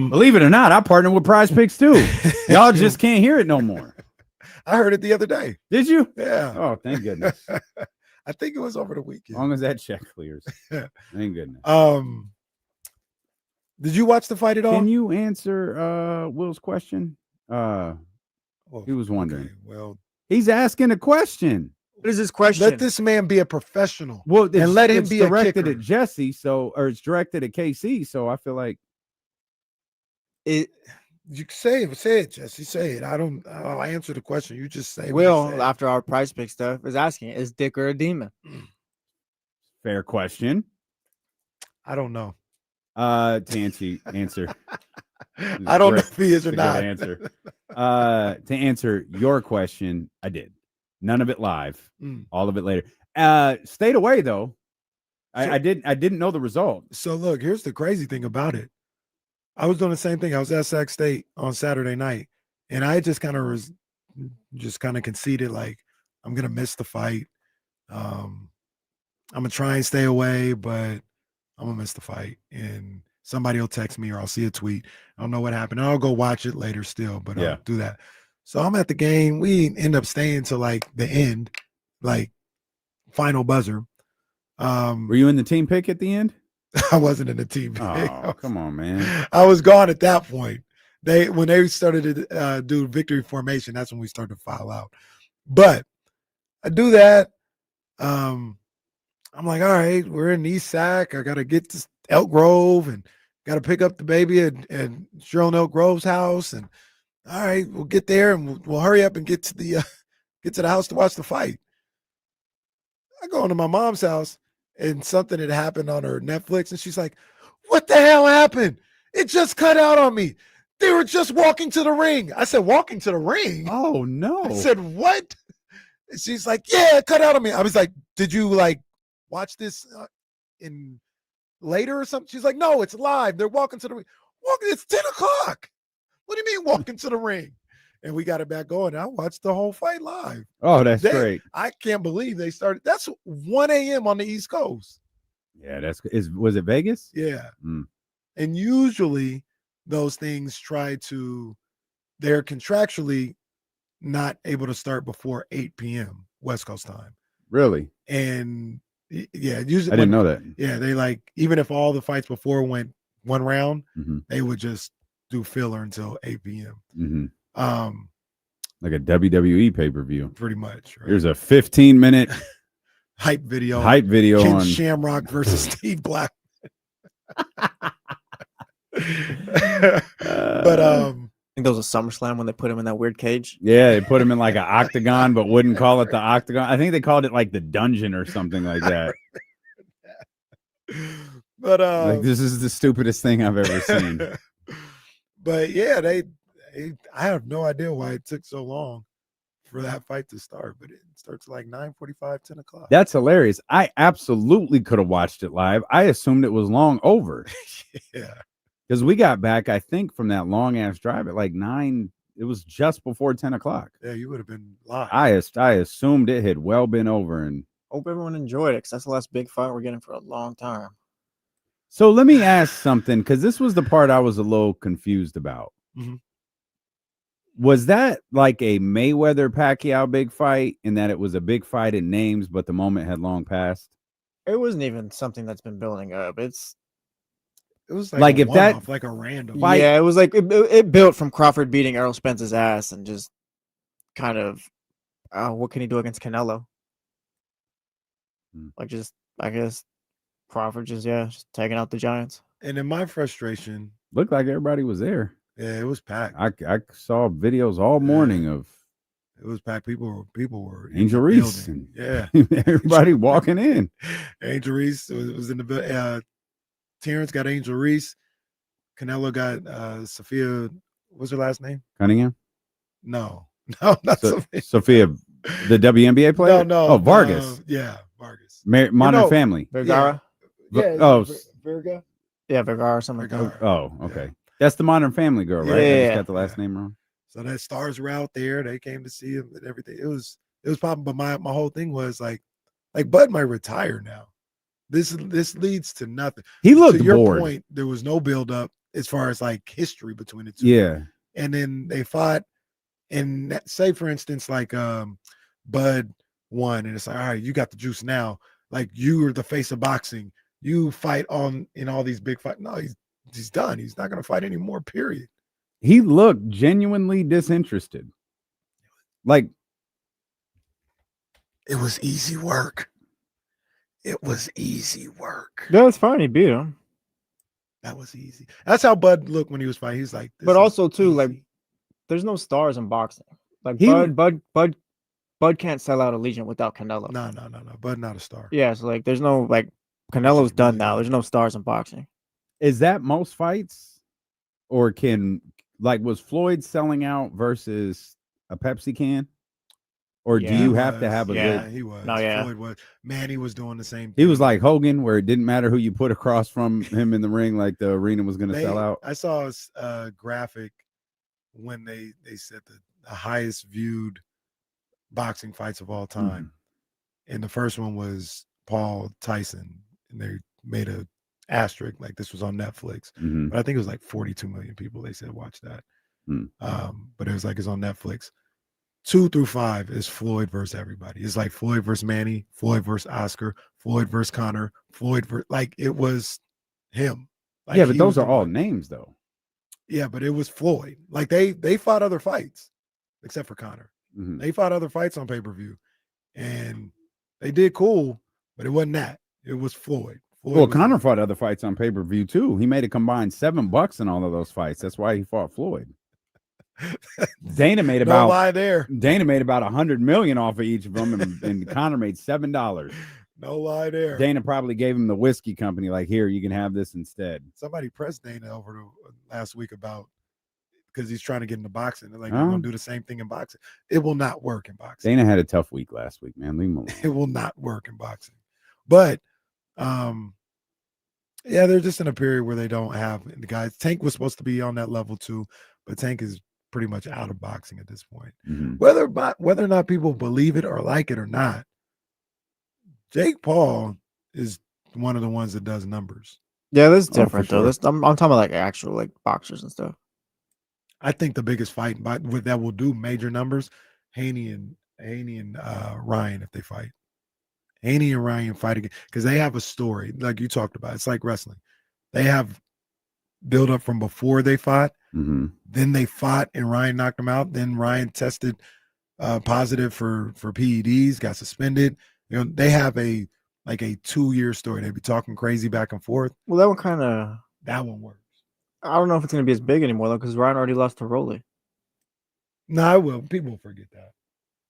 believe it or not, I partnered with Prize Picks too. Y'all just can't hear it no more. I heard it the other day. Did you? Yeah. Oh, thank goodness. I think it was over the weekend. As long as that check clears. Thank goodness. Did you watch the fight at all? Can you answer Will's question? He was wondering. Okay, well, he's asking a question. What is his question? Let this man be a professional. Well, and let him be directed a kicker. at Jesse, or it's directed at KC. So I feel like it. You say it, Jesse. Say it. I'll answer the question. You just say. Will, after our Prize Pick stuff, is asking, is Dick or a demon? Fair question. I don't know. To answer. I don't know if he is or not. Answer. To answer your question, I did. None of it live. All of it later. Stayed away though. I didn't know the result. So look, here's the crazy thing about it. I was doing the same thing. I was at Sac State on Saturday night, and I just kind of conceded, like, I'm gonna miss the fight. I'm gonna try and stay away, but I'm gonna miss the fight. And somebody will text me or I'll see a tweet. I don't know what happened. I'll go watch it later still, but I'll do that. So I'm at the game. We end up staying to like the end, like final buzzer. Were you in the team pick at the end? I wasn't in the team pick. Oh, come on, man. I was gone at that point. When they started to do victory formation, that's when we started to file out. But I do that. I'm like, all right, we're in East Sac. I got to get to Elk Grove and got to pick up the baby at Cheryl Elk Grove's house. And all right, we'll get there and we'll hurry up and get to the house to watch the fight. I go into my mom's house and something had happened on her Netflix, and she's like, "What the hell happened? It just cut out on me. They were just walking to the ring." I said, "Walking to the ring?" Oh no! I said, "What?" And she's like, "Yeah, it cut out on me." I was like, "Did you like watch this in later or something?" She's like, "No, it's live. They're walking to the ring. It's 10 o'clock. What do you mean walking to the ring?" And we got it back going. I watched the whole fight live. Oh, that's great. I can't believe they started. That's 1 a.m. on the East Coast. Yeah, was it Vegas? Yeah. And usually those things they're contractually not able to start before 8 p.m. West Coast time. Really? And yeah, usually I didn't know that. Yeah, they like, even if all the fights before went one round, they would just do filler until 8 p.m. Like a WWE pay-per-view. Pretty much. Right? Here's a 15-minute hype video Ken on Shamrock versus Steve Black. But I think there was a SummerSlam when they put him in that weird cage. Yeah, they put him in like an octagon, but wouldn't call it the octagon. I think they called it like the dungeon or something like that. But like, this is the stupidest thing I've ever seen. But yeah, I have no idea why it took so long for that fight to start, but it starts like 9:45, 10 o'clock. That's hilarious. I absolutely could have watched it live. I assumed it was long over. Yeah. Because we got back, I think, from that long ass drive at like 9. It was just before 10 o'clock. Yeah, you would have been live. I assumed it had well been over. And hope everyone enjoyed it, because that's the last big fight we're getting for a long time. So let me ask something, because this was the part I was a little confused about. Mhm. Was that like a Mayweather-Pacquiao big fight in that it was a big fight in names, but the moment had long passed? It wasn't even something that's been building up. It was Like a if that one-off, like a random fight- Yeah, it was like it built from Crawford beating Errol Spence's ass and just kind of what can he do against Canelo? Like just I guess Crawford just taking out the Giants. And in my frustration, looked like everybody was there. Yeah, it was packed. I saw videos all morning of it was packed. People were Angel in the Reese building. and everybody walking in. Angel Reese was in the Terrence got Angel Reese. Canelo got Sophia. What's her last name? Cunningham? No, not Sophia. Sophia, the WNBA player? No. Oh, Vargas. Yeah, Vargas. Modern Family. Vergara. Vergara. Yeah, Vergara or something. Like that. Oh, okay. Yeah. That's the Modern Family girl, right? I just got the last name wrong. So that stars were out there. They came to see him and everything. It was popping. But my whole thing was like Bud might retire now. This leads to nothing. He looked to your bored. point, there was no build up as far as like history between the two. Yeah. And then they fought, and say for instance, like Bud won, and it's like, all right, you got the juice now. Like you are the face of boxing. You fight in all these big fights. No, he's done. He's not going to fight anymore. Period. He looked genuinely disinterested. Like it was easy work. It was easy work. Yeah, it's fine. He beat him. That was easy. That's how Bud looked when he was fighting. He's like, but also too, like, there's no stars in boxing. Like Bud can't sell out Allegiant without Canelo. No. Bud not a star. Yeah, so like, there's no like Canelo's done now. There's no stars in boxing. Is that most fights, or was Floyd selling out versus a Pepsi can? Or do you have to have a good? He was. No, yeah. Floyd was. Manny was doing the same thing. He was like Hogan, where it didn't matter who you put across from him in the ring, like the arena was going to sell out. I saw a graphic when they said the highest viewed boxing fights of all time. And the first one was Paul Tyson. And they made a asterisk, like this was on Netflix. But I think it was like 42 million people, they said, watch that. But it was like, it's on Netflix. 2 through 5 is Floyd versus everybody. It's like Floyd versus Manny, Floyd versus Oscar, Floyd versus Connor, Floyd versus, like it was him. Like, yeah, but those are all names though. Yeah, but it was Floyd. Like they fought other fights, except for Connor. They fought other fights on pay-per-view, and they did cool, but it wasn't that. It was Floyd. Well, Connor fought other fights on pay-per-view too. He made a combined $7 in all of those fights. That's why he fought Floyd. Dana made about no lie there. Dana made about 100 million off of each of them, and Connor made $7. No lie there. Dana probably gave him the whiskey company, like, here, you can have this instead. Somebody pressed Dana over last week about, because he's trying to get into boxing. They're like, we're gonna do the same thing in boxing. It will not work in boxing. Dana had a tough week last week, man. Leave him alone. It will not work in boxing. But yeah, they're just in a period where they don't have the guys. Tank was supposed to be on that level too, but Tank is pretty much out of boxing at this point. Whether or not people believe it or like it or not, Jake Paul is one of the ones that does numbers. Yeah, that's different though. Sure. I'm talking about like actual like boxers and stuff. I think the biggest fight that will do major numbers, Haney and Ryan, if they fight. Haney and Ryan fight again because they have a story like you talked about. It's like wrestling. They have build up from before they fought. Then they fought and Ryan knocked them out. Then Ryan tested positive for PEDs, got suspended. You know, they have a 2-year story. They'd be talking crazy back and forth. Well, that one works. I don't know if it's going to be as big anymore though, because Ryan already lost to Rolly. No, I will. People will forget that.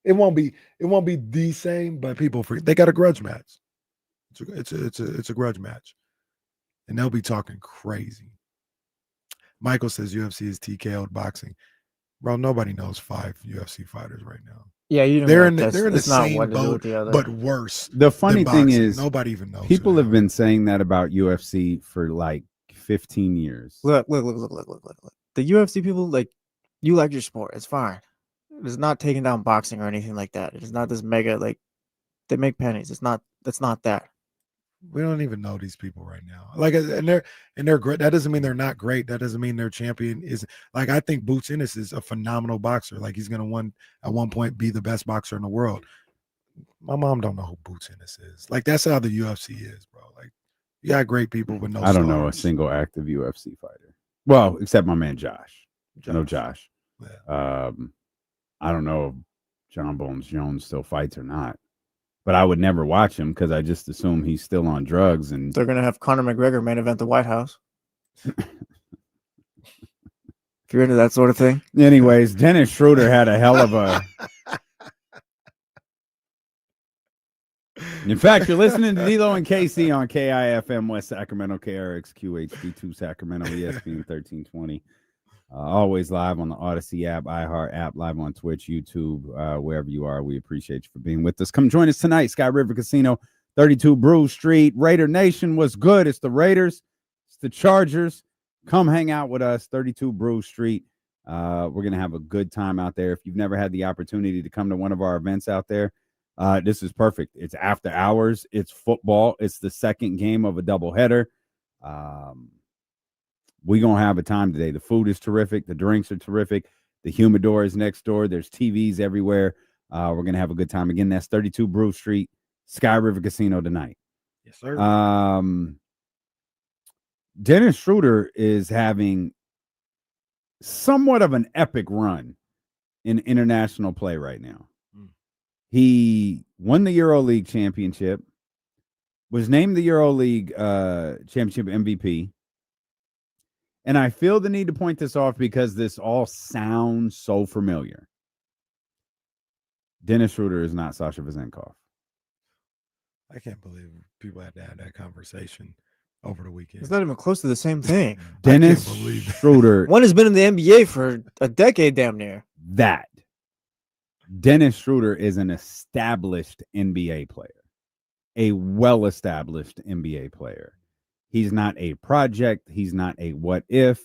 It won't be the same, but people forget. They got a grudge match. It's a grudge match, and they'll be talking crazy. Michael says UFC is TKO'd boxing. Bro, nobody knows 5 UFC fighters right now. Yeah, they're in the same boat, but worse. The funny thing is, nobody even knows. People have been saying that about UFC for like 15 years. Look. The UFC people, like, you like your sport. It's fine. It's not taking down boxing or anything like that. It is not this mega, like, they make pennies. That's not that. We don't even know these people right now. Like, and they're great. That doesn't mean they're not great. That doesn't mean their champion is like. I think Boots Ennis is a phenomenal boxer. Like, he's gonna at one point be the best boxer in the world. My mom don't know who Boots Ennis is. Like, that's how the UFC is, bro. Like, you got great people with no. I don't know a single active UFC fighter. Well, except my man Josh. I know Josh. Yeah. I don't know if John Bones Jones still fights or not. But I would never watch him because I just assume he's still on drugs. And they're gonna have Conor McGregor main event the White House. If you're into that sort of thing. Anyways, Dennis Schroder had a hell of a. In fact, you're listening to D'Lo and KC on KIFM West Sacramento, KRXQ HD2 Sacramento, ESPN 1320. Always live on the Odyssey app, iHeart app, live on Twitch, YouTube, wherever you are. We appreciate you for being with us. Come join us tonight, Sky River Casino, 32 Brew Street. Raider Nation was good. It's the Raiders. It's the Chargers. Come hang out with us, 32 Brew Street. We're going to have a good time out there. If you've never had the opportunity to come to one of our events out there, this is perfect. It's after hours. It's football. It's the second game of a doubleheader. We're going to have a time today. The food is terrific. The drinks are terrific. The humidor is next door. There's TVs everywhere. We're going to have a good time. Again, that's 32 Brew Street, Sky River Casino tonight. Yes, sir. Dennis Schroder is having somewhat of an epic run in international play right now. He won the EuroLeague championship, was named the EuroLeague championship MVP. And I feel the need to point this off because this all sounds so familiar. Dennis Schroder is not Sasha Vezenkov. I can't believe people had to have that conversation over the weekend. It's not even close to the same thing. Dennis Schroder. One has been in the NBA for a decade, damn near. That. Dennis Schroder is an established NBA player, a well-established NBA player. He's not a project. He's not a what if.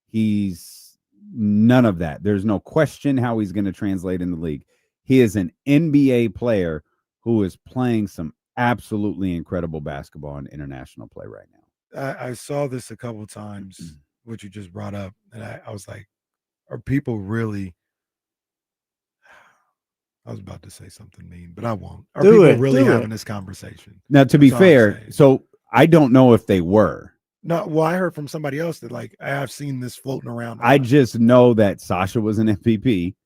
He's none of that. There's no question how he's going to translate in the league. He is an NBA player who is playing some absolutely incredible basketball in international play right now. I saw this a couple times, what you just brought up, and I was like, are people really... I was about to say something mean, but I won't. Are people really having this conversation? Now, to be fair, so I don't know if they were. No, well, I heard from somebody else that, like, I have seen this floating around. I just know that Sasha was an MVP.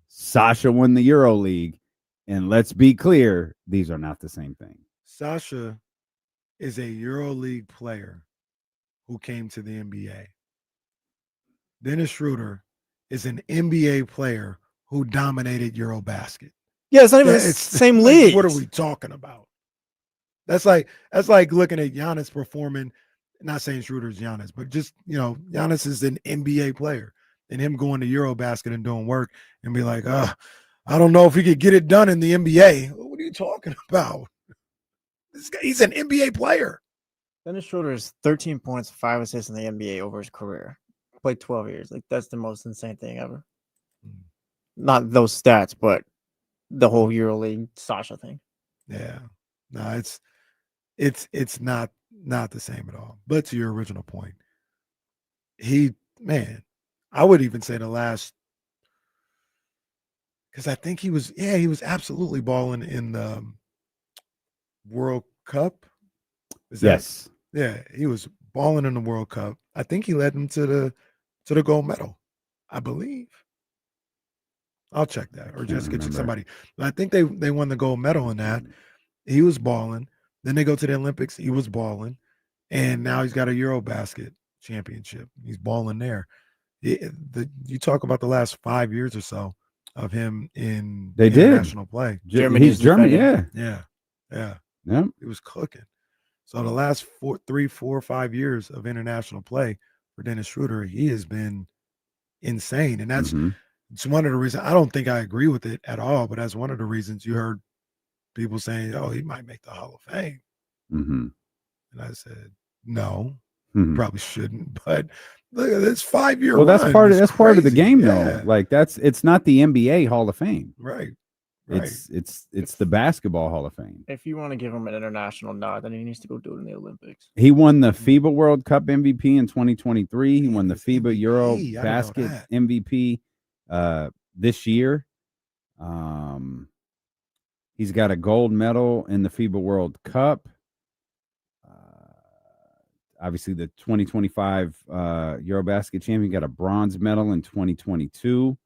Sasha won the EuroLeague. And let's be clear, these are not the same thing. Sasha is a EuroLeague player who came to the NBA. Dennis Schroder is an NBA player who dominated Eurobasket. Yeah, it's not even the same league. What are we talking about? That's like looking at Giannis performing, not saying Schroeder's Giannis, but just, Giannis is an NBA player, and him going to Eurobasket and doing work and be like, I don't know if he could get it done in the NBA. What are you talking about? This guy, he's an NBA player. Dennis Schroder is 13 points, 5 assists in the NBA over his career. Played 12 years. Like, that's the most insane thing ever. Not those stats, but the whole EuroLeague Sasha thing. Yeah. No, it's not the same at all. But to your original point, I would even say the last, because I think he was absolutely balling in the World Cup. Yes. Yeah, he was balling in the World Cup. I think he led them to the gold medal, I believe. I'll check that, or just get you somebody. But I think they won the gold medal in that. He was balling. Then they go to the Olympics. He was balling, and now he's got a Eurobasket championship. He's balling there. You talk about the last 5 years or so of him in international play. He's German, yeah. Yep. He was cooking. So the last 3, 4, 5 years of international play for Dennis Schroder, he has been insane, and that's. It's one of the reasons. I don't think I agree with it at all, but that's one of the reasons you heard people saying, "Oh, he might make the Hall of Fame." And I said, "No, probably shouldn't." But look at this 5-year. Well, that's part of the game, though. Like it's not the NBA Hall of Fame, right? It's the Basketball Hall of Fame. If you want to give him an international nod, then he needs to go do it in the Olympics. He won the FIBA World Cup MVP in 2023. He won the FIBA Eurobasket MVP this year. He's got a gold medal in the FIBA World Cup. Obviously, the 2025 Eurobasket champion got a bronze medal in 2022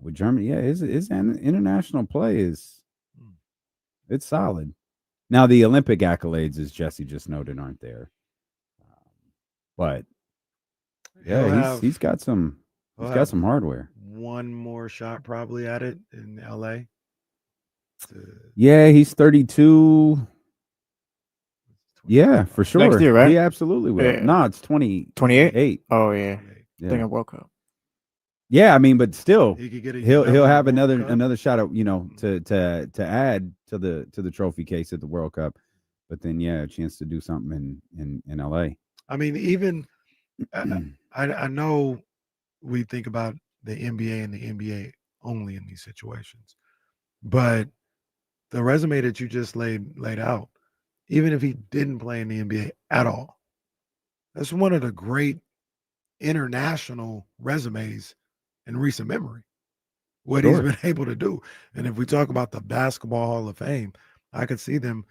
with Germany. Yeah, his international play it's solid. Now, the Olympic accolades, as Jesse just noted, aren't there. But yeah, he's got some hardware. One more shot probably at it in LA. Yeah, he's 32. Yeah, for sure. Next year, right? He absolutely will. Yeah. No, it's 28. Oh yeah. Thinking World Cup. Yeah, I mean, but still, he could get he'll have another shot at to add to the trophy case at the World Cup. But then a chance to do something in LA. I mean, even I know we think about the NBA and the NBA only in these situations, but the resume that you just laid out, even if he didn't play in the NBA at all, that's one of the great international resumes in recent memory. What he's been able to do. And if we talk about the Basketball Hall of Fame, I could see them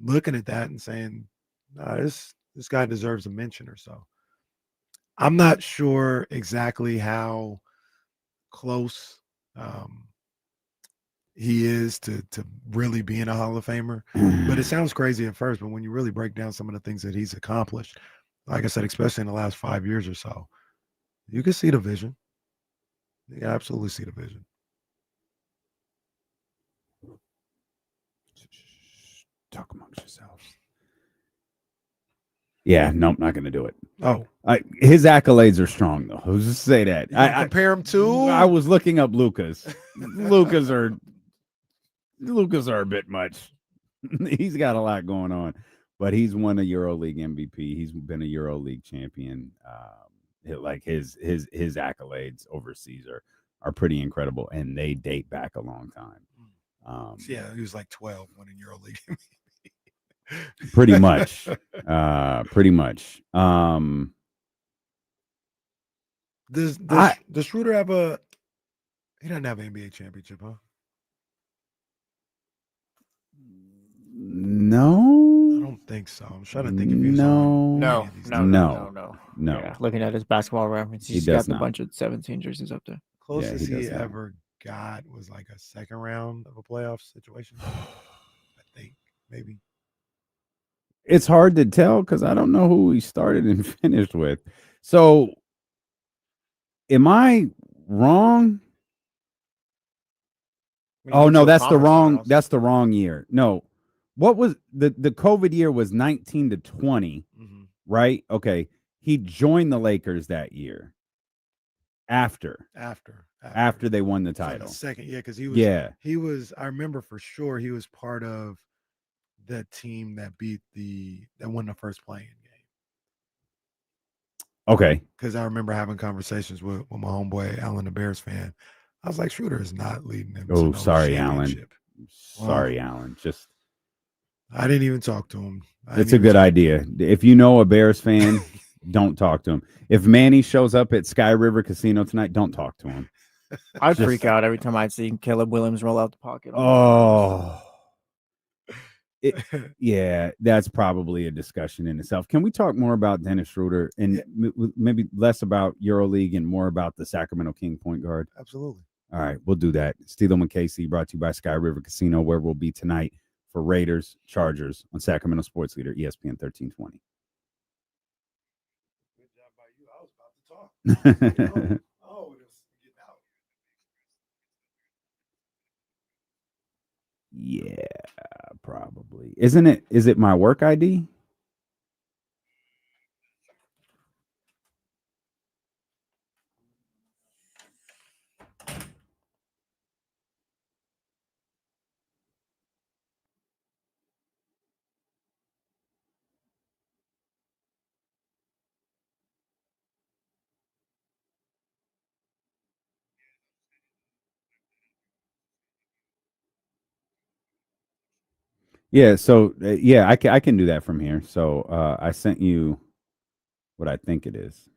looking at that and saying, nah, this guy deserves a mention or so. I'm not sure exactly how close he is to really being a Hall of Famer, but it sounds crazy at first. But when you really break down some of the things that he's accomplished, like I said, especially in the last 5 years or so, you can see the vision. You can absolutely see the vision. Talk amongst yourselves. Yeah, nope, not going to do it. Oh, his accolades are strong though. I'll just say that. I compare him to. I was looking up Luka's. Luka's are a bit much. He's got a lot going on, but he's won a EuroLeague MVP. He's been a EuroLeague champion. Like his accolades overseas are pretty incredible, and they date back a long time. Yeah, he was like 12 winning EuroLeague. Pretty much. Pretty much. Does Schroder have he doesn't have an NBA championship, huh? No, I don't think so. I'm trying to think if he's on. No. Yeah, looking at his Basketball Reference, he's got a bunch of 17 jerseys up there. Closest he ever got was like a second round of a playoff situation. I think maybe. It's hard to tell because I don't know who he started and finished with. So, am I wrong? Oh no, that's the wrong year. No, what was the COVID year was 19 to 20, right? Okay, he joined the Lakers that year. After they won the title, like the second, because he was. I remember for sure he was part of that team that won the first playing game. Okay, because I remember having conversations with my homeboy Alan, the Bears fan. I was like, Schroder is not leading them. Oh, sorry, Alan. Sorry, Alan. Just I didn't even talk to him. It's a good idea. If you know a Bears fan, don't talk to him. If Manny shows up at Sky River Casino tonight, don't talk to him. I'd freak out every time I'd see Caleb Williams roll out the pocket. Oh, yeah, that's probably a discussion in itself. Can we talk more about Dennis Schroder and maybe less about EuroLeague and more about the Sacramento King point guard? Absolutely. All right, we'll do that. Steel and KC brought to you by Sky River Casino, where we'll be tonight for Raiders Chargers on Sacramento Sports Leader ESPN 1320. Good job by you. I was about to talk. Oh, it was getting out. Yeah, probably. Isn't it? Is it my work ID? Yeah. So yeah, I can do that from here. So I sent you what I think it is.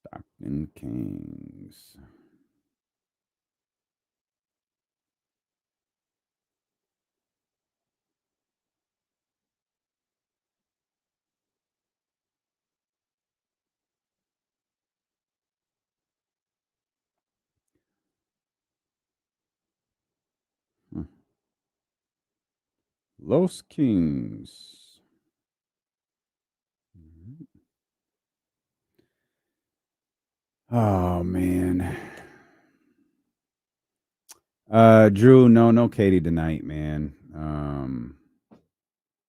Stockton Kings. Los Kings. Oh man. Drew, no Katie tonight, man.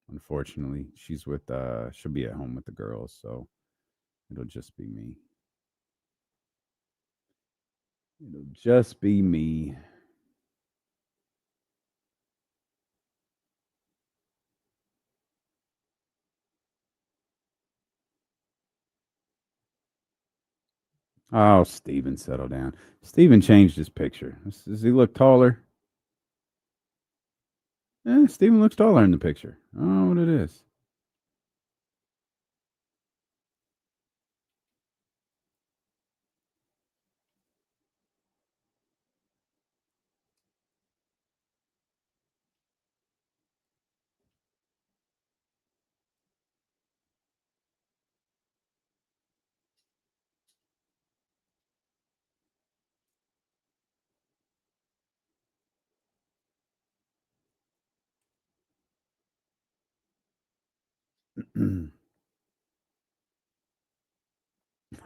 Unfortunately, she's with she'll be at home with the girls, so it'll just be me. It'll just be me. Oh, Steven, settle down. Steven changed his picture. Does he look taller? Steven looks taller in the picture. I don't know what it is.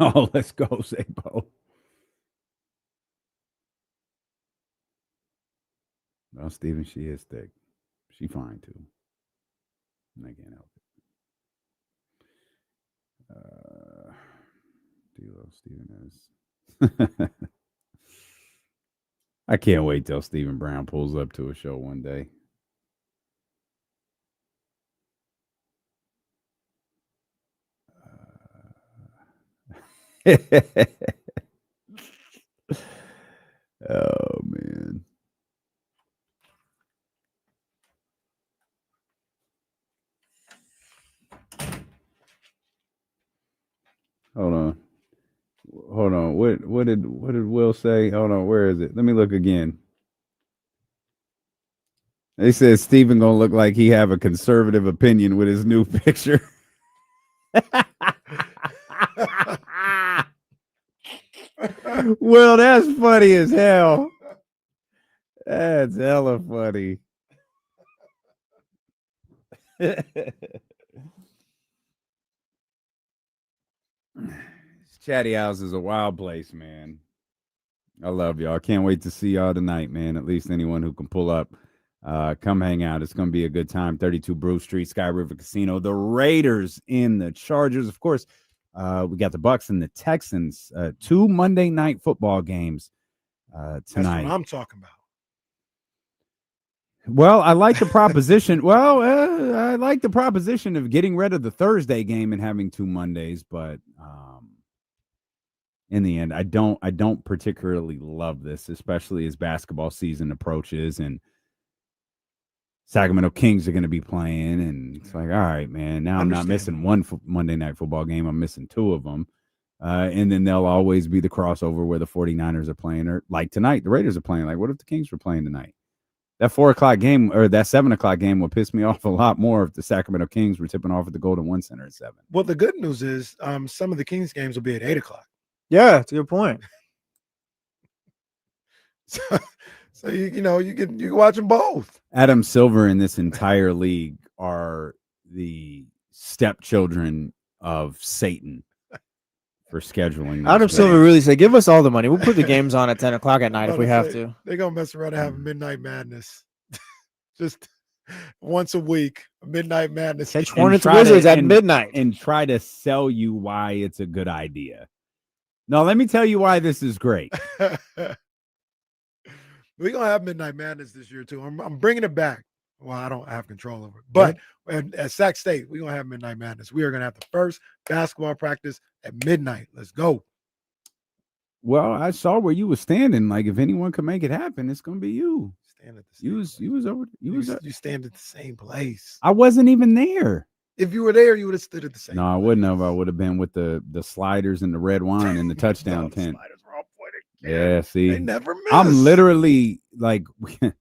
Oh, let's go, Zabo. Well, Steven, she is thick. She fine too. I can't help it. D'Lo, Steven is. I can't wait till Stephen Brown pulls up to a show one day. Oh man. Hold on. What did Will say? Hold on, where is it? Let me look again. They said Steven gonna look like he have a conservative opinion with his new picture. Well, that's funny as hell. That's hella funny. Chatty House is a wild place, man. I love y'all. I can't wait to see y'all tonight, man. At least anyone who can pull up, come hang out. It's going to be a good time. 32 Brew Street, Sky River Casino. The Raiders in the Chargers. Of course, we got the Bucks and the Texans. 2 Monday night football games tonight. That's what I'm talking about. Well, I like the proposition. I like the proposition of getting rid of the Thursday game and having 2 Mondays, but in the end, I don't particularly love this, especially as basketball season approaches and Sacramento Kings are going to be playing, and it's like, all right, man. Now I'm not missing one Monday night football game. I'm missing 2 of them, and then there'll always be the crossover where the 49ers are playing, or like tonight, the Raiders are playing. Like, what if the Kings were playing tonight? That 4 o'clock game or that 7 o'clock game would piss me off a lot more if the Sacramento Kings were tipping off at the Golden One Center at 7. Well, the good news is some of the Kings games will be at 8 o'clock. Yeah, that's a good point. So you can watch them both. Adam Silver and this entire league are the stepchildren of Satan for scheduling. Adam Silver really said, "Give us all the money. We'll put the games on at 10 o'clock at night if we have to." They're gonna mess around and have a midnight madness, just once a week. A midnight madness. Catch Hornets Wizards at midnight and try to sell you why it's a good idea. No, let me tell you why this is great. We're gonna have midnight madness this year too. I'm bringing it back. Well, I don't have control over it, but at Sac State, we're gonna have midnight madness. We are gonna have the first basketball practice at midnight. Let's go. Well, I saw where you were standing. Like, if anyone could make it happen, it's gonna be you. Stand at the you stand at the same place. I wasn't even there. If you were there, you would have stood at the same. No, I wouldn't have. I would have been with the sliders and the red wine and the touchdown tent. Sliders were all pointed. Yeah, see, They never miss. I'm literally like, we're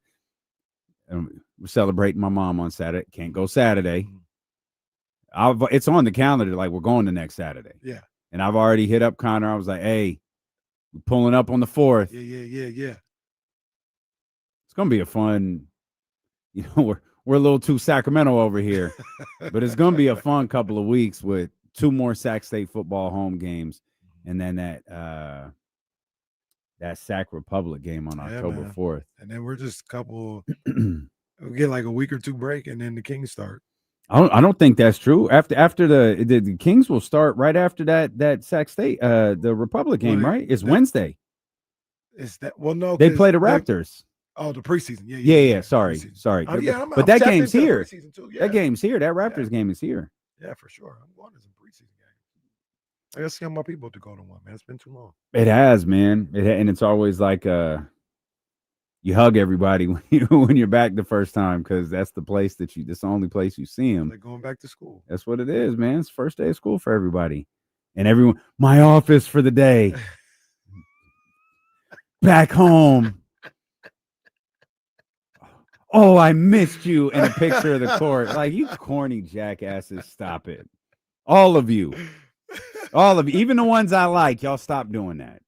celebrating my mom on Saturday. Can't go Saturday. It's on the calendar. Like, we're going the next Saturday. Yeah. And I've already hit up Connor. I was like, hey, we're pulling up on the 4th. Yeah. It's gonna be a fun. We're a little too Sacramento over here, but it's gonna be a fun couple of weeks with 2 more Sac State football home games, and then that Sac Republic game on October 4th. And then we're just a couple. We get like a week or 2 break, and then the Kings start. I don't think that's true. After the Kings will start right after that Sac State the Republic game, right? It's Wednesday. Is that no? They play the Raptors. The preseason. Yeah. Sorry. I'm but that tapped game's into the here. preseason too, That game's here. That Raptors game is here. Yeah, for sure. I'm going to some preseason games. I gotta see how my people to go to one, man. It's been too long. It has, man. And it's always like you hug everybody when you're back the first time, because that's the place that's the only place you see them. They're going back to school. That's what it is, man. It's first day of school for everybody, and everyone. My office for the day. Back home. Oh, I missed you in a picture of the court. Like, you corny jackasses, stop it. All of you. Even the ones I like, y'all stop doing that.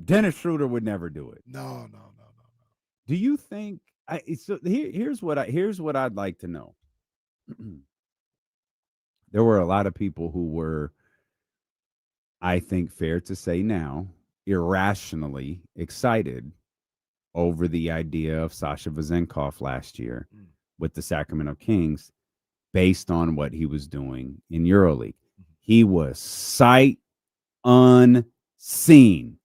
Dennis Schroder would never do it. No. Do you think here's what I'd like to know. There were a lot of people who were, I think fair to say now, irrationally excited over the idea of Sasha Vezenkov last year with the Sacramento Kings based on what he was doing in EuroLeague. He was sight unseen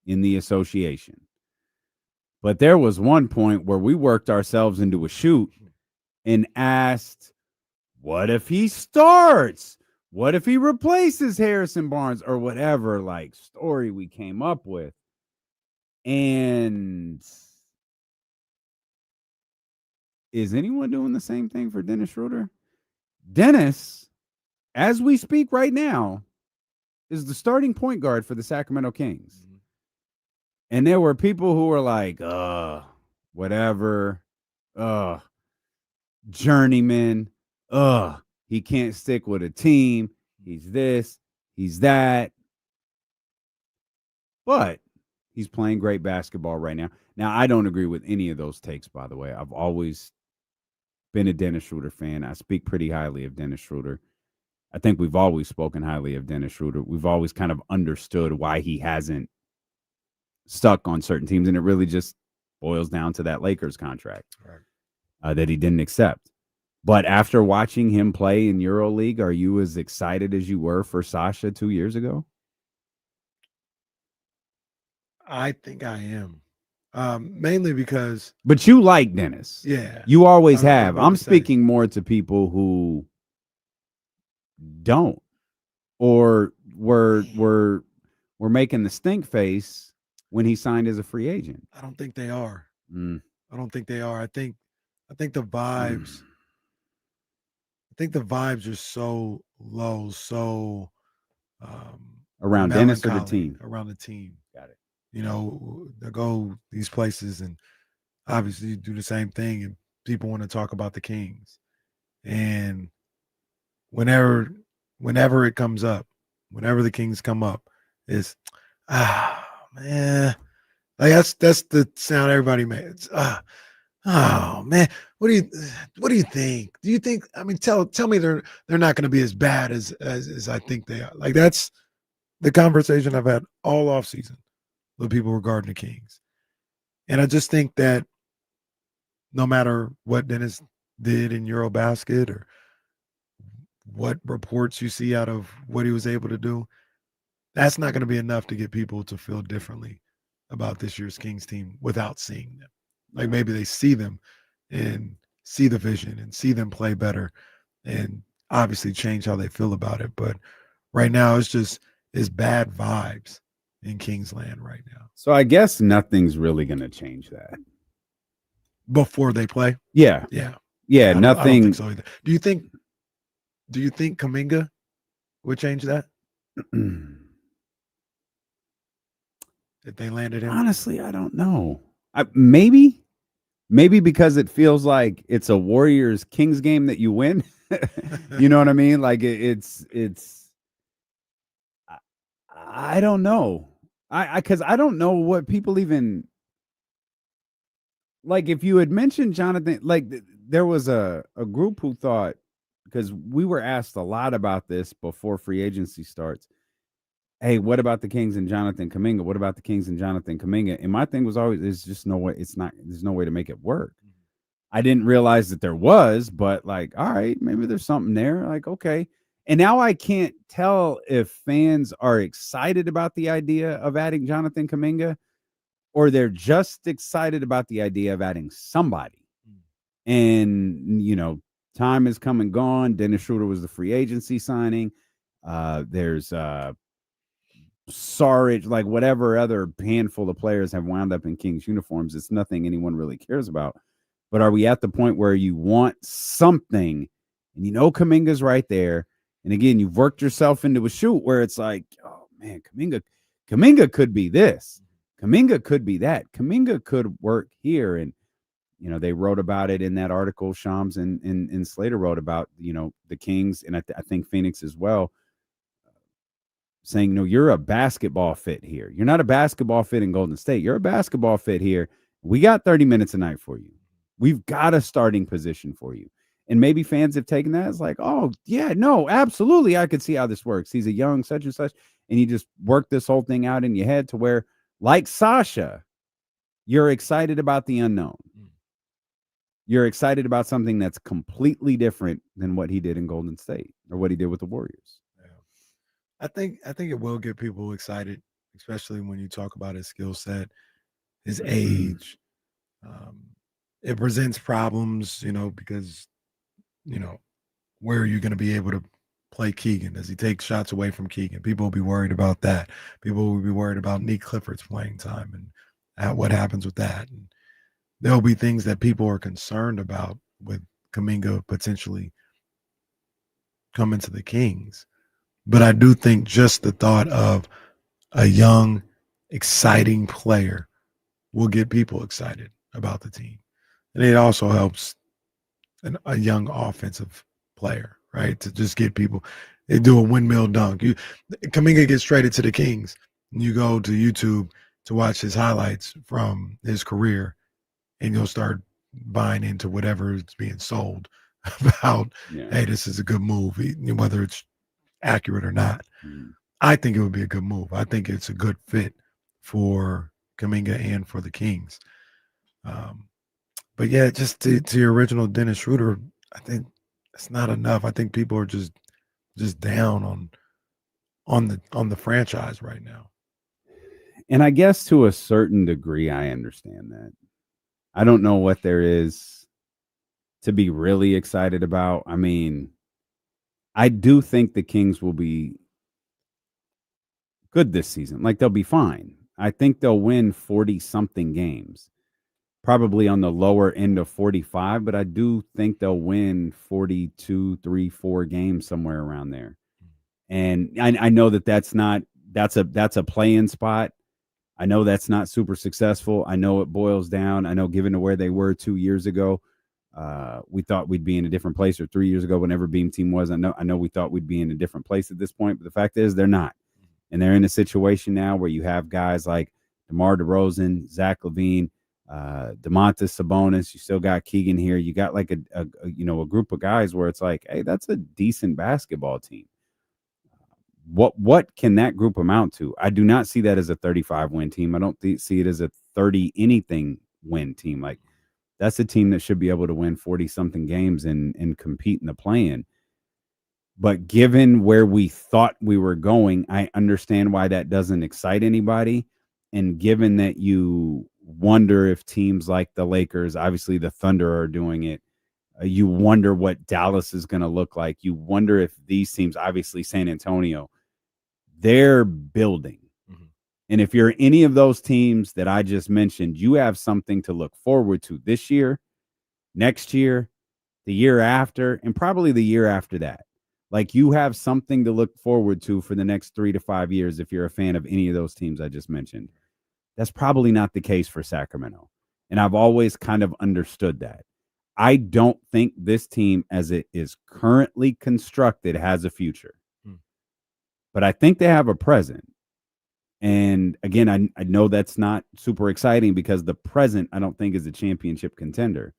in the association. But there was one point where we worked ourselves into a shoot and asked, what if he starts? What if he replaces Harrison Barnes or whatever like story we came up with? And is anyone doing the same thing for Dennis Schroder? Dennis, as we speak right now, is the starting point guard for the Sacramento Kings. And there were people who were like, whatever, journeyman, he can't stick with a team. He's this, he's that. But he's playing great basketball right now. Now, I don't agree with any of those takes, by the way. I've always been a Dennis Schroder fan. I speak pretty highly of Dennis Schroder. I think we've always spoken highly of Dennis Schroder. We've always kind of understood why he hasn't stuck on certain teams, and it really just boils down to that Lakers contract that he didn't accept. But after watching him play in EuroLeague, are you as excited as you were for Sasha 2 years ago? I think I am. Mainly because. But you like Dennis. Yeah. You always have. I'm speaking more to people who don't, or were making the stink face when he signed as a free agent. I don't think they are. I don't think they are. I think the vibes. I think the vibes are so low, so around Dennis or the team. Around the team. Got it. you know, they go these places and obviously do the same thing, and people want to talk about the Kings. And whenever it comes up, whenever the Kings come up, it's man, like that's the sound everybody makes. Oh man, what do you think? Do you think? I mean, tell me they're not going to be as bad as I think they are. Like that's the conversation I've had all off season with people regarding the Kings, and I just think that no matter what Dennis did in Eurobasket or what reports you see out of what he was able to do, that's not going to be enough to get people to feel differently about this year's Kings team without seeing them. Like maybe they see them and see the vision and see them play better and obviously change how they feel about it. But right now it's bad vibes in Kingsland right now. So I guess nothing's really going to change that. Before they play? Yeah. Yeah. Yeah, nothing. I don't think so either. Do you think Kuminga would change that? If they landed him? Honestly, I don't know. Maybe because it feels like it's a Warriors Kings game that you win. You know what I mean? Like it's I don't know. Because I don't know what people even like. If you had mentioned Jonathan, like there was a group who thought, because we were asked a lot about this before free agency starts. Hey, what about the Kings and Jonathan Kuminga? What about the Kings and Jonathan Kuminga? And my thing was always, there's just no way. There's no way to make it work. I didn't realize that there was, but like, all right, maybe there's something there. Like, okay. And now I can't tell if fans are excited about the idea of adding Jonathan Kuminga or they're just excited about the idea of adding somebody. And, you know, time has come and gone. Dennis Schroder was the free agency signing. There's Sarge, like whatever other handful of players have wound up in Kings uniforms. It's nothing anyone really cares about. But are we at the point where you want something and you know Kuminga's right there? And again, you've worked yourself into a shoot where it's like, oh man, Kuminga could be this. Kuminga could be that. Kuminga could work here. And, you know, they wrote about it in that article. Shams and Slater wrote about, you know, the Kings and I think Phoenix as well, saying, no, you're a basketball fit here. You're not a basketball fit in Golden State. You're a basketball fit here. We got 30 minutes a night for you. We've got a starting position for you. And maybe fans have taken that as like, oh, yeah, no, absolutely. I could see how this works. He's a young such and such. And you just work this whole thing out in your head to where, like Sasha, you're excited about the unknown. You're excited about something that's completely different than what he did in Golden State or what he did with the Warriors. I think it will get people excited, especially when you talk about his skill set, his age. It presents problems, you know, because, you know, where are you going to be able to play Keegan? Does he take shots away from Keegan? People will be worried about that. People will be worried about Nick Clifford's playing time and what happens with that. And there'll be things that people are concerned about with Kuminga potentially coming to the Kings. But I do think just the thought of a young, exciting player will get people excited about the team. And it also helps a young offensive player, right? To just get people, they do a windmill dunk. Kuminga gets traded to the Kings, and you go to YouTube to watch his highlights from his career, and you'll start buying into whatever is being sold about, hey, this is a good move, whether it's accurate or not. I think it would be a good move. I think it's a good fit for Kuminga and for the Kings. But yeah, just to your original Dennis Schroder, I think it's not enough. I think people are just down on the franchise right now. And I guess to a certain degree, I understand that. I don't know what there is to be really excited about. I mean, I do think the Kings will be good this season. Like, they'll be fine. I think they'll win 40-something games, probably on the lower end of 45, but I do think they'll win 42, 3, 4 games, somewhere around there. And I know that's a play-in spot. I know that's not super successful. I know it boils down. I know given to where they were 2 years ago, we thought we'd be in a different place, or 3 years ago, whenever Beam Team was. I know we thought we'd be in a different place at this point, but the fact is they're not. And they're in a situation now where you have guys like DeMar DeRozan, Zach LaVine, Domantas Sabonis. You still got Keegan here. You got like a group of guys where it's like, hey, that's a decent basketball team. What can that group amount to? I do not see that as a 35-win team. I don't see it as a 30-anything win team. Like, that's a team that should be able to win 40-something games and compete in the play-in. But given where we thought we were going, I understand why that doesn't excite anybody. And given that you wonder if teams like the Lakers, obviously the Thunder are doing it, you wonder what Dallas is going to look like. You wonder if these teams, obviously San Antonio, they're building. Mm-hmm. And if you're any of those teams that I just mentioned, you have something to look forward to this year, next year, the year after, and probably the year after that. Like, you have something to look forward to for the next 3 to 5 years if you're a fan of any of those teams I just mentioned. That's probably not the case for Sacramento. And I've always kind of understood that. I don't think this team, as it is currently constructed, has a future. But I think they have a present. And again, I know that's not super exciting because the present, I don't think, is a championship contender.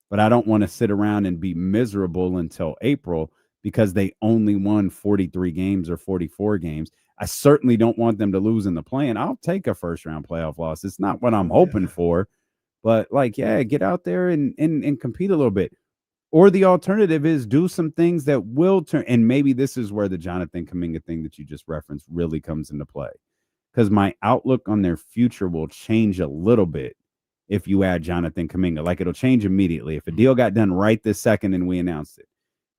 But I don't want to sit around and be miserable until April because they only won 43 games or 44 games. I certainly don't want them to lose in the play-in. I'll take a first-round playoff loss. It's not what I'm hoping for. But, like, yeah, get out there and compete a little bit. Or the alternative is do some things that will turn. And maybe this is where the Jonathan Kuminga thing that you just referenced really comes into play. Because my outlook on their future will change a little bit if you add Jonathan Kuminga. Like, it'll change immediately. If a deal got done right this second and we announced it,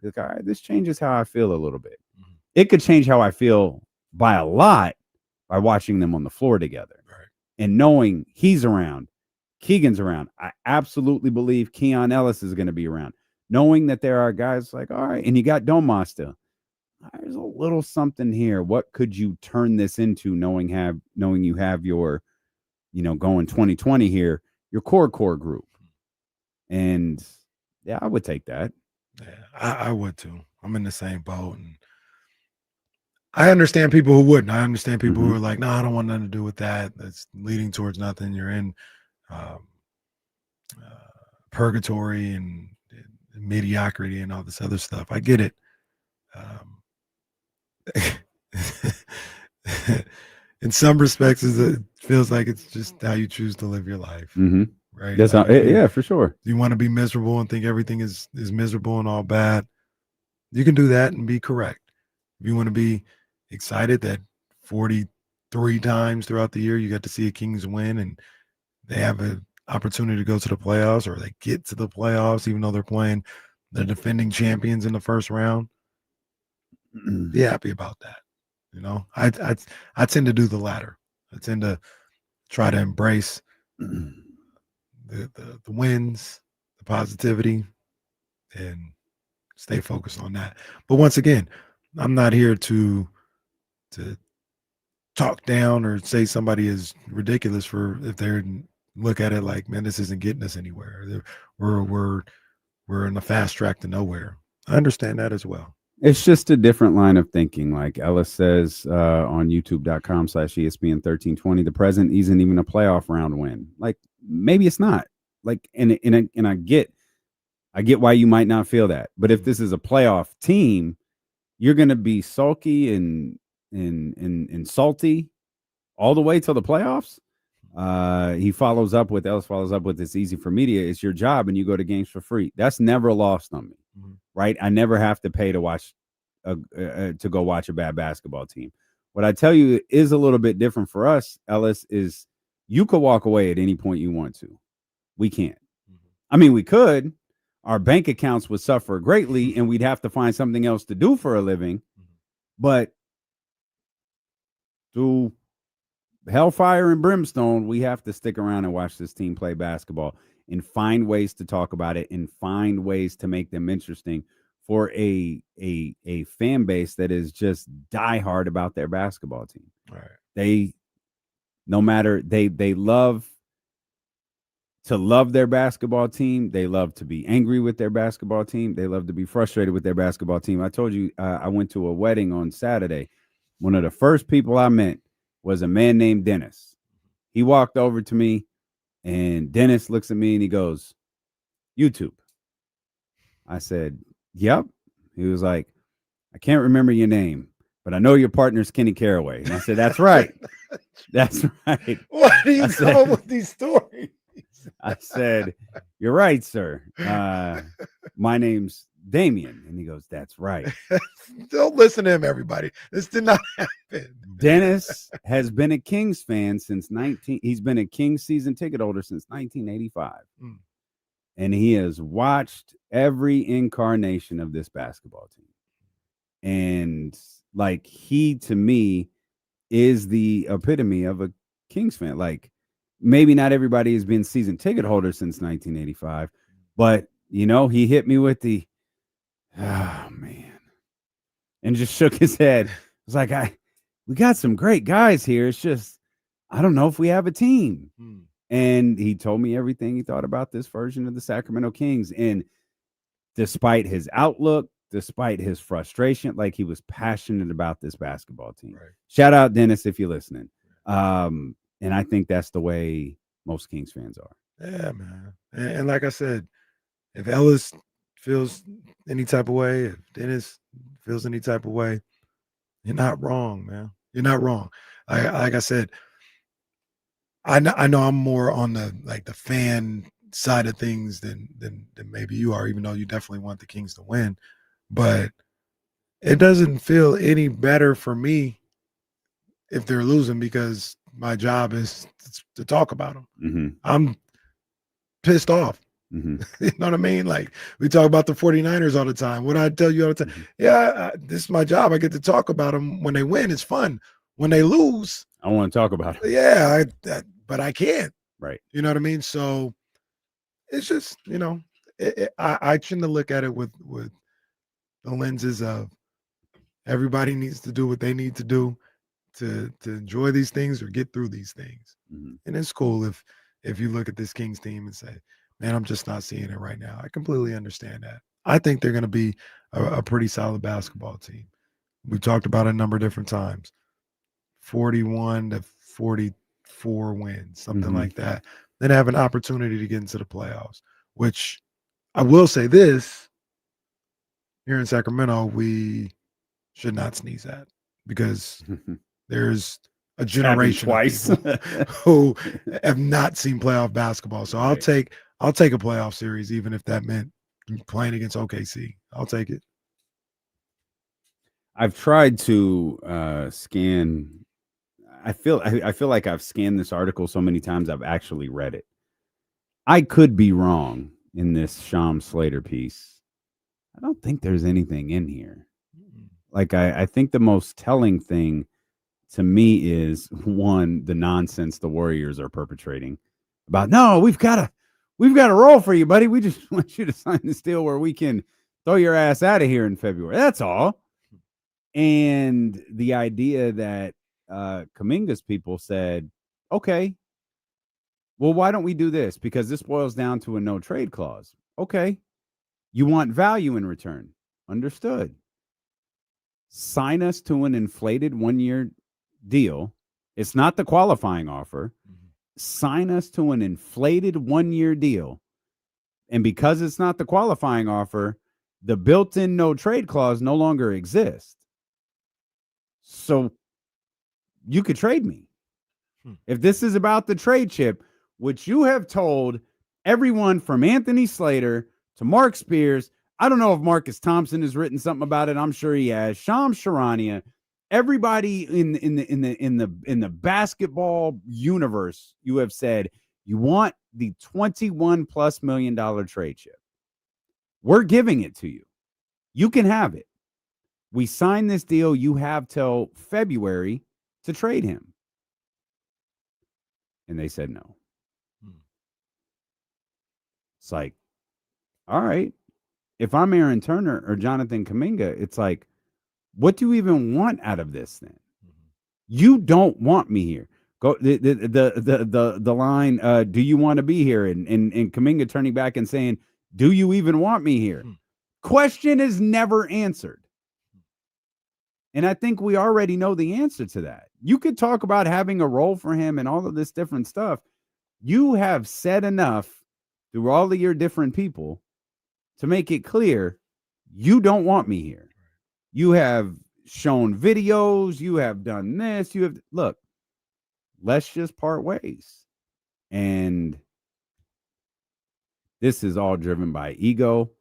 like, all right, this changes how I feel a little bit. Mm-hmm. It could change how I feel by a lot by watching them on the floor together. Right. And knowing he's around, Keegan's around. I absolutely believe Keon Ellis is going to be around. Knowing that there are guys like, all right, and you got Domas still. There's a little something here. What could you turn this into, knowing you have your, going 2020 here, your core group? And yeah, I would take that. Yeah, I would too. I'm in the same boat. And I understand people who wouldn't. I understand people who are like, no, I don't want nothing to do with that. That's leading towards nothing. You're in purgatory and mediocrity and all this other stuff. I get it. In some respects, it feels like it's just how you choose to live your life. Mm-hmm. Right? That's like, yeah, for sure. You want to be miserable and think everything is miserable and all bad. You can do that and be correct. If you want to be excited that 43 times throughout the year you got to see a Kings win and they have an opportunity to go to the playoffs, or they get to the playoffs even though they're playing the defending champions in the first round, be happy about that. I tend to do the latter. I tend to try to embrace the wins, the positivity, and stay focused on that. But once again, I'm not here to talk down or say somebody is ridiculous for if they're look at it like, man, this isn't getting us anywhere. We're in a fast track to nowhere. I understand that as well. It's just a different line of thinking. Like Ellis says on youtube.com/ESPN1320, the present isn't even a playoff round win. Like, maybe it's not. Like, and I get why you might not feel that. But if this is a playoff team, you're going to be sulky and salty all the way till the playoffs. Ellis follows up with, it's easy for media. It's your job and you go to games for free. That's never lost on me. Right? I never have to pay to watch to go watch a bad basketball team. What I tell you is a little bit different for us, Ellis, is you could walk away at any point you want to. We can't. I mean, we could. Our bank accounts would suffer greatly and we'd have to find something else to do for a living. But through hellfire and brimstone, we have to stick around and watch this team play basketball and find ways to talk about it and find ways to make them interesting for a fan base that is just diehard about their basketball team. Right. no matter they love to love their basketball team. They love to be angry with their basketball team. They love to be frustrated with their basketball team. I told you I went to a wedding on Saturday. One of the first people I met was a man named Dennis. He walked over to me, and Dennis looks at me and he goes, YouTube. I said, yep. He was like, I can't remember your name, but I know your partner's Kenny Caraway. And I said, that's right. That's right. Why do you come up with these stories? I said, you're right, sir. My name's Damien. And he goes, that's right. Don't listen to him, everybody. This did not happen. Dennis has been a Kings fan since he's been a Kings season ticket holder since 1985. And he has watched every incarnation of this basketball team. And like, he, to me, is the epitome of a Kings fan. Like, maybe not everybody has been season ticket holders since 1985, but, you know, he hit me with the, oh, man, and just shook his head. It was like, we got some great guys here. It's just, I don't know if we have a team. And he told me everything he thought about this version of the Sacramento Kings. And despite his outlook, despite his frustration, like, he was passionate about this basketball team. Right. Shout out Dennis if you're listening. And I think that's the way most Kings fans are. Yeah, man. And like I said, if Ellis feels any type of way, if Dennis feels any type of way, you're not wrong, man. You're not wrong. Like I said, I know I'm more on the fan side of things than maybe you are, even though you definitely want the Kings to win. But it doesn't feel any better for me if they're losing, because my job is to talk about them. Mm-hmm. I'm pissed off. Mm-hmm. You know what I mean? Like, we talk about the 49ers all the time. What I tell you all the time, Mm-hmm. yeah, this is my job. I get to talk about them. When they win, it's fun. When they lose, I want to talk about it. Yeah, but I can't. Right. You know what I mean? So it's just, you know, I tend to look at it with the lenses of everybody needs to do what they need to do to enjoy these things or get through these things. Mm-hmm. And it's cool if you look at this Kings team and say, man, I'm just not seeing it right now. I completely understand that. I think they're going to be a pretty solid basketball team. We've talked about it a number of different times. 41 to 44 wins, something Mm-hmm. like that. Then have an opportunity to get into the playoffs, which I will say this, here in Sacramento, we should not sneeze at, because there's a generation of people who have not seen playoff basketball. So I'll take a playoff series, even if that meant playing against OKC. I'll take it. I've tried to scan. I feel like I've scanned this article so many times I've actually read it. I could be wrong in this Sham Slater piece. I don't think there's anything in here. Like, I think the most telling thing to me is, one, the nonsense the Warriors are perpetrating about, no, we've got a roll for you, buddy. We just want you to sign this deal where we can throw your ass out of here in February. That's all. And the idea that Kuminga's people said, okay, well, why don't we do this? Because this boils down to a no trade clause. Okay. You want value in return. Understood. Sign us to an inflated 1-year deal. It's not the qualifying offer. Sign us to an inflated 1-year deal. And because it's not the qualifying offer, the built-in no trade clause no longer exists. So you could trade me. If this is about the trade chip, which you have told everyone from Anthony Slater to Mark Spears, I don't know if Marcus Thompson has written something about it. I'm sure he has. Shams Charania, everybody in the basketball universe, you have said you want the $21+ million trade chip. We're giving it to you. You can have it. We signed this deal. You have till February to trade him. And they said no. It's like, all right. If I'm Aaron Turner or Jonathan Kuminga, it's like, what do you even want out of this then? You don't want me here. Go the line. Do you want to be here? And Kuminga turning back and saying, "Do you even want me here?" Question is never answered. And I think we already know the answer to that. You could talk about having a role for him and all of this different stuff. You have said enough through all of your different people to make it clear you don't want me here. You have shown videos. You have done this. You have look. Let's just part ways. And this is all driven by ego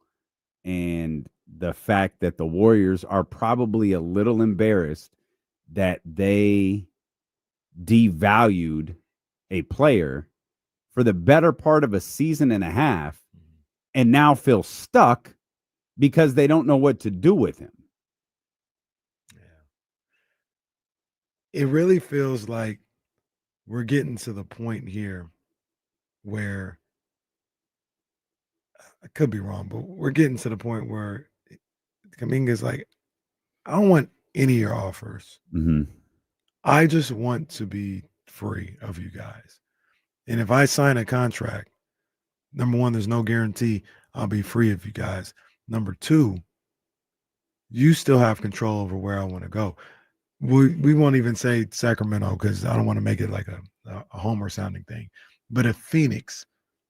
and the fact that the Warriors are probably a little embarrassed that they devalued a player for the better part of a season and a half and now feel stuck because they don't know what to do with him. It really feels like we're getting to the point here where I could be wrong, but we're getting to the point where Kuminga's like, I don't want any of your offers. Mm-hmm. I just want to be free of you guys. And if I sign a contract, number one, there's no guarantee I'll be free of you guys. Number two, you still have control over where I want to go. We won't even say Sacramento because I don't want to make it like a homer sounding thing. But if Phoenix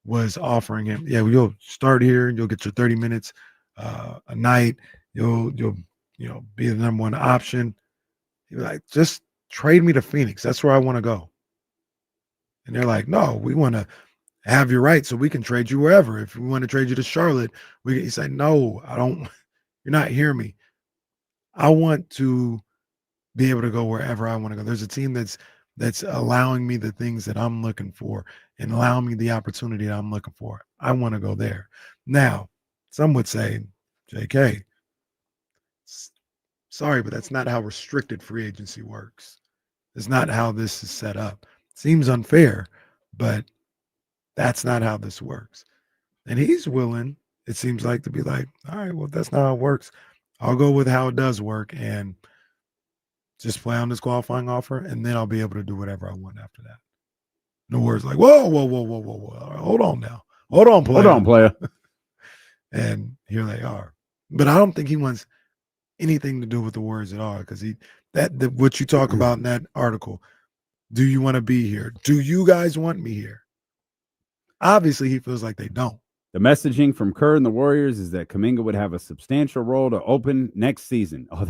was offering him, yeah, well, you'll start here, you'll get your 30 minutes a night, you'll be the number one option. He'd be like, just trade me to Phoenix. That's where I want to go. And they're like, no, we want to have your right so we can trade you wherever. If we want to trade you to Charlotte, he said, no, I don't. You're not hearing me. I want to be able to go wherever I want to go. There's a team that's allowing me the things that I'm looking for and allowing me the opportunity that I'm looking for. I want to go there. Now, some would say, JK, sorry, but that's not how restricted free agency works. It's not how this is set up. Seems unfair, but that's not how this works. And he's willing, it seems like, to be like, all right, well, that's not how it works. I'll go with how it does work and just play on this qualifying offer, and then I'll be able to do whatever I want after that. No words like, whoa. Hold on now. Hold on, player. And here they are. But I don't think he wants anything to do with the Warriors at all because what you talk about in that article, do you want to be here? Do you guys want me here? Obviously, he feels like they don't. The messaging from Kerr and the Warriors is that Kuminga would have a substantial role to open next season. Oh,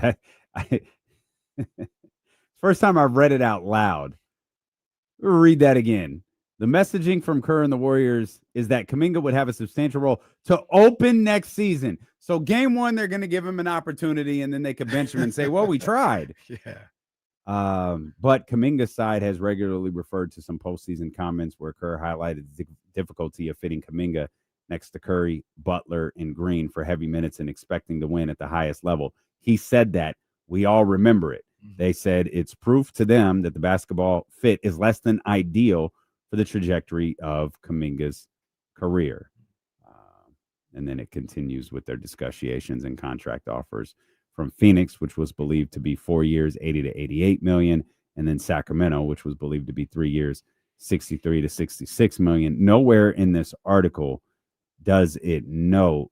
first time I've read it out loud. We'll read that again. The messaging from Kerr and the Warriors is that Kuminga would have a substantial role to open next season. So game one, they're going to give him an opportunity, and then they could bench him and say, well, we tried. Yeah. But Kuminga's side has regularly referred to some postseason comments where Kerr highlighted the difficulty of fitting Kuminga next to Curry, Butler, and Green for heavy minutes and expecting to win at the highest level. He said that. We all remember it. They said it's proof to them that the basketball fit is less than ideal for the trajectory of Kuminga's career. And then it continues with their discussions and contract offers from Phoenix, which was believed to be 4 years, 80 to 88 million, and then Sacramento, which was believed to be 3 years, 63 to 66 million. Nowhere in this article does it note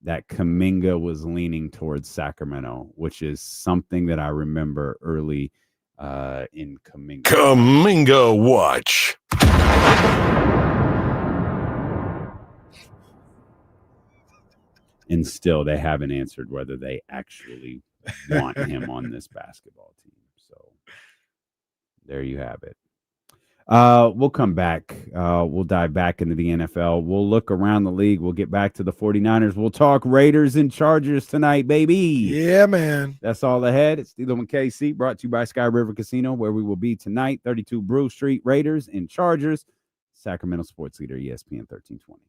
that Kuminga was leaning towards Sacramento, which is something that I remember early in Kuminga. Kuminga Watch. And still, they haven't answered whether they actually want him on this basketball team. So there you have it. We'll come back. We'll dive back into the NFL. We'll look around the league. We'll get back to the 49ers. We'll talk Raiders and Chargers tonight, baby. Yeah, man. That's all ahead. It's Steelo and KC, brought to you by Sky River Casino, where we will be tonight. 32 Brew Street, Raiders and Chargers. Sacramento sports leader, ESPN 1320.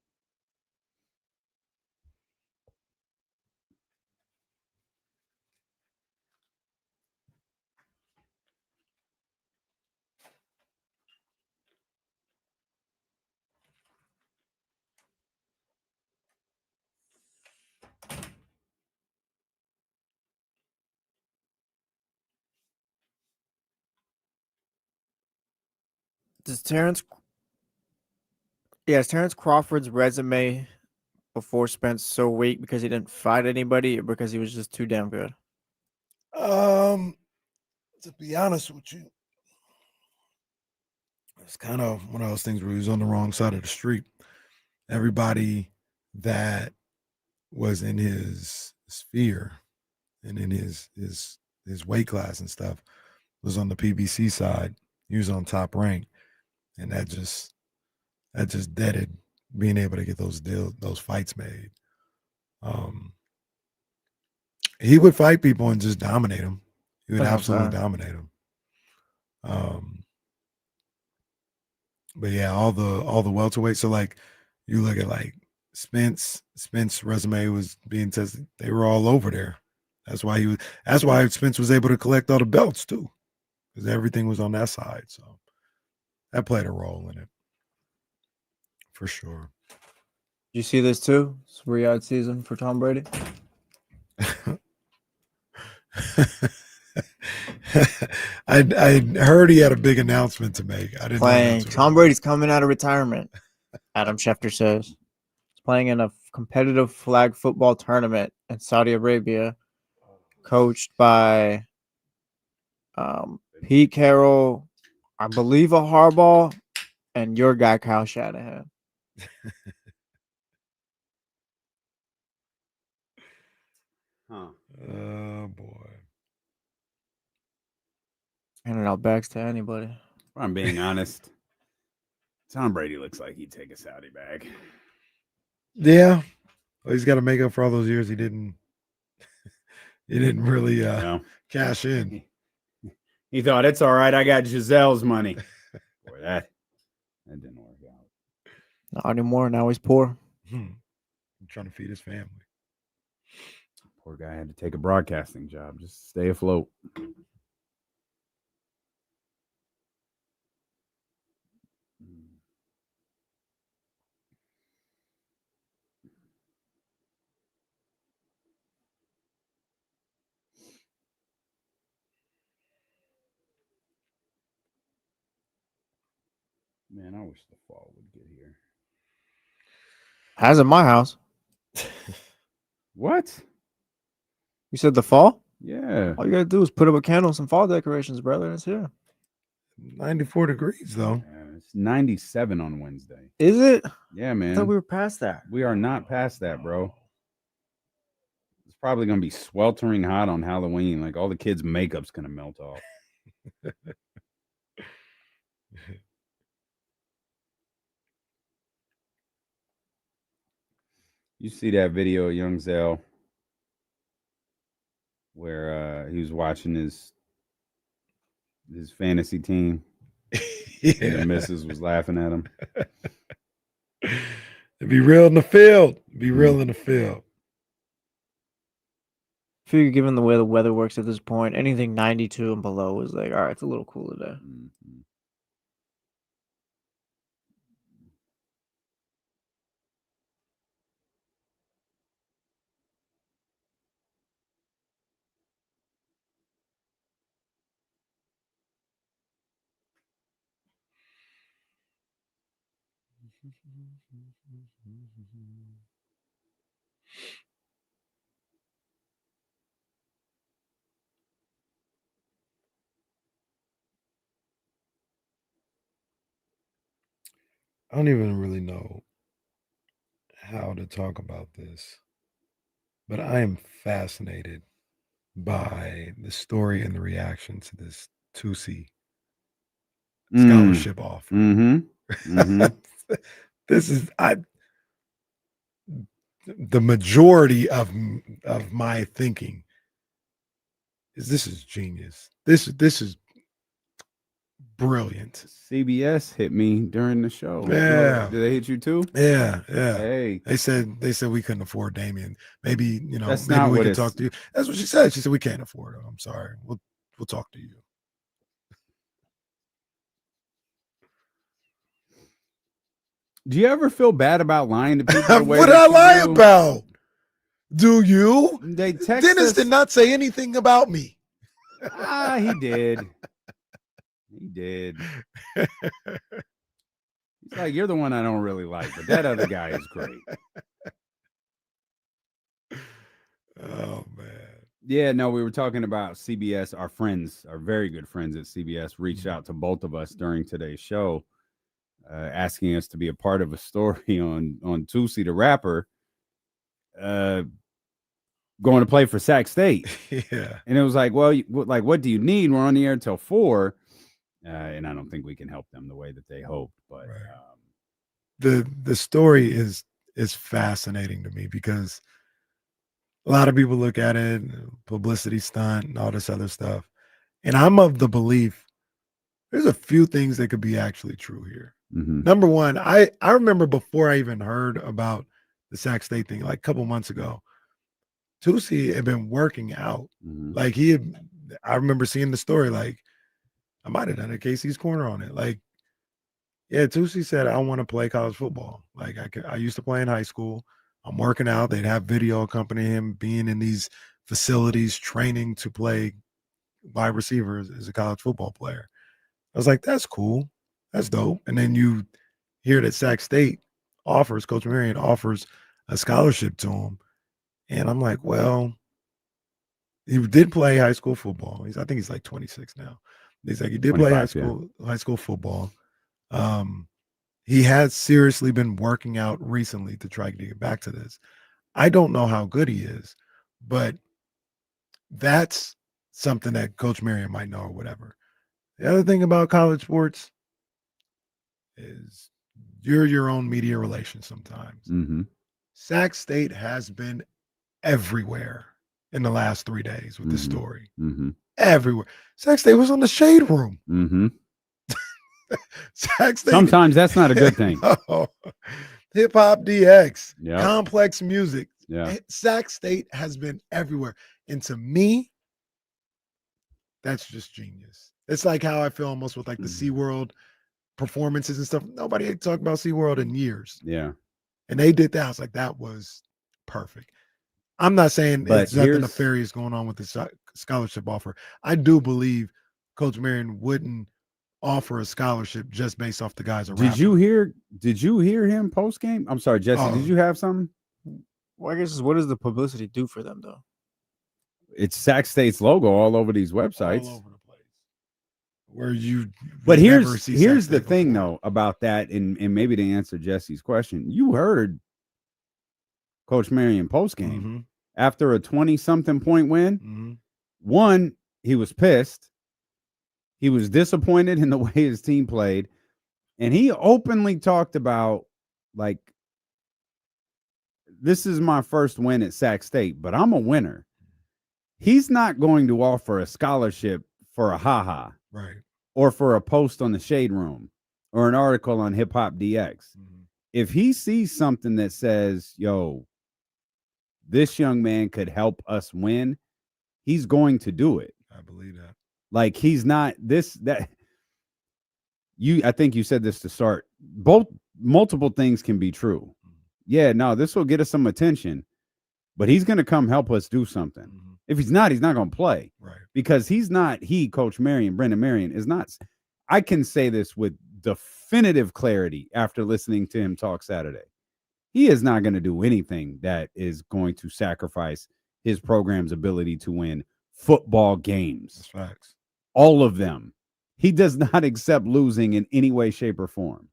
Is Terrence Crawford's resume before Spence so weak because he didn't fight anybody or because he was just too damn good? To be honest with you, it's kind of one of those things where he was on the wrong side of the street. Everybody that was in his sphere and in his weight class and stuff was on the PBC side. He was on Top Rank, and that just deaded being able to get those fights made. He would fight people and just dominate them. He would absolutely dominate them. But yeah, all the welterweights. So like, you look at like Spence resume was being tested. They were all over there. That's why Spence was able to collect all the belts too, because everything was on that side. So that played a role in it for sure. You see this too? It's a Riyadh season for Tom Brady. I heard he had a big announcement to make. I didn't know Tom Brady's coming out of retirement. Adam Schefter says he's playing in a competitive flag football tournament in Saudi Arabia, coached by Pete Carroll, I believe a Harbaugh, and your guy Kyle Shanahan. Oh boy. Handing out bags to anybody. If I'm being honest, Tom Brady looks like he'd take a Saudi bag. Yeah. Well, he's got to make up for all those years he didn't really cash in. He thought, it's all right, I got Giselle's money. Boy, that didn't work out. Not anymore. Now he's poor. I'm trying to feed his family. Poor guy had to take a broadcasting job just to stay afloat. Man, I wish the fall would get here. Has in my house. What? You said the fall? Yeah. All you gotta do is put up a candle and some fall decorations, brother. It's here. 94 degrees though. Yeah, it's 97 on Wednesday. Is it? Yeah, man. I thought we were past that. We are not past that, bro. It's probably gonna be sweltering hot on Halloween. Like all the kids' makeup's gonna melt off. You see that video of Young Zell where he was watching his fantasy team. Yeah. And the missus was laughing at him. Be real in the field. Be real in the field. I figure given the way the weather works at this point, anything 92 and below is like, all right, it's a little cooler there. Mm-hmm. I don't even really know how to talk about this, but I am fascinated by the story and the reaction to this Toosii scholarship offer. Mm-hmm. Mm-hmm. This is the majority of my thinking is this is genius. This is brilliant. CBS hit me during the show. Yeah. Did they hit you too? Yeah. Hey. They said we couldn't afford Damian. Maybe, That's maybe not we what can talk to you. That's what she said. She said we can't afford him. I'm sorry. We'll talk to you. Do you ever feel bad about lying to people? What did I lie about? Do you? They text Dennis us. did not say anything about me. He did. He did. He's like, you're the one I don't really like, but that other guy is great. Oh man. Yeah, no, we were talking about CBS. Our friends, our very good friends at CBS, reached out to both of us during today's show, asking us to be a part of a story on Toosii, the rapper, going to play for Sac State. Yeah. And it was like, well, what do you need? We're on the air till 4. And I don't think we can help them the way that they hoped. But the story is fascinating to me because a lot of people look at it, publicity stunt and all this other stuff. And I'm of the belief there's a few things that could be actually true here. Number one, I remember before I even heard about the Sac State thing, like a couple months ago, Toosii had been working out. Like I remember seeing the story, like I might have done a Casey's Corner on it. Like, yeah, Toosii said, I want to play college football. Like I used to play in high school. I'm working out. They'd have video accompany him being in these facilities, training to play wide receivers as a college football player. I was like, that's cool. That's dope. And then you hear that Sac State Coach Marion offers a scholarship to him. And I'm like, well, he did play high school football. I think he's like 26 now. He's like, he did play high school football. He has seriously been working out recently to try to get back to this. I don't know how good he is, but that's something that Coach Marion might know or whatever. The other thing about college sports is you're your own media relations sometimes. Sac State has been everywhere in the last 3 days with this story. Everywhere. Sac State was on the Shade Room. Sac State. Sometimes that's not a good thing. Hip Hop DX, Yep. Complex Music. Yeah. Sac State has been everywhere. And to me, that's just genius. It's like how I feel almost with like the SeaWorld performances and stuff. Nobody had talked about SeaWorld in years. Yeah. And they did that. I was like, that was perfect. I'm not saying there's nothing nefarious going on with the scholarship offer. I do believe Coach Marion wouldn't offer a scholarship just based off the guys around. Did you hear him post game? I'm sorry, Jesse. Did you have something? Well, I guess what does the publicity do for them though? It's Sac State's logo all over these websites. All over the place. Where you But here's the thing though about that, and maybe to answer Jesse's question, you heard Coach Marion post game after a 20-something point win. One, he was pissed. He was disappointed in the way his team played. And he openly talked about, like, this is my first win at Sac State, but I'm a winner. He's not going to offer a scholarship for a haha. Right. Or for a post on the Shade Room or an article on Hip Hop DX. If he sees something that says, yo, this young man could help us win, he's going to do it. I believe that. Like he's not I think you said this to start. Multiple things can be true. Yeah, no, this will get us some attention, but he's going to come help us do something. If he's not going to play. Right. Because Coach Marion, Brendan Marion is not. I can say this with definitive clarity after listening to him talk Saturday. He is not going to do anything that is going to sacrifice his program's ability to win football games. That's facts. All of them. He does not accept losing in any way, shape, or form.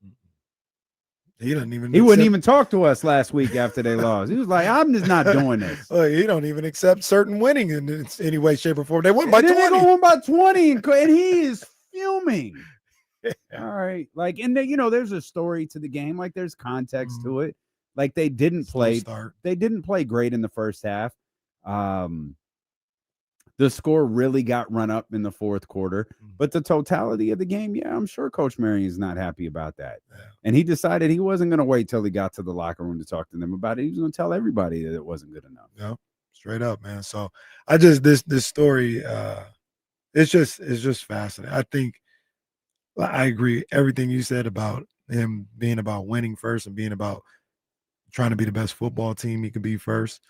He wouldn't even talk to us last week after they lost. He was like, I'm just not doing this. He don't even accept certain winning in any way, shape, or form. They won by 20. They won by 20, and he is fuming. All right. Like, and there's a story to the game. Like, there's context to it. Like, they didn't play great in the first half. The score really got run up in the fourth quarter, but the totality of the game, yeah, I'm sure Coach Marion is not happy about that. Yeah. And he decided he wasn't going to wait till he got to the locker room to talk to them about it. He was going to tell everybody that it wasn't good enough. Yeah, straight up, man. So I just this story, it's just fascinating. I think I agree everything you said about him being about winning first and being about trying to be the best football team he could be first,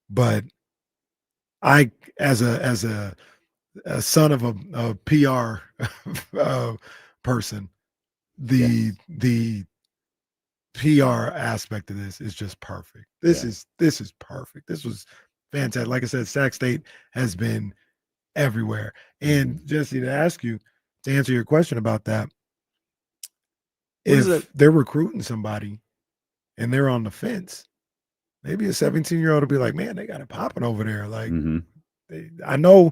but I, as a son of a PR person, the PR aspect of this is just perfect. This is perfect. This was fantastic. Like I said, Sac State has been everywhere. And Jesse, to answer your question about that, if they're recruiting somebody and they're on the fence, maybe a 17-year-old will be like, man, they got it popping over there. Like, I know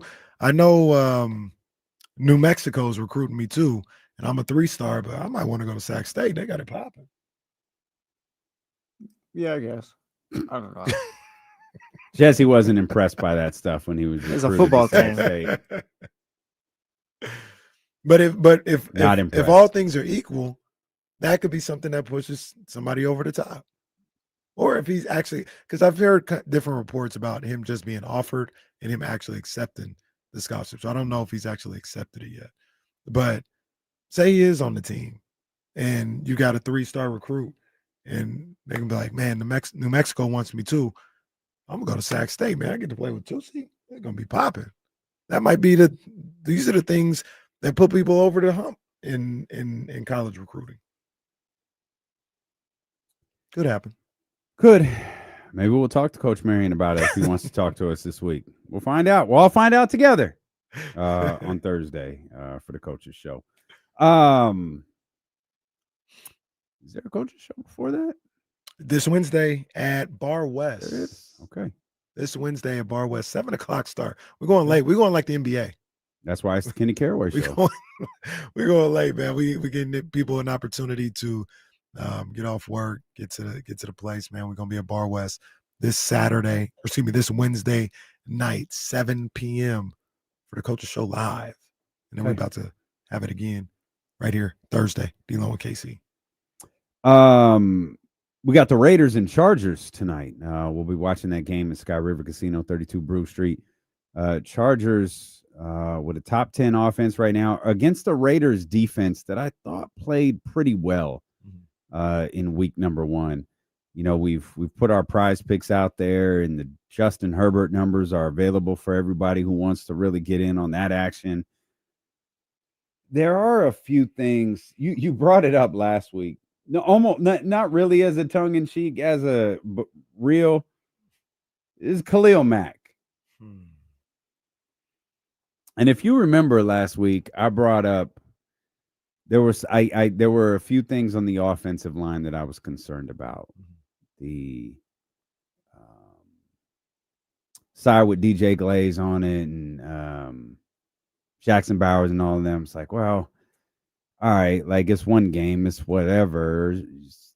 New Mexico's recruiting me too, and I'm a 3-star, but I might want to go to Sac State. They got it popping. Yeah, I guess. I don't know. Jesse wasn't impressed by that stuff when he was. It's a football team. But if all things are equal, that could be something that pushes somebody over the top. Or if he's actually, because I've heard different reports about him just being offered and him actually accepting the scholarship. So I don't know if he's actually accepted it yet. But say he is on the team and you got a 3-star recruit and they can be like, man, New Mexico wants me too. I'm going to go to Sac State, man. I get to play with Toosii. They're going to be popping. That might be these are the things that put people over the hump in college recruiting. Could happen. Could. Maybe we'll talk to Coach Marion about it if he wants to talk to us this week. We'll find out. We'll all find out together on Thursday for the coaches show. Is there a coaches show before that? This Wednesday at Bar West. Okay. This Wednesday at Bar West, 7:00 start. We're going late. We're going like the NBA. That's why it's the Kenny Caraway show. We're going late, man. We're getting people an opportunity to get off work, get to the place, man. We're gonna be at Bar West this Wednesday night, 7 p.m. for the Coaches Show live, and then we're about to have it again right here Thursday. D-Lo and KC. We got the Raiders and Chargers tonight. We'll be watching that game at Sky River Casino, 32 Brew Street. Chargers with a top 10 offense right now against the Raiders defense that I thought played pretty well in week number 1. You know, we've put our prize picks out there, and the Justin Herbert numbers are available for everybody who wants to really get in on that action. There are a few things you brought it up last week. No, almost not really as a tongue-in-cheek, as a real, is Khalil Mack. And if you remember last week, I brought up there were a few things on the offensive line that I was concerned about. The side with DJ Glaze on it and Jackson Bowers and all of them. It's like, well, all right, like it's one game, it's whatever. It's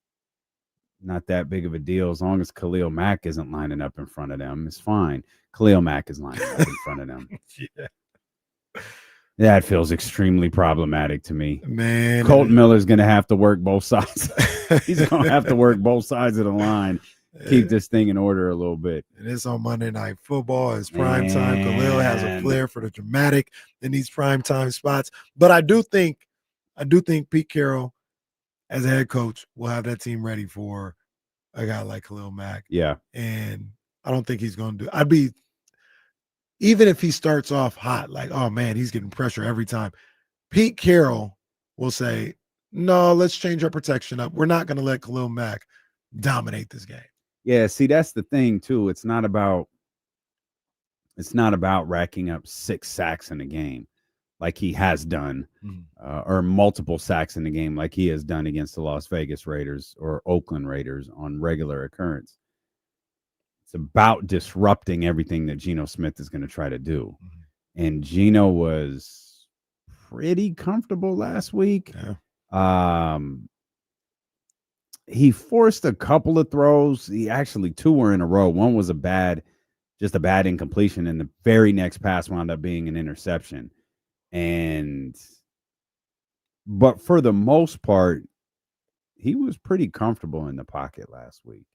not that big of a deal. As long as Khalil Mack isn't lining up in front of them, it's fine. Khalil Mack is lining up in front of them. Yeah. That feels extremely problematic to me. Man. Colton Miller's going to have to work both sides. He's going to have to work both sides of the line. Keep this thing in order a little bit. And it's on Monday Night Football. It's prime time. Khalil has a flair for the dramatic in these prime time spots. But I do think Pete Carroll, as a head coach, will have that team ready for a guy like Khalil Mack. Yeah. And I don't think he's going to do – even if he starts off hot, like, oh, man, he's getting pressure every time, Pete Carroll will say, no, let's change our protection up. We're not going to let Khalil Mack dominate this game. Yeah, see, that's the thing, too. It's not about racking up 6 sacks in a game like he has done, or multiple sacks in the game like he has done against the Las Vegas Raiders or Oakland Raiders on regular occurrence. It's about disrupting everything that Geno Smith is going to try to do. And Geno was pretty comfortable last week. Yeah. He forced a couple of throws. He actually 2 were in a row. One was a bad incompletion, and the very next pass wound up being an interception. But for the most part, he was pretty comfortable in the pocket last week.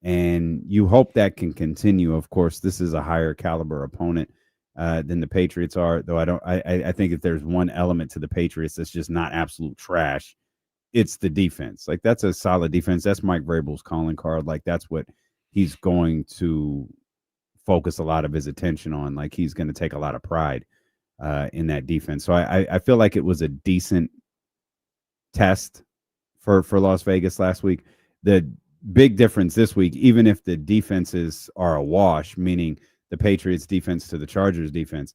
And you hope that can continue. Of course, this is a higher caliber opponent than the Patriots are, though I think if there's one element to the Patriots that's just not absolute trash, it's the defense. Like, that's a solid defense. That's Mike Vrabel's calling card. Like, that's what he's going to focus a lot of his attention on. Like, he's going to take a lot of pride in that defense. So I feel like it was a decent test for Las Vegas last week. The big difference this week, even if the defenses are a wash, meaning the Patriots defense to the Chargers defense,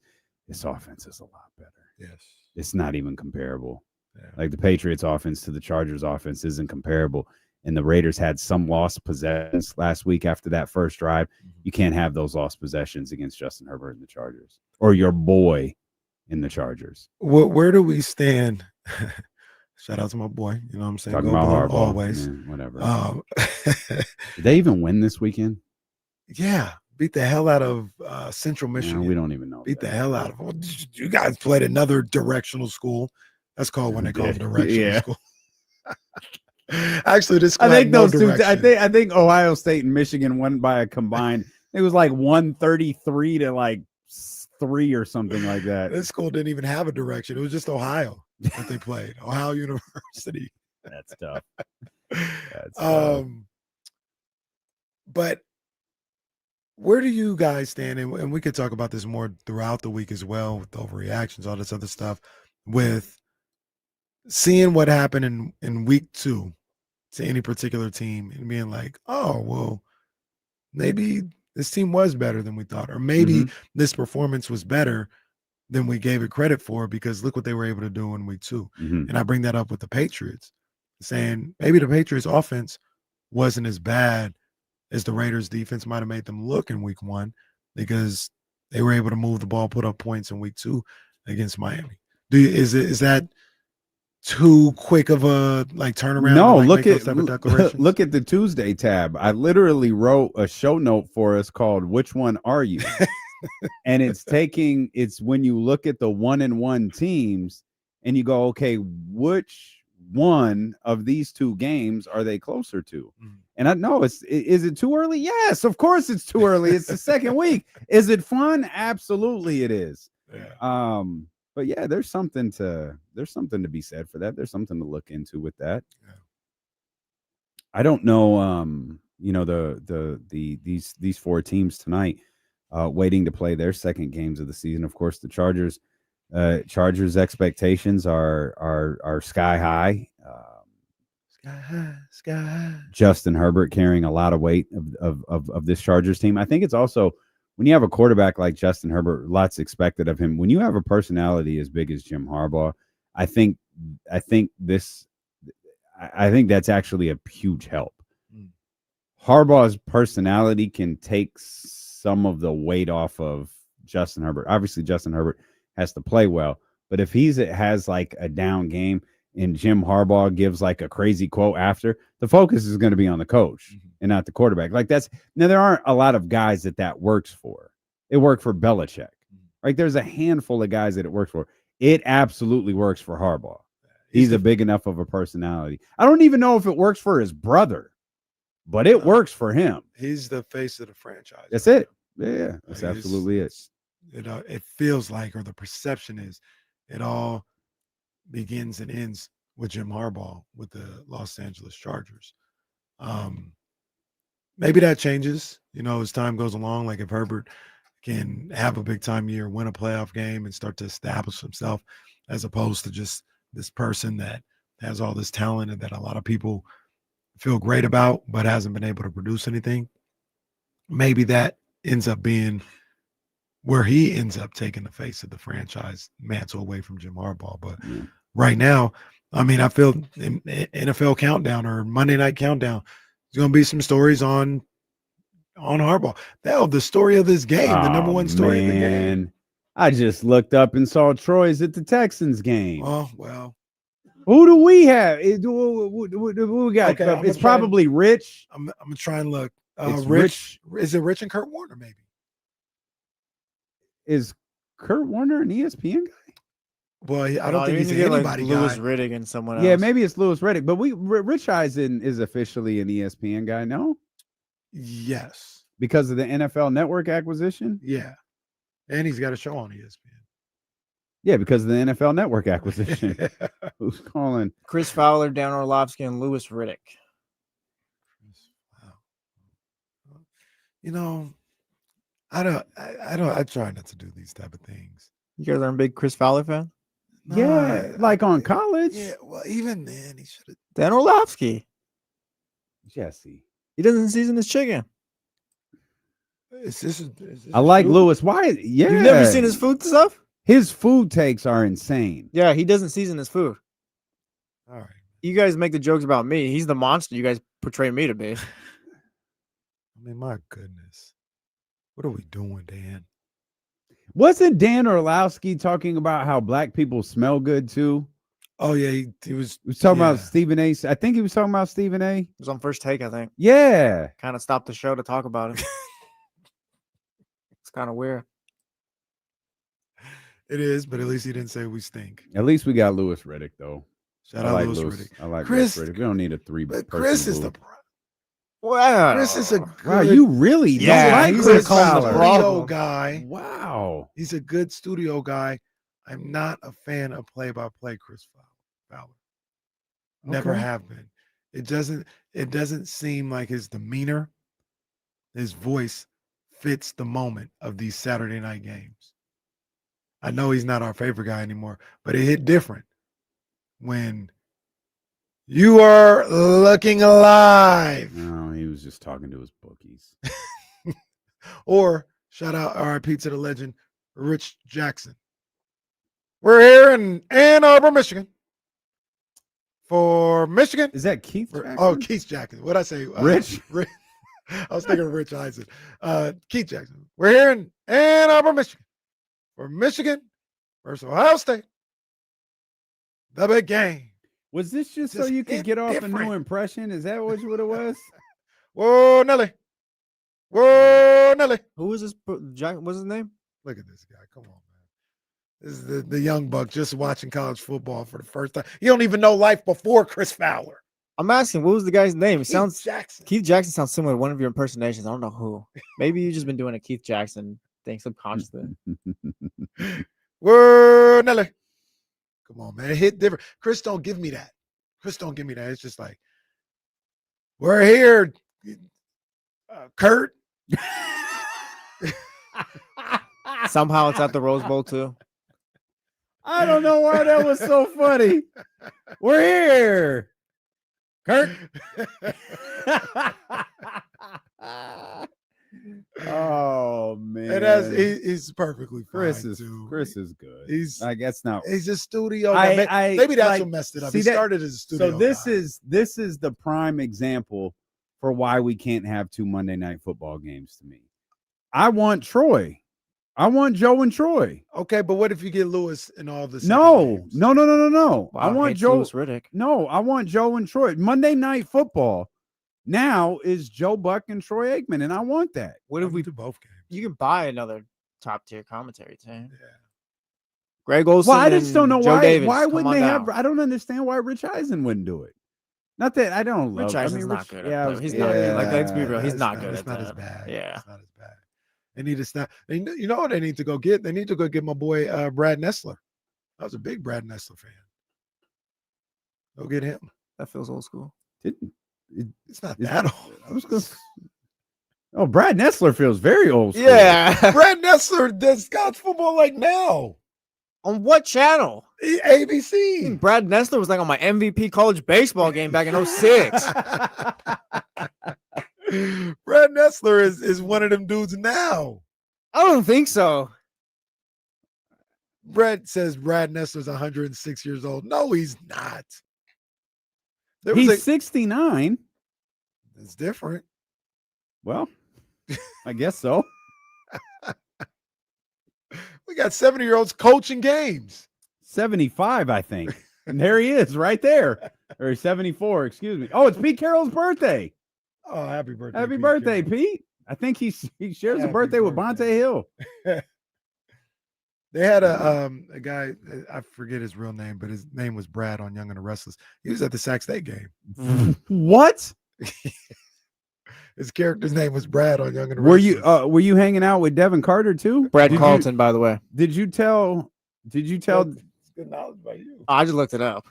this offense is a lot better. Yes. It's not even comparable. Yeah. Like the Patriots offense to the Chargers offense isn't comparable. And the Raiders had some lost possessions last week after that first drive. You can't have those lost possessions against Justin Herbert and the Chargers, or your boy in the Chargers. Where do we stand? Shout out to my boy. You know what I'm saying? Talking Go about Blue Harbaugh. always. Yeah, whatever. Did Did they even win this weekend? Yeah, beat the hell out of Central Michigan. No, we don't even know. Beat the hell out of them. You guys played another directional school. That's called when they call it directional school. Actually, this I think no those two. direction. I think Ohio State and Michigan won by a combined. It was like 133 to like 3 or something like that. This school didn't even have a direction. It was just Ohio that they played. Ohio University. That's tough. That's tough. But where do you guys stand? And we could talk about this more throughout the week as well, with overreactions, all this other stuff, with seeing what happened in week 2 to any particular team and being like, oh, well, maybe this team was better than we thought, or maybe this performance was better than we gave it credit for, because look what they were able to do in week 2. And I bring that up with the Patriots, saying maybe the Patriots offense wasn't as bad as the Raiders defense might have made them look in week 1, because they were able to move the ball, put up points in week 2 against Miami. Is that too quick of a turnaround? No, look look at the Tuesday tab. I literally wrote a show note for us called "Which One Are You?" And it's when you look at the 1-1 teams and you go, okay, which one of these 2 games are they closer to? And I know is it too early? Yes, of course it's too early. It's the second week. Is it fun? Absolutely it is. Yeah. But yeah, there's something to be said for that. There's something to look into with that. Yeah. I don't know. These 4 teams tonight, waiting to play their second games of the season. Of course, the Chargers expectations are sky high. Sky high. Justin Herbert carrying a lot of weight of this Chargers team. I think it's also, when you have a quarterback like Justin Herbert, lots expected of him. When you have a personality as big as Jim Harbaugh, I think that's actually a huge help. Harbaugh's personality can take some of the weight off of Justin Herbert. Obviously, Justin Herbert has to play well, but if has like a down game and Jim Harbaugh gives like a crazy quote after, the focus is going to be on the coach and not the quarterback. Now there aren't a lot of guys that works for. It worked for Belichick. Right? There's a handful of guys that it works for. It absolutely works for Harbaugh. He's a big enough of a personality. I don't even know if it works for his brother, but it works for him. He's the face of the franchise. That's it. Yeah, that's absolutely it. It feels like, or the perception is, it all begins and ends with Jim Harbaugh with the Los Angeles Chargers. Maybe that changes, as time goes along. Like if Herbert can have a big time year, win a playoff game, and start to establish himself, as opposed to just this person that has all this talent and that a lot of people feel great about, but hasn't been able to produce anything. Maybe that ends up being where he ends up taking the face of the franchise mantle away from Jim Harbaugh. But right now, I mean, I feel in NFL Countdown or Monday Night Countdown, there's going to be some stories on Harbaugh. The story of this game, the number one story of the game. I just looked up and saw Troy's at the Texans game. Oh, well. Who do we have? Who we got? Okay, it's probably Rich. I'm going to try and look. Rich. Is it Rich and Kurt Warner, maybe? Is Kurt Warner an ESPN guy? Well, I don't think he's anybody like Louis Riddick and someone else. Yeah, maybe it's Louis Riddick. But Rich Eisen is officially an ESPN guy, no? Yes. Because of the NFL Network acquisition? Yeah. And he's got a show on ESPN. Yeah, because of the NFL Network acquisition. Who's calling? Chris Fowler, Dan Orlovsky, and Louis Riddick. Wow. I try not to do these type of things. You guys are a big Chris Fowler fan? Yeah, like on college. Yeah, well, even then he should have. Dan Orlovsky. Jesse. He doesn't season his chicken. Is this I like true? Lewis. Why? Yeah. You've never seen his food stuff? His food takes are insane. Yeah, he doesn't season his food. All right. You guys make the jokes about me. He's the monster you guys portray me to be. I mean, my goodness. What are we doing, Dan? Wasn't Dan Orlowski talking about how black people smell good too? Oh yeah, he was talking about Stephen A. I think he was talking about Stephen A. It was on First Take, I think. Yeah. Kind of stopped the show to talk about it. It's kind of weird. It is, but at least he didn't say we stink. At least we got Lewis Riddick though. Shout out Lewis Riddick. I like Chris. Lewis Riddick. We don't need a three. But Chris is the wow. Chris is a good, wow. You really don't like he's Chris a Fowler. studio guy. Wow. He's a good studio guy. I'm not a fan of play-by-play Chris Fowler. Never Okay. have been. It doesn't seem like his demeanor, his voice fits the moment of these Saturday night games. I know he's not our favorite guy anymore, but it hit different when you are looking alive. No, he was just talking to his bookies. Or shout out RIP to the legend, Rich Jackson. We're here in Ann Arbor, Michigan. For Michigan. Is that Keith Jackson? Oh, Keith Jackson. What'd I say? Rich? I was thinking of Rich Eisen. Keith Jackson. We're here in Ann Arbor, Michigan. For Michigan versus Ohio State. The big game. Was this just so you could get off a new impression? Is that what it was? Whoa, Nelly. Whoa, Nelly. Who is this? What's his name? Look at this guy. Come on, man. This is the young buck just watching college football for the first time. You don't even know life before Chris Fowler. I'm asking, what was the guy's name? It Keith Jackson. Keith Jackson sounds similar to one of your impersonations. I don't know who. Maybe you've just been doing a Keith Jackson thing subconsciously. Whoa, Nelly. Come on, man. It hit different. Chris don't give me that. It's just like, we're here, Kurt. Somehow it's at the Rose Bowl too. I don't know why that was so funny. We're here, Kurt. Oh man, And he's perfectly fine. Chris is good. He's I guess not. He's a studio guy. Maybe that's what messed it up. He started as a studio. So this guy. is the prime example for why we can't have two Monday Night Football games. To me, I want Troy. I want Joe and Troy. Okay, but what if you get Lewis and all this? No. Wow, I want Joe. Lewis Riddick. No, I want Joe and Troy. Monday Night Football now is Joe Buck and Troy Aikman, and I want that. What if we do both games? You can buy another top tier commentary team. Yeah. Greg Olson. Well, I just don't know Joe why. Davis, Why come wouldn't on they down. have? I don't understand why Rich Eisen wouldn't do it. Not that I don't love. Rich Eisen's not good. Yeah, He's not good. Like, let's be real. He's not good. It's at not that. as bad. Yeah. It's not as bad. They need to stop. You know what they need to go get? They need to go get my boy Brad Nessler. I was a big Brad Nessler fan. Go get him. That feels old school. It's not that old. I was gonna. Oh, Brad Nessler feels very old school. Yeah. Brad Nessler does college football like now. On what channel? ABC. Brad Nessler was like on my MVP college baseball game back in 06. Brad Nessler is one of them dudes now. I don't think so. Brad says Brad Nessler's 106 years old. No, he's not. He's 69. It's different. Well, I guess so. We got 70-year-olds coaching games. 75, I think. And there he is right there. Or 74, excuse me. Oh, it's Pete Carroll's birthday. Oh, happy birthday. Happy Pete birthday, Carroll. Pete. I think he shares a Happy birthday with birthday. Bonte Hill. They had a guy, I forget his real name, but his name was Brad on Young and the Restless. He was at the Sac State game. What? His character's name was Brad on Young and the Restless. Were you hanging out with Devin Carter too? Brad Carlton, by the way. Did you tell It's good knowledge by you. I just looked it up.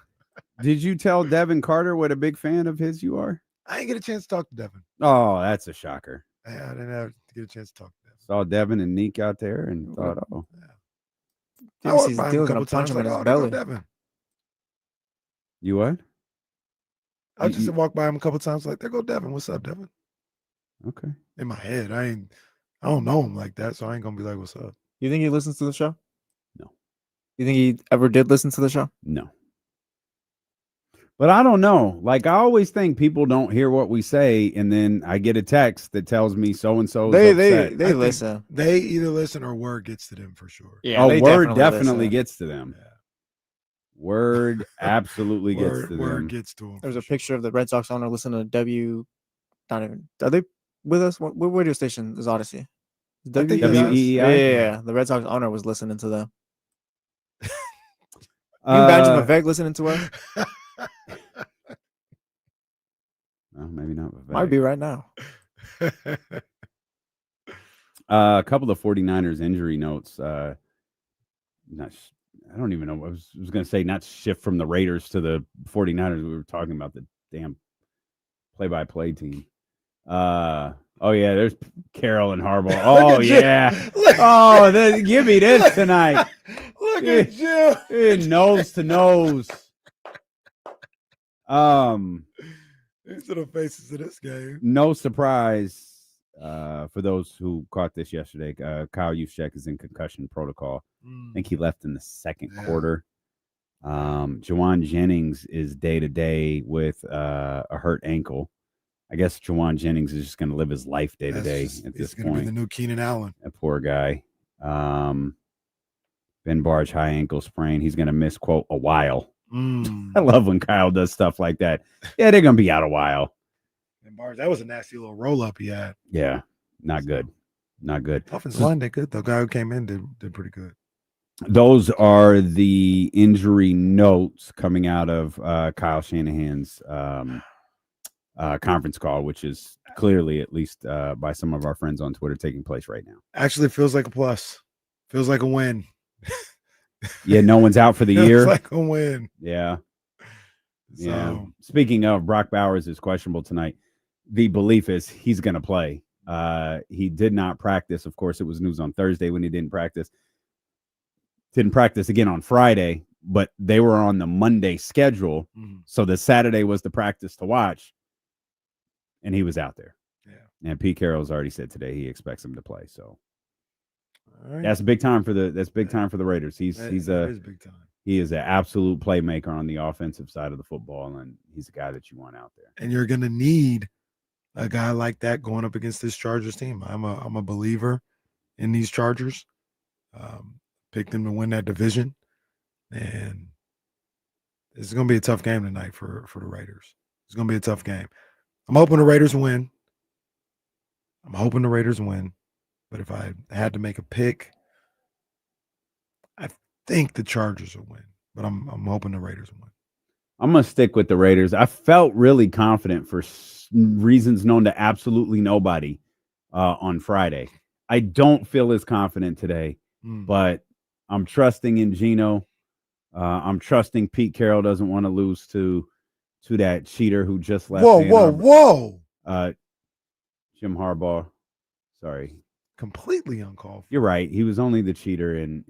Did you tell Devin Carter what a big fan of his you are? I didn't get a chance to talk to Devin. Oh, that's a shocker. I didn't have to get a chance to talk to Devin. Saw Devin and Neek out there and thought, oh. I Jimmy walked sees by him a Steele gonna couple punch times. him Like, in his oh, there go belly. Devin. You what? I just walked by him a couple times. Like, there go Devin. What's up, Devin? Okay. In my head, I don't know him like that, so I ain't gonna be like, "What's up?" You think he listens to the show? No. You think he ever did listen to the show? No. But I don't know. Like, I always think people don't hear what we say, and then I get a text that tells me so and so is upset. They listen. They either listen or word gets to them for sure. Yeah, oh, word definitely listen. gets to them. Yeah. Word absolutely gets to them. Word gets to them. There's a picture of the Red Sox owner listening to W. Not even. Are they with us? What radio station is Odyssey? WEEI? Yeah. The Red Sox owner was listening to them. Can you imagine Vivek listening to us? Well, maybe not Vivek. Might be right now. A couple of 49ers injury notes. I don't even know. I was going to say not shift from the Raiders to the 49ers. We were talking about the damn play-by-play team. Oh, yeah, there's Carroll and Harbaugh. Oh, yeah. Give me this tonight. Look at you. Nose to nose. These are the faces of this game. No surprise for those who caught this yesterday. Kyle Juszczyk is in concussion protocol. I think he left in the second quarter. Juwan Jennings is day-to-day with a hurt ankle. I guess Juwan Jennings is just going to live his life day-to-day at this point. He's going to be the new Keenan Allen. That poor guy. Ben Barge, high ankle sprain. He's going to miss, quote, a while. I love when Kyle does stuff like that. Yeah, they're going to be out a while. Ben Barge, that was a nasty little roll-up he had. Yeah, not good. Not good. Offensive line did good. The guy who came in did pretty good. Those are the injury notes coming out of Kyle Shanahan's conference call, which is clearly, at least by some of our friends on Twitter, taking place right now. Actually feels like a plus. Feels like a win. Yeah, no one's out for the year. Feels like a win. Yeah. So. Yeah. Speaking of, Brock Bowers is questionable tonight. The belief is he's going to play. He did not practice. Of course, it was news on Thursday when he didn't practice. Didn't practice again on Friday, but they were on the Monday schedule. So the Saturday was the practice to watch. And he was out there. Yeah. And Pete Carroll's already said today he expects him to play. So that's big time for the Raiders. He's big time. He is an absolute playmaker on the offensive side of the football, and he's a guy that you want out there. And you're gonna need a guy like that going up against this Chargers team. I'm a believer in these Chargers. Picked them to win that division, and it's gonna be a tough game tonight for the Raiders. It's gonna be a tough game. I'm hoping the Raiders win. But if I had to make a pick, I think the Chargers will win. But I'm hoping the Raiders will win. I'm going to stick with the Raiders. I felt really confident for reasons known to absolutely nobody on Friday. I don't feel as confident today, but I'm trusting in Geno. I'm trusting Pete Carroll doesn't want to lose to that cheater who just left. Whoa. Jim Harbaugh. Sorry. Completely uncalled for. You're right. He was only the cheater in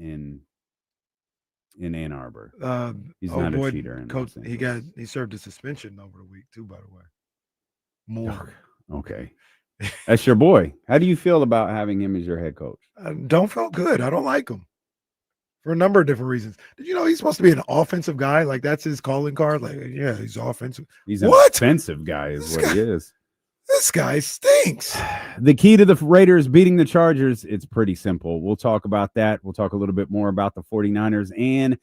Ann Arbor. He's not a cheater. Coach, he served a suspension over the week too, by the way. More. Okay. That's your boy. How do you feel about having him as your head coach? I don't feel good. I don't like him for a number of different reasons. Did you know he's supposed to be an offensive guy? Like that's his calling card. Like, yeah, he's offensive. He's an offensive guy is what he is. This guy stinks. The key to the Raiders beating the Chargers, it's pretty simple. We'll talk about that. We'll talk a little bit more about the 49ers and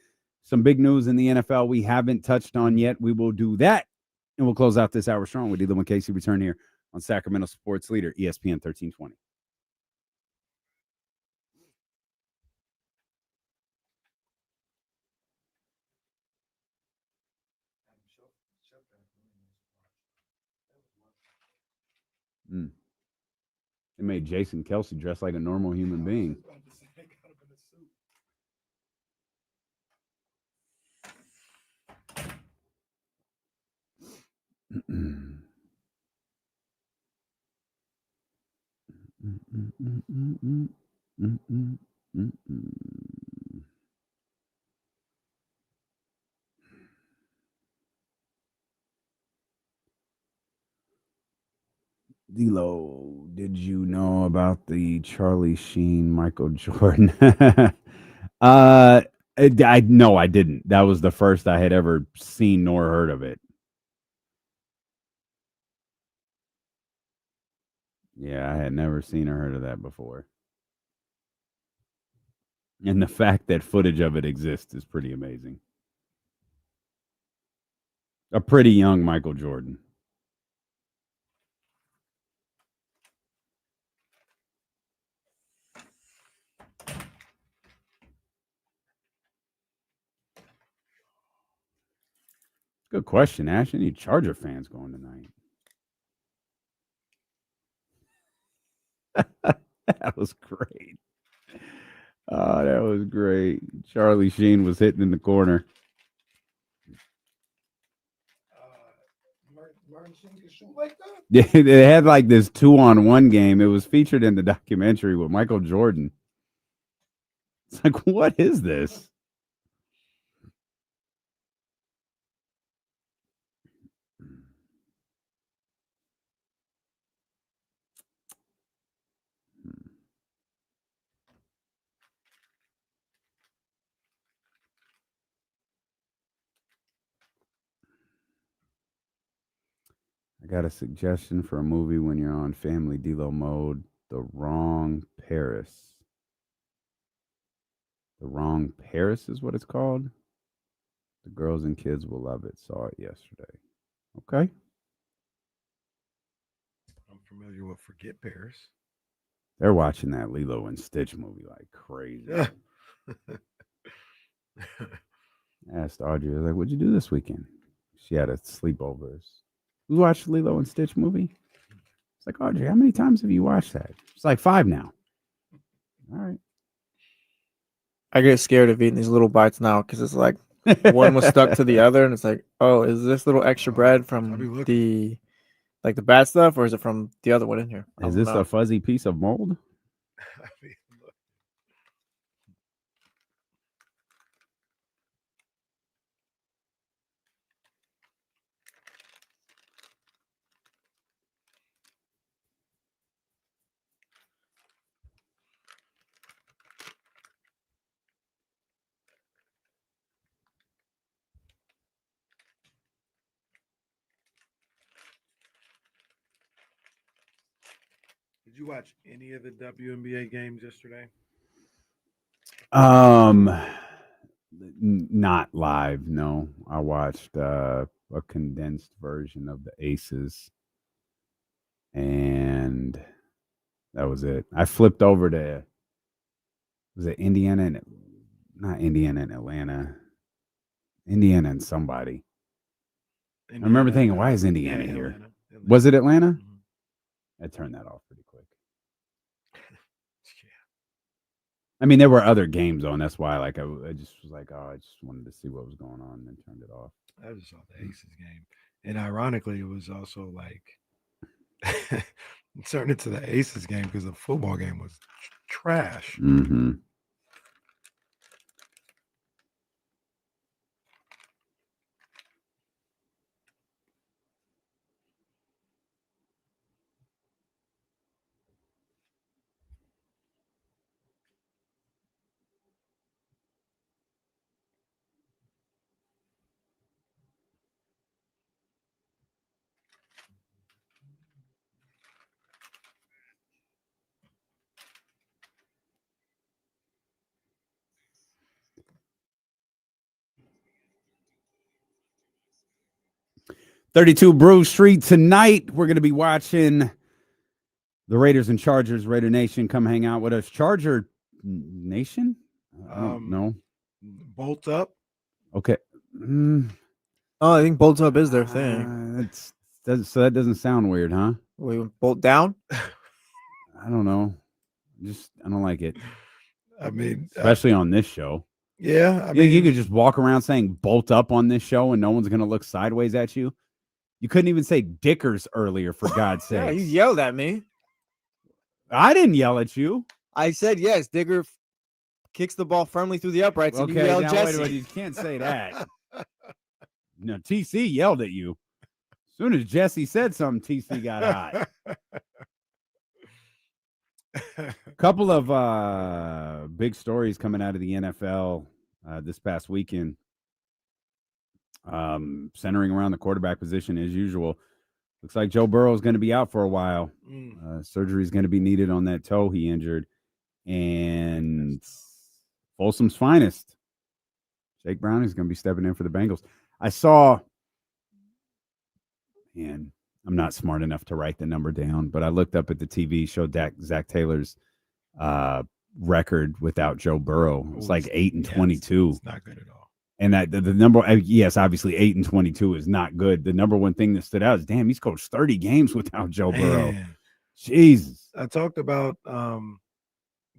some big news in the NFL we haven't touched on yet. We will do that, and we'll close out this hour strong with Dylan and Casey. Return here on Sacramento Sports Leader, ESPN 1320. It made Jason Kelsey dress like a normal human being. D'Lo, did you know about the Charlie Sheen Michael Jordan? No, I didn't. That was the first I had ever seen nor heard of it. Yeah, I had never seen or heard of that before. And the fact that footage of it exists is pretty amazing. A pretty young Michael Jordan. Good question, Ash. Any Charger fans going tonight? That was great. Oh, that was great. Charlie Sheen was hitting in the corner. They had like this 2-on-1 game. It was featured in the documentary with Michael Jordan. It's like, what is this? I got a suggestion for a movie when you're on Family D'Lo mode. The Wrong Paris. The Wrong Paris is what it's called. The girls and kids will love it. Saw it yesterday. Okay. I'm familiar with Forget Paris. They're watching that Lilo and Stitch movie like crazy. I asked Audrey, I was like, what'd you do this weekend? She had a sleepovers. You watched the Lilo and Stitch movie? It's like, Audrey, how many times have you watched that? It's like 5 now. All right. I get scared of eating these little bites now because it's like one was stuck to the other, and it's like, oh, is this little extra bread from the bad stuff, or is it from the other one in here? Is this a fuzzy piece of mold? Did you watch any of the WNBA games yesterday? Not live. No, I watched a condensed version of the Aces, and that was it. I flipped over to was it Indiana and not Indiana and Atlanta, Indiana and somebody. Indiana, I remember thinking, why is Indiana here? Atlanta. Was it Atlanta? Mm-hmm. I turned that off pretty quick. I mean, there were other games on. That's why, like, I just was like, oh, I just wanted to see what was going on, and then turned it off. I just saw the Aces game, and ironically, it was also like turned into the Aces game because the football game was trash. Mm-hmm. .32 Brew Street tonight. We're going to be watching the Raiders and Chargers. Raider Nation, come hang out with us. Charger Nation? I don't know. Bolt Up. Okay. Oh, I think Bolt Up is their thing. So that doesn't sound weird, huh? Wait, Bolt Down? I don't know. I don't like it. I mean, especially on this show. Yeah. I mean, you could just walk around saying Bolt Up on this show and no one's going to look sideways at you. You couldn't even say Dickers earlier, for God's sake. Yeah, you yelled at me. I didn't yell at you. I said yes. Digger kicks the ball firmly through the uprights. Okay, and you yelled now, Jesse. wait, you can't say that. No, TC yelled at you. As soon as Jesse said something, TC got hot. Couple of big stories coming out of the NFL this past weekend, centering around the quarterback position as usual. Looks like Joe Burrow is going to be out for a while. Surgery is going to be needed on that toe he injured. And Folsom's finest, Jake Browning, is going to be stepping in for the Bengals. I saw, and I'm not smart enough to write the number down, but I looked up at the TV, showed Zach Taylor's record without Joe Burrow. It was like 8-22. It's not good at all. And that the number, yes, obviously 8-22 is not good. The number one thing that stood out is, damn, he's coached 30 games without Joe Burrow. Jesus. I talked about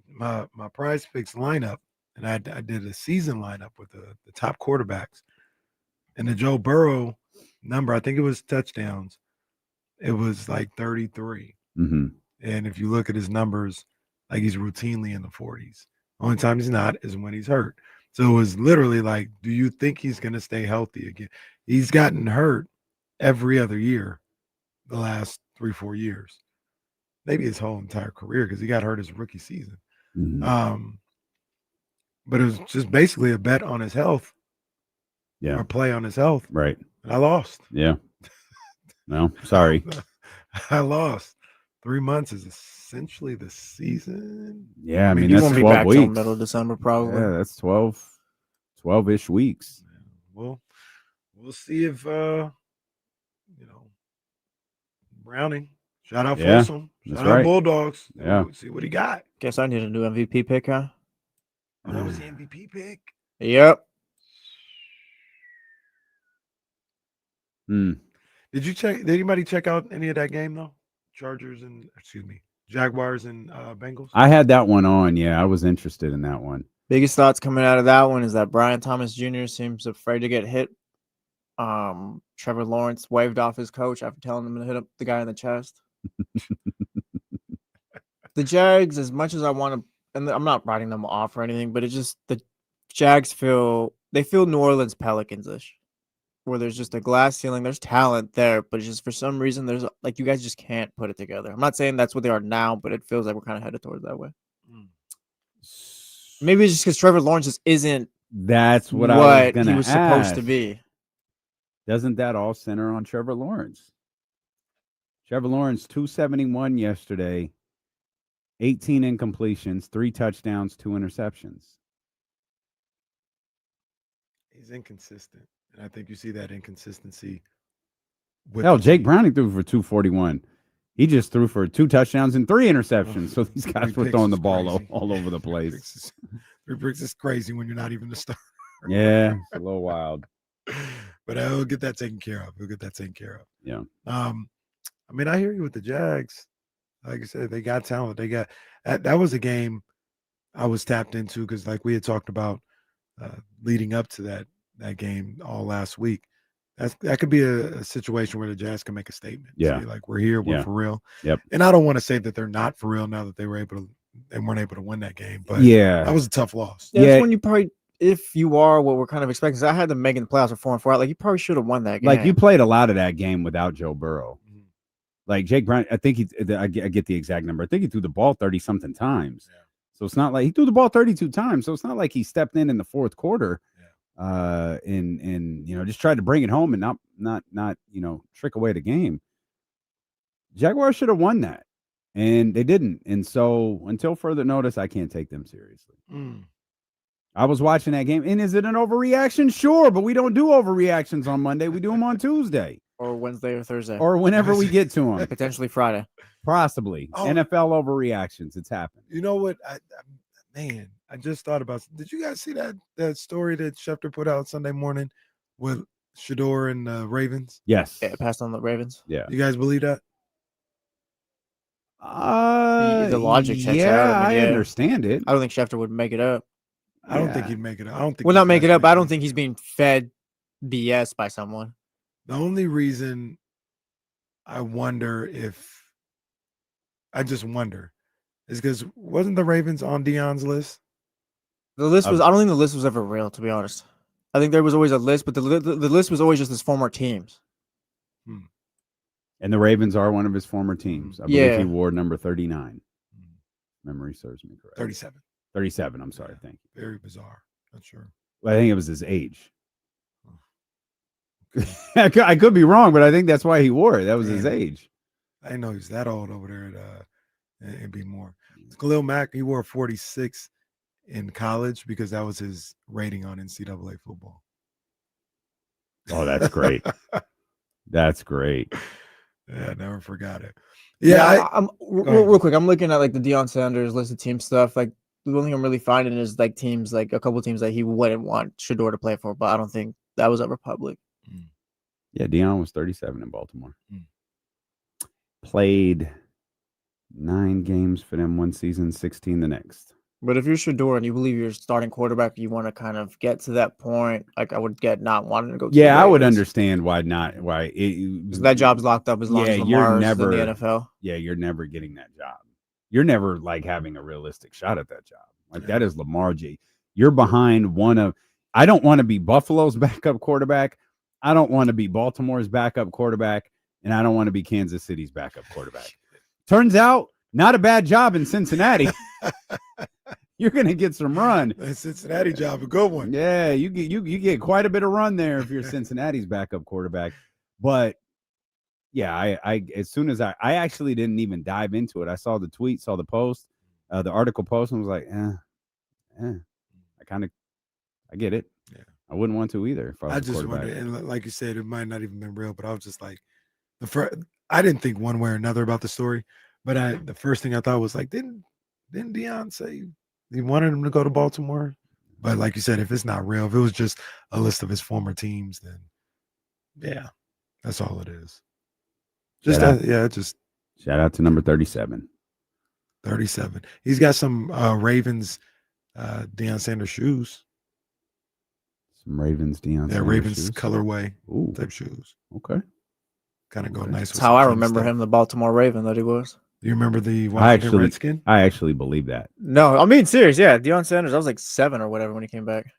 my Prize Picks lineup, and I did a season lineup with the top quarterbacks. And the Joe Burrow number, I think it was touchdowns, it was like 33. Mm-hmm. And if you look at his numbers, like he's routinely in the 40s. Only time he's not is when he's hurt. So it was literally like, do you think he's going to stay healthy again? He's gotten hurt every other year the last 3-4 years. Maybe his whole entire career, because he got hurt his rookie season. Mm-hmm. But it was just basically a bet on his health. Yeah. Or play on his health. Right. And I lost. Yeah. No, sorry. I lost. 3 months is essentially the season. Yeah, I mean he that's won't 12 be back weeks. till middle of December, probably. Yeah, that's 12-ish weeks. Well, we'll see if Browning. Shout out Folsom. Shout out Bulldogs. Yeah. We'll see what he got. Guess I need a new MVP pick, huh? Oh, that was the MVP pick. Yep. Did anybody check out any of that game though? Jaguars and Bengals. I had that one on. Yeah, I was interested in that one. Biggest thoughts coming out of that one is that Brian Thomas Jr. seems afraid to get hit. Trevor Lawrence waved off his coach after telling him to hit up the guy in the chest. The Jags, as much as I want to, and I'm not writing them off or anything, but it's just the Jags feel New Orleans Pelicans-ish, where there's just a glass ceiling. There's talent there, but it's just for some reason there's like you guys just can't put it together. I'm not saying that's what they are now, but it feels like we're kind of headed towards that way. Maybe it's just because Trevor Lawrence just isn't. That's what I was going to he was supposed to be. Doesn't that all center on Trevor Lawrence? Trevor Lawrence, 271 yesterday, 18 incompletions, 3 touchdowns, 2 interceptions. He's inconsistent, and I think you see that inconsistency. Hell, Jake Browning threw for 241. He just threw for 2 touchdowns and 3 interceptions. So these guys were throwing the ball all over the place. 3 picks is crazy when you're not even the starter. Yeah, it's a little wild. But he'll get that taken care of. Yeah. I mean, I hear you with the Jags. Like I said, they got talent. They got that was a game I was tapped into because, like we had talked about leading up to that game all last week. That could be a situation where the Jazz can make a statement. Yeah. Say, like we're here, we're for real. Yep. And I don't want to say that they're not for real now that they weren't able to win that game. But yeah, that was a tough loss. Yeah, that's when you probably, if you are what we're kind of expecting, because I had them making the playoffs at 4-4 out. Like you probably should have won that game. Like you played a lot of that game without Joe Burrow. Like Jake Brown, I think I get the exact number. I think he threw the ball 30-something times. Yeah. So it's not like he threw the ball 32 times. So it's not like he stepped in the fourth quarter, and just tried to bring it home and not trick away the game. Jaguars should have won that, and they didn't. And so until further notice, I can't take them seriously. I was watching that game, and is it an overreaction? Sure, but we don't do overreactions on Monday. We do them on Tuesday. Or Wednesday or Thursday. Or whenever we get to them. Potentially Friday. Possibly. NFL overreactions. It's happened. You know what? I just thought about. Did you guys see that story that Schefter put out Sunday morning with Schroder and the Ravens? Yes. Yeah, passed on the Ravens. Yeah. You guys believe that? The logic checks out. I understand it. I don't think Schefter would make it up. I don't think he'd make it up. I don't think. Well, not make it up. I don't think he's being fed BS by someone. The only reason I just wonder is because wasn't the Ravens on Deion's list? The list was. I don't think the list was ever real, to be honest. I think there was always a list, but the list was always just his former teams. And the Ravens are one of his former teams. I believe he wore number 39. Memory serves me correct. 37. 37. I'm sorry. Thank you. Very bizarre. Not sure. Well, I think it was his age. I could be wrong, but I think that's why he wore it. That was his age. I didn't know he was that old over there at be more. Khalil Mack, he wore 46 in college because that was his rating on NCAA football. Oh, that's great. That's great. Yeah, I never forgot it. I'm real quick. I'm looking at like the Deion Sanders list of team stuff. Like the only thing I'm really finding is like teams, like a couple teams that he wouldn't want Schroder to play for, but I don't think that was ever public. Yeah, Deion was 37 in Baltimore. Played 9 games for them one season, 16 the next. But if you're Schroder and you believe you're starting quarterback, you want to kind of get to that point. Like I would get not wanting to go. Yeah, I would understand why not. Why that job's locked up as long as Lamar's in the NFL. Yeah, you're never getting that job. You're never like having a realistic shot at that job. Like that is Lamar J. You're behind one of. I don't want to be Buffalo's backup quarterback. I don't want to be Baltimore's backup quarterback, and I don't want to be Kansas City's backup quarterback. Turns out, not a bad job in Cincinnati. You're gonna get some run. That Cincinnati job, a good one. Yeah, you get quite a bit of run there if you're Cincinnati's backup quarterback. But yeah, I as soon as I actually didn't even dive into it. I saw the tweet, saw the post, the article post, and was like, I get it. Yeah, I wouldn't want to either. If I was just wondered, and like you said, it might not even been real, but I was just like, I didn't think one way or another about the story, but the first thing I thought was like, didn't Deion say he wanted him to go to Baltimore? But like you said, if it's not real, if it was just a list of his former teams, then yeah, that's all it is. Shout out to number 37. 37. He's got some Ravens Deion Sanders shoes. Some Ravens Deion Sanders Ravens shoes. Colorway type shoes. Okay. Kind of go nice. That's how I remember him, the Baltimore Raven that he was. Do you remember the Washington Redskin? I actually believe that. No, I'm being serious. Yeah, Deion Sanders. I was like 7 or whatever when he came back.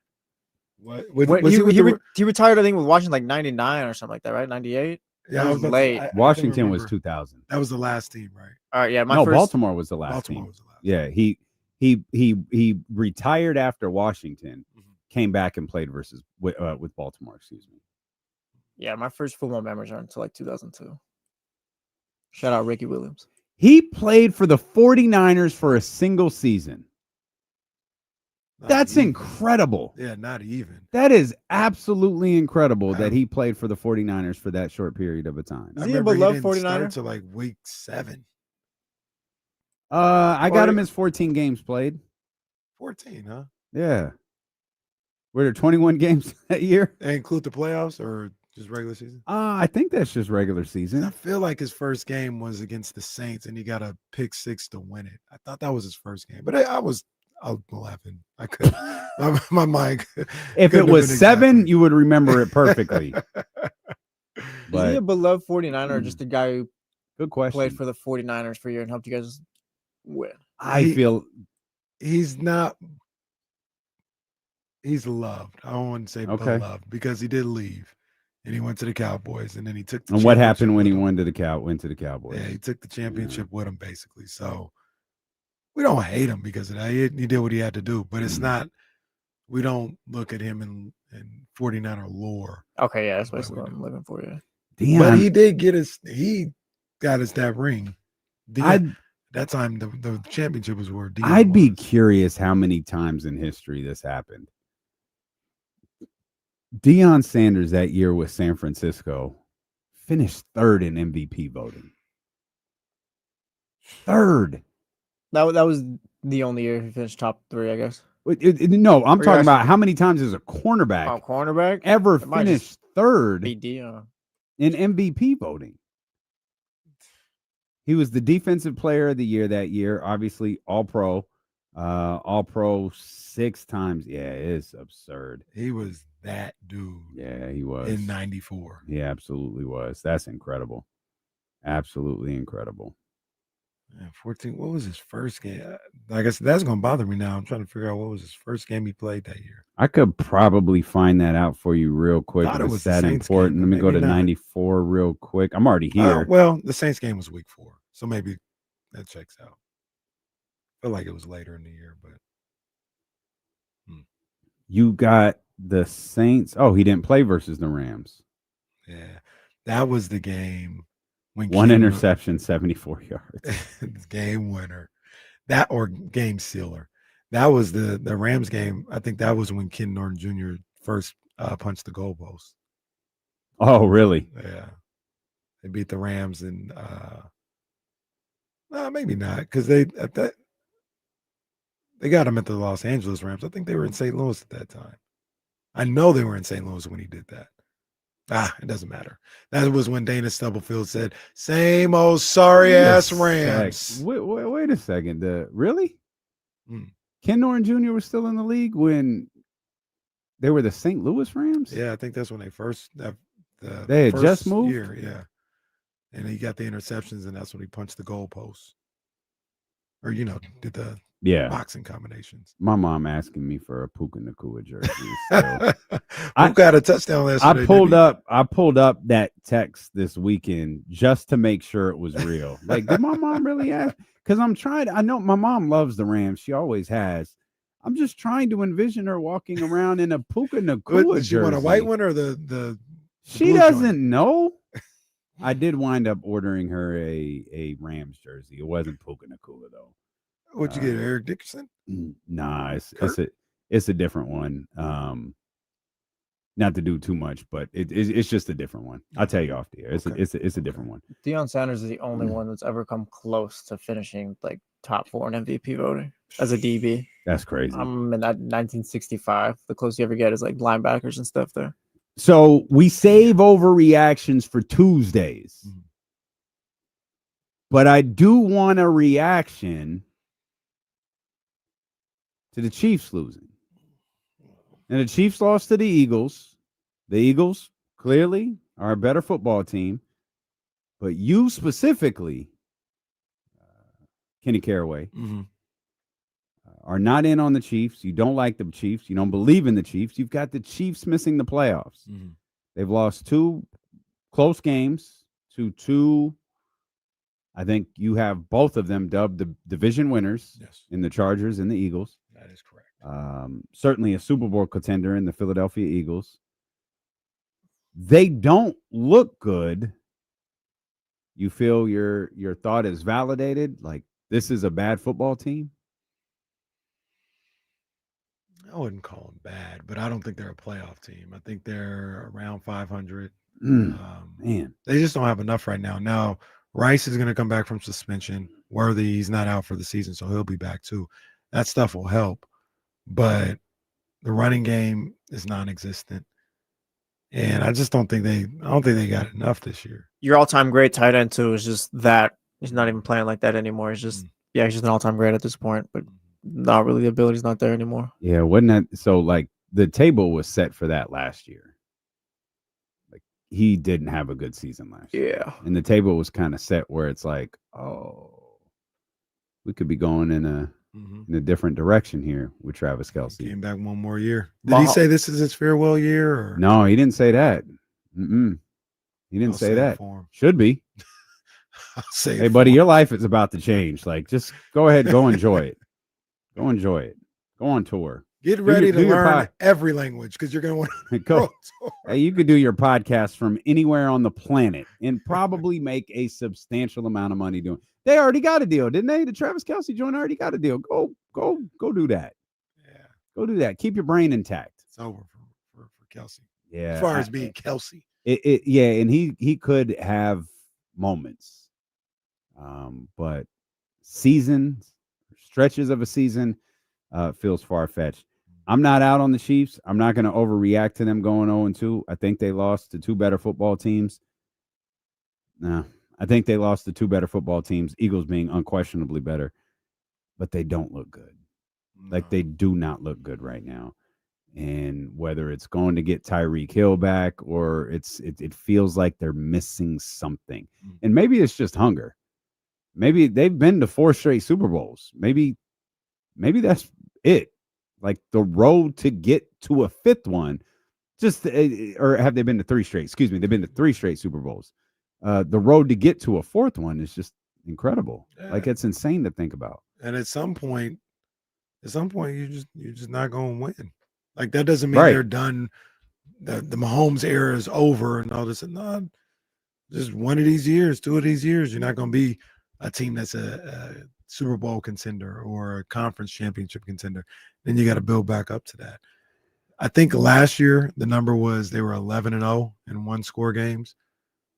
What? He retired, I think, with Washington like 99 or something like that, right? 98. Yeah, that was late. Washington was 2000. That was the last team, right? All right, yeah. Baltimore was the last team. Yeah, he retired after Washington, came back and played with Baltimore. Excuse me. Yeah, my first football memories are until like 2002. Shout out Ricky Williams. He played for the 49ers for a single season. That's incredible. Yeah, not even. That is absolutely incredible that he played for the 49ers for that short period of a time. Is he a beloved 49er? Until like week 7. I got him as 14 games played. 14, huh? Yeah. Were there 21 games that year? They include the playoffs or just regular season? I think that's just regular season. I feel like his first game was against the Saints, and he got a pick 6 to win it. I thought that was his first game, but I was laughing. I could. my mind. If it was 7, you would remember it perfectly. Is he a beloved 49er or just a guy who good question played for the 49ers for a year and helped you guys win? I feel he's not. He's loved. I don't want to say beloved because he did leave. And he went to the Cowboys, and then he took. And what happened when he went to the Cowboys? Yeah, he took the championship with him, basically. So we don't hate him because of that. He did what he had to do, but it's not. We don't look at him in 49er lore. Okay, yeah, that's basically what I'm looking for. Yeah, Deion, but he did get his. He got us that ring. That time the championship was where Deion I'd be curious how many times in history this happened. Deion Sanders that year with San Francisco finished 3rd in MVP voting. 3rd. That was the only year he finished top 3, I guess. No, I'm talking about how many times as a cornerback, ever finished 3rd in MVP voting. He was the defensive player of the year that year, obviously all-pro 6 times. Yeah, it's absurd. He was that dude. Yeah, he was. In 94. He absolutely was. That's incredible. Absolutely incredible. Yeah, 14. What was his first game? I guess that's going to bother me now. I'm trying to figure out what was his first game he played that year. I could probably find that out for you real quick. Thought If it was it's the that Saints important. game, Let me go maybe to not. 94 real quick. I'm already here. Well, the Saints game was week 4, so maybe that checks out. I feel like it was later in the year, but You got the Saints. Oh, he didn't play versus the Rams. yeah, that was the game when One Ken- interception, 74 yards. game winner, that or game sealer. That was the Rams game. I think that was when Ken Norton Jr. first punched the goalpost. Oh, really? Yeah, they beat the Rams, and no, maybe not, because they got him at the Los Angeles Rams. I think they were in St. Louis at that time. I know they were in St. Louis when he did that. It doesn't matter. That was when Dana Stubblefield said, "Same old sorry ass Rams." Wait a second. Really? Hmm. Ken Norton Jr. was still in the league when they were the St. Louis Rams? Yeah, I think that's when they first They had just moved? year, yeah. And he got the interceptions, and that's when he punched the goalposts. Or, did the boxing combinations. My mom asking me for a Puka Nacua jersey. Who got a touchdown last year? I pulled up that text this weekend just to make sure it was real. Like, did my mom really ask? Because I know my mom loves the Rams. She always has. I'm just trying to envision her walking around in a Puka Nacua Does she want a white one or the She doesn't know. I did wind up ordering her a Rams jersey. It wasn't Puka Nacua though. What'd you get, Eric Dickerson? Nah, it's a different one. Not to do too much, but it's just a different one. I'll tell you off the air. It's a different one. Deion Sanders is the only one that's ever come close to finishing like top 4 in MVP voting as a DB. That's crazy. In that 1965. The closest you ever get is like linebackers and stuff there. So we save overreactions for Tuesdays. But I do want a reaction to the Chiefs losing. And the Chiefs lost to the Eagles. The Eagles clearly are a better football team. But you specifically, Kenny Caraway, are not in on the Chiefs. You don't like the Chiefs. You don't believe in the Chiefs. You've got the Chiefs missing the playoffs. They've lost 2 close games to 2. I think you have both of them dubbed the division winners in the Chargers and the Eagles. That is correct. Certainly a Super Bowl contender in the Philadelphia Eagles. They don't look good. You feel your thought is validated? Like, this is a bad football team? I wouldn't call them bad, but I don't think they're a playoff team. I think they're around 500. Man. They just don't have enough right now. Now, Rice is going to come back from suspension. Worthy, he's not out for the season, so he'll be back too. That stuff will help. But the running game is non-existent. And I just don't think they got enough this year. Your all-time great tight end too is just that. He's not even playing like that anymore. He's just he's just an all-time great at this point, but not really, the ability's not there anymore. Yeah, wasn't that so? Like, the table was set for that last year. Like, he didn't have a good season last year. Yeah. And the table was kind of set where it's like, oh, we could be going in a different direction here with Travis Kelce. Came back one more year. Did he say this is his farewell year? Or? No, he didn't say that. He didn't say that. Should be. Hey, buddy, your life is about to change. Like, just go ahead, go enjoy it. Go enjoy it. Go on tour. Get ready to learn every language because you're going to want to go. Hey, you could do your podcast from anywhere on the planet and probably make a substantial amount of money doing. They already got a deal, didn't they? The Travis Kelce joint already got a deal. Go do that. Yeah, go do that. Keep your brain intact. It's over for Kelce. Yeah, as far as being Kelce. Yeah, and he could have moments, but seasons, stretches of a season, feels far-fetched. I'm not out on the Chiefs. I'm not going to overreact to them going 0-2. I think they lost to 2 better football teams. No, I think they lost to 2 better football teams, Eagles being unquestionably better, but they don't look good. No. Like, they do not look good right now. And whether it's going to get Tyreek Hill back or it feels like they're missing something. And maybe it's just hunger. Maybe they've been to 4 straight Super Bowls. Maybe maybe that's it. Like the road to get to a fifth one, or have they been to 3 straight? Excuse me, they've been to 3 straight Super Bowls. The road to get to a fourth one is just incredible. Yeah. Like it's insane to think about. And at some point, you're just not going to win. Like that doesn't mean they're done. The Mahomes era is over and all this. No, just one of these years, 2 of these years, you're not going to be a team that's a Super Bowl contender or a conference championship contender. Then you got to build back up to that. I think last year the number was they were 11-0 in 1-score games.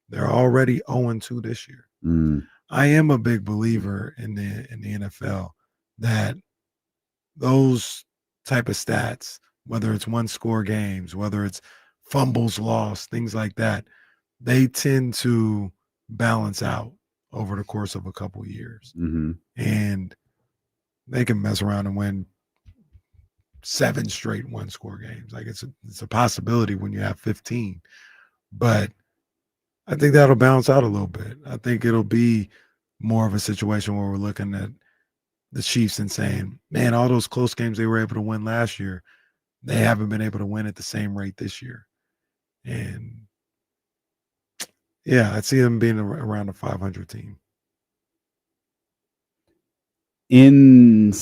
They're already 0-2 this year. I am a big believer in the NFL that those type of stats, whether it's 1-score games, whether it's fumbles lost, things like that, they tend to balance out over the course of a couple years. And they can mess around and win 7 straight 1-score games. Like it's a possibility when you have 15. But I think that'll balance out a little bit. I think it'll be more of a situation where we're looking at the Chiefs and saying, man, all those close games they were able to win last year, they haven't been able to win at the same rate this year. And yeah, I see them being around a 500 team. In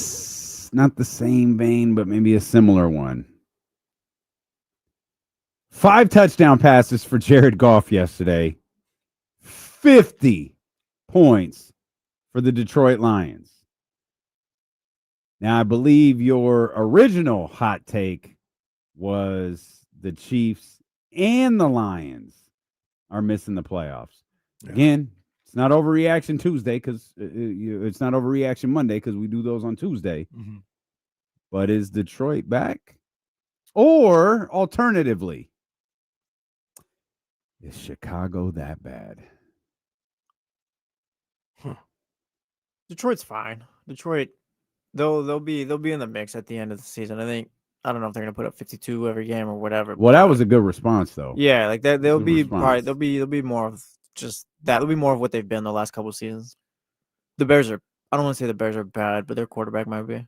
not the same vein, but maybe a similar one. 5 touchdown passes for Jared Goff yesterday. 50 points for the Detroit Lions. Now, I believe your original hot take was the Chiefs and the Lions are missing the playoffs. Yeah. Again, it's not overreaction Tuesday because it's not overreaction Monday because we do those on Tuesday. But is Detroit back? Or alternatively, is Chicago that bad? Detroit's fine. Detroit, they'll be in the mix at the end of the season. I don't know if they're gonna put up 52 every game or whatever. Well, that was a good response though. Yeah, like that they'll be more of just that. They'll be more of what they've been the last couple of seasons. The Bears are, I don't want to say the Bears are bad, but their quarterback might be.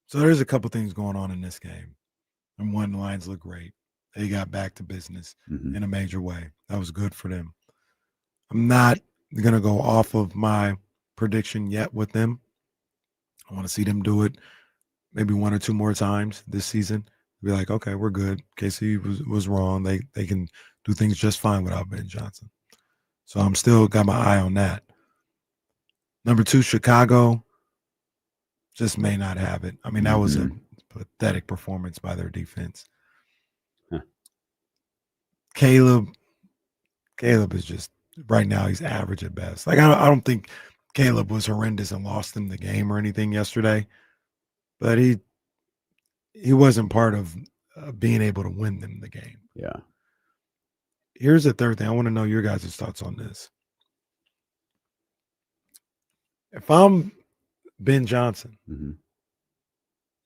So there's a couple things going on in this game. And one, the Lions look great. They got back to business in a major way. That was good for them. I'm not going to go off of my prediction yet with them. I want to see them do it maybe 1 or 2 more times this season. Be like, okay, we're good. KC was wrong. They can do things just fine without Ben Johnson. So I'm still got my eye on that. Number 2, Chicago just may not have it. I mean, that was a pathetic performance by their defense. Caleb is just right now he's average at best. Like I don't think Caleb was horrendous and lost them the game or anything yesterday, but he wasn't part of being able to win them the game. Yeah. Here's the third thing. I want to know your guys' thoughts on this. If I'm Ben Johnson,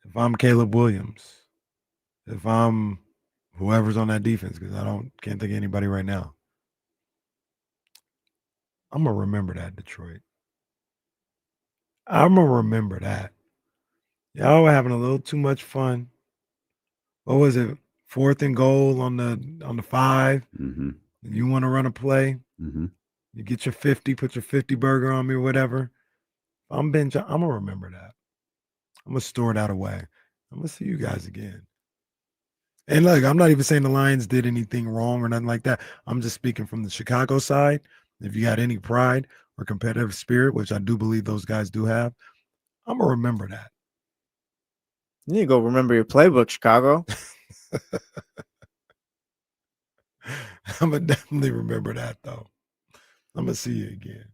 if I'm Caleb Williams, if I'm whoever's on that defense, because can't think of anybody right now, I'm going to remember that, Detroit. I'm going to remember that. Y'all were having a little too much fun. What was it? 4th and goal on the 5. You want to run a play. You get your 50, put your 50 burger on me or whatever. I'm Ben Johnson. I'm going to remember that. I'm going to store that away. I'm going to see you guys again. And look, I'm not even saying the Lions did anything wrong or nothing like that. I'm just speaking from the Chicago side. If you got any pride or competitive spirit, which I do believe those guys do have, I'm going to remember that. You need to go remember your playbook, Chicago. I'm going to definitely remember that, though. I'm going to see you again.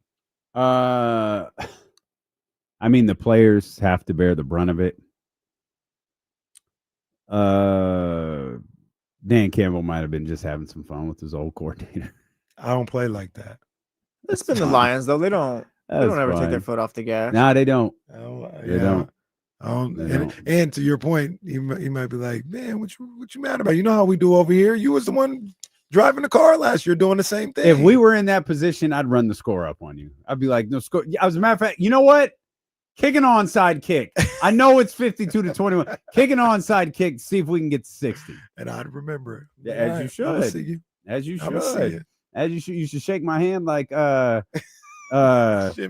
I mean, the players have to bear the brunt of it. Dan Campbell might have been just having some fun with his old coordinator. I don't play like that. It's been the Lions, though. They don't ever take their foot off the gas. Nah, they don't. They don't. And to your point, you might be like, man, what you mad about? You know how we do over here? You was the one driving the car last year doing the same thing. If we were in that position, I'd run the score up on you. I'd be like, no score. As a matter of fact, you know what? Kick an onside kick. I know it's 52-21. Kick an onside kick. See if we can get to 60. And I'd remember it. Yeah, as you should. See you. As you I'ma see should. you. As you should. You should shake my hand like Jim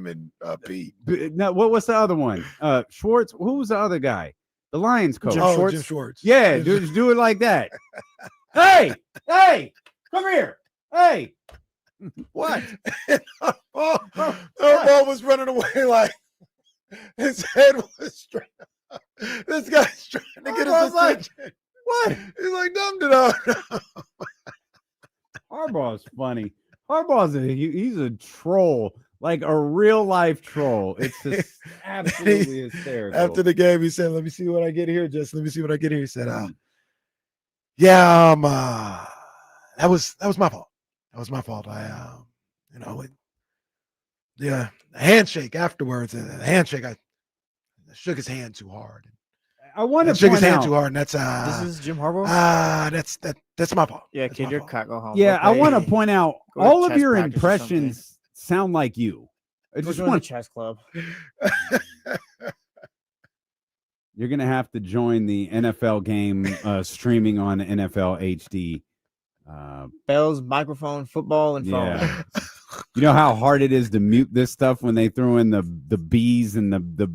and Pete. No, what's the other one? Schwartz. Who was the other guy? The Lions coach. Jim Schwartz. Yeah, do it like that. Hey, come here. Hey. What? Ball was running away like his head was straight up. This guy's trying to get his attention. What? He's like, no. Harbaugh's funny. Harbaugh's he's a troll, like a real life troll. It's just absolutely hysterical. After the game, he said, "Let me see what I get here, Justin. Let me see what I get here." He said, "Yeah, that was my fault. That was my fault. I, a handshake afterwards. The handshake, I shook his hand too hard. I want to shook his hand too hard, and that's This is Jim Harbaugh. That's my fault. Yeah, that's kid, my your fault. cut. Go home. Yeah, I Okay. want to point out Go to all of chess your practice or impressions sound like you. I Go just join the want chess club. You're gonna have to join the NFL game streaming on NFL HD. Bells, microphone, football, and phone. Yeah. You know how hard it is to mute this stuff when they throw in the bees and the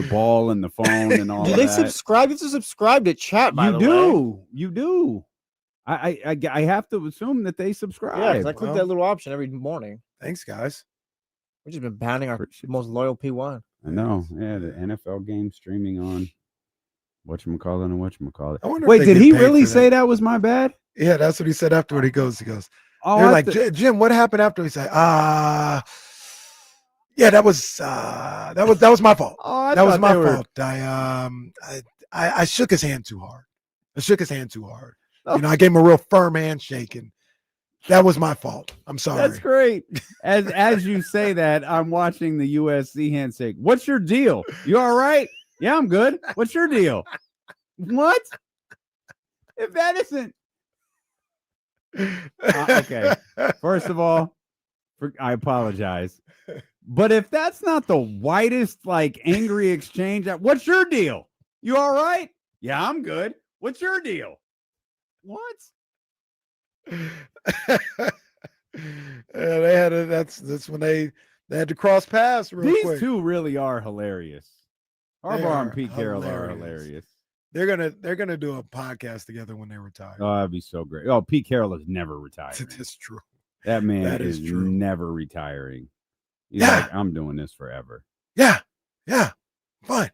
ball and the phone and all Do of they that. subscribe? You have to subscribe to chat, by You the do. way. You do. I have to assume that they subscribe. Yeah, 'cause I click that little option every morning. Thanks, guys. We've just been pounding our most loyal P1. I know. Yeah, the NFL game streaming on whatchamacallit and whatchamacallit. I wonder if Wait, they did get he paid really for say that was my bad? Yeah, that's what he said afterward. He goes, Oh, they're I like, th- Jim, what happened after? He said, yeah, that was my fault. Oh, that was my fault. I shook his hand too hard. Oh. You know, I gave him a real firm handshake, and that was my fault. I'm sorry. That's great. As you say that, I'm watching the USC handshake. What's your deal? You all right? Yeah, I'm good. What's your deal? What? If that isn't okay. First of all, I apologize. But if that's not the whitest, like, angry exchange, what's your deal? You all right? Yeah, I'm good. What's your deal? What? They had that's when they had to cross paths real These quick. two really are hilarious. Harbaugh and Pete Carroll are hilarious. They're gonna do a podcast together when they retire. Oh, that'd be so great. Oh, Pete Carroll is never retiring. That's true. That man That is is true. never retiring. He's Yeah. like, I'm doing this forever. Yeah, fine.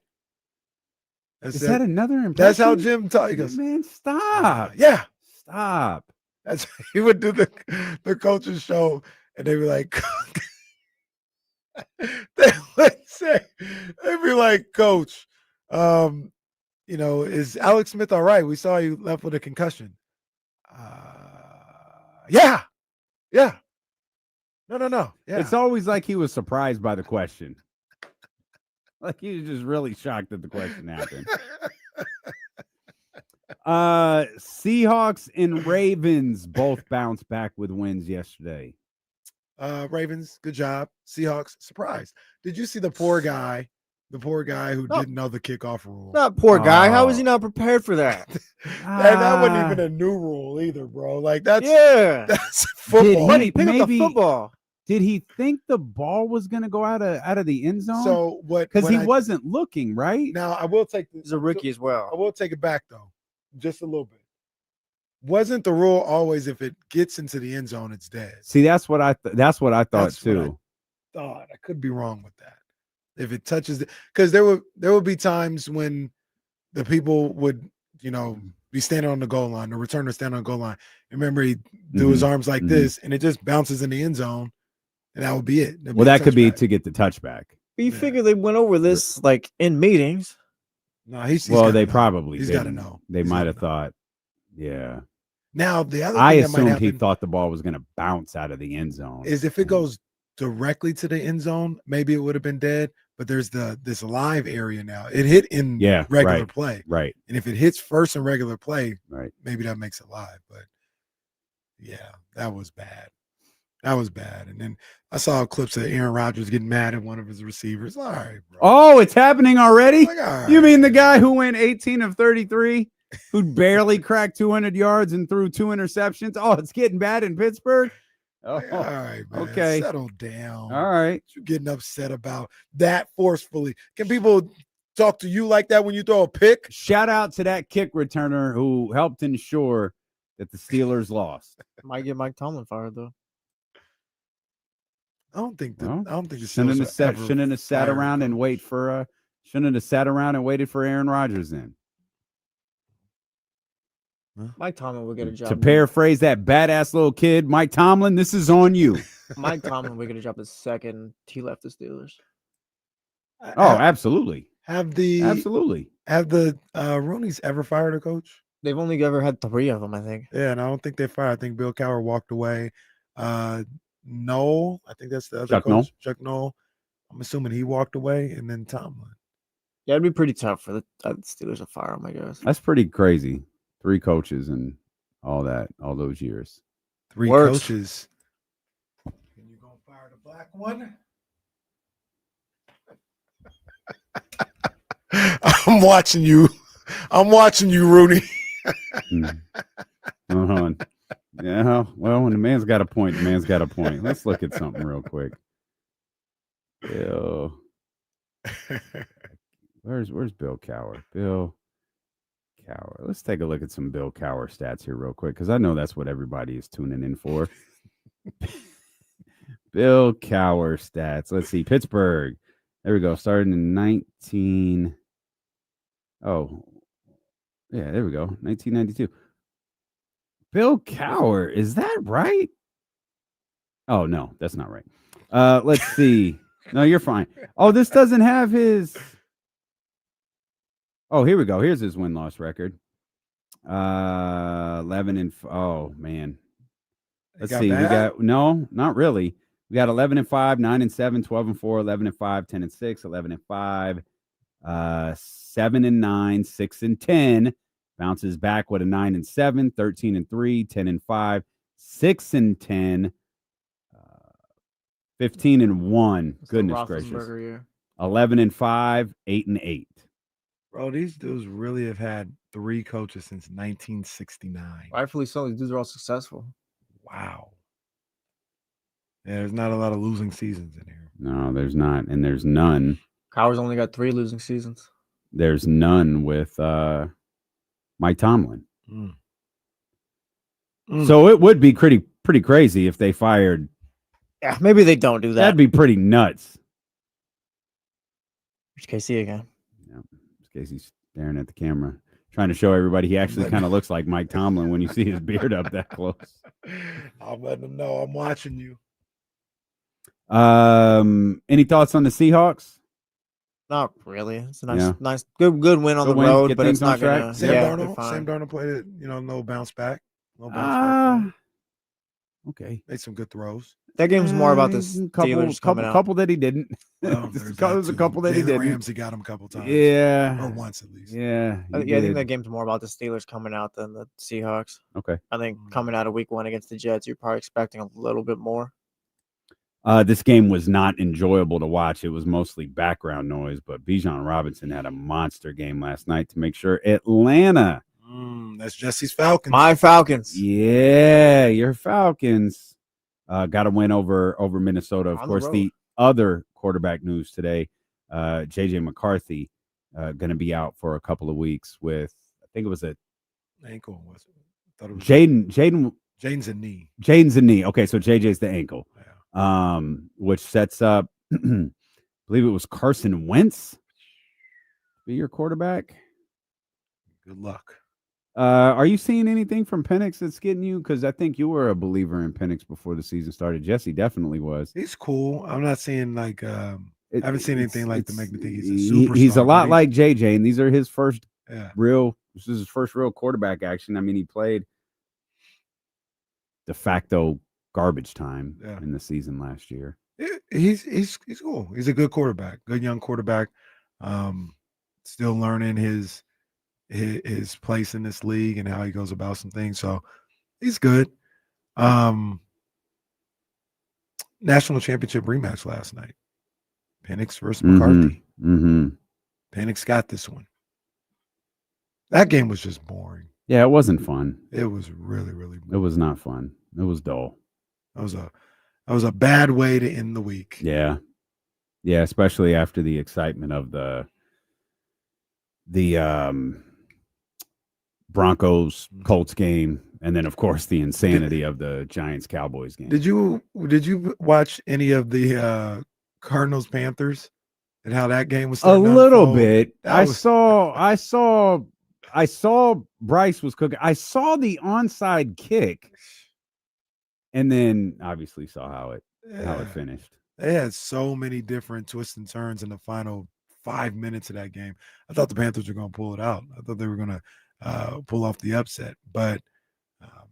Is that another impression? That's how Jim talks. He goes, Man, stop. yeah, Stop. that's he would do the coach's show, and they'd be like, they would say, they'd be like, Coach, is Alex Smith all right? We saw you left with a concussion. Yeah. No. Yeah. It's always like he was surprised by the question. Like he was just really shocked that the question happened. Seahawks and Ravens both bounced back with wins yesterday. Ravens, good job. Seahawks, surprise. Did you see the poor guy who didn't know the kickoff rule? Not poor guy. How was he not prepared for that? That wasn't even a new rule either, bro. Like that's Did football. he, Pick up the maybe, football. did he think the ball was going to go out of the end zone? So what? Because he when I- wasn't looking, right? Now I will take He's a rookie as well. I will take it back though, just a little bit. Wasn't the rule always if it gets into the end zone, it's dead? See, that's what I thought That's what too. I could be wrong with that. If it touches because there would be times when the people would, be standing on the goal line, the returner standing on the goal line. Remember, he do his arms like this, and it just bounces in the end zone, and that would be it. That'd Well, be a that could be touchback. to get the touchback. But you figure they went over this like in meetings. No, he's Well, gotta they know. probably He's got to didn't. know. They He's might gotta have know. thought, yeah. Now the other I thing that might assumed he happen thought the ball was going to bounce out of the end zone. is if it goes directly to the end zone, maybe it would have been dead. But there's this live area now. It hit in regular play, right? and if it hits first in regular play, right, maybe that makes it live. But yeah, that was bad. That was bad. And then I saw clips of Aaron Rodgers getting mad at one of his receivers. All right, bro. Oh, it's happening already? Like, all right, you mean the guy who went 18 of 33, who barely cracked 200 yards and threw 2 interceptions? Oh, it's getting bad in Pittsburgh? Oh, like, all right, man. okay. Settle down. All right. You're getting upset about that forcefully. Can people talk to you like that when you throw a pick? Shout out to that kick returner who helped ensure that the Steelers lost. Might get Mike Tomlin fired though. I don't think the Shouldn't have sat fired around and wait for shouldn't have sat around and waited for Aaron Rodgers then. Mike Tomlin will get a job. To paraphrase that badass little kid, Mike Tomlin, this is on you. Mike Tomlin will get a job the second he left the Steelers. Oh, absolutely. Have the Rooney's ever fired a coach? They've only ever had 3 of them, I think. Yeah, and I don't think they fired. I think Bill Cowher walked away. Noel, I think that's the other Chuck coach. Noll. Chuck Noll. I'm assuming he walked away, and then Tomlin. Yeah, it'd be pretty tough for the Steelers to fire him, I guess. That's pretty crazy. 3 coaches and all those years. 3 coaches. Can you go fire the black one? I'm watching you. I'm watching you, Rooney. Hold on. Yeah, well, when the man's got a point, the man's got a point. Let's look at something real quick. Bill. Where's Bill Cowher? Bill Cowher. Let's take a look at some Bill Cowher stats here real quick, because I know that's what everybody is tuning in for. Bill Cowher stats. Let's see. Pittsburgh. There we go. Starting in 19. Oh, yeah, there we go. 1992. Bill Cowher, is that right? Oh, no, that's not right. Let's see. No, you're fine. Oh, this doesn't have his. Oh, here we go. Here's his win-loss record. 11 and oh man. Let's see. Bad? We got no, not really. We got 11 and 5, 9 and 7, 12 and 4, 11 and 5, 10 and 6, 11 and 5, 7 and 9, 6 and 10. Bounces back with a 9 and 7, 13 and 3, 10 and 5, 6 and 10, 15 and 1. It's Goodness the gracious. Roethlisberger year. 11 and 5, 8 and 8. Bro, these dudes really have had 3 coaches since 1969. Rightfully so. These dudes are all successful. Wow. Yeah, there's not a lot of losing seasons in here. No, there's not, and there's none. Cowher's only got 3 losing seasons. There's none with Mike Tomlin. So it would be pretty crazy if they fired. Yeah, maybe they don't do that. That'd be pretty nuts. There's KC again. Yeah, Casey's staring at the camera, trying to show everybody he actually kind of looks like Mike Tomlin when you see his beard up that close. I'm letting them know I'm watching you. Any thoughts on the Seahawks? Not really. It's a Yeah. nice, good win on Good the win, road, get but it's things on not track. gonna. Sam yeah, they're Darnold. fine. Sam Darnold played it, no bounce back. No bounce back. Okay. Made some good throws. That game's more about the couple, Steelers coming out. couple that he didn't. Well, There's a couple that he didn't. Ramsey got him a couple times. Yeah. Or once at least. Yeah. I he think did. that game's more about the Steelers coming out than the Seahawks. Okay. I think coming out of week 1 against the Jets, you're probably expecting a little bit more. This game was not enjoyable to watch. It was mostly background noise, but Bijan Robinson had a monster game last night to make sure Atlanta. That's Jesse's Falcons. My Falcons. Yeah, your Falcons got a win over Minnesota. Of On the course, road. the other quarterback news today, JJ McCarthy, going to be out for a couple of weeks with, I think it was a ankle. Was it? I thought it was Jaden's a knee. Jaden's a knee. Okay, so JJ's the ankle. Yeah. Which sets up, I believe it was Carson Wentz to be your quarterback. Good luck. Are you seeing anything from Penix that's getting you? Because I think you were a believer in Penix before the season started. Jesse definitely was. He's cool. I'm not seeing like I haven't seen anything like to make me think he's a superstar. He's a lot like JJ, and these are his first Yeah. This is his first real quarterback action. I mean, he played de facto garbage time in the season last year. He's cool. He's a good quarterback, good young quarterback. Still learning his place in this league and how he goes about some things. So he's good. national championship rematch last night. Penix versus McCarthy. Penix got this one. That game was just boring. Yeah, it wasn't fun. It was really, really boring. It was not fun. It was dull. That was a bad way to end the week. Yeah. Yeah, especially after the excitement of the Broncos Colts game, and then of course the insanity of the Giants Cowboys game. Did you watch any of the Cardinals Panthers and how that game was? A little bit. I saw Bryce was cooking. I saw the onside kick, and then obviously saw how it finished. They had so many different twists and turns in the final 5 minutes of that game. I thought the Panthers were going to pull it out. I thought they were going to pull off the upset, but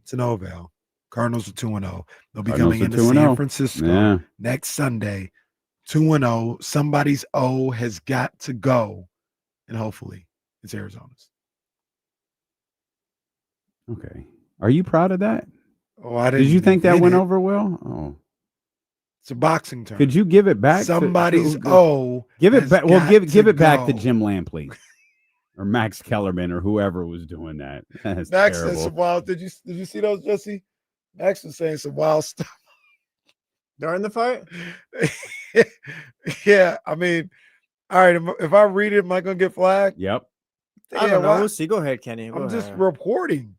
it's an avail. Cardinals are 2-0. They'll be coming into San Francisco next Sunday, 2-0. Somebody's O has got to go, and hopefully it's Arizona's. Okay. Are you proud of that? Oh, I didn't. Did you think that went over well? Oh. It's a boxing term. Could you give it back? Somebody's give it back. Well, give it back to Jim Lampley or Max Kellerman or whoever was doing that. That's Max terrible. said some wild. Did you see those, Jesse? Max was saying some wild stuff during the fight. Yeah, I mean, all right. If I read it, am I gonna get flagged? Yep. I don't know. We'll see. Go ahead, Kenny. I'm just reporting.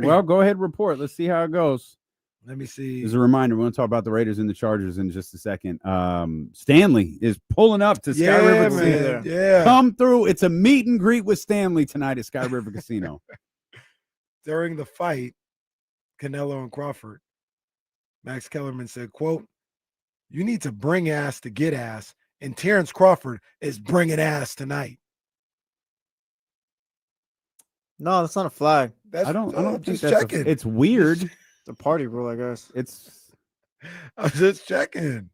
Well, go ahead, report. Let's see how it goes. Let me see. As a reminder, we're going to talk about the Raiders and the Chargers in just a second. Stanley is pulling up to Sky River Casino. Yeah. Come through. It's a meet and greet with Stanley tonight at Sky River Casino. During the fight, Canelo and Crawford, Max Kellerman said, quote, "You need to bring ass to get ass, and Terrence Crawford is bringing ass tonight." No, that's not a flag. I don't think just that's checking. It's weird. It's a party rule, I guess. I'm just checking.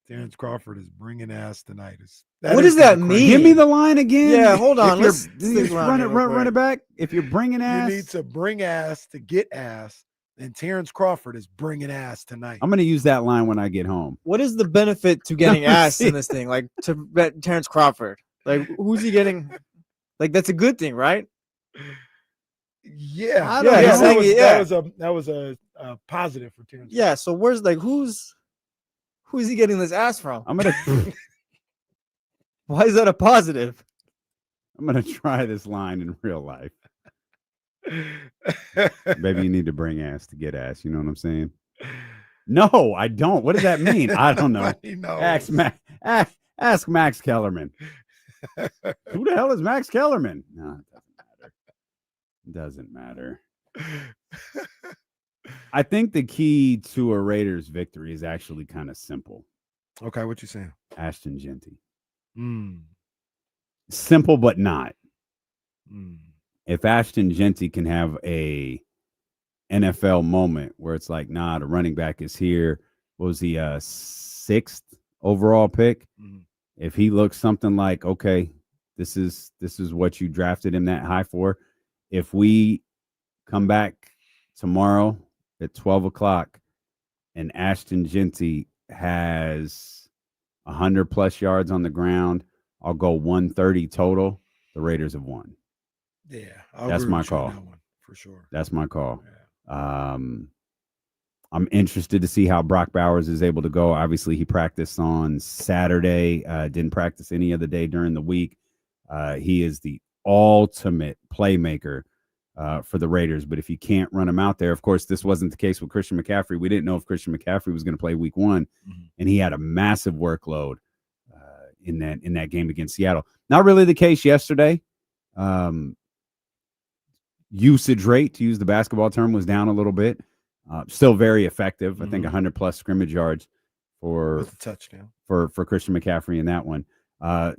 Terrence Crawford is bringing ass tonight. What does that mean? Give me the line again. Yeah, hold on. Let's run it back. If you're bringing ass, you need to bring ass to get ass, and Terrence Crawford is bringing ass tonight. I'm going to use that line when I get home. What is the benefit to getting ass in this thing? Like to bet Terrence Crawford. Like who's he getting? Like that's a good thing, right? Yeah, that was a positive for Terrence. Yeah, so where's who's he getting this ass from? I'm gonna. Why is that a positive? I'm gonna try this line in real life. Maybe you need to bring ass to get ass. You know what I'm saying? No, I don't. What does that mean? I don't know. Ask Max Kellerman. Who the hell is Max Kellerman? No, it doesn't matter. I think the key to a Raiders victory is actually kind of simple. Okay, what you saying? Ashton Genty. Simple, but not. If Ashton Genty can have a NFL moment where it's like, nah, the running back is here. What was he, 6th overall pick? If he looks something like, okay, this is what you drafted him that high for. If we come back tomorrow at 12 o'clock and Ashton Genty has 100 plus yards on the ground, I'll go 130 total. The Raiders have won. Yeah, that's my call. That one, for sure. That's my call. Yeah. I'm interested to see how Brock Bowers is able to go. Obviously, he practiced on Saturday, didn't practice any other day during the week. He is the ultimate playmaker for the Raiders. But if you can't run him out there, of course, this wasn't the case with Christian McCaffrey. We didn't know if Christian McCaffrey was going to play week 1, and he had a massive workload in that game against Seattle. Not really the case yesterday. Usage rate, to use the basketball term, was down a little bit. Still very effective. I think 100 plus scrimmage yards for with a touchdown for Christian McCaffrey in that one.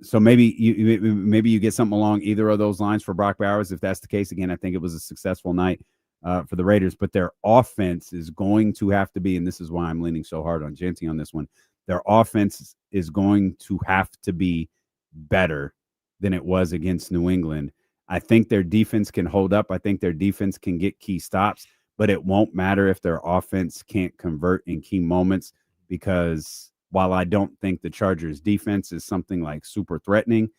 So maybe you get something along either of those lines for Brock Bowers. If that's the case, again, I think it was a successful night for the Raiders. But their offense is going to have to be, and this is why I'm leaning so hard on Genty on this one. Their offense is going to have to be better than it was against New England. I think their defense can hold up. I think their defense can get key stops. but it won't matter if their offense can't convert in key moments, because while I don't think the Chargers defense is something like super threatening,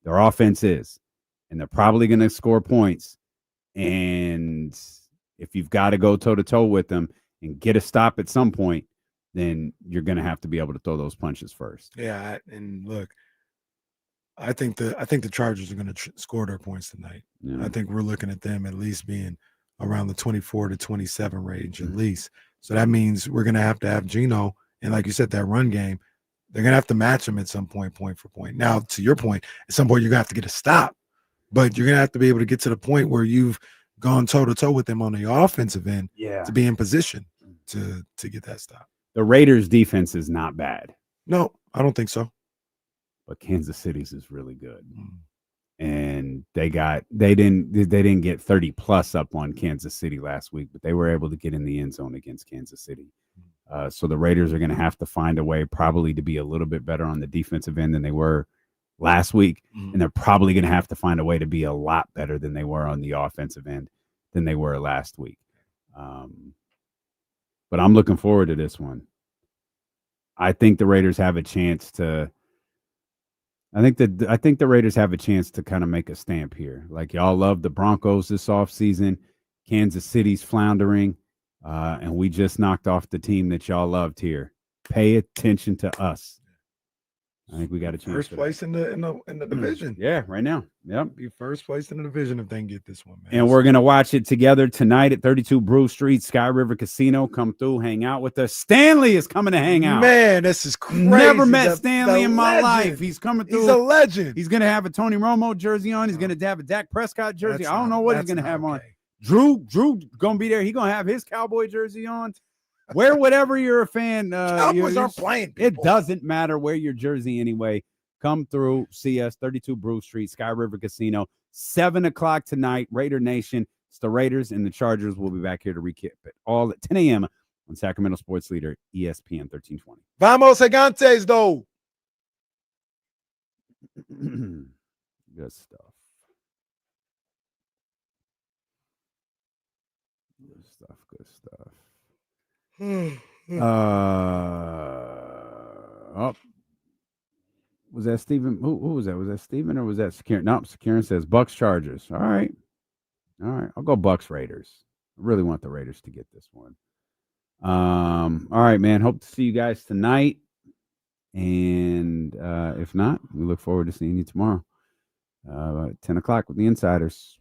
their offense is, and they're probably going to score points. And if you've got to go toe-to-toe with them and get a stop at some point, then you're going to have to be able to throw those punches first. Yeah, and look, I think the Chargers are going to score their points tonight. Yeah. I think we're looking at them at least being around the 24 to 27 range at least. So that means we're going to have Geno, and like you said, that run game, they're going to have to match him at some point for point. Now, to your point, at some point you're going to have to get a stop, but you're going to have to be able to get to the point where you've gone toe-to-toe with them on the offensive end to be in position to get that stop. The Raiders' defense is not bad. No, I don't think so. But Kansas City's is really good. And they didn't get 30 plus up on Kansas City last week, but they were able to get in the end zone against Kansas City. So the Raiders are going to have to find a way probably to be a little bit better on the defensive end than they were last week. And they're probably going to have to find a way to be a lot better than they were on the offensive end than they were last week. But I'm looking forward to this one. I think the Raiders have a chance to I think the Raiders have a chance to kind of make a stamp here. Like, y'all love the Broncos this offseason. Kansas City's floundering, and we just knocked off the team that y'all loved here. Pay attention to us. I think we got a chance. First place in the division. Yeah, right now. Yep. Be first place in the division if they can get this one, man. And we're going to watch it together tonight at 32 Brew Street, Sky River Casino. Come through, hang out with us. Stanley is coming to hang out. Man, this is crazy. Never met Stanley in my legend. life. He's coming through. He's a legend. He's going to have a Tony Romo jersey on. He's going to have a Dak Prescott jersey. I don't know what he's going to have on. Drew going to be there. He's going to have his Cowboy jersey on. Wear whatever you're a fan. Cowboys aren't playing. It doesn't matter. Wear your jersey anyway. Come through, see us, 32 Brew Street, Sky River Casino, 7 o'clock tonight, Raider Nation. It's the Raiders and the Chargers. We'll be back here to recap it all at 10 a.m. on Sacramento Sports Leader, ESPN 1320. Vamos Gigantes, though. Good stuff. Good stuff, good stuff. Was that Steven? Who was that? Was that Steven or was that Securin? No, Securin says Bucks Chargers. All right. I'll go Bucks Raiders. I really want the Raiders to get this one. All right, man. Hope to see you guys tonight. And if not, we look forward to seeing you tomorrow. 10 o'clock with the Insiders.